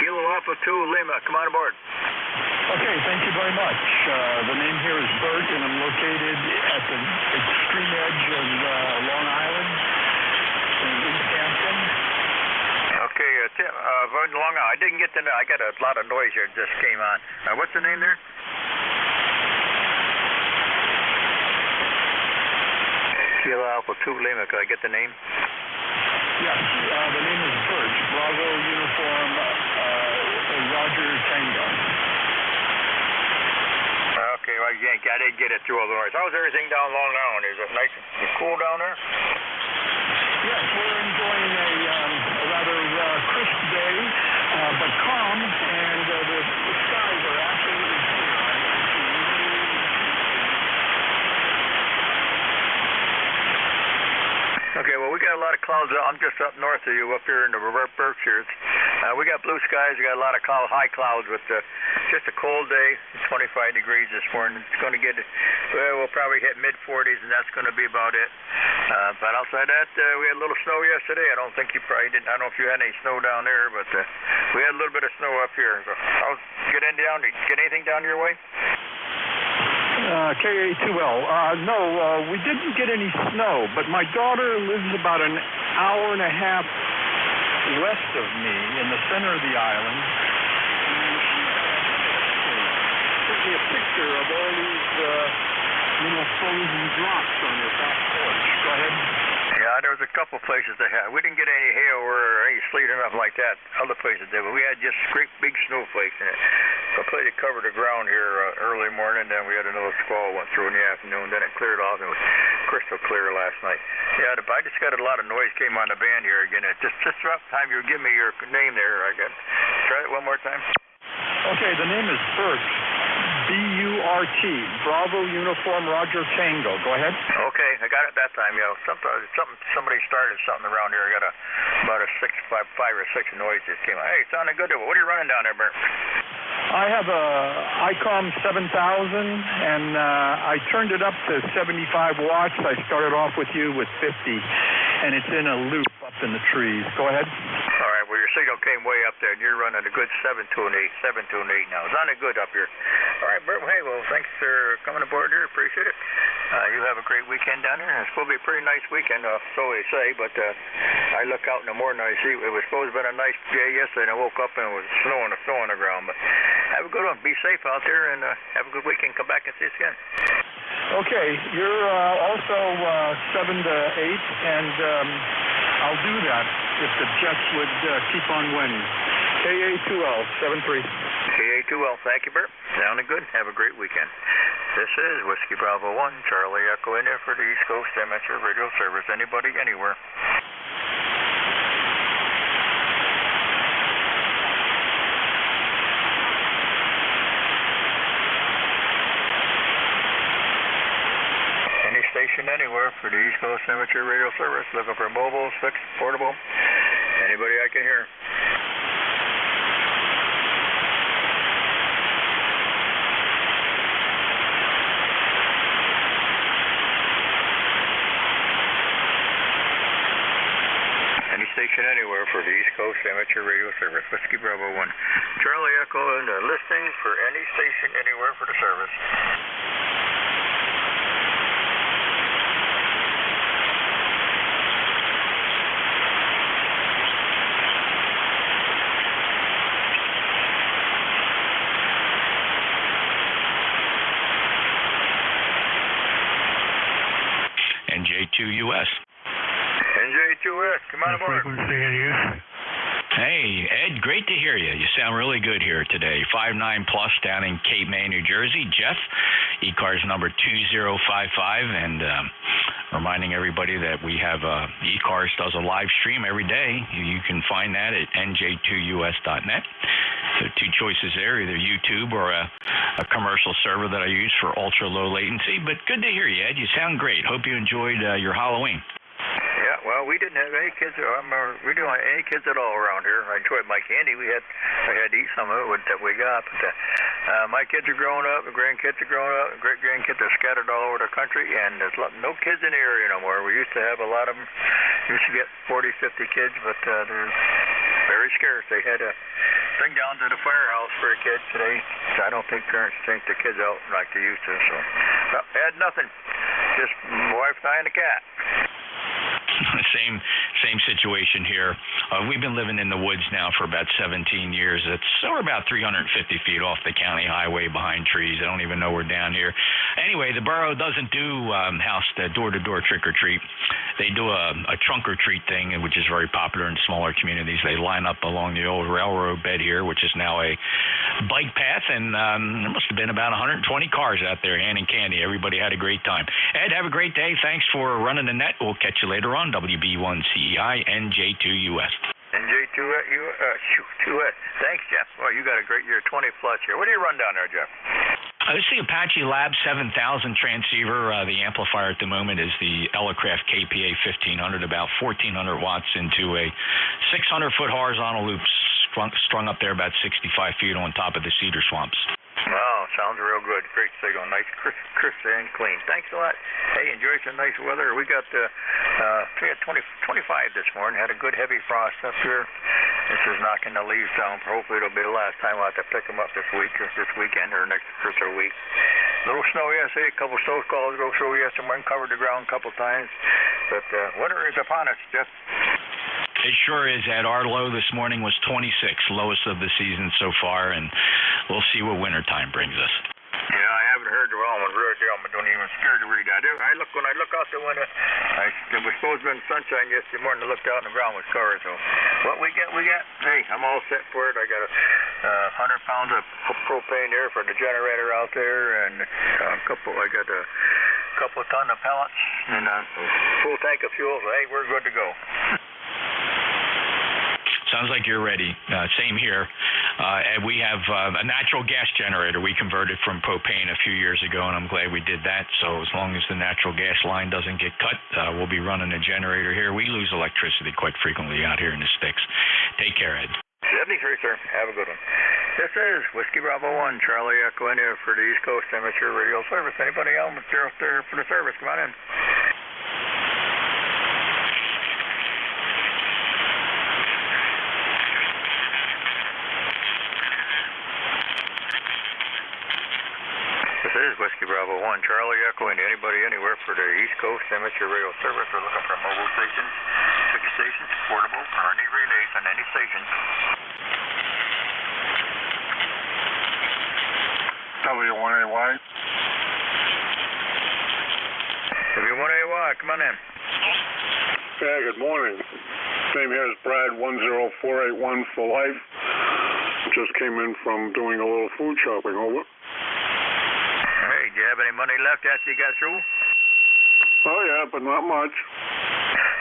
Kilo Alpha 2 Lima, come on aboard. Okay, thank you very much. The name here is Bert, and I'm located at the extreme edge of Long Island in East Hampton. Okay, Tim, Long Island. I didn't get to know. I got a lot of noise here that just came on. What's the name there? Kilo Alpha 2 Lima, could I get the name? Yes, the name is Bert. Bravo Uniform Roger Tango. Okay, well, I didn't get it through all the noise. How's everything down Long Island? Is it nice and cool down there? Yes, we're enjoying a rather crisp day, but calm, and the skies are absolutely clear. Okay, well, we got a lot of clouds. I'm just up north of you, up here in the Berkshires. We got blue skies. We got a lot of high clouds with just a cold day. 25 degrees this morning. It's going to get, well, we'll probably hit mid-40s, and that's going to be about it. But outside that, we had a little snow yesterday. I don't think you probably didn't. I don't know if you had any snow down there, but we had a little bit of snow up here. So, get anything down your way? KA2L. No, we didn't get any snow, but my daughter lives about an hour and a half west of me in the center of the island. And she sent me a picture of all these little frozen drops on her back porch. Go ahead. Yeah, there was a couple places that had. We didn't get any hail or any sleet or nothing like that. Other places did, but we had just great big snowflakes in it. Completely covered the ground here early morning. Then we had another squall went through in the afternoon. Then it cleared off and it was crystal clear last night. Yeah, I just got a lot of noise came on the band here again. Just about time you give me your name there. I got. Try it one more time. Okay, the name is Bert. B-U-R-T, Bravo Uniform Roger Tango. Go ahead. Okay, I got it that time. Yeah, somebody started something around here. I got about a 5 or 6 noise just came out. Hey, it sounded good. What are you running down there, Bert? I have a ICOM 7000, and I turned it up to 75 watts. I started off with you with 50, and it's in a loop up in the trees. Go ahead. All right, well, your signal came way up there, and you're running a good 728 now. It's sounding good up here. All right, Bert, hey, well, thanks for coming aboard here. Appreciate it. You have a great weekend down there. It's supposed to be a pretty nice weekend, so they say, but I look out in the morning, I see it was supposed to be a nice day yesterday, and I woke up and it was snow on the ground. But have a good one. Be safe out there, and have a good weekend. Come back and see us again. Okay, you're also 7 to 8, and I'll do that if the Jets would keep on winning. KA2L, 73. KA2L, thank you, Bert. Sounding good. Have a great weekend. This is Whiskey Bravo 1, Charlie Echo in there for the East Coast Amateur Radio Service. Anybody, anywhere. Any station anywhere for the East Coast Amateur Radio Service. Looking for mobiles, fixed, portable. Anybody I can hear. Station anywhere for the East Coast Amateur Radio Service. Whiskey Bravo 1. Charlie Echo and listing for any station anywhere for the service. NJ2US. NJ2US, come on aboard. Hey, Ed, great to hear you. You sound really good here today. 5'9" plus down in Cape May, New Jersey. Jeff, ECARS number 2055, and reminding everybody that we have ECARS does a live stream every day. You can find that at NJ2US.net. So 2 choices there, either YouTube or a commercial server that I use for ultra low latency. But good to hear you, Ed. You sound great. Hope you enjoyed your Halloween. Yeah, well, Well, we didn't have any kids. I remember we didn't have any kids at all around here. I enjoyed my candy. I had to eat some of it that we got. But my kids are growing up. The grandkids are growing up. Great grandkids are scattered all over the country, and there's no kids in the area no more. We used to have a lot of them. We used to get 40, 50 kids, but they're very scarce. They had to bring down to the firehouse for a kid today. So I don't think parents take the kids out like they used to. So I had nothing. Just my wife and I and the cat. Same situation here. We've been living in the woods now for about 17 years. We're about 350 feet off the county highway behind trees. I don't even know we're down here. Anyway, the borough doesn't do door-to-door trick-or-treat. They do a trunk-or-treat thing, which is very popular in smaller communities. They line up along the old railroad bed here, which is now a bike path, and there must have been about 120 cars out there handing candy. Everybody had a great time. Ed, have a great day. Thanks for running the net. We'll catch you later on. WB1CEI, NJ2US. NJ2US. Thanks, Jeff. Well, you got a great year, 20-plus here. What do you run down there, Jeff? This is the Apache Lab 7000 transceiver. The amplifier at the moment is the Elecraft KPA 1500, about 1400 watts into a 600-foot horizontal loop strung up there about 65 feet on top of the cedar swamps. Oh, sounds real good. Great signal. Nice, crisp and clean. Thanks a lot. Hey, enjoy some nice weather. We got we had 25 this morning. Had a good heavy frost up here. This is knocking the leaves down. Hopefully it'll be the last time I'll have to pick them up this week or this weekend or next or week. A little snow yesterday. A couple snow squalls go through yesterday. Covered the ground a couple times. But winter is upon us, Jeff. It sure is, Ed. Our low this morning was 26, lowest of the season so far, and we'll see what wintertime brings us. Yeah, I haven't heard the Almond Road. I don't even scared to read that. When I look out the window, it was supposed to be sunshine yesterday morning. I looked out and the ground was covered. So what we got, hey, I'm all set for it. I got 100 pounds of propane there for the generator out there, and I got a couple ton of pellets and a full tank of fuel. So, hey, we're good to go. Sounds like you're ready. Same here. And we have a natural gas generator. We converted from propane a few years ago, and I'm glad we did that. So as long as the natural gas line doesn't get cut, we'll be running a generator here. We lose electricity quite frequently out here in the sticks. Take care, Ed. 73, sir. Have a good one. This is Whiskey Bravo 1, Charlie Echo India for the East Coast Amateur Radio Service. Anybody else there for the service? Come on in. This is Whiskey Bravo 1, Charlie Echo India. Anybody anywhere for the East Coast Amateur Radio Service? We're looking for mobile stations, fixed stations, portable, or any relays on any station. W1AY. W1AY, come on in. Yeah, good morning. Name here is Brad 10481 for life. Just came in from doing a little food shopping. Over. Hey, do you have any money left after you got through? Oh, yeah, but not much.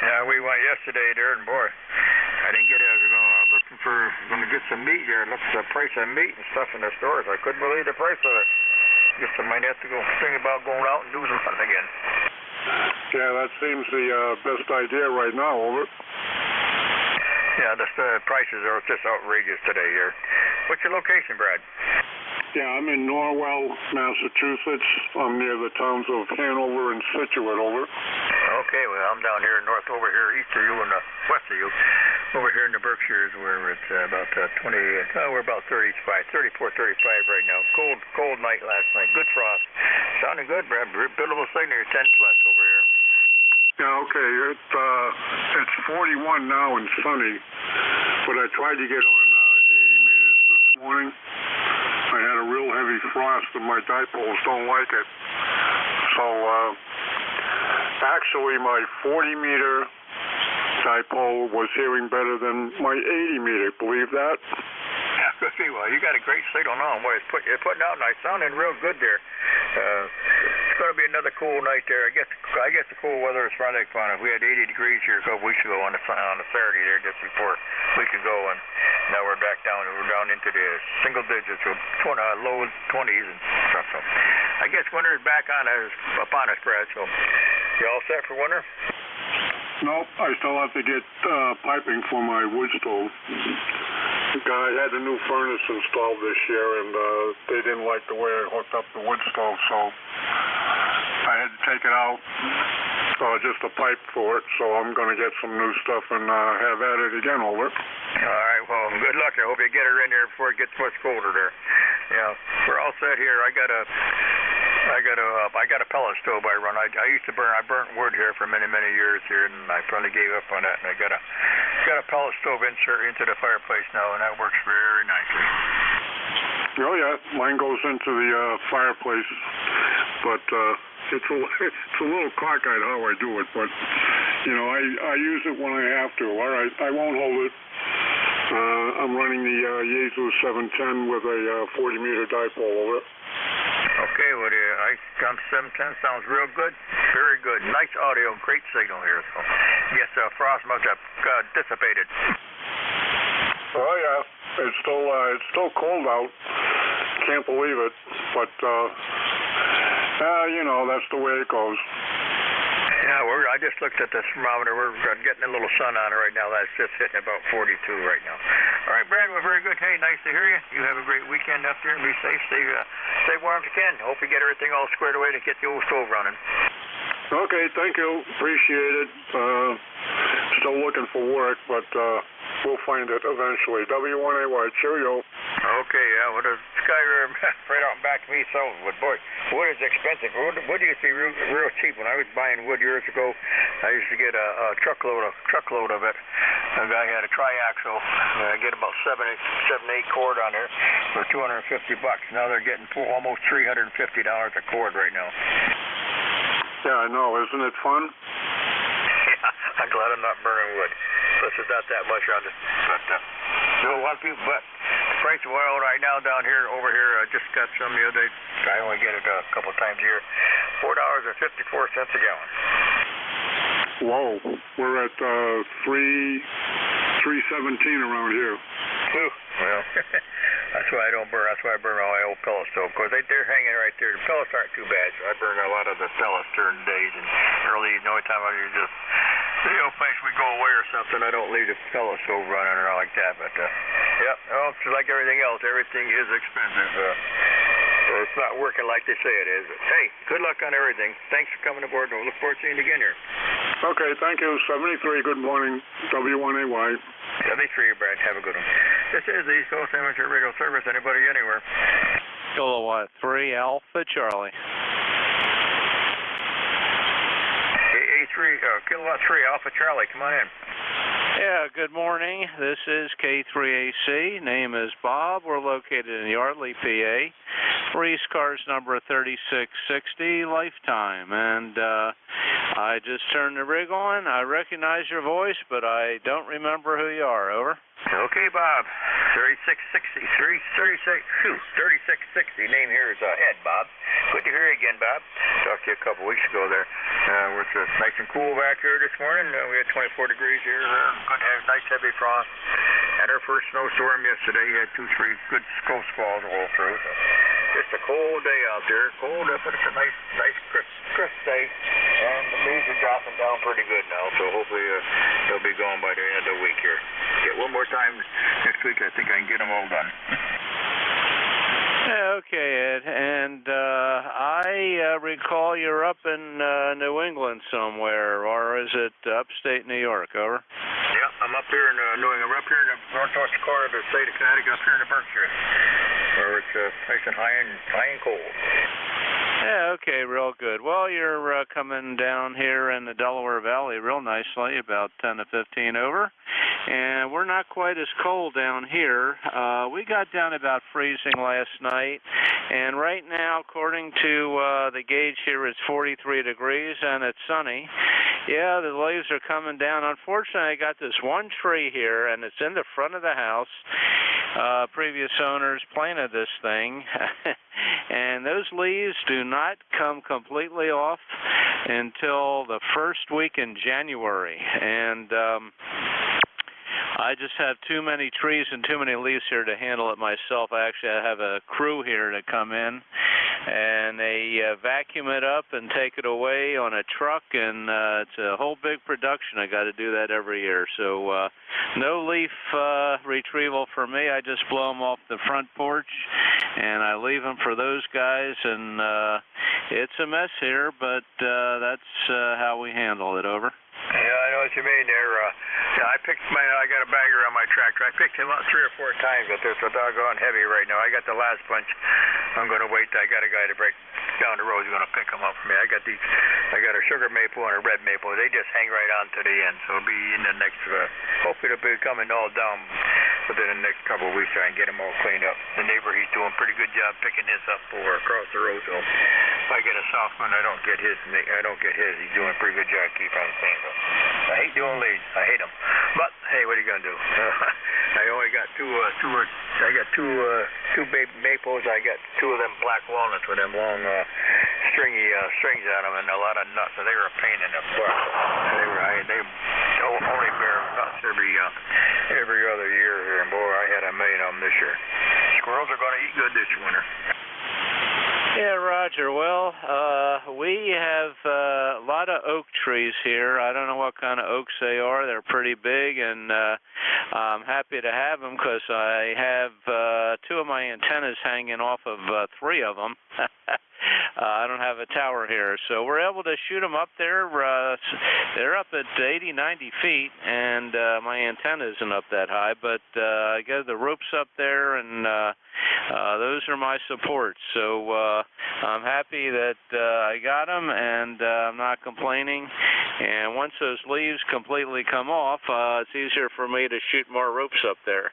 Yeah, we went yesterday there, and boy, I didn't get it. I was going to get some meat there. Looked at the price of meat and stuff in the stores. I couldn't believe the price of it. Guess I might have to go think about going out and do something again. Yeah, that seems the best idea right now, over. Yeah, the prices are just outrageous today here. What's your location, Brad? Yeah, I'm in Norwell, Massachusetts. I'm near the towns of Hanover and Scituate, over. Okay, well, I'm down here over here east of you and west of you. Over here in the Berkshires where it's about we're about 34, 35 right now. Cold night last night. Good frost. Sounding good, Brad. Billable signal, 10 plus over here. Yeah, okay. It's 41 now and sunny, but I tried to get on 80 meters this morning. I had a real heavy frost and my dipoles don't like it. So actually my 40 meter dipole was hearing better than my 80 meter. Believe that? Yeah, could be. Well, you got a great signal now. Boy, you're putting out nice, sounding real good there. It's going to be another cool night there. I guess the cool weather is Friday upon us. We had 80 degrees here a couple weeks ago on a Saturday there just before a week ago, and now we're back down. We're down into the single digits, low 20s and stuff. So I guess winter is back upon us, Brad. So you all set for winter? Nope, I still have to get piping for my wood stove. The guy had a new furnace installed this year, and they didn't like the way I hooked up the wood stove, so I had to take it out, just a pipe for it. So I'm going to get some new stuff and have at it again. Over. All right, well, good luck. I hope you get her in there before it gets much colder there. Yeah, we're all set here. I got a pellet stove I run. I burnt wood here for many years here, and I finally gave up on that. And I got a pellet stove insert into the fireplace now, and that works very nicely. Oh yeah, mine goes into the fireplace, but it's a little cockeyed how I do it. But I use it when I have to. All right, I won't hold it. I'm running the Yaesu 710 with a 40-meter dipole over it. Okay, well, the 710 sounds real good. Very good. Nice audio. Great signal here. So, yes, frost must have dissipated. Oh, yeah. It's still cold out. Can't believe it. But, that's the way it goes. Yeah, I just looked at the thermometer. We're getting a little sun on it right now. That's just hitting about 42 right now. All right, Brad, well, very good. Hey, nice to hear you. You have a great weekend up there. Be safe. Stay warm if you can. Hope you get everything all squared away to get the old stove running. Okay, thank you. Appreciate it. Still looking for work, but we'll find it eventually. W1AY, cheerio. Okay, yeah, well, the guy right out back to me selling wood. Boy, wood is expensive. Wood used to be real cheap. When I was buying wood years ago, I used to get a truckload of it. A guy had a triaxle. I get about 7, 8 cord on there for $250. Now they're getting almost $350 a cord right now. Yeah, I know. Isn't it fun? Yeah, I'm glad I'm not burning wood. Plus, it's not that much on it. But, a lot of people, but the price of oil right now over here, I just got some the other day. I only get it a couple times a year. $4.54 a gallon. Whoa. We're at 3.17 around here. Ooh, well, that's why I don't burn. That's why I burn all my old pellet stove, because they're hanging right there. The pellets aren't too bad, so I burn a lot of the pellets during days and early. The only time I just, place we go away or something, I don't leave the pellet stove running or like that. But well, it's like everything else. Everything is expensive. It's not working like they say it is. But, hey, good luck on everything. Thanks for coming aboard. We'll look forward to seeing you again here. Okay, thank you. 73. Good morning. W1AY. 73, Brad. Have a good one. This is the East Coast Amateur Radio Service. Anybody, anywhere? Kilowatt 3 Alpha Charlie. Kilowatt 3 Alpha Charlie. Come on in. Yeah, good morning. This is K3AC. Name is Bob. We're located in Yardley, PA. ECARS number 3660, lifetime. And I just turned the rig on. I recognize your voice, but I don't remember who you are. Over. Okay, Bob. 3660. 3660. Name here is Ed, Bob. Good to hear you again, Bob. Talked to you a couple weeks ago there. It's nice and cool back here this morning. We had 24 degrees here. Good to have nice heavy frost. Had our first snowstorm yesterday. We had 2-3 good snow squalls all through. So just a cold day out there. Cold, but it's a nice crisp day. And the leaves are dropping down pretty good now. So hopefully they'll be gone by the end of the week here. Get one more time next week. I think I can get them all done. Okay, Ed. And I recall you're up in New England somewhere, or is it upstate New York? Over. Yeah, I'm up here in New England. We're up here in the northwest corner of the state of Connecticut, up here in the Berkshires, where it's nice and high and cold. Yeah, okay, real good. Well, you're coming down here in the Delaware Valley real nicely, about 10 to 15 over. And we're not quite as cold down here. We got down about freezing last night. And right now, according to the gauge here, it's 43 degrees and it's sunny. Yeah, the leaves are coming down. Unfortunately, I got this one tree here, and it's in the front of the house. Previous owners planted this thing. And those leaves do not come completely off until the first week in January. And I just have too many trees and too many leaves here to handle it myself. I have a crew here to come in and they vacuum it up and take it away on a truck, and it's a whole big production. I got to do that every year. So no leaf retrieval for me. I just blow them off the front porch, and I leave them for those guys, and it's a mess here, but that's how we handle it. Over. Yeah, I know what you mean there. I got a bagger on my tractor. I picked him up 3 or 4 times, but they're so doggone heavy right now. I got the last bunch. I'm going to wait. I got a guy to break down the road who's going to pick them up for me. I got a sugar maple and a red maple. They just hang right on to the end, so it'll be in the next, hopefully it'll be coming all down within the next couple of weeks. I can get them all cleaned up. The neighbor, he's doing a pretty good job picking his up over across the road, so if I get a soft one, I don't get his. He's doing a pretty good job keeping on things. I hate doing leads. I hate them. But hey, what are you gonna do? I only got two baby maples. I got 2 of them black walnuts with them long stringy strings on them, and a lot of nuts. So they were a pain in the butt. They only bear nuts every other year here, and boy, I had a million of them this year. Squirrels are gonna eat good this winter. Yeah, Roger. Well, we have a lot of oak trees here. I don't know what kind of oaks they are. They're pretty big, and I'm happy to have them because I have 2 of my antennas hanging off of 3 of them. I don't have a tower here, so we're able to shoot them up there. They're up at 80, 90 feet, and my antenna isn't up that high, but I got the ropes up there, and those are my supports. So I'm happy that I got them, and I'm not complaining. And once those leaves completely come off, it's easier for me to shoot more ropes up there.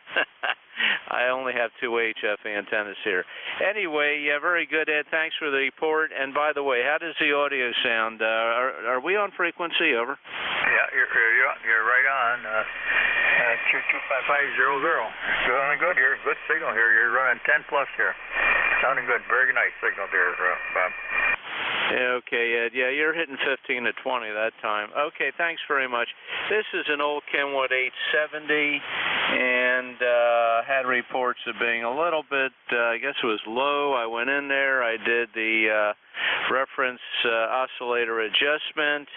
I only have 2 HF antennas here. Anyway, yeah, very good, Ed. Thanks for the report. And by the way, how does the audio sound? Are we on frequency? Over. Yeah, you're right on. 25500. Sounding good here. Good signal here. You're running 10 plus here. Sounding good. Very nice signal there, Bob. Yeah, okay, Ed. Yeah, you're hitting 15 to 20 that time. Okay, thanks very much. This is an old Kenwood 870, and had reports of being a little bit, I guess it was low. I went in there. I did the reference oscillator adjustment,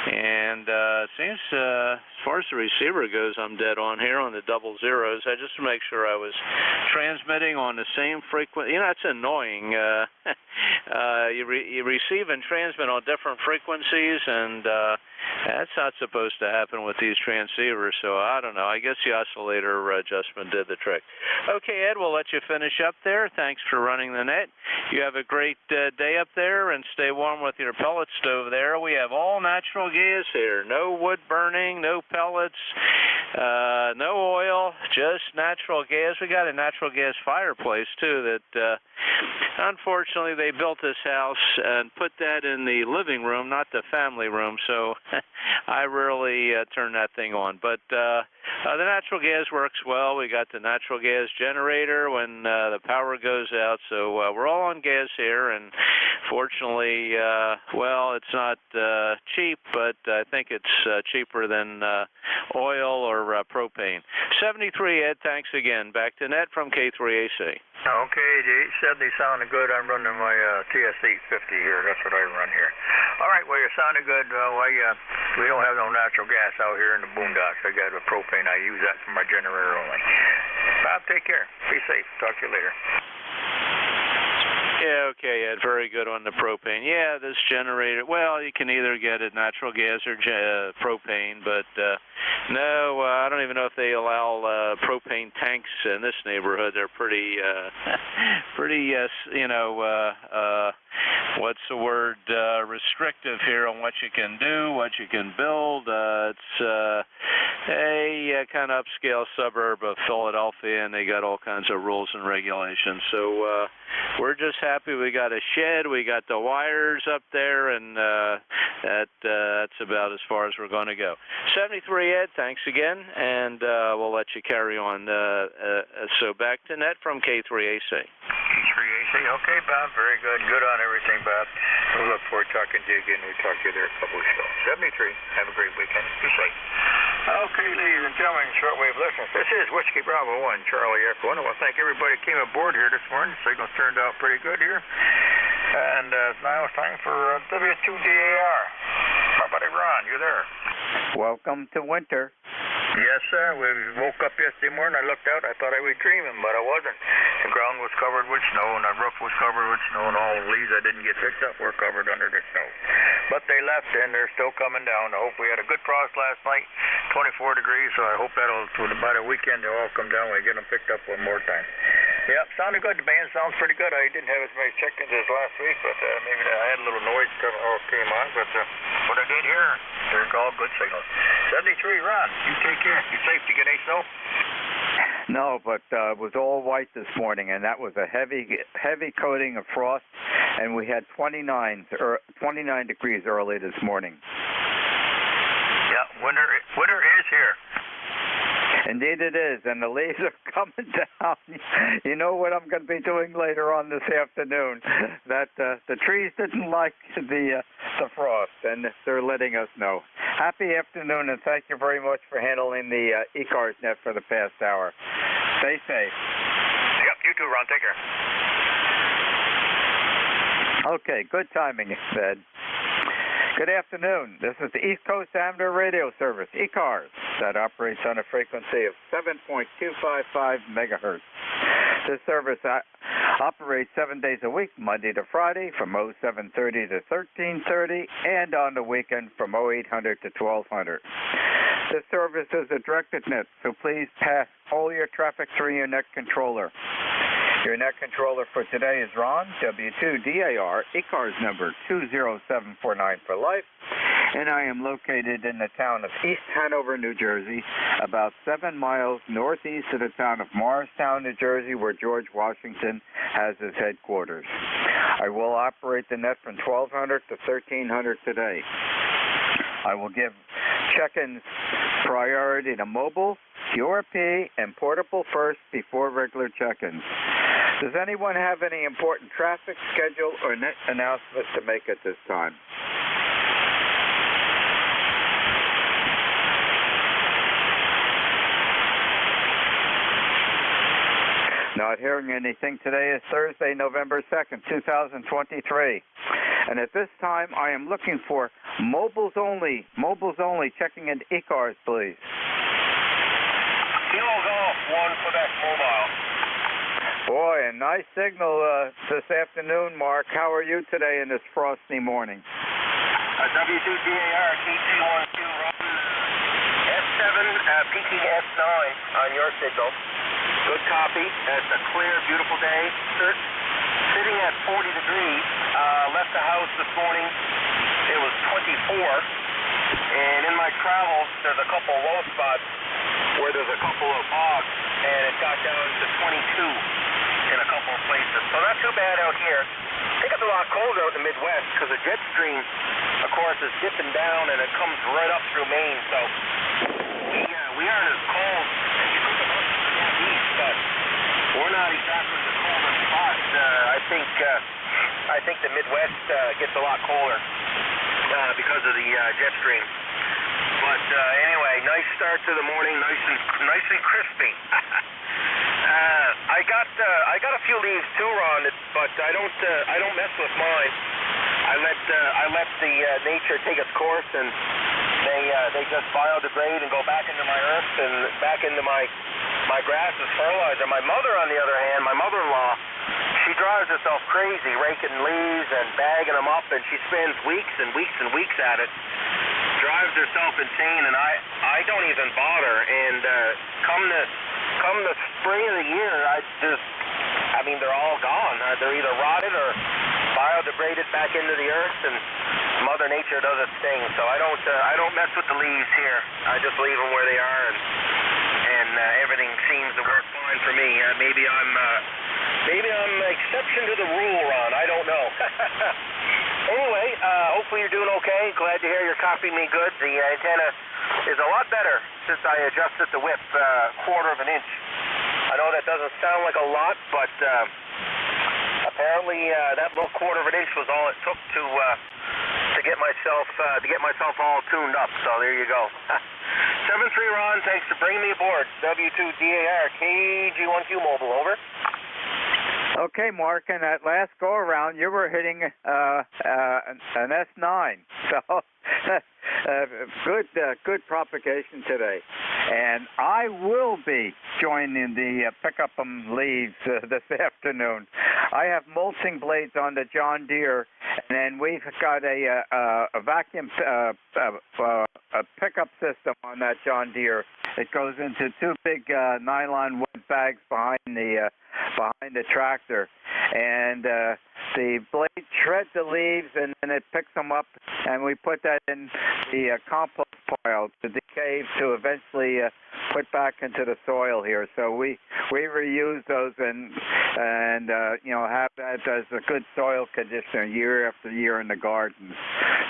and it seems as far as the receiver goes, I'm dead on here on the double zeros. I just to make sure I was transmitting on the same frequency. You know, it's annoying. You receive and transmit on different frequencies, and that's not supposed to happen with these transceivers, so I don't know. I guess the oscillator adjustment did the trick. Okay, Ed, we'll let you finish up there. Thanks for running the net. You have a great day up there, and stay warm with your pellet stove there. We have all natural gas here. No wood burning, no pellets, no oil, just natural gas. We got a natural gas fireplace, too, that unfortunately they built this house and put that in the living room, not the family room, so I rarely turn that thing on. But the natural gas works well. We got the natural gas generator when the power goes out, so we're all on gas here, and fortunately, well, it's not cheap, but I think it's cheaper than oil or propane. 73, Ed, thanks again. Back to net from K3AC. Okay, the 870 sounding good. I'm running my TS850 here. That's what I run here. All right, well, you're sounding good. We don't have no natural gas out here in the boondocks. I got a propane. I use that for my generator only. Bob, take care. Be safe. Talk to you later. Yeah, okay, Ed, very good on the propane. Yeah, this generator, well, you can either get it natural gas or propane, but no, I don't even know if they allow propane tanks in this neighborhood. They're pretty, you know, what's the word, restrictive here on what you can do, what you can build. It's a kind of upscale suburb of Philadelphia, and they got all kinds of rules and regulations. So we're just happy we got a shed, we got the wires up there, and that's about as far as we're going to go. 73, Ed, thanks again, and we'll let you carry on. So back to net from K3AC. K3AC, okay, Bob, very good. Good on everything, Bob. We'll look forward to talking to you again. We'll talk to you there a couple weeks ago. 73, have a great weekend. Be safe. Okay, ladies and gentlemen, shortwave listeners, this is Whiskey Bravo 1, Charlie Echo. I want to thank everybody who came aboard here this morning. The signals turned out pretty good here. And now it's time for W2DAR. My buddy Ron, you there? Welcome to winter. Yes, sir. We woke up yesterday morning. I looked out. I thought I was dreaming, but I wasn't. The ground was covered with snow, and the roof was covered with snow, and all the leaves I didn't get picked up were covered under the snow. But they left, and they're still coming down. I hope we had a good frost last night, 24 degrees, so I hope that'll, by the weekend, they'll all come down. We get them picked up one more time. Yep, sounded good. The band sounds pretty good. I didn't have as many check-ins as last week, but maybe I had a little noise all came on. But what I did hear, they're all good signals. 73, Ron, you take care. You safe? Did you get any snow? No, but it was all white this morning, and that was a heavy coating of frost, and we had 29 degrees early this morning. Yeah, winter is here. Indeed it is, and the leaves are coming down. You know what I'm going to be doing later on this afternoon? That the trees didn't like the frost, and they're letting us know. Happy afternoon, and thank you very much for handling the ECARS net for the past hour. Stay safe. Yep, you too, Ron. Take care. Okay, good timing, Ed. Good afternoon. This is the East Coast Amateur Radio Service, ECARS, that operates on a frequency of 7.255 megahertz. This service operates 7 days a week, Monday to Friday, from 0730 to 1330, and on the weekend from 0800 to 1200. This service is a directed net, so please pass all your traffic through your net controller. Your net controller for today is Ron, W2DAR, ECARS number 20749 for life, and I am located in the town of East Hanover, New Jersey, about 7 miles northeast of the town of Morristown, New Jersey, where George Washington has his headquarters. I will operate the net from 1200 to 1300 today. I will give check-ins priority to mobile, QRP, and portable first before regular check-ins. Does anyone have any important traffic, schedule, or net announcements to make at this time? Not hearing anything. Today is Thursday, November 2nd, 2023. And at this time, I am looking for mobiles only, checking into ECARS, please. Kilo Golf 1 for that mobile. Boy, a nice signal this afternoon, Mark. How are you today in this frosty morning? W2DAR, KT12, S7, PTS9 on your signal. Good copy. It's a clear, beautiful day. Sitting at 40 degrees. Left the house this morning. It was 24. And in my travels, there's a couple low spots where there's a couple of bogs, and it got down to 22 in a couple of places. So not too bad out here. I think it's a lot colder out in the Midwest because the jet stream, of course, is dipping down and it comes right up through Maine. So we aren't as cold as you think about the Northeast, but we're not exactly the coldest spot. I think the Midwest gets a lot colder because of the jet stream. But anyway, nice start to the morning, nice and crispy. I got a few leaves too, Ron, but I don't mess with mine. I let the nature take its course, and they just biodegrade and go back into my earth and back into my grass as fertilizer. My mother, on the other hand, my mother-in-law, she drives herself crazy raking leaves and bagging them up, and she spends weeks and weeks and weeks at it. Drives herself insane, and I don't even bother. And come the spring of the year, they're all gone. They're either rotted or biodegraded back into the earth, and Mother Nature does its thing. So I don't mess with the leaves here. I just leave them where they are, and everything seems to work fine for me. Maybe I'm an exception to the rule, Ron. I don't know. Anyway, hopefully you're doing okay. Glad to hear you're copying me good. The antenna is a lot better since I adjusted the whip quarter of an inch. I know that doesn't sound like a lot, but apparently that little quarter of an inch was all it took to get myself all tuned up. So there you go. 7-3 Ron, thanks for bringing me aboard. W2DAR, KG1Q Mobile, over. Okay, Mark, in that last go-around, you were hitting an S9. So good propagation today. And I will be joining the pick up 'em leaves this afternoon. I have mulching blades on the John Deere, and then we've got a vacuum a pickup system on that John Deere. It goes into two big nylon wood bags behind the tractor, and the blade shreds the leaves, and then it picks them up, and we put that in the compost pile to decay to eventually put back into the soil here. So we reuse those and have that as a good soil conditioner year after year in the gardens.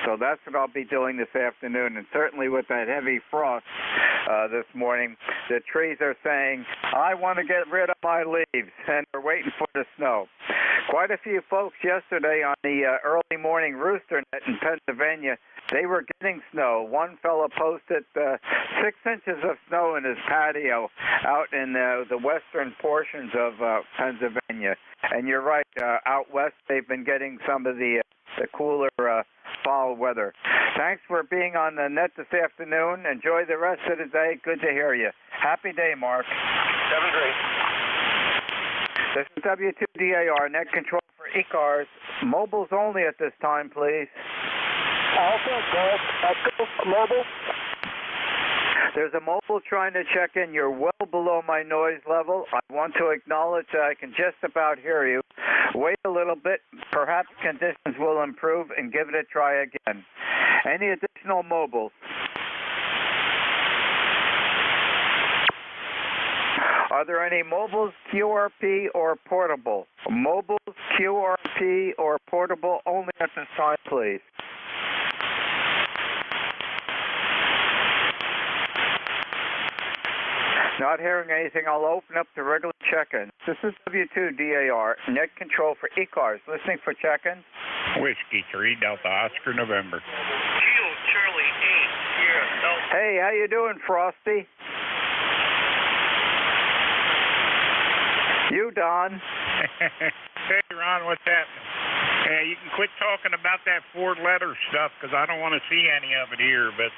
So that's what I'll be doing this afternoon, and certainly with that heavy frost this morning, the trees are saying, I want to get rid of my leaves, and they're waiting for the snow. Quite a few folks yesterday on the early morning rooster net in Pennsylvania, they were getting snow. One fellow posted 6 inches of snow in his patio out in the western portions of Pennsylvania. And you're right, out west they've been getting some of the cooler fall weather. Thanks for being on the net this afternoon. Enjoy the rest of the day. Good to hear you. Happy day, Mark. 7-3. This is W2DAR, net control for ECARS. Mobiles only at this time, please. Alpha, Golf, Echo, mobile. There's a mobile trying to check in. You're well below my noise level. I want to acknowledge that I can just about hear you. Wait a little bit. Perhaps conditions will improve, and give it a try again. Any additional mobiles? Are there any mobiles, QRP, or portable? Mobiles, QRP, or portable only at this time, please. Not hearing anything, I'll open up the regular check-in. This is W2DAR, net control for ECARS. Listening for check-in. Whiskey 3, Delta Oscar, November. Kilo Charlie 8, Sierra Delta. Hey, how you doing, Frosty? You, Don. Hey, Ron, what's happening? Hey, you can quit talking about that four-letter stuff, because I don't want to see any of it here, but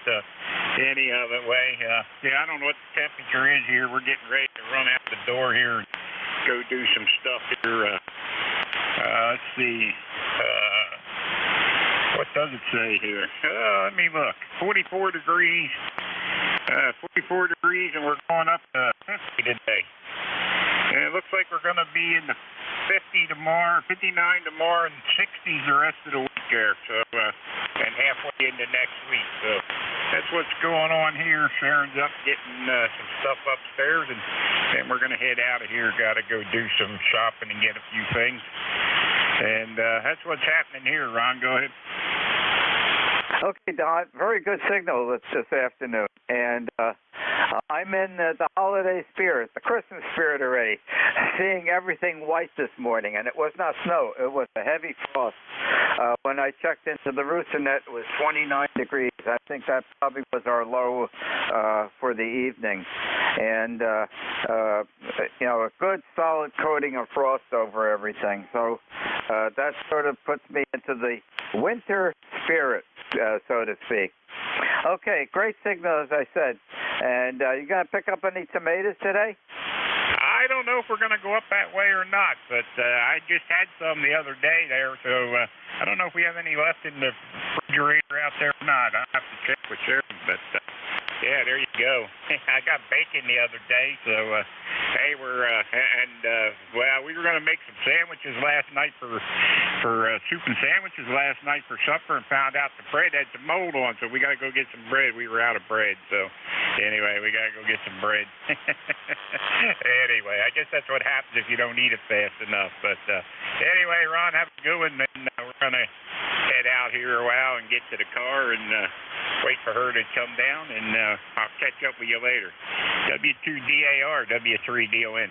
any of it, I don't know what the temperature is here. We're getting ready to run out the door here and go do some stuff here. Let's see. What does it say here? Let me look. 44 degrees. 44 degrees, and we're going up to 50 today. And it looks like we're going to be in the 50 tomorrow, 59 tomorrow, and 60s the rest of the week there. So, and halfway into next week. So that's what's going on here. Sharon's up getting some stuff upstairs, and then we're going to head out of here. Got to go do some shopping and get a few things. And that's what's happening here. Ron, go ahead. Okay, Don. Very good signal this afternoon. And I'm in the holiday spirit, the Christmas spirit already, seeing everything white this morning. And it was not snow. It was a heavy frost. When I checked into the rooster net, it was 29 degrees. I think that probably was our low for the evening. And, a good solid coating of frost over everything. So that sort of puts me into the winter spirit, so to speak. Okay, great signal, as I said. And you going to pick up any tomatoes today? I don't know if we're going to go up that way or not, but I just had some the other day there, so I don't know if we have any left in the refrigerator out there or not. I'll have to check with Sharon, but yeah, there you go. I got bacon the other day, so hey, we were going to make some sandwiches last night for soup and sandwiches last night for supper, and found out the bread had some mold on, so we got to go get some bread. We were out of bread, so anyway, we got to go get some bread. Anyway, I guess that's what happens if you don't eat it fast enough. But anyway, Ron, have a good one. And we're going to head out here a while and get to the car and wait for her to come down, and I'll catch up with you later. W2DAR, W3DON.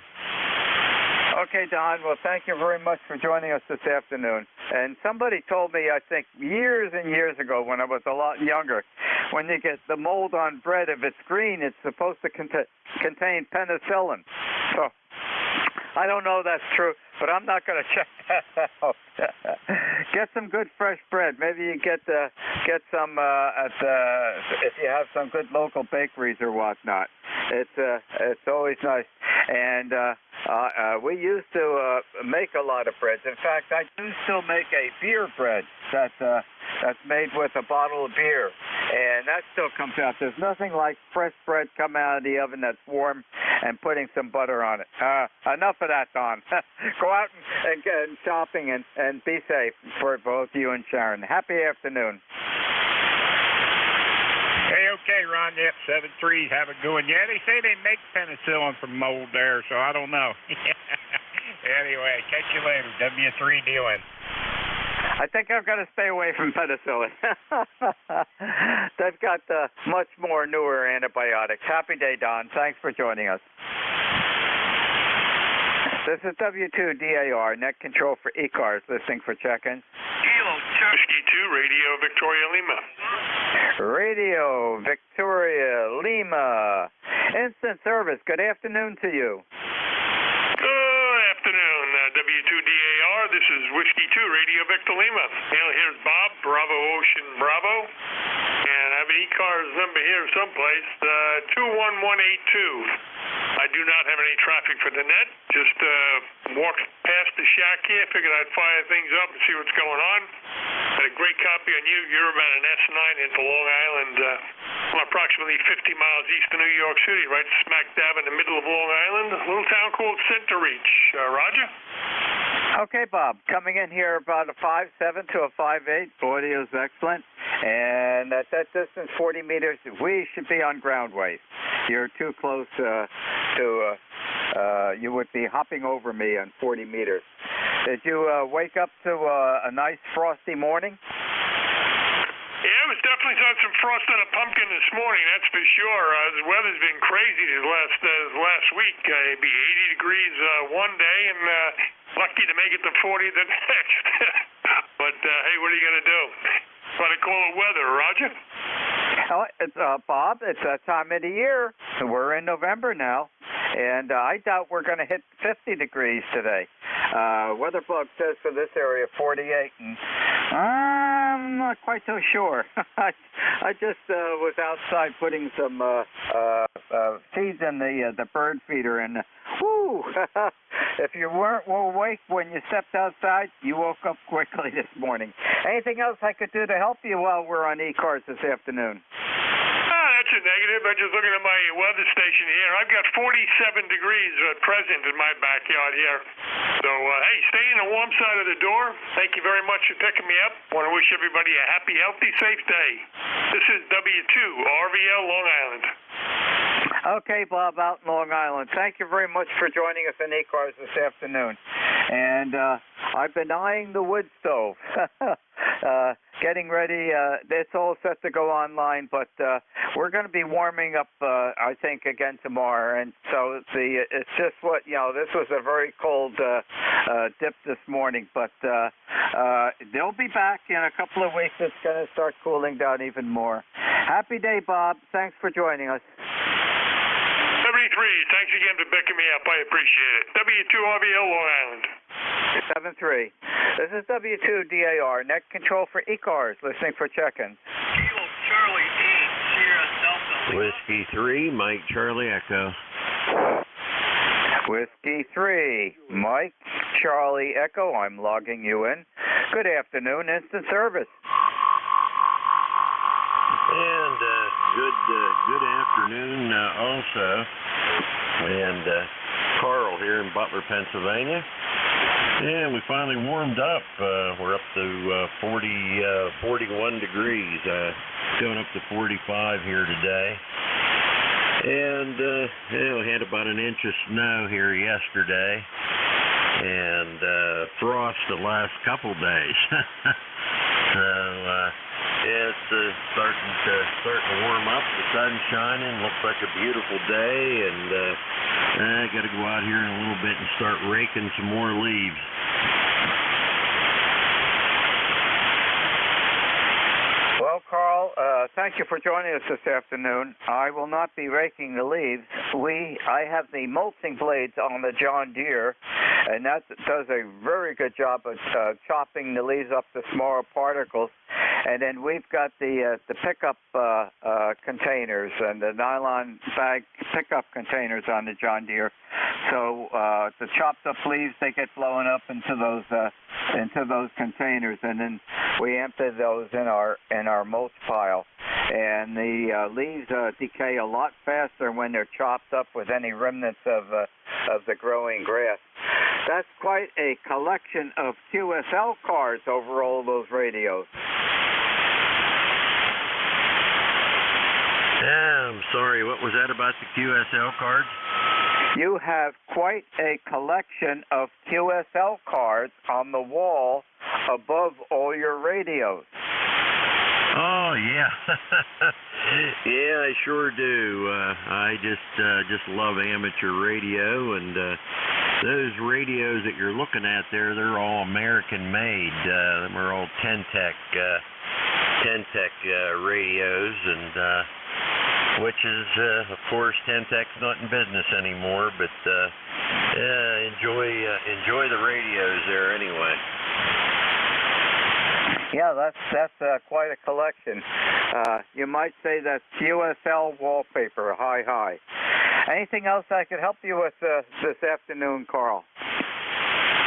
Okay, Don. Well, thank you very much for joining us this afternoon. And somebody told me, I think, years and years ago when I was a lot younger, when you get the mold on bread, if it's green, it's supposed to contain penicillin. So I don't know that's true, but I'm not going to check that out. Get some good fresh bread. Maybe you get some if you have some good local bakeries or whatnot. It's always nice. And we used to make a lot of breads. In fact, I do still make a beer bread that's made with a bottle of beer, and that still comes out. There's nothing like fresh bread coming out of the oven that's warm and putting some butter on it. Enough of that, Don. Go out and get shopping and be safe for both you and Sharon. Happy afternoon. Hey, okay, Ron. Yep, 7-3. Have a good one. Yeah, they say they make penicillin from mold there, so I don't know. Anyway, catch you later. W3 dealing. I think I've got to stay away from penicillin. They've got much more newer antibiotics. Happy day, Don. Thanks for joining us. This is W2DAR, net control for ECARS, listening for check-in. Kilo Whiskey 2, Radio Victoria Lima. Radio Victoria Lima. Instant service. Good afternoon to you. Good afternoon, W2DAR. This is Whiskey 2, Radio Victor Lima. Here's Bob, Bravo Ocean Bravo. And I have an ECARS number here someplace, 21182. I do not have any traffic for the net. Just walked past the shack here. Figured I'd fire things up and see what's going on. Had a great copy on you. You're about an S9 into Long Island. I'm approximately 50 miles east of New York City, right smack dab in the middle of Long Island. A little town called Center Reach. Roger? Okay, Bob. Coming in here about a 5.7 to a 5.8. Audio's excellent. And at that distance, 40 meters, we should be on ground waves. You're too close you would be hopping over me on 40 meters. Did you wake up to a nice frosty morning? Yeah, it was definitely some frost on a pumpkin this morning, that's for sure. The weather's been crazy this last week. It'd be 80 degrees one day and lucky to make it to 40 the next. But, hey, what are you going to do? Try to call it weather, Roger? It's, Bob, it's that time of the year. We're in November now, and I doubt we're going to hit 50 degrees today. Weather bug says for this area 48, and I'm not quite so sure. I just was outside putting some seeds in the bird feeder, and whoo! If you weren't awake when you stepped outside, you woke up quickly this morning. Anything else I could do to help you while we're on ECARS this afternoon? That's a negative. I'm just looking at my weather station here. I've got 47 degrees present in my backyard here. So, hey, stay in the warm side of the door. Thank you very much for picking me up. I want to wish everybody a happy, healthy, safe day. This is W2 RVL Long Island. Okay, Bob, out in Long Island. Thank you very much for joining us in ECARS this afternoon. And I've been eyeing the wood stove. Getting ready. It's all set to go online, but we're going to be warming up, I think, again tomorrow. And so it's just this was a very cold dip this morning, but they'll be back in a couple of weeks. It's going to start cooling down even more. Happy day, Bob. Thanks for joining us. 73, thanks again for picking me up. I appreciate it. W2RVL Long Island. 73. This is W2DAR, net control for ECARS, listening for check-in. Kilo Charlie 8, Sierra Delta. Whiskey 3, Mike Charlie Echo. Whiskey 3, Mike Charlie Echo. I'm logging you in. Good afternoon, instant service. And good afternoon also. And Carl here in Butler, Pennsylvania. And we finally warmed up. We're up to 41 degrees. Going up to 45 here today. And we had about an inch of snow here yesterday. And frost the last couple days. So it's starting to warm up. The sun's shining. Looks like a beautiful day, and I got to go out here in a little bit and start raking some more leaves. Well, Carl, thank you for joining us this afternoon. I will not be raking the leaves. I have the mulching blades on the John Deere, and that does a very good job of chopping the leaves up to smaller particles. And then we've got the pickup containers and the nylon bag pickup containers on the John Deere. So the chopped up leaves, they get blown up into those containers, and then we empty those in our mulch pile. And the leaves decay a lot faster when they're chopped up with any remnants of the growing grass. That's quite a collection of QSL cards over all those radios. I'm sorry, what was that about the QSL cards? You have quite a collection of QSL cards on the wall above all your radios. Oh, yeah. Yeah, I sure do. I just love amateur radio, and those radios that you're looking at there, they're all American-made. Them are all Ten-Tec radios, and which is, of course, Ten-Tec's not in business anymore, but enjoy the radios there anyway. Yeah, that's quite a collection. You might say that's QSL wallpaper. Hi. Anything else I could help you with this afternoon, Carl?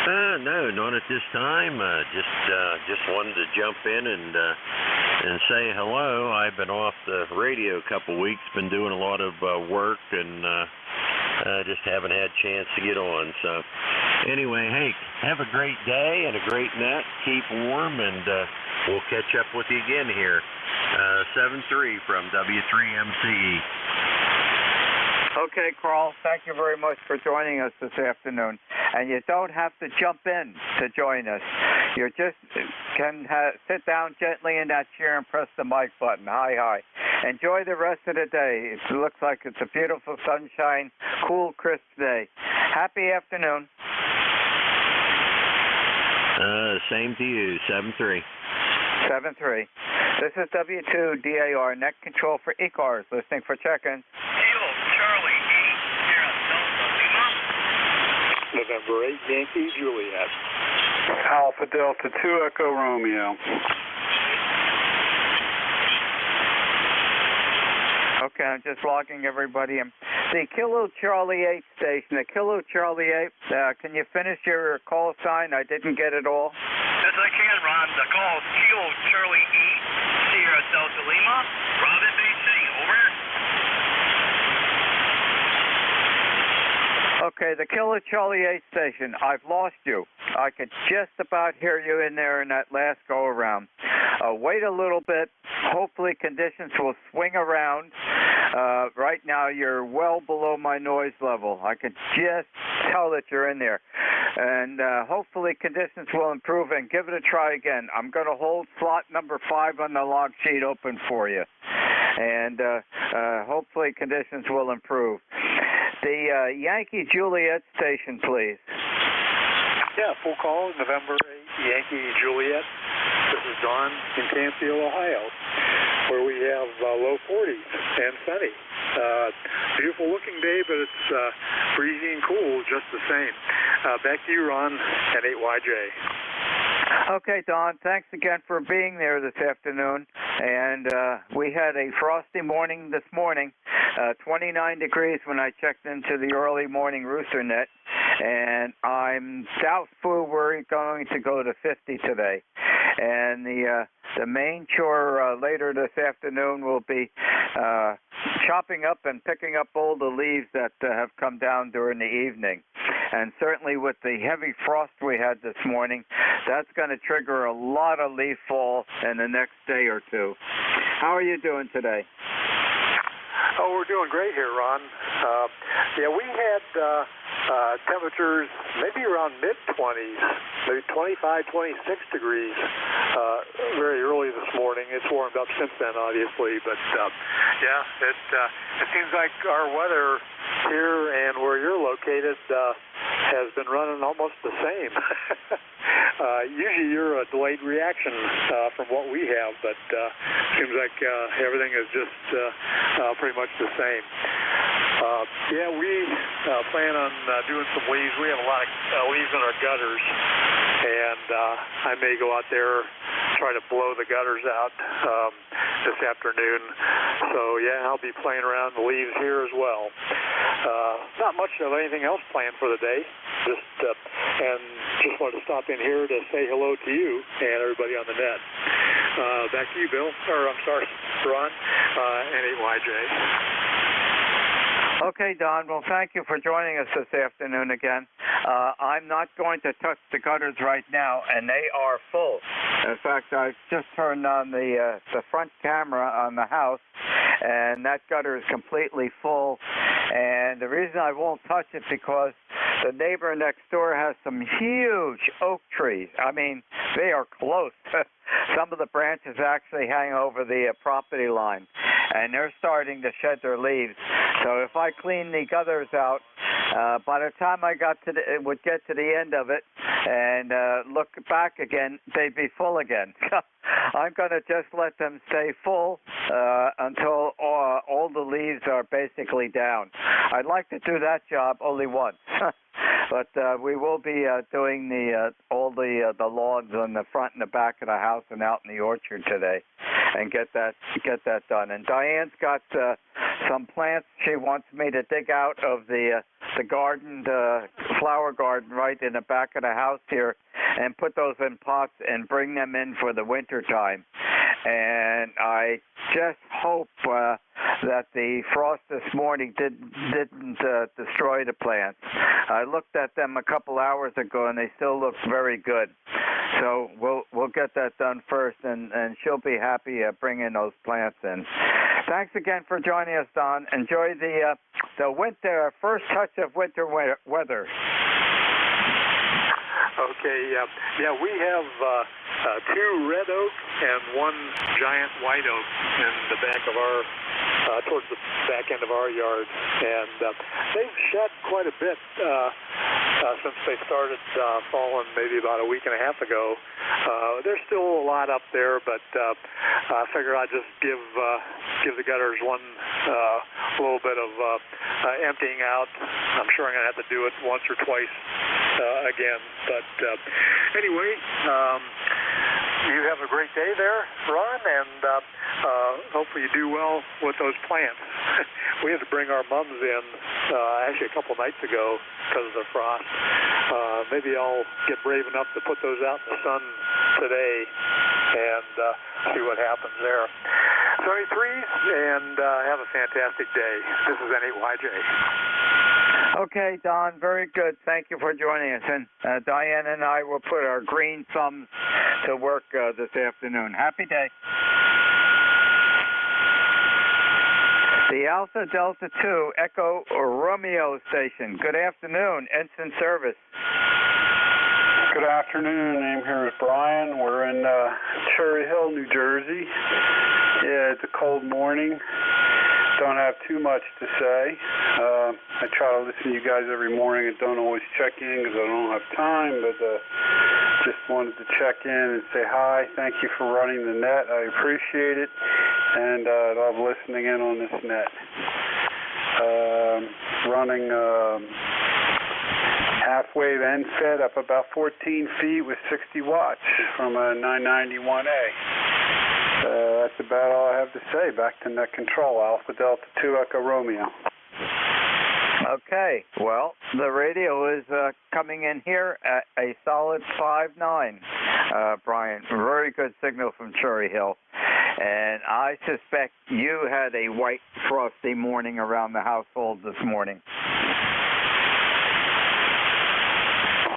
No, not at this time. Just wanted to jump in and say hello. I've been off the radio a couple weeks, been doing a lot of work, and just haven't had a chance to get on. So anyway, hey, have a great day and a great night. Keep warm, and we'll catch up with you again here. 7-3 from W3MCE. Okay, Carl, thank you very much for joining us this afternoon. And you don't have to jump in to join us. You just can sit down gently in that chair and press the mic button. Hi. Enjoy the rest of the day. It looks like it's a beautiful sunshine, cool, crisp day. Happy afternoon. Same to you, 7-3. 7-3. This is W2DAR, Net Control for ECARS, listening for check-in. Kilo Charlie 8 here at Delta Lima. November 8, Yankee Juliet. Alpha Delta 2 Echo Romeo. Okay, I'm just logging everybody in. The Kilo Charlie 8 station, the Kilo Charlie 8, can you finish your call sign? I didn't get it all. Yes, I can, Ron. The call is Kilo Charlie 8, Sierra Delta Lima, Robin Bay City, over. Okay, the Kilo Charlie 8 station, I've lost you. I could just about hear you in there in that last go-around. Wait a little bit. Hopefully conditions will swing around. Right now, you're well below my noise level. I can just tell that you're in there. And hopefully conditions will improve, and give it a try again. I'm going to hold slot number 5 on the log sheet open for you. And hopefully conditions will improve. The Yankee Juliet station, please. Yeah, full call, November 8, Yankee Juliet. This is Don in Canfield, Ohio, where we have low 40s and sunny. Beautiful looking day, but it's breezy and cool just the same. Back to you, Ron, at 8YJ. Okay, Don, thanks again for being there this afternoon. And we had a frosty morning this morning, 29 degrees when I checked into the early morning rooster net. And I'm doubtful we're going to go to 50 today. And the main chore later this afternoon will be chopping up and picking up all the leaves that have come down during the evening. And certainly with the heavy frost we had this morning, that's going to trigger a lot of leaf fall in the next day or two. How are you doing today? Oh, we're doing great here, Ron. Yeah, we had temperatures maybe around mid-20s, maybe 25, 26 degrees very early this morning. It's warmed up since then, obviously, but yeah, it seems like our weather here and where you're located has been running almost the same. Usually you're a delayed reaction from what we have, but seems like everything is just pretty much the same. Yeah, we plan on doing some leaves. We have a lot of leaves in our gutters, and I may go out there try to blow the gutters out this afternoon. So yeah, I'll be playing around the leaves here as well. Not much of anything else planned for the day. Just wanted to stop in here to say hello to you and everybody on the net. Back to you, Bill. Or I'm sorry, Ron. N8YJ. Okay, Don. Well, thank you for joining us this afternoon again. I'm not going to touch the gutters right now, and they are full. In fact, I just turned on the front camera on the house, and that gutter is completely full. And the reason I won't touch it because the neighbor next door has some huge oak trees. I mean, they are close. Some of the branches actually hang over the property line, and they're starting to shed their leaves. So if I clean the gutters out, by the time I would get to the end of it and look back again, they'd be full again. I'm going to just let them stay full until all the leaves are basically down. I'd like to do that job only once. But we will be doing all the lawns on the front and the back of the house and out in the orchard today, and get that done. And Diane's got some plants she wants me to dig out of the garden, the flower garden right in the back of the house here, and put those in pots and bring them in for the winter time. And I just hope that the frost this morning didn't destroy the plants. I looked at them a couple hours ago, and they still look very good. So we'll get that done first, and she'll be happy bringing those plants in. Thanks again for joining us, Don. Enjoy the winter, first touch of winter weather. Okay, yeah, we have 2 red oak and 1 giant white oak in the back of our, towards the back end of our yard, and they've shed quite a bit since they started falling maybe about a week and a half ago. There's still a lot up there, but I figure I'd just give the gutters one little bit of emptying out. I'm sure I'm going to have to do it once or twice again, but anyway, you have a great day there, Ron, and hopefully you do well with those plants. We had to bring our mums in actually a couple nights ago because of the frost. Maybe I'll get brave enough to put those out in the sun today and see what happens there. So 73, and have a fantastic day. This is N8YJ. Okay, Don, very good. Thank you for joining us. And Diane and I will put our green thumbs to work this afternoon. Happy day. The Alpha Delta 2 Echo Romeo station. Good afternoon, Ensign Service. Good afternoon. I'm here with Brian. We're in Cherry Hill, New Jersey. Yeah, it's a cold morning. Don't have too much to say. I try to listen to you guys every morning and don't always check in because I don't have time, but just wanted to check in and say hi. Thank you for running the net. I appreciate it, and I love listening in on this net. Running half-wave end fed up about 14 feet with 60 watts from a 991A. That's about all I have to say. Back to net control. Alpha Delta 2 Echo Romeo. Okay. Well, the radio is coming in here at a solid 5.9, Brian. Very good signal from Cherry Hill. And I suspect you had a white, frosty morning around the household this morning.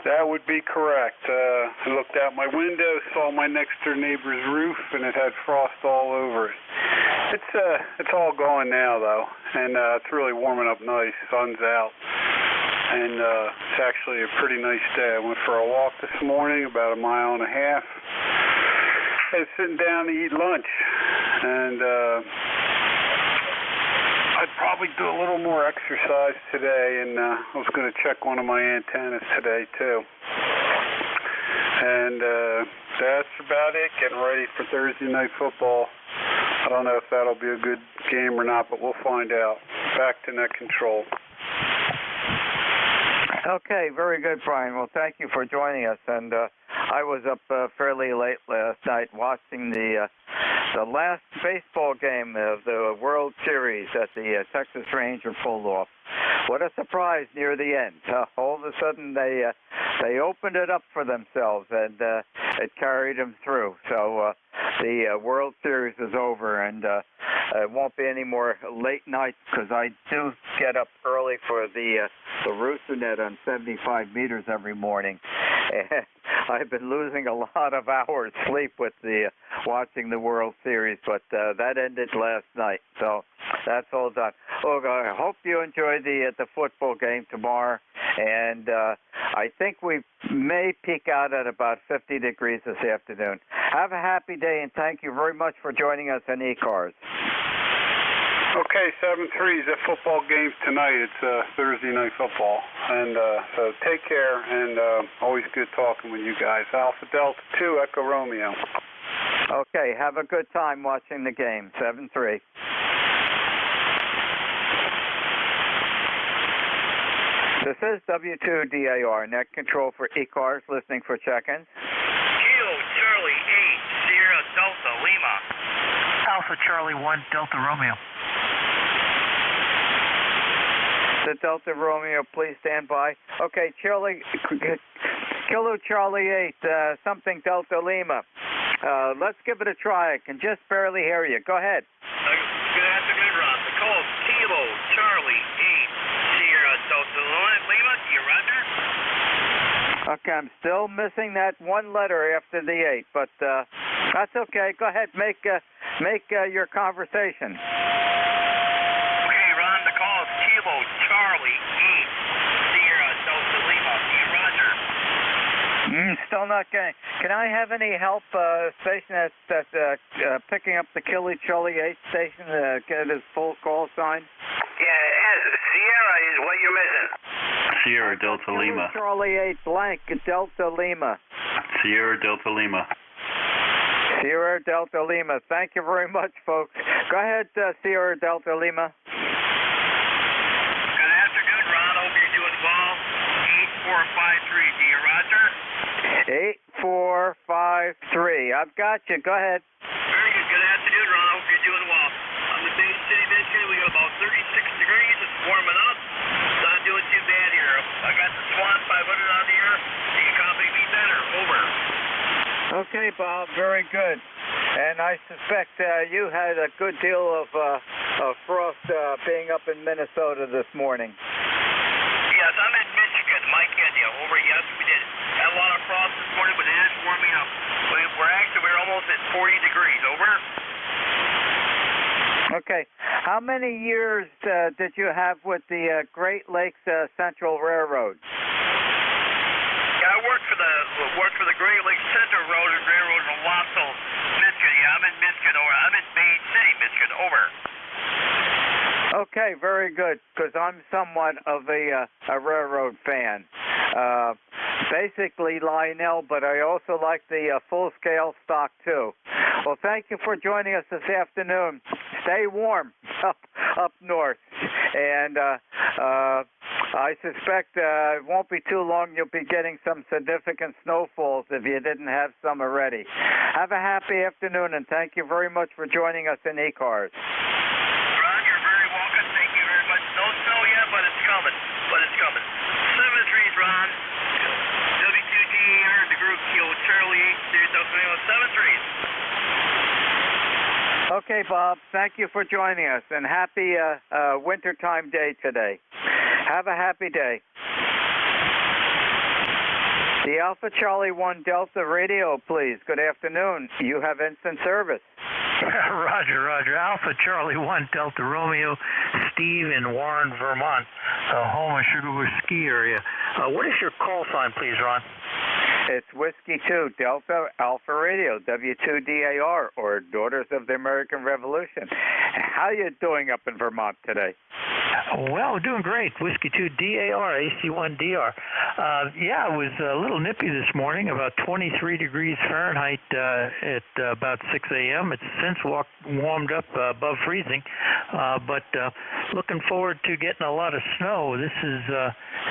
That would be correct. I looked out my window, saw my next-door neighbor's roof, and it had frost all over it. It's all gone now, though, and it's really warming up nice. Sun's out, and it's actually a pretty nice day. I went for a walk this morning, about 1.5 miles. I was sitting down to eat lunch, and I'd probably do a little more exercise today, and I was going to check one of my antennas today, too. And that's about it, getting ready for Thursday night football. I don't know if that'll be a good game or not, but we'll find out. Back to net control. Okay, very good, Brian. Well, thank you for joining us. And I was up fairly late last night watching the last baseball game of the World Series that the Texas Rangers pulled off. What a surprise near the end. All of a sudden, they opened it up for themselves, and it carried them through. So the World Series is over, and it won't be any more late nights because I do get up early for the rooster net on 75 meters every morning. And I've been losing a lot of hours sleep with the watching the World Series, but that ended last night. So that's all done. Look, I hope you enjoy the football game tomorrow, and I think we may peak out at about 50 degrees this afternoon. Have a happy day, and thank you very much for joining us on ECARS. Okay, 7-3 is at football games tonight. It's Thursday night football. And so take care, and always good talking with you guys. Alpha Delta 2, Echo Romeo. Okay, have a good time watching the game. 7-3. This is W2DAR, net control for ECARS, listening for check-ins. Kilo Charlie 8, Sierra Delta Lima. Alpha Charlie 1, Delta Romeo. The Delta Romeo, please stand by. Okay, Kilo Charlie 8, something Delta Lima. Let's give it a try. I can just barely hear you. Go ahead. Good afternoon, Ron. The call is Kilo Charlie 8, Sierra Delta Lima. Do you roger? Okay, I'm still missing that one letter after the 8, but that's okay. Go ahead, make your conversation. Okay, Ron. The call is Kilo Charlie 8, Sierra Delta Lima. Do you roger? Still not getting. Can I have any help? Station that's picking up the Kilo Charlie 8 station. Get his full call sign. Yeah, Sierra is what you're missing. Sierra Delta Lima. Charlie 8 blank Delta Lima. Sierra Delta Lima. Sierra Delta Lima. Thank you very much, folks. Go ahead, Sierra Delta Lima. Good afternoon, Ron. Hope you're doing well. 8453. Do you roger? 8453. I've got you. Go ahead. Very good. Good afternoon, Ron. Hope you're doing well. I'm in Bay City, Michigan. We got about 36 degrees. It's warming up. Not doing too bad here. I got the Swan 500 on the air. You can copy me better. Over. Okay, Bob. Very good. And I suspect you had a good deal of frost being up in Minnesota this morning. Yes, I'm in Michigan. Mike India. Over. Yes, we did. Had a lot of frost this morning, but it is warming up. We're almost at 40 degrees. Over. Okay. How many years did you have with the Great Lakes Central Railroad? Yeah, I worked for the Great Lakes Central Railroad in Wausau, Michigan. Yeah, I'm in Michigan. Over. I'm in Bay City, Michigan. Over. Okay, very good, because I'm somewhat of a railroad fan. Basically Lionel, but I also like the full-scale stock, too. Well, thank you for joining us this afternoon. Stay warm up north. And I suspect it won't be too long you'll be getting some significant snowfalls if you didn't have some already. Have a happy afternoon, and thank you very much for joining us in ECARS. Ron, you're very welcome. Thank you very much. No snow yet, but it's coming. 7-3's Ron. W2DAR, the group Kilo Charlie 8, Sierra Delta Lima. 7-3's. Okay, Bob. Thank you for joining us, and happy wintertime day today. Have a happy day. The Alpha Charlie 1 Delta radio, please. Good afternoon. You have instant service. Roger. Alpha Charlie 1 Delta Romeo, Steve in Warren, Vermont, home of Sugarbush Ski area. What is your call sign, please, Ron? It's Whiskey 2 Delta Alpha Radio, W2DAR, or Daughters of the American Revolution. How are you doing up in Vermont today? Well, doing great. Whiskey 2 DAR, AC1 DR. Yeah, it was a little nippy this morning, about 23 degrees Fahrenheit at about 6 a.m. It's since warmed up above freezing, but looking forward to getting a lot of snow. This is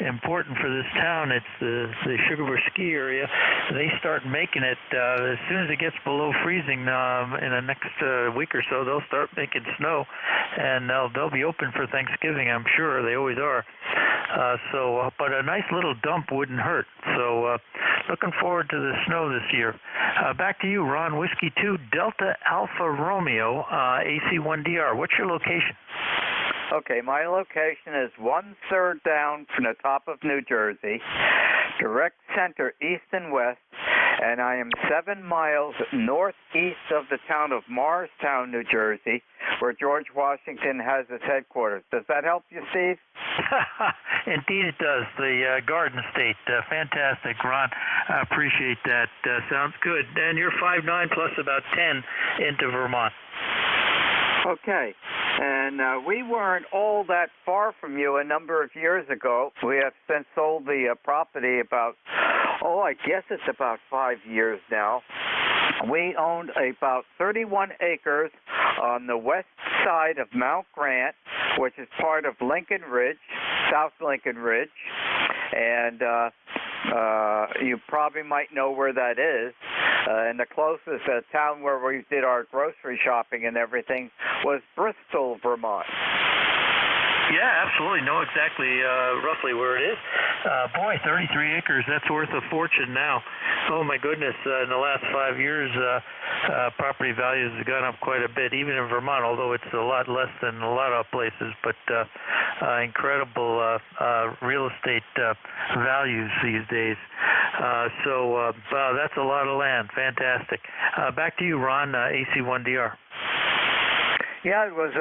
important for this town. It's the Sugarbush ski area. They start making it as soon as it gets below freezing in the next week or so. They'll start making snow, and they'll be open for Thanksgiving, I'm sure. They always are. But a nice little dump wouldn't hurt. So looking forward to the snow this year. Back to you, Ron. Whiskey 2 Delta Alpha Romeo, AC1 DR. What's your location? Okay, my location is 1/3 down from the top of New Jersey, direct center east and west, and I am 7 miles northeast of the town of Morristown, New Jersey, where George Washington has his headquarters. Does that help you, Steve? Indeed it does. The Garden State. Fantastic, Ron. I appreciate that. Sounds good. And you're 5'9" plus about 10 into Vermont. Okay, and we weren't all that far from you a number of years ago. We have since sold the property about, I guess it's about 5 years now. We owned about 31 acres on the west side of Mount Grant, which is part of Lincoln Ridge, South Lincoln Ridge, and you probably might know where that is. And the closest town where we did our grocery shopping and everything was Bristol, Vermont. Yeah, absolutely. Know exactly roughly where it is. Boy, 33 acres, that's worth a fortune now. Oh, my goodness. In the last 5 years, property values have gone up quite a bit, even in Vermont, although it's a lot less than a lot of places. But incredible real estate values these days. So that's a lot of land. Fantastic. Back to you, Ron, AC1DR. Yeah, it was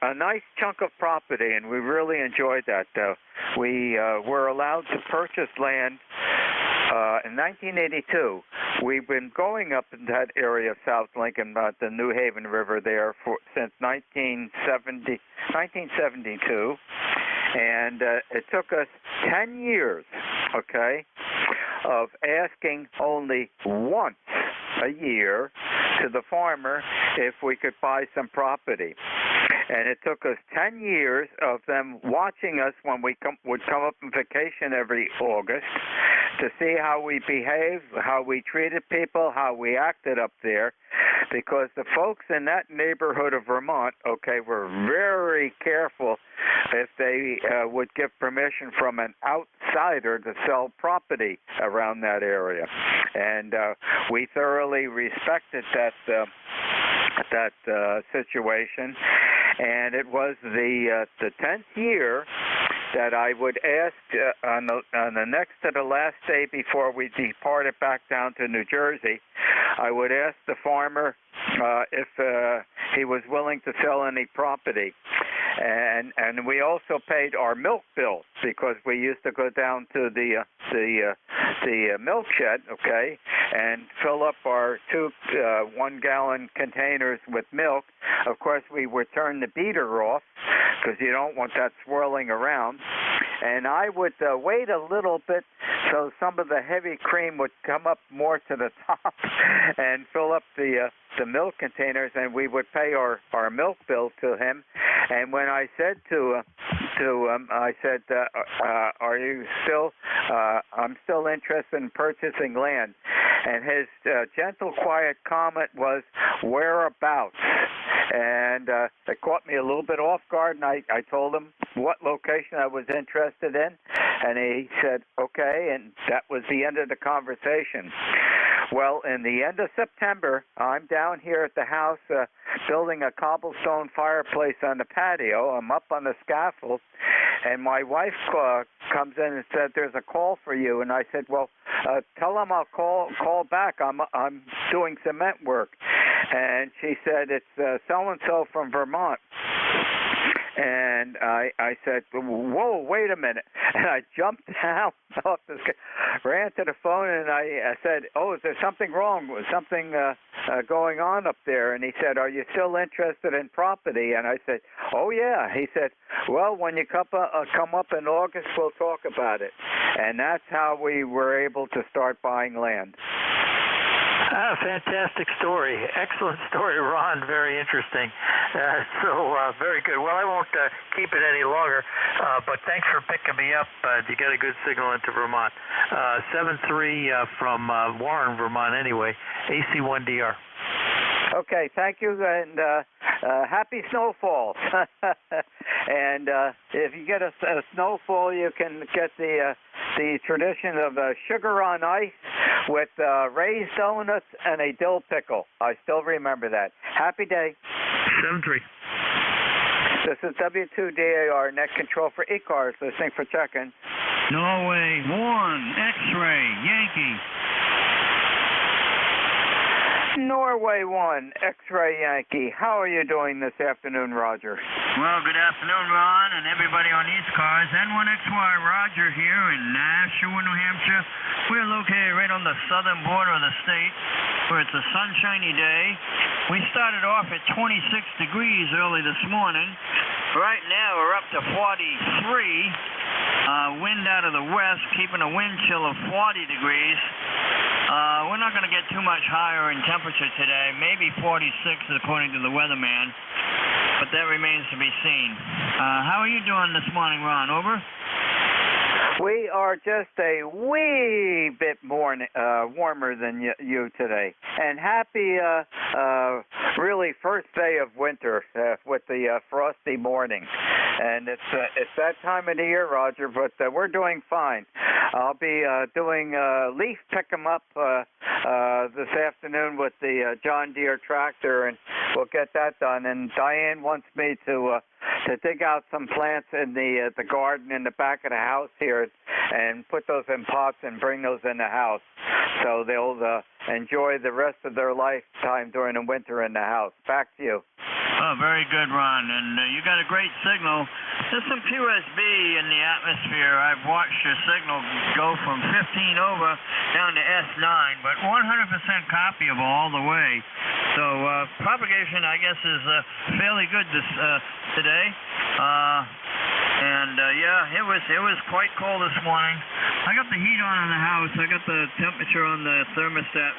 a nice chunk of property, and we really enjoyed that. We were allowed to purchase land in 1982. We've been going up in that area of South Lincoln, the New Haven River there, since 1972. And it took us 10 years, okay, of asking only once a year to the farmer if we could buy some property. And it took us 10 years of them watching us when we would come up on vacation every August to see how we behaved, how we treated people, how we acted up there, because the folks in that neighborhood of Vermont, okay, were very careful if they would give permission from an outsider to sell property around that area. And we thoroughly respected that situation. And it was the 10th year that I would ask on the next to the last day before we departed back down to New Jersey, I would ask the farmer if he was willing to sell any property. And we also paid our milk bill because we used to go down to the milk shed, okay, and fill up our 2 1-gallon containers with milk. Of course, we would turn the beater off because you don't want that swirling around. And I would wait a little bit so some of the heavy cream would come up more to the top and fill up the milk containers, and we would pay our milk bill to him. And when I said to him, I said, are you still, I'm still interested in purchasing land. And his gentle, quiet comment was, whereabouts? And it caught me a little bit off guard, and I told him what location I was interested in, and he said, okay, and that was the end of the conversation. Well, in the end of September, I'm down here at the house building a cobblestone fireplace on the patio. I'm up on the scaffold, and my wife comes in and said, there's a call for you. And I said, well, tell him I'll call back. I'm doing cement work. And she said, it's so-and-so from Vermont. And I said, whoa, wait a minute. And I jumped down off the sky, ran to the phone, and I said, oh, is there something wrong? Was something going on up there? And he said, are you still interested in property? And I said, oh, yeah. He said, well, when you come up in August, we'll talk about it. And that's how we were able to start buying land. Fantastic story. Excellent story, Ron. Very interesting. Very good. Well, I won't keep it any longer, but thanks for picking me up. You got a good signal into Vermont. 7-3 from Warren, Vermont, anyway. AC1DR. Okay, thank you, and happy snowfall. And if you get a snowfall, you can get the tradition of sugar on ice with raised donuts and a dill pickle. I still remember that. Happy day. 7-3. This is W2DAR, net control for ECARS, listening for check-in. Norway 1, X-ray, Yankee. Norway 1, X-ray Yankee. How are you doing this afternoon, Roger? Well, good afternoon, Ron, and everybody on ECARS. N1XY, Roger here in Nashua, New Hampshire. We're located right on the southern border of the state, where it's a sunshiny day. We started off at 26 degrees early this morning. Right now, we're up to 43. Wind out of the west, keeping a wind chill of 40 degrees. We're not going to get too much higher in temperature today, maybe 46 according to the weatherman, but that remains to be seen. How are you doing this morning, Ron? Over? We are just a wee bit more warmer than you today. And happy, really, first day of winter with the frosty morning. And it's that time of the year, Roger, but we're doing fine. I'll be doing leaf pick 'em up this afternoon with the John Deere tractor, and we'll get that done. And Diane wants me to dig out some plants in the garden in the back of the house here and put those in pots and bring those in the house, so they'll enjoy the rest of their lifetime during the winter in the house. Back to you. Oh, very good, Ron. And you got a great signal. There's some QSB in the atmosphere. I've watched your signal go from 15 over down to S9, but 100% copyable all the way. So propagation, I guess, is fairly good today. Yeah, it was quite cold this morning. I got the heat on in the house. I got the temperature on the thermostat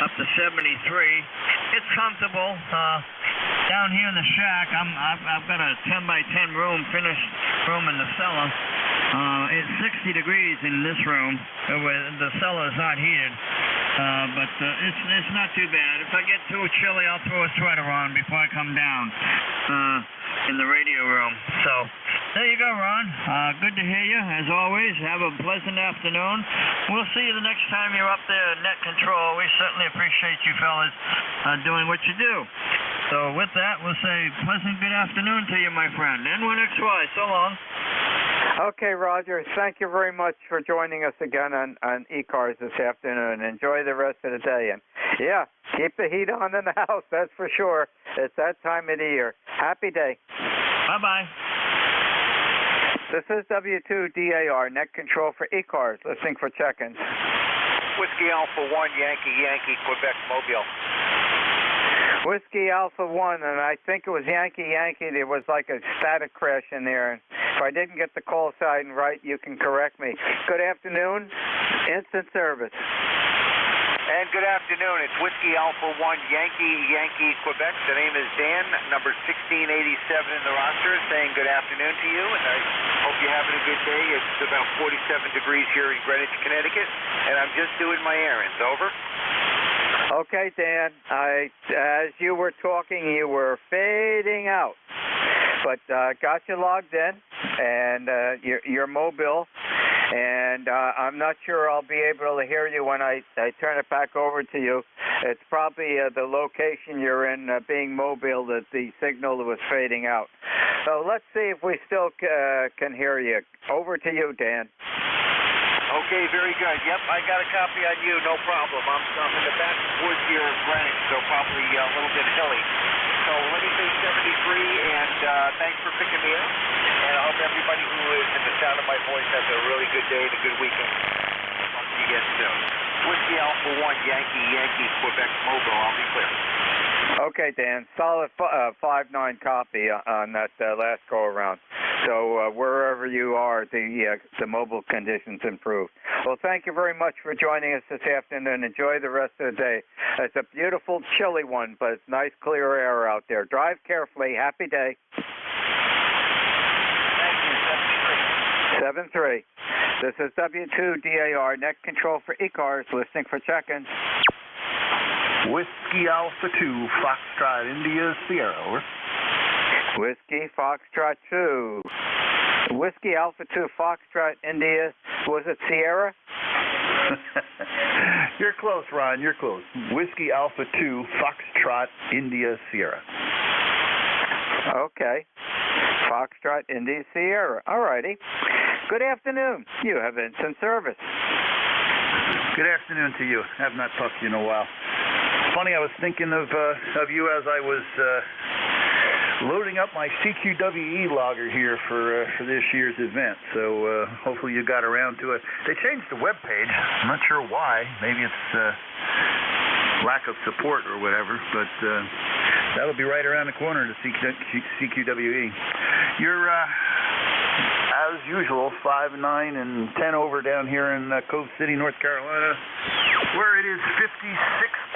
up to 73. It's comfortable. Down here in the shack, I've got a 10 by 10 room, finished room in the cellar. It's 60 degrees in this room. The cellar is not heated, but it's not too bad. If I get too chilly, I'll throw a sweater on before I come down in the radio room. So there you go, Ron. Good to hear you, as always. Have a pleasant afternoon. We'll see you the next time you're up there at Net Control. We certainly appreciate you fellas doing what you do. So with that, we'll say pleasant good afternoon to you, my friend. N1XY, so long. Okay, Roger. Thank you very much for joining us again on ECARS this afternoon. Enjoy the rest of the day. And, yeah, keep the heat on in the house, that's for sure. It's that time of the year. Happy day. Bye-bye. This is W2DAR, net control for ECARS, listening for check-ins. Whiskey Alpha 1, Yankee, Quebec, Mobile. Whiskey Alpha 1, and I think it was Yankee. There was like a static crash in there. If I didn't get the call sign right, you can correct me. Good afternoon. Instant service. And good afternoon. It's Whiskey Alpha 1, Yankee, Quebec. The name is Dan, number 1687 in the roster, saying good afternoon to you, and I hope you're having a good day. It's about 47 degrees here in Greenwich, Connecticut, and I'm just doing my errands. Over. Okay, Dan. As you were talking, you were fading out, but got you logged in, and you're mobile. And I'm not sure I'll be able to hear you when I turn it back over to you. It's probably the location you're in, being mobile, that the signal was fading out. So let's see if we still can hear you. Over to you, Dan. Okay, very good. Yep, I got a copy on you, no problem. I'm in the backwoods here of Greenwich, so probably a little bit hilly. So let me say 73, and thanks for picking me up. And I hope everybody who is in the sound of my voice has a really good day and a good weekend. Talk to you again soon. Whiskey Alpha 1, Yankee, Quebec Mobile, I'll be clear. Okay, Dan, solid 5-9 copy on that last go-around. So wherever you are, the mobile conditions improve. Well, thank you very much for joining us this afternoon. Enjoy the rest of the day. It's a beautiful, chilly one, but it's nice, clear air out there. Drive carefully. Happy day. Thank you, 73. This is W2DAR, net control for ECARS, listening for check-in. Whiskey Alpha 2, Foxtrot, India, Sierra, over. Whiskey Foxtrot 2. Whiskey Alpha 2, Foxtrot, India. Was it Sierra? You're close, Ron. You're close. Whiskey Alpha 2, Foxtrot, India, Sierra. Okay. Foxtrot, India, Sierra. All righty. Good afternoon. You have instant service. Good afternoon to you. Have not talked to you in a while. Funny, I was thinking of you as I was loading up my CQWE logger here for this year's event. So hopefully you got around to it. They changed the web page. I'm not sure why. Maybe it's lack of support or whatever. But that'll be right around the corner to CQWE. You're as usual, 5, 9, and 10 over down here in Cove City, North Carolina, where it is 56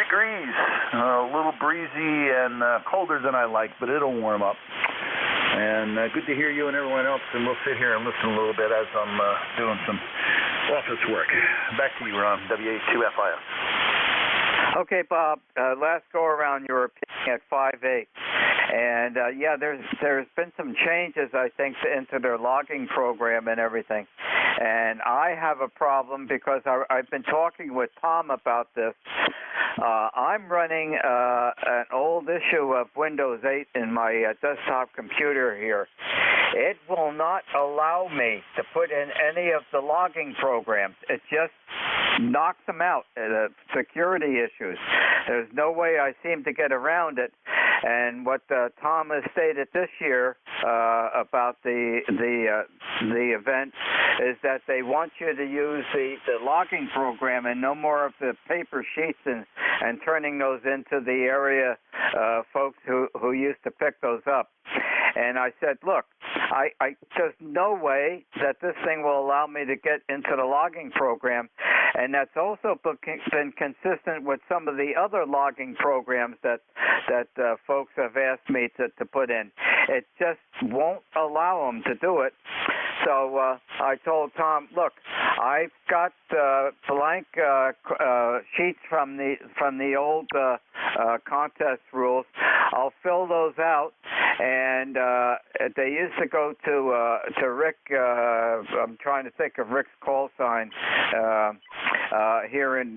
degrees. A little breezy and colder than I like, but it'll warm up. And good to hear you and everyone else, and we'll sit here and listen a little bit as I'm doing some office work. Back to you, Ron, WA2FIS. Okay, Bob, last go-around you were pitching at 5.8. And, yeah, there's been some changes, I think, into their logging program and everything. And I have a problem because I've been talking with Tom about this. I'm running an old issue of Windows 8 in my desktop computer here. It will not allow me to put in any of the logging programs. It just knocks them out. Security issues. There's no way I seem to get around it. And what Tom has stated this year about the event is that they want you to use the logging program and no more of the paper sheets and turning those into the area folks who used to pick those up. And I said, look, there's no way that this thing will allow me to get into the logging program. And that's also been consistent with some of the other logging programs that folks have asked me to put in. It just won't allow them to do it. So I told Tom, look, I've got blank sheets from the old contest rules. I'll fill those out, and they used to go to Rick. I'm trying to think of Rick's call sign here in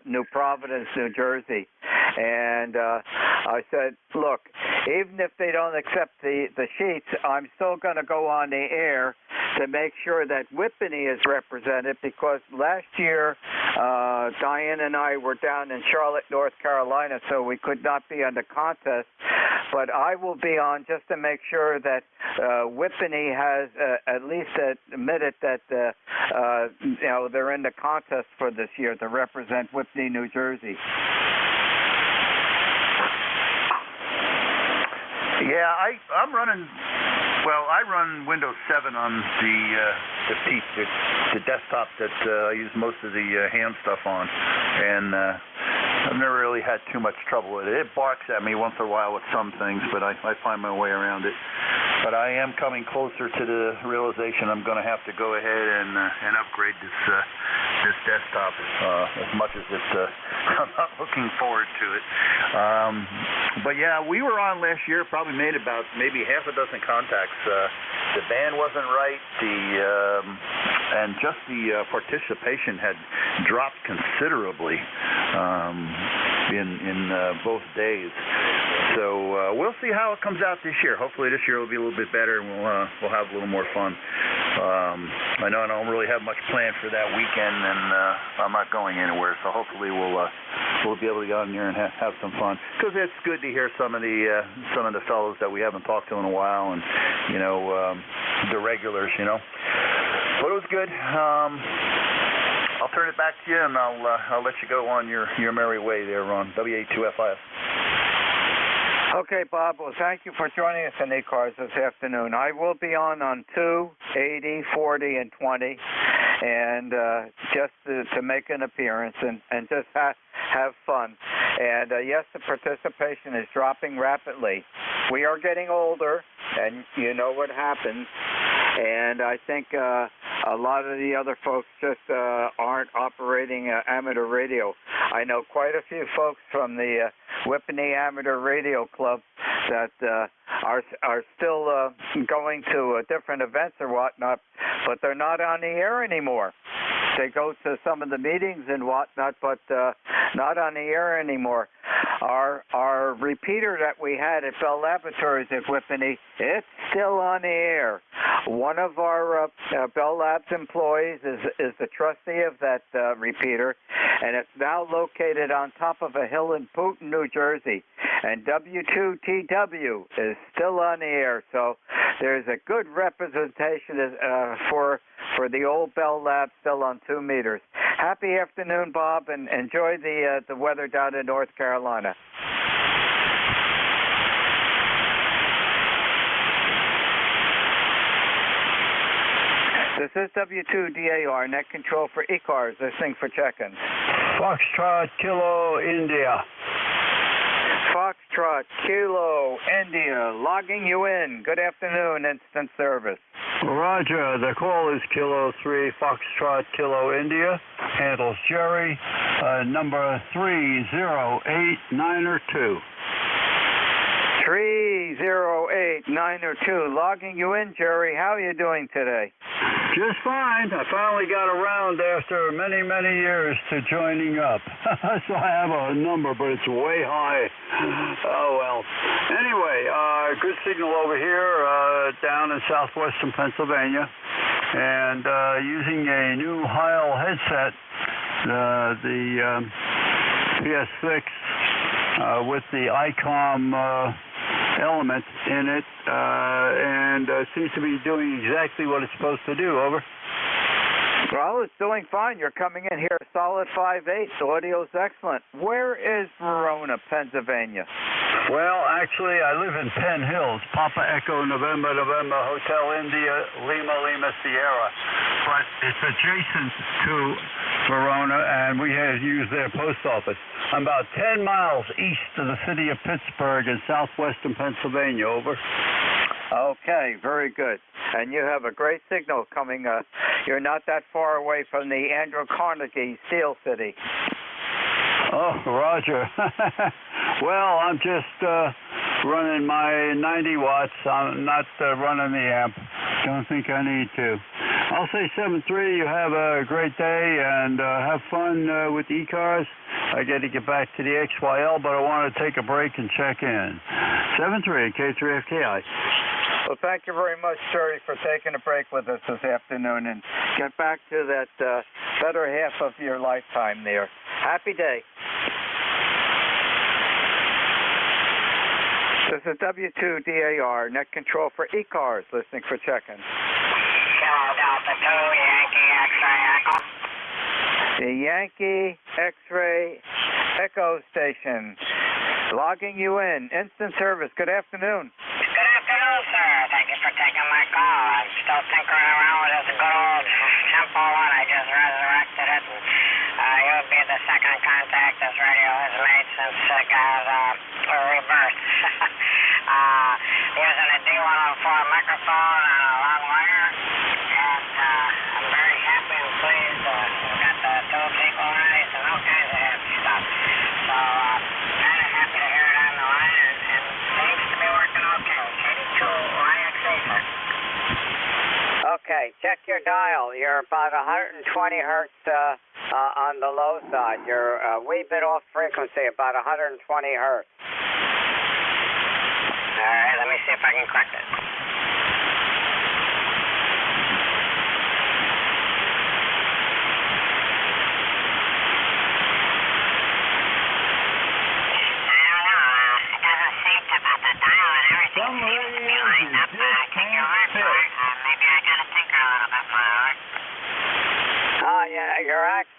New Providence, New Jersey. And I said, look, even if they don't accept the sheets, I'm still going to go on the air to make sure that Whippany is represented, because last year Diane and I were down in Charlotte, North Carolina, so we could not be on the contest. But I will be on just to make sure that Whippany has at least admitted that they're in the contest for this year to represent Whippany, New Jersey. Yeah, I'm running. Well, I run Windows 7 on the desktop that I use most of the hand stuff on, and I've never really had too much trouble with it. It barks at me once in a while with some things, but I find my way around it. But I am coming closer to the realization I'm going to have to go ahead and upgrade this desktop as much as it's. I'm not looking forward to it. But yeah, we were on last year. Probably made about maybe half a dozen contacts. The band wasn't right. And just the participation had dropped considerably in both days. So we'll see how it comes out this year. Hopefully this year will be a little bit better, and we'll have a little more fun. I know I don't really have much planned for that weekend, and I'm not going anywhere. So hopefully we'll we'll be able to get on here and have some fun. Because it's good to hear some of the fellows that we haven't talked to in a while, and the regulars, But it was good. I'll turn it back to you, and I'll let you go on your merry way there on WA2FIS. Okay, Bob. Well, thank you for joining us in ECARS this afternoon. I will be on 2, 80, 40, and 20, and just to make an appearance and just have fun. And yes, the participation is dropping rapidly. We are getting older, and you know what happens. And I think a lot of the other folks just aren't operating amateur radio. I know quite a few folks from the Whippany Amateur Radio Club that are still going to different events or whatnot, but they're not on the air anymore. They go to some of the meetings and whatnot, but not on the air anymore. Our repeater that we had at Bell Laboratories at Whippany, it's still on the air. One of our Bell Labs employees is the trustee of that repeater, and it's now located on top of a hill in Putin, New Jersey. And W2TW is still on the air, so there's a good representation for the old Bell Lab still on 2 meters. Happy afternoon, Bob, and enjoy the weather down in North Carolina. This is W2DAR, net control for ECARS, listening for check-ins. Foxtrot Kilo India. Foxtrot Kilo India, logging you in. Good afternoon, instant service. Roger, the call is Kilo 3, Foxtrot Kilo India. Handles Jerry, number 308902. 308902, logging you in, Jerry. How are you doing today? Just fine. I finally got around after many, many years to joining up. So I have a number, but it's way high. Oh, well. Anyway, good signal over here down in southwestern Pennsylvania. And using a new Heil headset, the PS6 with the ICOM element in it, and seems to be doing exactly what it's supposed to do. Over. Well, it's doing fine. You're coming in here solid 5.8. The audio's excellent. Where is Verona, Pennsylvania? Well, actually, I live in Penn Hills, Papa Echo November November Hotel India Lima Lima Sierra, but it's adjacent to Verona, and we have used their post office. I'm about 10 miles east of the city of Pittsburgh in southwestern Pennsylvania. Over. Okay, very good. And you have a great signal coming. You're not that far away from the Andrew Carnegie Steel City. Oh, Roger. Well, I'm just running my 90 watts. I'm not running the amp. Don't think I need to. I'll say 7-3. You have a great day and have fun with ECARS. I got to get back to the XYL, but I want to take a break and check in. 7-3, K3FKI. Well, thank you very much, Jerry, for taking a break with us this afternoon and get back to that better half of your lifetime there. Happy day. This is W2DAR, net control for ECARS, listening for check-in. Delta 2, Yankee X-ray Echo. The Yankee X-ray Echo station, logging you in. Instant service. Good afternoon. Good afternoon, sir. Thank you for taking my call. I'm still tinkering around with this good old Tempo 1. I just resurrected it, and you'll be the second contact this radio has made since it got rebirth. Using a D104 microphone on a long wire, and I'm very happy and pleased. We've got the tubes equalized and all kinds of happy stuff. So, kind of happy to hear it on the line, and seems to be working okay. 82 YXA, sir. Okay, check your dial. You're about 120 hertz on the low side. You're a wee bit off frequency, about 120 hertz. All right, let me see if I can correct it.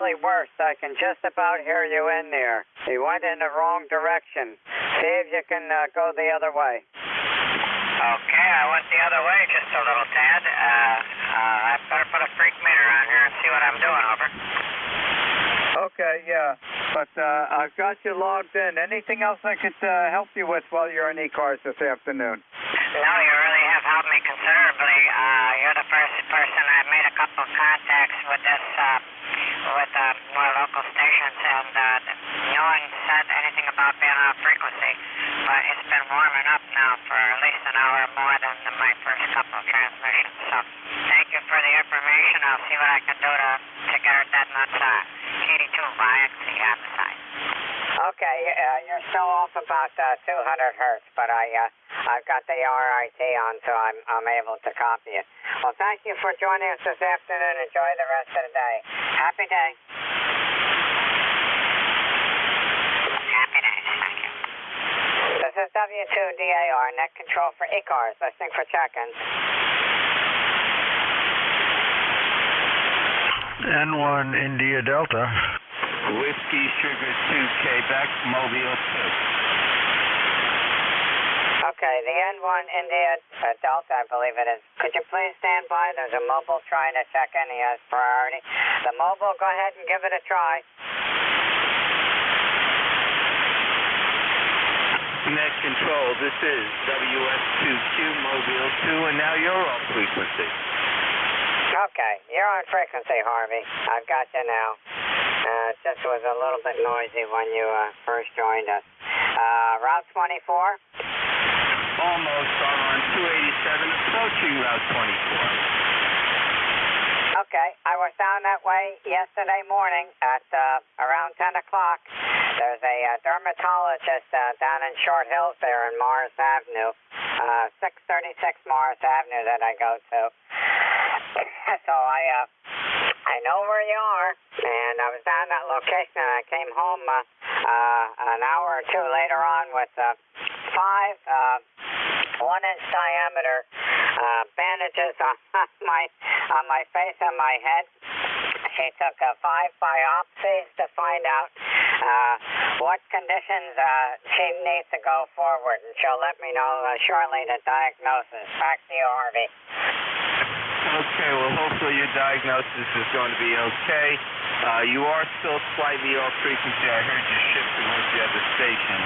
actually worse. I can just about hear you in there. You went in the wrong direction. See if you can go the other way. Okay, I went the other way just a little tad. I better put a freak meter on here and see what I'm doing, over. Okay, yeah. But I've got you logged in. Anything else I could help you with while you're in ECARS this afternoon? No, you really have helped me considerably. You're the first person. I've made a couple of contacts with this, with more local stations, and no one said anything about being on frequency. But it's been warming up now for at least an hour more than my first couple of transmissions. So thank you for the information. I'll see what I can do to get her dead nuts KD2 by XC on the side. Okay, you're still off about 200 hertz, but I've got the RIT on, so I'm able to copy it. Well, thank you for joining us this afternoon. Enjoy the rest of the day. Happy day. Happy days, thank you. This is W2DAR, net control for ECARS, listening for check-ins. N1 India Delta. Whiskey Sugar 2, Quebec, Mobile 2. Okay, the N1 India Delta, I believe it is. Could you please stand by? There's a mobile trying to check in. He has priority. The mobile, go ahead and give it a try. Net control, this is WS2Q Mobile 2, and now you're on frequency. Okay, you're on frequency, Harvey. I've got you now. It just was a little bit noisy when you first joined us. Route 24? Almost on 287, approaching Route 24. Okay, I was down that way yesterday morning at around 10 o'clock. There's a dermatologist down in Short Hills there in Morris Avenue, 636 Morris Avenue that I go to. So I know where you are, and I was down that location, and I came home an hour or two later on with 5 1-inch diameter bandages on my face and my head. She took 5 biopsies to find out what conditions she needs to go forward, and she'll let me know shortly the diagnosis. Back to you, Harvey. Okay, well, hopefully your diagnosis is going to be okay. You are still slightly off frequency. I heard you shift towards the other station.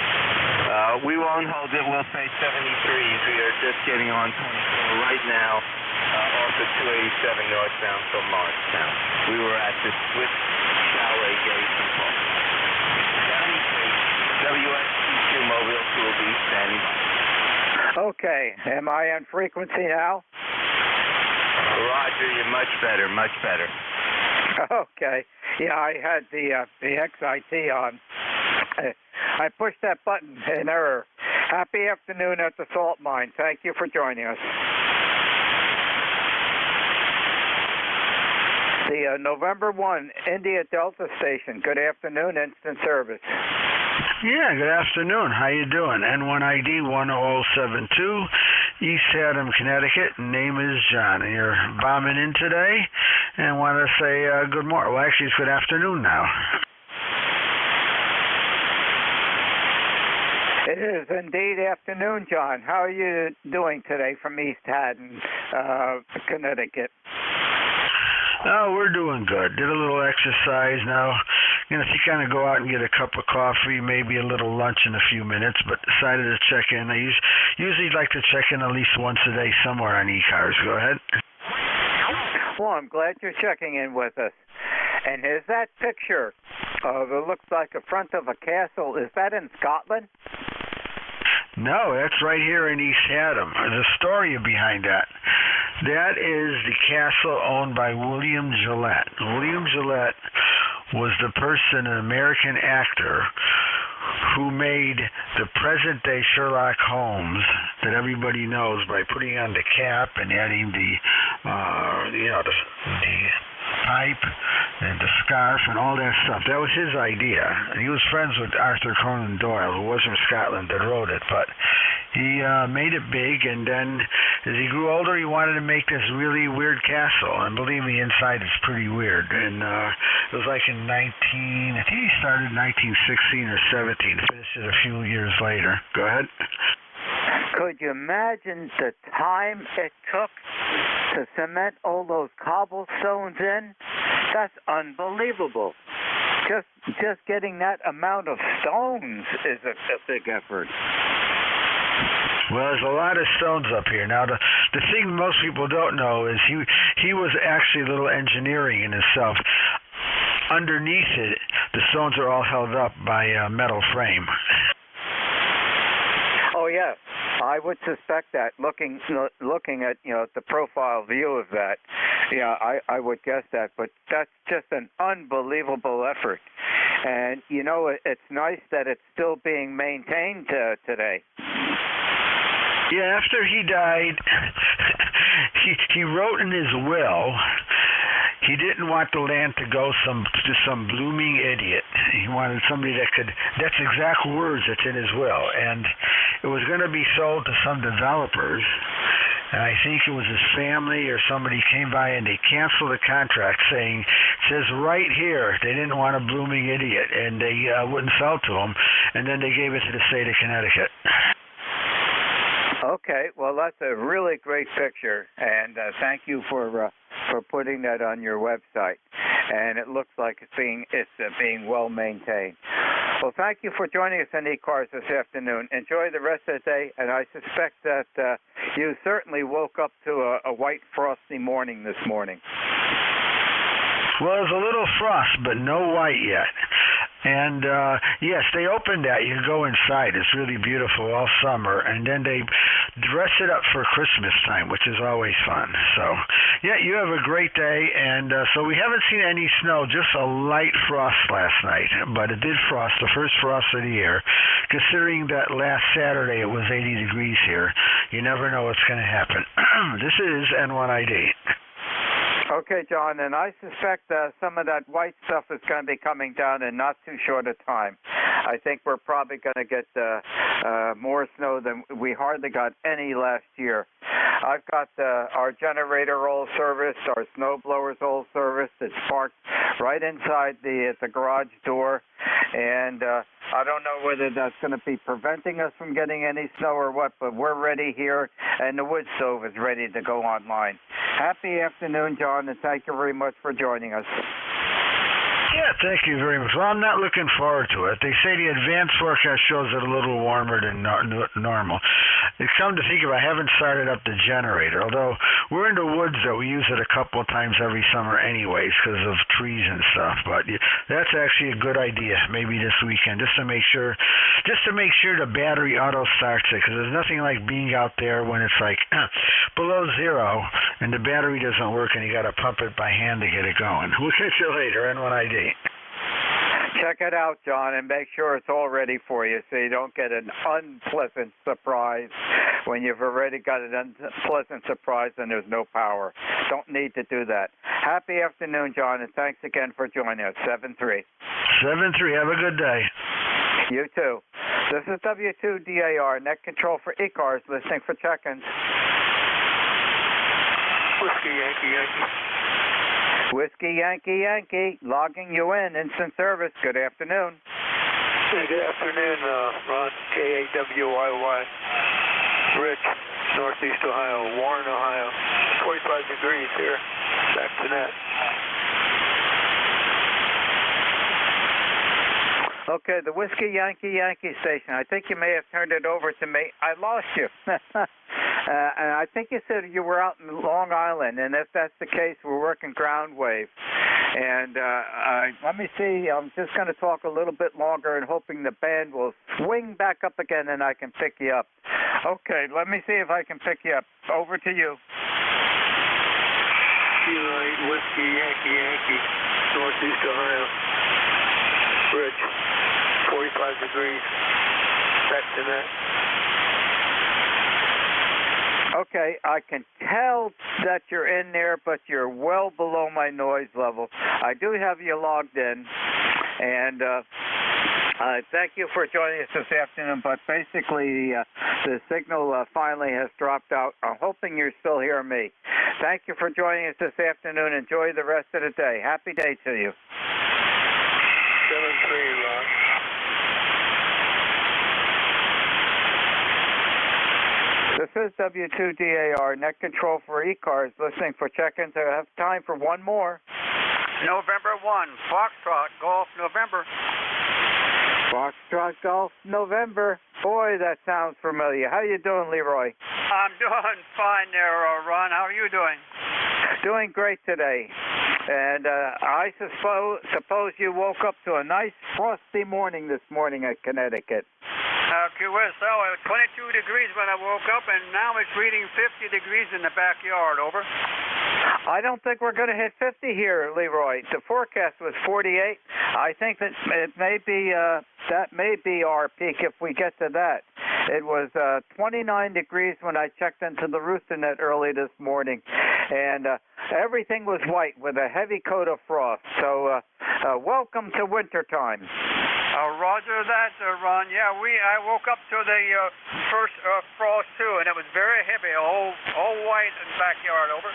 We won't hold it. We'll say 73s. We are just getting on 24 right now off of 287 northbound from Morristown. We were at the Swiss Chalet Gate in Park. 73, WS2Q Mobile 2 will be standing by. Okay, am I on frequency now? Roger, you're much better, much better. Okay. Yeah, I had the XIT on. I pushed that button in error. Happy afternoon at the salt mine. Thank you for joining us. The November 1 India Delta Station. Good afternoon, instant service. Yeah, good afternoon. How you doing? N1ID 1072, East Haddam, Connecticut. Name is John. And you're bombing in today, and want to say good morning. Well, actually, it's good afternoon now. It is indeed afternoon, John. How are you doing today from East Haddam, Connecticut? Oh, we're doing good. Did a little exercise now. Going to kind of go out and get a cup of coffee, maybe a little lunch in a few minutes, but decided to check in. I usually like to check in at least once a day somewhere on ECARS. Go ahead. Well, I'm glad you're checking in with us. And is that picture of it looks like the front of a castle, is that in Scotland? No, that's right here in East Haddam. There's a story behind that. That is the castle owned by William Gillette. William Gillette was the person, an American actor, who made the present-day Sherlock Holmes that everybody knows by putting on the cap and adding the pipe and the scarf and all that stuff. That was his idea. And he was friends with Arthur Conan Doyle, who was from Scotland, that wrote it. But He made it big, and then as he grew older, he wanted to make this really weird castle. And believe me, inside it's pretty weird. And it was like in I think he started in 1916 or 17, finished it a few years later. Go ahead. Could you imagine the time it took to cement all those cobblestones in? That's unbelievable. Just getting that amount of stones is a big effort. Well, there's a lot of stones up here. Now, the thing most people don't know is he was actually a little engineering in himself. Underneath it, the stones are all held up by a metal frame. Oh, yeah. I would suspect that. Looking at the profile view of that, yeah, I would guess that. But that's just an unbelievable effort, and it's nice that it's still being maintained today. Yeah, after he died, he wrote in his will he didn't want the land to go to some blooming idiot. He wanted somebody that could. That's exact words that's in his will, and it was going to be sold to some developers. And I think it was his family or somebody came by and they canceled the contract saying, it says right here, they didn't want a blooming idiot, and they wouldn't sell to him, and then they gave it to the state of Connecticut. Okay, well, that's a really great picture, and thank you for putting that on your website. And it looks like it's being well maintained. Well, thank you for joining us on ECARS this afternoon. Enjoy the rest of the day, and I suspect that you certainly woke up to a white, frosty morning this morning. Well, there's a little frost, but no white yet. And, yes, they opened that. You can go inside. It's really beautiful all summer. And then they dress it up for Christmas time, which is always fun. So, yeah, you have a great day. And so we haven't seen any snow, just a light frost last night. But it did frost, the first frost of the year. Considering that last Saturday it was 80 degrees here, you never know what's going to happen. This is N1ID. Okay, John, and I suspect some of that white stuff is going to be coming down in not too short a time. I think we're probably going to get more snow than we hardly got any last year. I've got our generator all serviced, our snow blowers all serviced. It's parked right inside the garage door, and I don't know whether that's going to be preventing us from getting any snow or what, but we're ready here, and the wood stove is ready to go online. Happy afternoon, John, and thank you very much for joining us. Yeah, thank you very much. Well, I'm not looking forward to it. They say the advanced forecast shows it a little warmer than normal. It's come to think of it, I haven't started up the generator, although we're in the woods that we use it a couple of times every summer anyways because of trees and stuff. But that's actually a good idea, maybe this weekend, just to make sure the battery auto starts it, because there's nothing like being out there when it's like below zero and the battery doesn't work and you got to pump it by hand to get it going. We'll catch you later, N1ID. Check it out, John, and make sure it's all ready for you so you don't get an unpleasant surprise when you've already got an unpleasant surprise and there's no power. Don't need to do that. Happy afternoon, John, and thanks again for joining us. 7-3. 7-3. Have a good day. You too. This is W2DAR, Net Control for ECARS, listening for check-ins. Whiskey Yankee Yankee. Whiskey Yankee Yankee, logging you in, instant service. Good afternoon. Hey, good afternoon, Ron, K-A-W-Y-Y. Rich, Northeast Ohio, Warren, Ohio. 45 degrees here. Back to net. Okay, the Whiskey Yankee Yankee station. I think you may have turned it over to me. I lost you. And I think you said you were out in Long Island, and if that's the case, we're working ground wave. And let me see. I'm just going to talk a little bit longer and hoping the band will swing back up again and I can pick you up. Okay, let me see if I can pick you up. Over to you. Whiskey Yankee Yankee, Northeast Ohio. Rich, 45 degrees. Back to net. Okay, I can tell that you're in there, but you're well below my noise level. I do have you logged in, and Thank you for joining us this afternoon, but basically the signal finally has dropped out. I'm hoping you're still hearing me. Thank you for joining us this afternoon. Enjoy the rest of the day. Happy day to you. 7-3, Ron. This is W2DAR, net control for ECARS, listening for check-ins. I have time for one more. November 1, Foxtrot, Golf, November. Foxtrot Golf, November. Boy, that sounds familiar. How you doing, Leroy? I'm doing fine there, Ron. How are you doing? Doing great today. And I suppose you woke up to a nice frosty morning this morning at Connecticut. Well, it was 22 degrees when I woke up, and now it's reading 50 degrees in the backyard, over. I don't think we're going to hit 50 here, Leroy. The forecast was 48. I think that it may be that may be our peak if we get to that. It was 29 degrees when I checked into the rooster net early this morning, and everything was white with a heavy coat of frost. So welcome to wintertime. Roger that, Ron. Yeah, I woke up to the first frost too, and it was very heavy, all white in the backyard, over.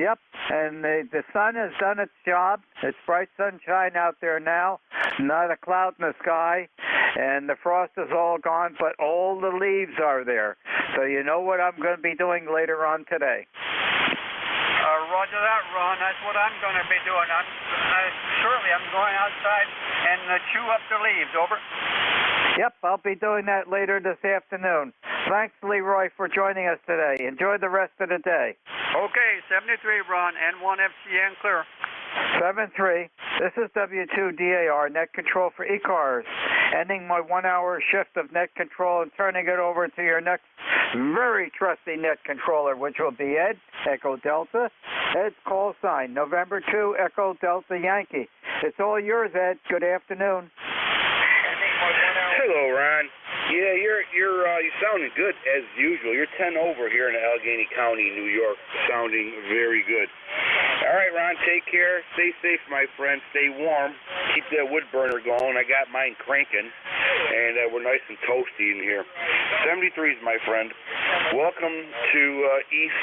Yep, and the sun has done its job. It's bright sunshine out there now, not a cloud in the sky, and the frost is all gone, but all the leaves are there. So you know what I'm going to be doing later on today. Roger that, Ron. That's what I'm going to be doing. I'm going outside and chew up the leaves, over. Yep, I'll be doing that later this afternoon. Thanks, Leroy, for joining us today. Enjoy the rest of the day. Okay, 73, Ron, N1FCN clear. 7-3. This is W2DAR, net control for ECARS. Ending my 1-hour shift of net control and turning it over to your next very trusty net controller, which will be Ed, Echo Delta. Ed's call sign, November 2, Echo Delta Yankee. It's all yours, Ed. Good afternoon. Hello, Ron. Yeah, you're sounding good as usual. You're 10 over here in Allegheny County, New York, sounding very good. All right, Ron, take care. Stay safe, my friend. Stay warm. Keep that wood burner going. I got mine cranking, and we're nice and toasty in here. 73s, my friend. Welcome to East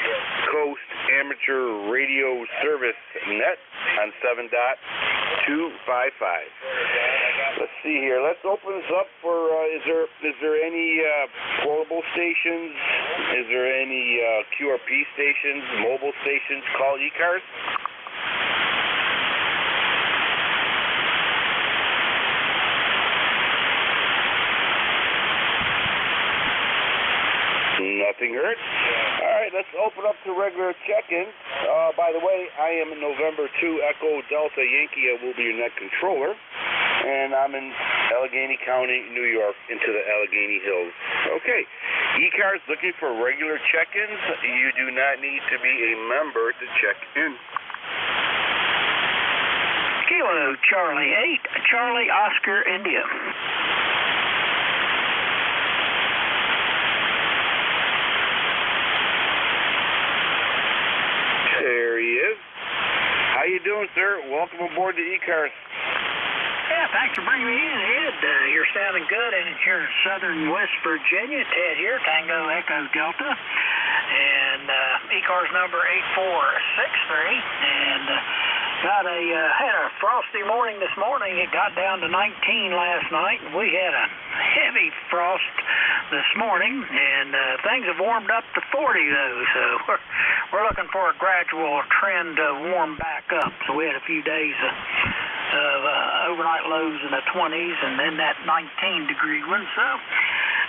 Coast Amateur Radio Service Net on 7.255. Let's see here. Let's open this up for, is there any portable stations? Is there any QRP stations, mobile stations called ECARS? Nothing heard. All right, let's open up to regular check-ins. By the way, I am in November 2 Echo Delta Yankee. I will be your net controller. And I'm in Allegheny County, New York, into the Allegheny Hills. Okay, ECARS looking for regular check-ins. You do not need to be a member to check in. Kilo Charlie 8, Charlie Oscar India. There he is. How you doing, sir? Welcome aboard the ECARS. Yeah, thanks for bringing me in, Ed. You're sounding good in here in southern West Virginia. Ted here, Tango Echo Delta. And ECARS number 8463. And had a frosty morning this morning. It got down to 19 last night. We had a heavy frost this morning, and things have warmed up to 40 though. So we're looking for a gradual trend to warm back up. So we had a few days of overnight lows in the 20s, and then that 19-degree one. So,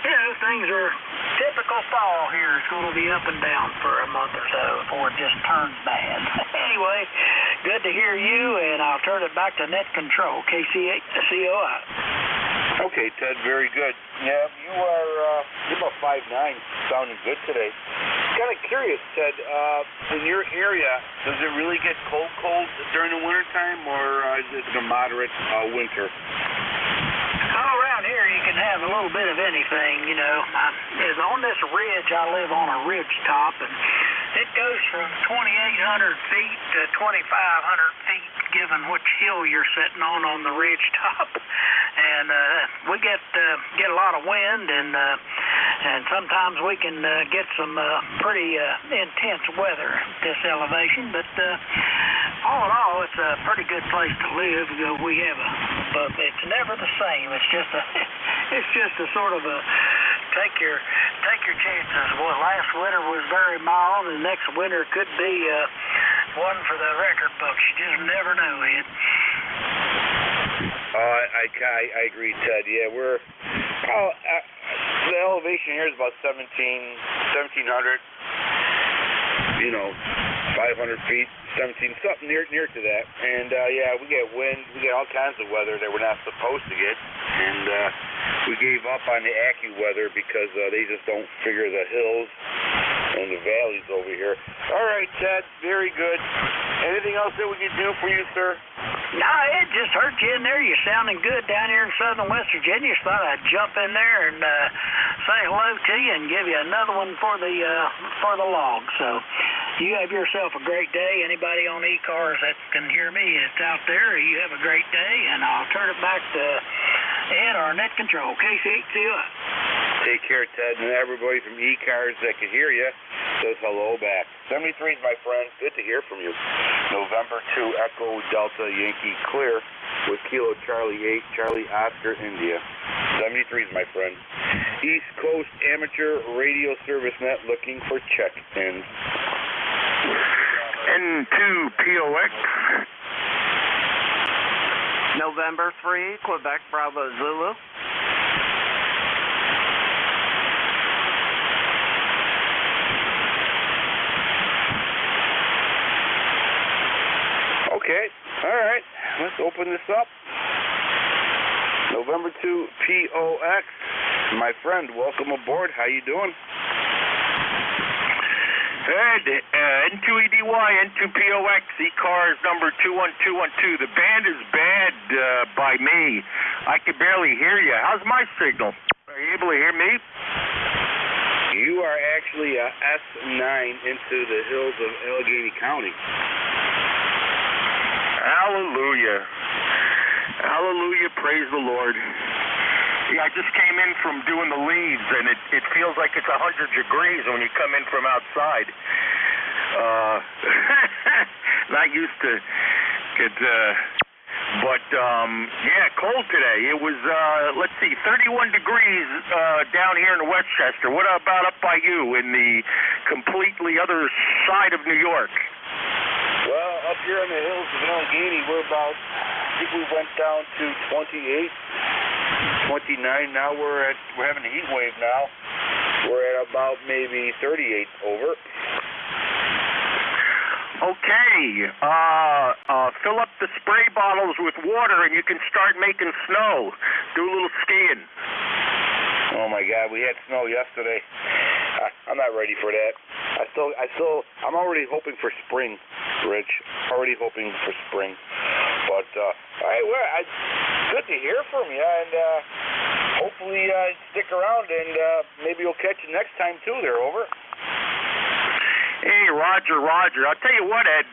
you know, things are typical fall here. It's going to be up and down for a month or so before it just turns bad. Anyway, good to hear you, and I'll turn it back to net control, KCOI. Okay, Ted, very good. Yeah, you're about 5'9", sounding good today. Kind of curious, Ted, in your area, does it really get cold during the wintertime, or is it a moderate winter? All around here, you can have a little bit of anything, you know. Is on this ridge, I live on a ridge top, and it goes from 2,800 feet to 2,500 feet. given which hill you're sitting on the ridge top. And we get a lot of wind, and sometimes we can get some pretty intense weather at this elevation. But all in all, it's a pretty good place to live. But it's never the same. It's just a sort of a take your chances. Well, last winter was very mild, and next winter could be one for the record books. You just never know, Ed. I agree, Ted. Yeah, we're the elevation here is about 1,700. 500 feet, 17, something near to that. And yeah, we get wind, we get all kinds of weather that we're not supposed to get. And we gave up on the AccuWeather because they just don't figure the hills and the valleys over here. All right, Ted, very good. Anything else that we can do for you, sir? No, it just heard you in there. You're sounding good down here in southern West Virginia. So thought I'd jump in there and say hello to you and give you another one for the log. So you have yourself a great day. Anybody on ECARS that can hear me that's out there, you have a great day, and I'll turn it back to Ed, our net control. KC8CUS. Take care, Ted, and everybody from ECARS that can hear you says hello back. 73 is my friend. Good to hear from you. November 2, Echo Delta Yankee Clear with Kilo Charlie 8, Charlie Oscar India. 73 is my friend. East Coast Amateur Radio Service Net looking for check-ins. N2POX. November 3, Quebec Bravo Zulu. Okay, all right, let's open this up. November 2 POX, my friend, welcome aboard. How you doing? Ed, N2EDY, N2POX, ECARS number 21212. The band is bad by me. I can barely hear you. How's my signal? Are you able to hear me? You are actually S9 into the hills of Allegheny County. Hallelujah. Hallelujah, praise the Lord. Yeah, I just came in from doing the leaves, and it feels like it's 100 degrees when you come in from outside. Not used to it, but yeah, cold today. It was, let's see, 31 degrees down here in Westchester. What about up by you in the completely other side of New York? Well, up here in the hills of Allegheny, we're about, I think we went down to 28, 29. Now we're having a heat wave now. We're at about maybe 38 over. Okay, fill up the spray bottles with water and you can start making snow. Do a little skiing. Oh my God, we had snow yesterday. I'm not ready for that. I'm already hoping for spring, Rich. Already hoping for spring. But good to hear from you, and hopefully stick around, and maybe you'll catch you next time too. There, over. Hey, Roger. I'll tell you what, Ed.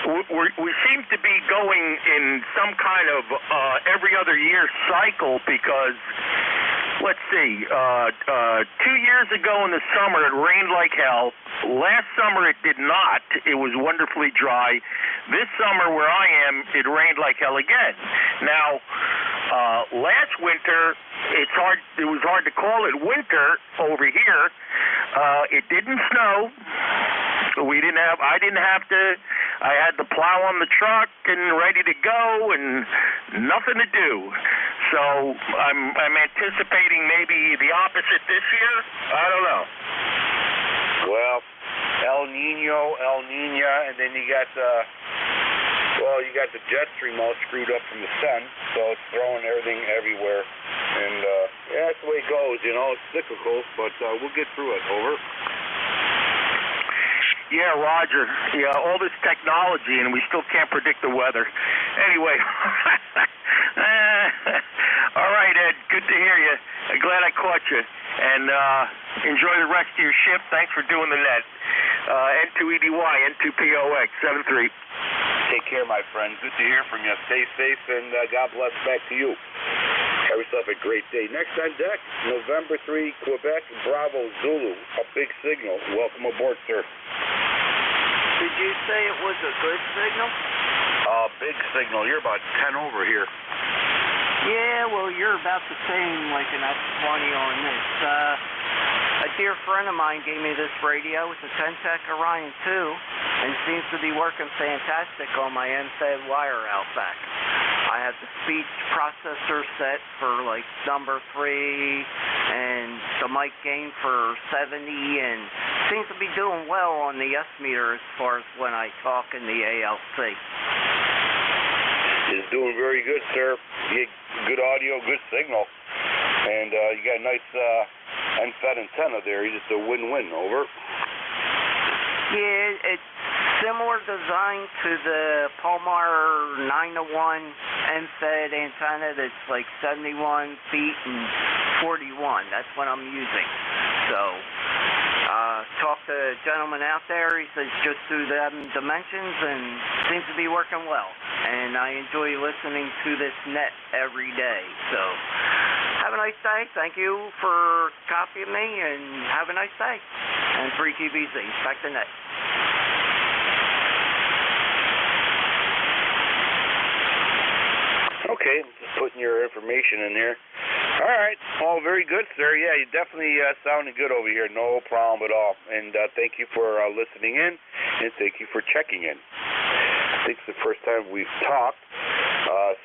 We seem to be going in some kind of every other year cycle because, let's see, 2 years ago in the summer it rained like hell. Last summer it did not. It was wonderfully dry. This summer where I am, it rained like hell again. Now, last winter, it was hard to call it winter over here. It didn't snow. I had the plow on the truck and ready to go and nothing to do. So I'm anticipating maybe the opposite this year. I don't know. Well, El Nina, and then you got the jet stream all screwed up from the sun, so it's throwing everything everywhere. And yeah, that's the way it goes, it's cyclical, but we'll get through it. Over. Yeah, Roger. Yeah, all this technology, and we still can't predict the weather. Anyway, all right, Ed, good to hear you. I'm glad I caught you. And enjoy the rest of your shift. Thanks for doing the net. N2EDY, N2POX, 73. Take care, my friend. Good to hear from you. Stay safe, and God bless back to you. Have yourself a great day. Next on deck, November 3, Quebec, Bravo, Zulu. A big signal. Welcome aboard, sir. Did you say it was a good signal? Big signal. You're about 10 over here. Yeah, well, you're about the same, like an F20 on this. A dear friend of mine gave me this radio. It's a Ten-Tech Orion 2, and seems to be working fantastic on my MFED wire out back. I have the speech processor set for like number 3, and the mic gain for 70, and seems to be doing well on the S meter as far as when I talk in the ALC. It's doing very good, sir. You get good audio, good signal, and you got a nice NFED antenna there. You're just a win-win. Over. Yeah, it's similar design to the Palmar 9-to-1 NFED antenna that's like 71 feet and 41. That's what I'm using. So, talked to a gentleman out there. He says just do them dimensions, and seems to be working well. And I enjoy listening to this net every day. So, have a nice day. Thank you for copying me, and have a nice day. And 3TBZ, back to net. Okay, just putting your information in there. All right, all very good, sir. Yeah, you definitely sounding good over here. No problem at all. And thank you for listening in, and thank you for checking in. I think it's the first time we've talked,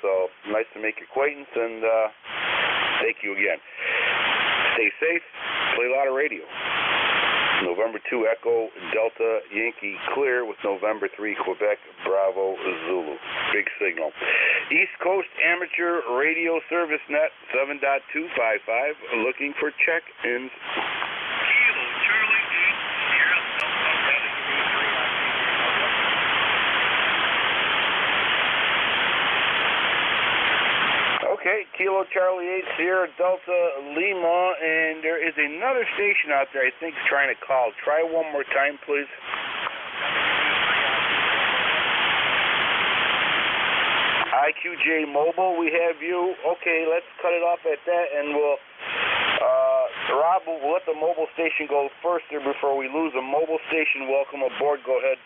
so nice to make your acquaintance, and thank you again. Stay safe. Play a lot of radio. November 2 Echo Delta Yankee clear with November 3 Quebec Bravo Zulu. Big signal. East Coast Amateur Radio Service Net 7.255 looking for check-ins. Kilo Charlie 8 Sierra Okay, Kilo Charlie 8 Sierra Delta Lima, and there is another station out there I think is trying to call. Try one more time, please. IQJ Mobile, we have you. Okay, let's cut it off at that, and we'll, Rob, we'll let the mobile station go first there before we lose a mobile station. Welcome aboard. Go ahead.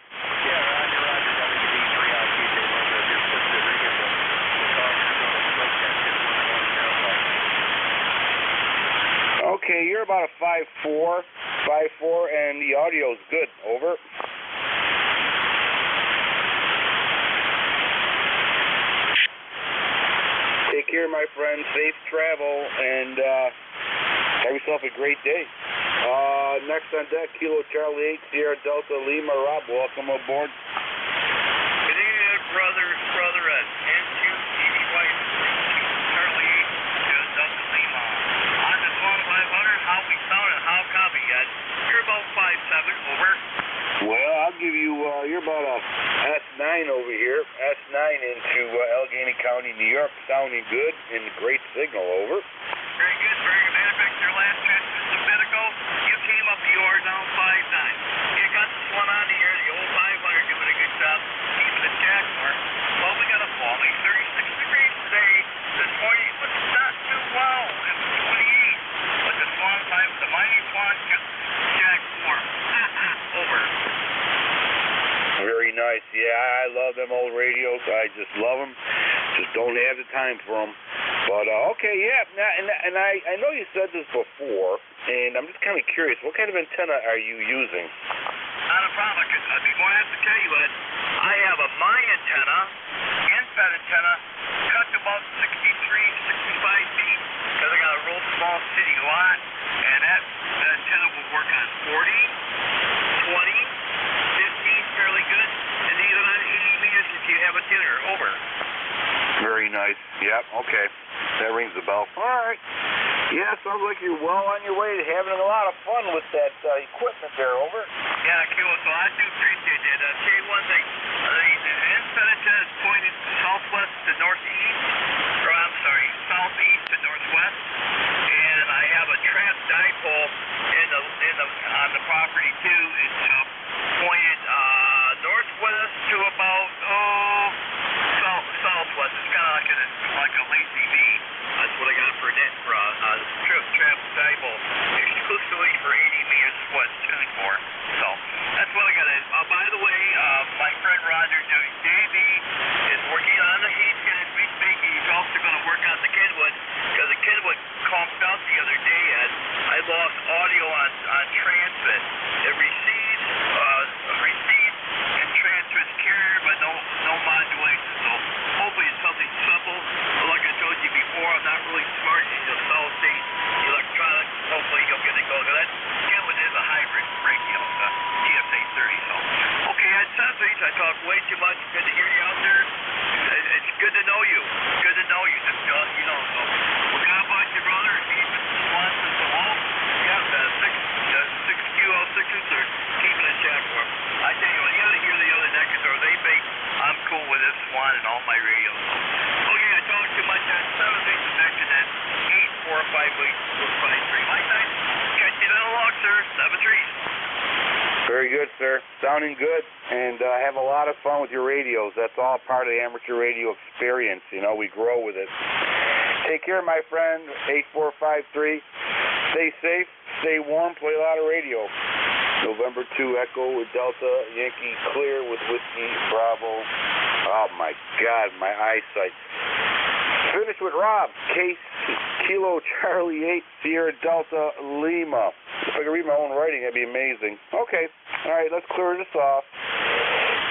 Okay, you're about a 5'4", and the audio's good. Over. Take care, my friend. Safe travel, and have yourself a great day. Next on deck, Kilo Charlie 8 Sierra Delta Lima. Rob, welcome aboard. Good evening, brother at NJ2US Charlie 8 Delta Lima. On the 500, how we sound and how copy yet? You're about 5'7", over. Well, I'll give you, you're about a S9 over here. S9 into Allegheny County, New York. Sounding good and great signal, over. Very good, very good. Matter of fact, your last transmission a bit ago, you came up, you are down 5'9". You got this one on the air, the old 500, doing a good job keeping the jack mark. Well, we got a balmy 36 degrees today. This morning it was not too well. It was 28. But the Swan 5, the mighty Swan kept jack warm. Over. Very nice. Yeah, I love them old radios. I just love them. Just don't have the time for them. But, okay, yeah. And I know you said this before, and I'm just kind of curious. What kind of antenna are you using? Not a problem. I'd be going to have to tell you, Ed. I have a my antenna, NFED antenna, cut to about 63, 65 feet, because I got a real small city lot, and that antenna will work on 40, 20, 15, fairly good, and even on 80 meters if you have a tuner. Over. Very nice. Yep, okay. That rings a bell. All right. Yeah, sounds like you're well on your way to having a lot of fun with that equipment there. Over. Yeah, cool. So I do appreciate that. I'll tell you one thing. The NFED antenna is pointed southwest to northeast, or I'm sorry, southeast to northwest, and I have a trap dipole on the property too. It's pointed northwest to about please. I talk way too much. Good to hear you out there. It's good to know you. Good to know you. Just, you know, so. Well, God bless you, brother. Keep it Swanson's the wall. Yeah, the six QL6s are keeping it check for him. I tell you what, you got to hear the other neckers, or they make, I'm cool with this Swan and all my radios. Okay, I talk too much. That's 7 things to mention that 845 My time. Catch you down the lock, sir. 7-3. Very good, sir. Sounding good, and have a lot of fun with your radios. That's all part of the amateur radio experience. You know, we grow with it. Take care, my friend. 8453. Stay safe, stay warm, play a lot of radio. November 2 Echo with Delta, Yankee Clear with Whiskey Bravo. Oh my God, my eyesight. Finish with Rob. Case Kilo Charlie 8 Sierra Delta Lima. If I could read my own writing, that'd be amazing. Okay, all right, let's clear this off.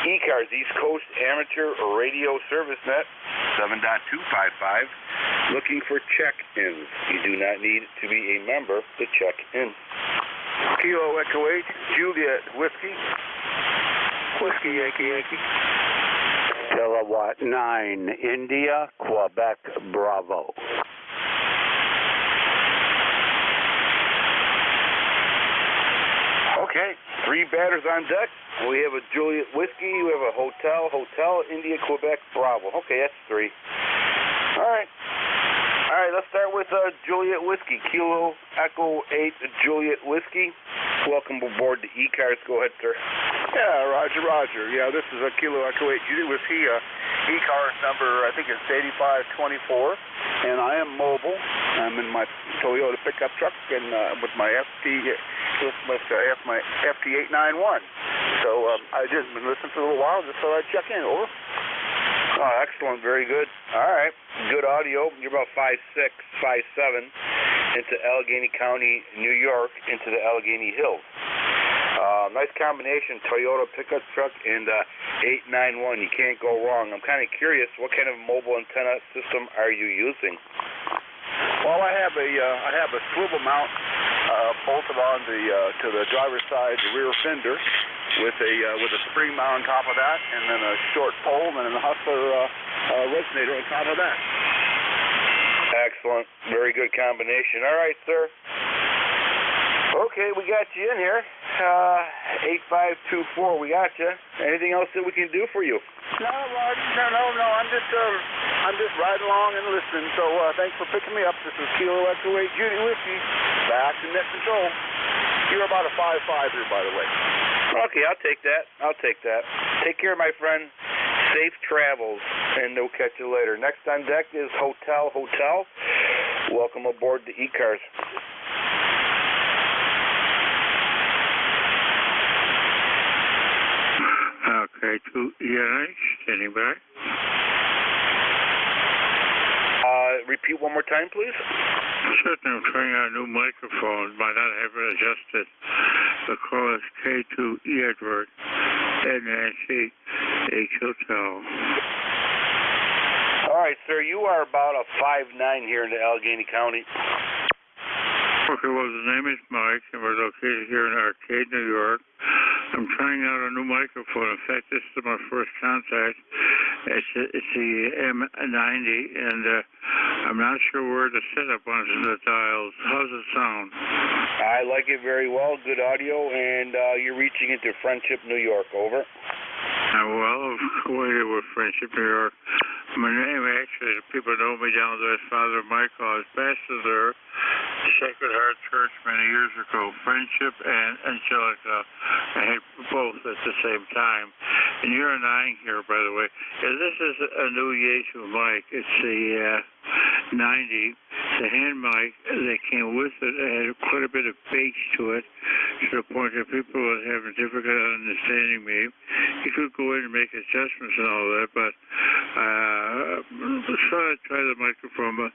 ECARS, East Coast Amateur Radio Service Net, 7.255. Looking for check-ins. You do not need to be a member to check in. Kilo Echo 8, Juliet Whiskey. Whiskey Yankee Yankee. Kilowatt 9, India, Quebec, Bravo. Okay, 3 batters on deck. We have a Juliet Whiskey, we have a Hotel, India, Quebec, Bravo. Okay, that's 3. All right, let's start with Juliet Whiskey. Kilo Echo 8 Juliet Whiskey. Welcome aboard the ECARS. Go ahead, sir. Yeah, Roger. Yeah, this is a Kilo Echo 8 Juliet Whiskey. ECARS number, I think it's 8524. And I am mobile. I'm in my Toyota pickup truck and with my FT891. So I just been listening for a little while. Just thought I'd check in. Over. Oh, excellent. Very good. All right. Good audio. You're about 5'6", 5'7", into Allegheny County, New York, into the Allegheny Hills. Nice combination, Toyota pickup truck and 891. You can't go wrong. I'm kind of curious, what kind of mobile antenna system are you using? Well, I have a swivel mount bolted on to the driver's side, the rear fender, with a spring mount on top of that, and then a short pole, and then a Hustler resonator on top of that. Excellent. Very good combination. All right, sir. Okay, we got you in here. 8524, we got you. Anything else that we can do for you? No, Roger. No. I'm just riding along and listening. So thanks for picking me up. This is Kilo Echo 8 Judy Whiskey. Back to net control. You're about a 5.5 here, by the way. Okay, I'll take that. Take care, my friend. Safe travels, and we'll catch you later. Next on deck is Hotel. Welcome aboard the ECARS. Okay, 2ENH, standing by. Repeat one more time, please. Certainly, I'm trying out a new microphone. Might not have it adjusted. The call is K2E Edward, NJ2US Hotel. All right, sir. You are about a 5'9" here in the Allegheny County. Okay, well, the name is Mike, and we're located here in Arcade, New York. I'm trying out a new microphone. In fact, this is my first contact. It's the M90, and I'm not sure where to set up one of the dials. How's it sound? I like it very well. Good audio, and you're reaching into Friendship, New York. Over. Well, I'm acquainted with Friendship, New York. My name, actually, people know me down there as Father Michael. I was pastor there, Sacred Heart Church many years ago. Friendship and Angelica. I had both at the same time. And you're a 9 here, by the way. Yeah, this is a new Yaesu mic. It's the 90. The hand mic that came with it had quite a bit of bass to it, to the point that people were having difficulty understanding me. You could go in and make adjustments and all that, but so I try the microphone.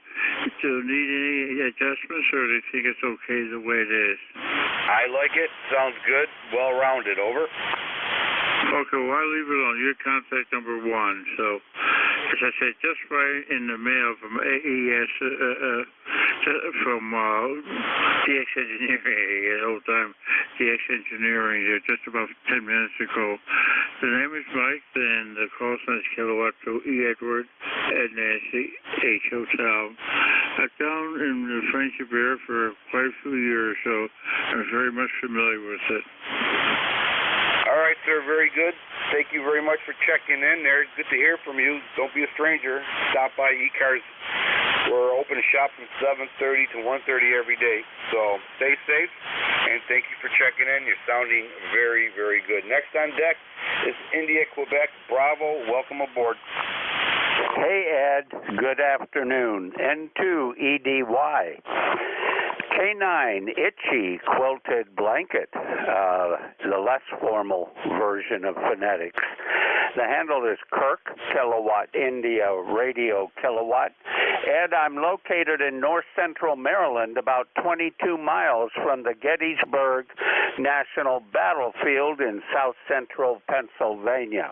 Do you need any adjustments, or do you think it's okay the way it is? I like it. Sounds good. Well-rounded. Over. Okay, well, I'll leave it on your contact number 1. So, as I said, just right in the mail from AES, from DX Engineering, old time DX Engineering, just about 10 minutes ago. The name is Mike, and the call sign is Kilowatt, so E. Edward, Ed Nancy, H. Hotel. I've down in the Friendship area for quite a few years, so I'm very much familiar with it. All right, sir, very good. Thank you very much for checking in there. Good to hear from you. Don't be a stranger. Stop by ECARS. We're open shop from 7:30 to 1:30 every day. So stay safe, and thank you for checking in. You're sounding very, very good. Next on deck is India, Quebec. Bravo. Welcome aboard. Hey, Ed. Good afternoon. N2EDY. K9 Itchy Quilted Blanket, the less formal version of phonetics. The handle is Kirk, Kilowatt, India, Radio, Kilowatt. And I'm located in north central Maryland, about 22 miles from the Gettysburg National Battlefield in south central Pennsylvania.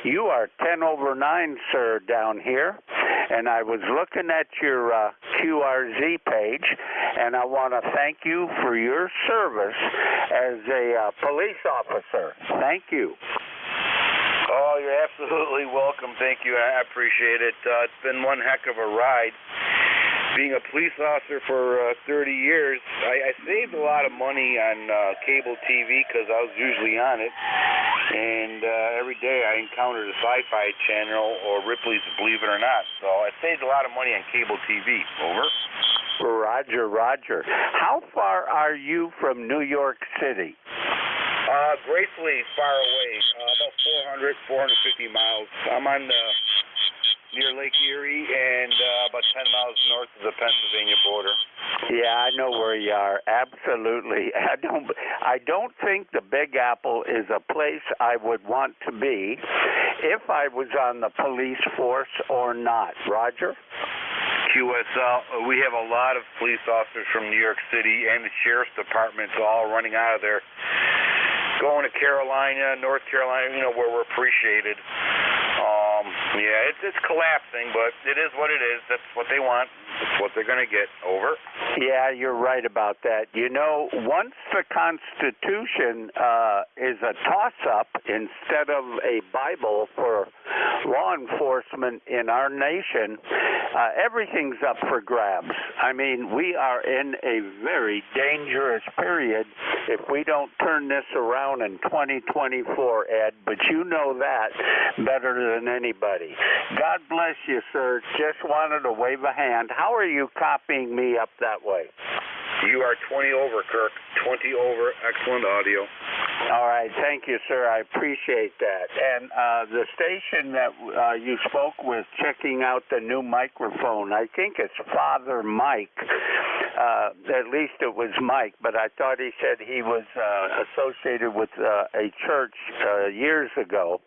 You are 10 over 9, sir, down here. And I was looking at your QRZ page, and I want to thank you for your service as a police officer. Thank you. Oh, you're absolutely welcome. Thank you. I appreciate it. It's been one heck of a ride. Being a police officer for 30 years, I saved a lot of money on cable TV because I was usually on it. And every day I encountered a sci-fi channel or Ripley's Believe It or Not. So I saved a lot of money on cable TV. Over. Roger, Roger. How far are you from New York City? Gracefully far away, about 450 miles. I'm on near Lake Erie and about 10 miles north of the Pennsylvania border. Yeah, I know where you are. Absolutely. I don't think the Big Apple is a place I would want to be if I was on the police force or not. Roger? QSL, we have a lot of police officers from New York City and the Sheriff's Department's all running out of there, going to Carolina, North Carolina, where we're appreciated. Yeah, it's collapsing, but it is what it is. That's what they want. That's what they're going to get. Over. Yeah, you're right about that. Once the Constitution is a toss-up instead of a Bible for law enforcement in our nation, everything's up for grabs. I mean, we are in a very dangerous period if we don't turn this around in 2024, Ed, but you know that better than anybody. God bless you, sir. Just wanted to wave a hand. How are you copying me up that way? You are 20 over, Kirk. 20 over. Excellent audio. All right. Thank you, sir. I appreciate that. And the station that you spoke with, checking out the new microphone, I think it's Father Mike. At least it was Mike, but I thought he said he was associated with a church years ago.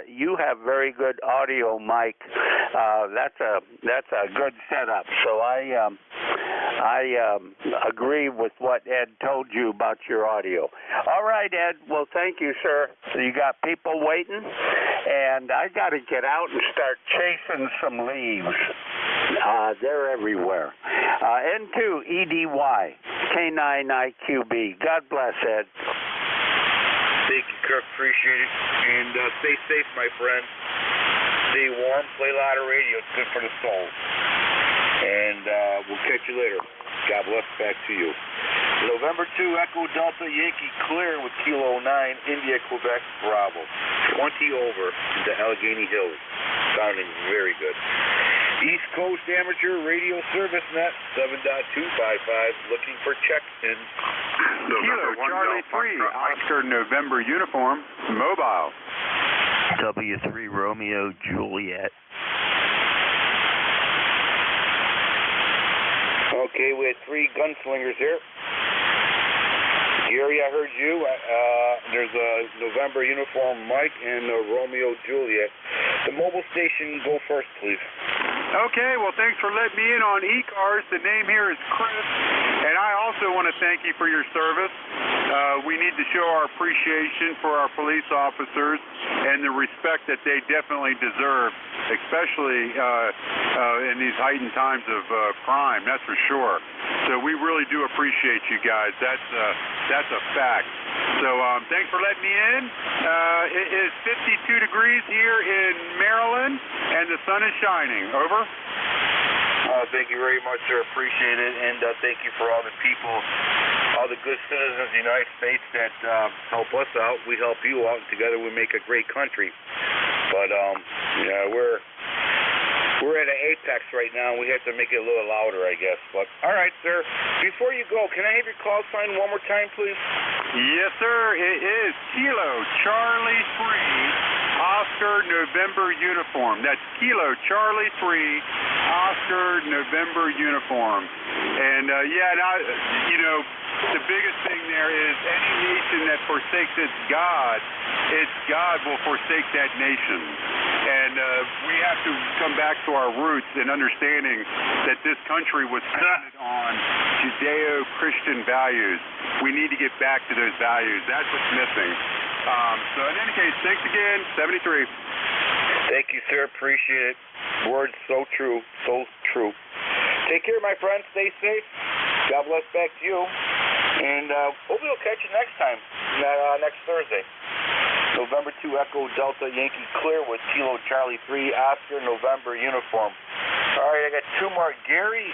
You have very good audio, Mike. That's a good setup. So I agree with what Ed told you about your audio. All right, Ed. Well, thank you, sir. So you got people waiting, and I got to get out and start chasing some leaves. They're everywhere. N2EDY, K9IQB. God bless, Ed. Thank you, Kirk. Appreciate it. And stay safe, my friend. Stay warm. Play a lot of radio. It's good for the soul. And we'll catch you later. God bless. Back to you. November 2, Echo Delta Yankee clear with Kilo 9, India, Quebec, Bravo. 20 over into Allegheny Hills. Sounding very good. East Coast Amateur Radio Service Net 7.255. Looking for check-in. Kilo Charlie 3, Oscar November uniform, mobile. W3 Romeo Juliet. Okay, we had 3 gunslingers here. Gary, I heard you. There's a November uniform Mike and a Romeo Juliet. The mobile station, go first, please. Okay, well, thanks for letting me in on ECARS. The name here is Chris, and I also want to thank you for your service. We need to show our appreciation for our police officers and the respect that they definitely deserve, especially in these heightened times of crime, that's for sure. So we really do appreciate you guys. That's a fact. So thanks for letting me in. It is 52 degrees here in Maryland, and the sun is shining. Over. Thank you very much, sir. Appreciate it, and thank you for all the people, all the good citizens of the United States that help us out. We help you out, and together we make a great country. But yeah, we're at an apex right now. We have to make it a little louder, I guess. But all right, sir. Before you go, can I have your call sign one more time, please? Yes, sir. It is Kilo Charlie 3 Oscar November uniform. That's Kilo Charlie 3 Oscar November uniform. And yeah, now, you know, the biggest thing there is any nation that forsakes its God will forsake that nation. And we have to come back to our roots in understanding that this country was founded on Judeo-Christian values. We need to get back to those values. That's what's missing. So in any case, thanks again, 73. Thank you, sir. Appreciate it. Words so true, so true. Take care, my friend. Stay safe. God bless back to you. And hopefully we'll catch you next time, next Thursday. November 2 Echo Delta Yankee Clear with Kilo Charlie 3 Oscar November uniform. All right, I got two more. Gary,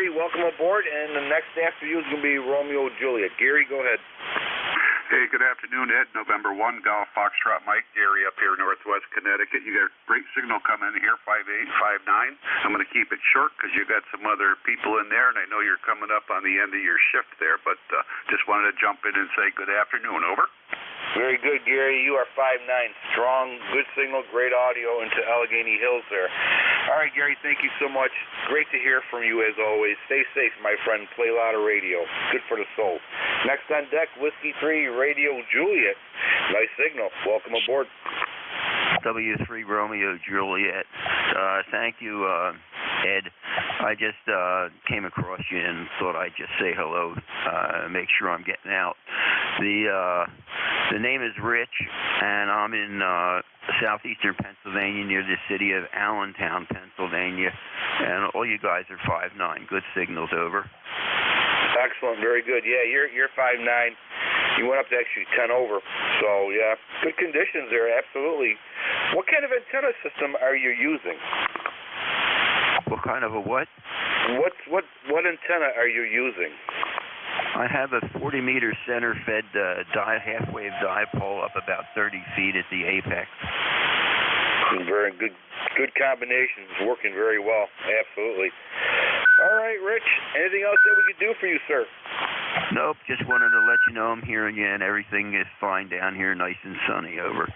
welcome aboard. And the next after you is going to be Romeo Juliet. Gary, go ahead. Hey, good afternoon, Ed. November 1, Golf Foxtrot Mike, Gary up here, Northwest Connecticut. You got a great signal coming in here, 5859. I'm going to keep it short because you got some other people in there, and I know you're coming up on the end of your shift there, but just wanted to jump in and say good afternoon. Over. Very good, Gary. You are 5'9", strong, good signal, great audio into Allegheny Hills there. All right, Gary, thank you so much. Great to hear from you as always. Stay safe, my friend. Play a lot of radio. Good for the soul. Next on deck, Whiskey 3, Radio Juliet. Nice signal. Welcome aboard. W3 Romeo Juliet. Thank you, Ed. I just came across you and thought I'd just say hello, make sure I'm getting out. The name is Rich, and I'm in southeastern Pennsylvania near the city of Allentown, Pennsylvania, and all you guys are 5'9". Good signals. Over. Excellent. Very good. Yeah, you're 5'9". You went up to actually 10 over. So, yeah, good conditions there, absolutely. What kind of antenna system are you using? What kind of a what? What antenna are you using? I have a 40-meter center-fed half-wave dipole up about 30 feet at the apex. Very good combination. It's working very well. Absolutely. All right, Rich. Anything else that we could do for you, sir? Nope. Just wanted to let you know I'm hearing you, and everything is fine down here, nice and sunny. Over.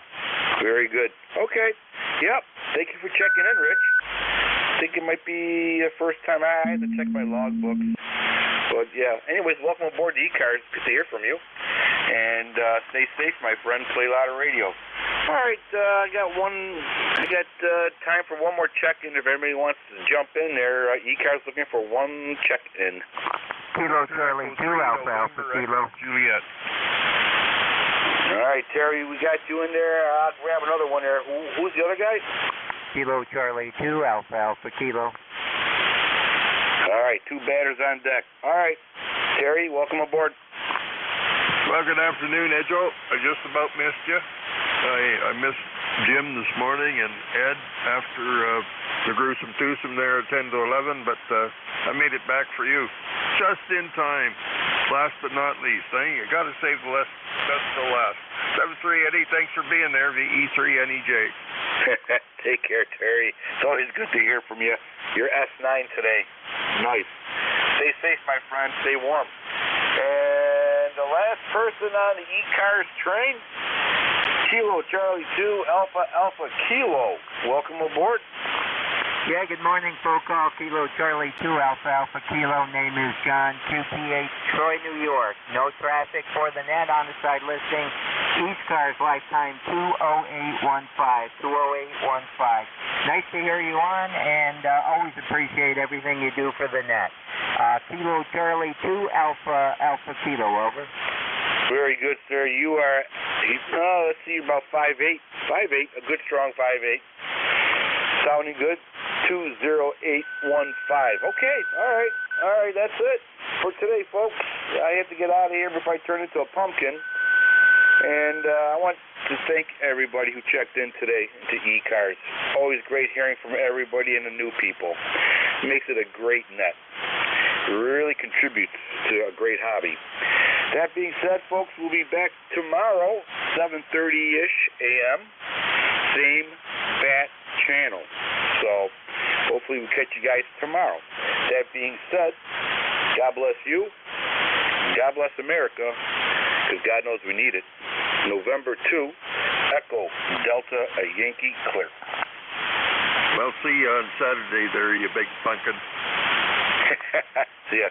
Very good. Okay. Yep. Thank you for checking in, Rich. I think it might be the first time I had to check my logbooks. But, yeah. Anyways, welcome aboard the ECARS. Good to hear from you. And stay safe, my friend. Play a lot of radio. All right. I got time for one more check-in. If anybody wants to jump in there, ECARS looking for one check-in. Kilo Charlie 2 Alpha Alpha Kilo Juliet. All right, Terry, we got you in there. I'll grab another one there. Who's the other guy? Kilo Charlie 2 Alpha Alpha Kilo. All right, two batters on deck. All right, Terry, welcome aboard. Well, good afternoon, Edjo. I just about missed you. I missed Jim this morning and Ed after the gruesome twosome there at 10 to 11, but I made it back for you just in time. Last but not least, you got to save the best till last. 7-3 Eddie, thanks for being there. VE3NEJ. Take care, Terry. It's always good to hear from you. You're S9 today. Nice. Stay safe, my friend. Stay warm. And the last person on the ECARS train, Kilo Charlie 2 Alpha Alpha Kilo. Welcome aboard. Yeah, good morning, phone call, Kilo Charlie 2 Alpha Alpha Kilo. Name is John, QPH, Troy, New York. No traffic for the net on the side listing. ECARS lifetime 20815. 20815. Nice to hear you on, and always appreciate everything you do for the net. Kilo Charlie 2 Alpha Alpha Kilo, over. Very good, sir. You are, let's see, about 5'8". 5'8", a good strong 5'8". Sounding good. 20815. Okay, all right, that's it for today, folks. I have to get out of here before I turn into a pumpkin. And I want to thank everybody who checked in today to ECARS. Always great hearing from everybody and the new people. It makes it a great net. It really contributes to a great hobby. That being said, folks, we'll be back tomorrow, 7:30-ish a.m., same bat channel. So hopefully we'll catch you guys tomorrow. That being said, God bless you. God bless America, because God knows we need it. November 2, Echo Delta a Yankee clear. Well, see you on Saturday there, you big pumpkin. See ya.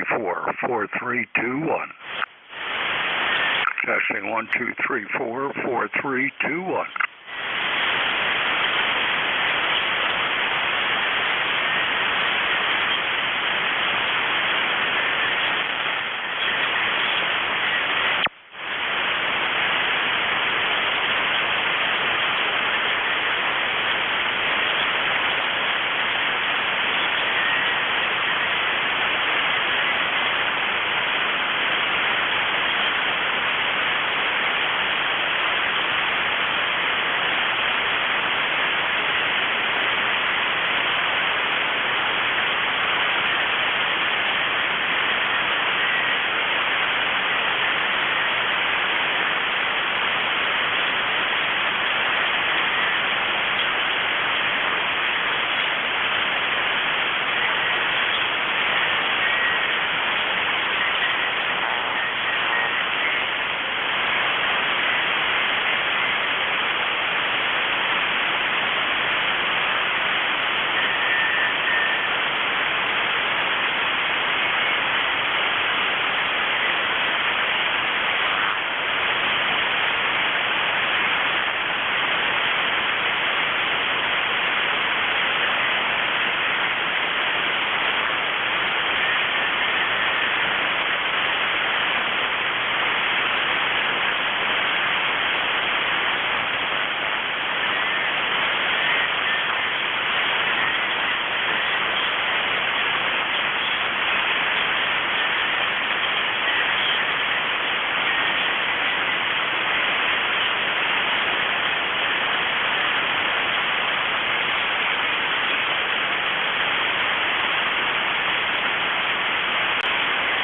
4321. Testing 1, 2, 3, 4, 4321.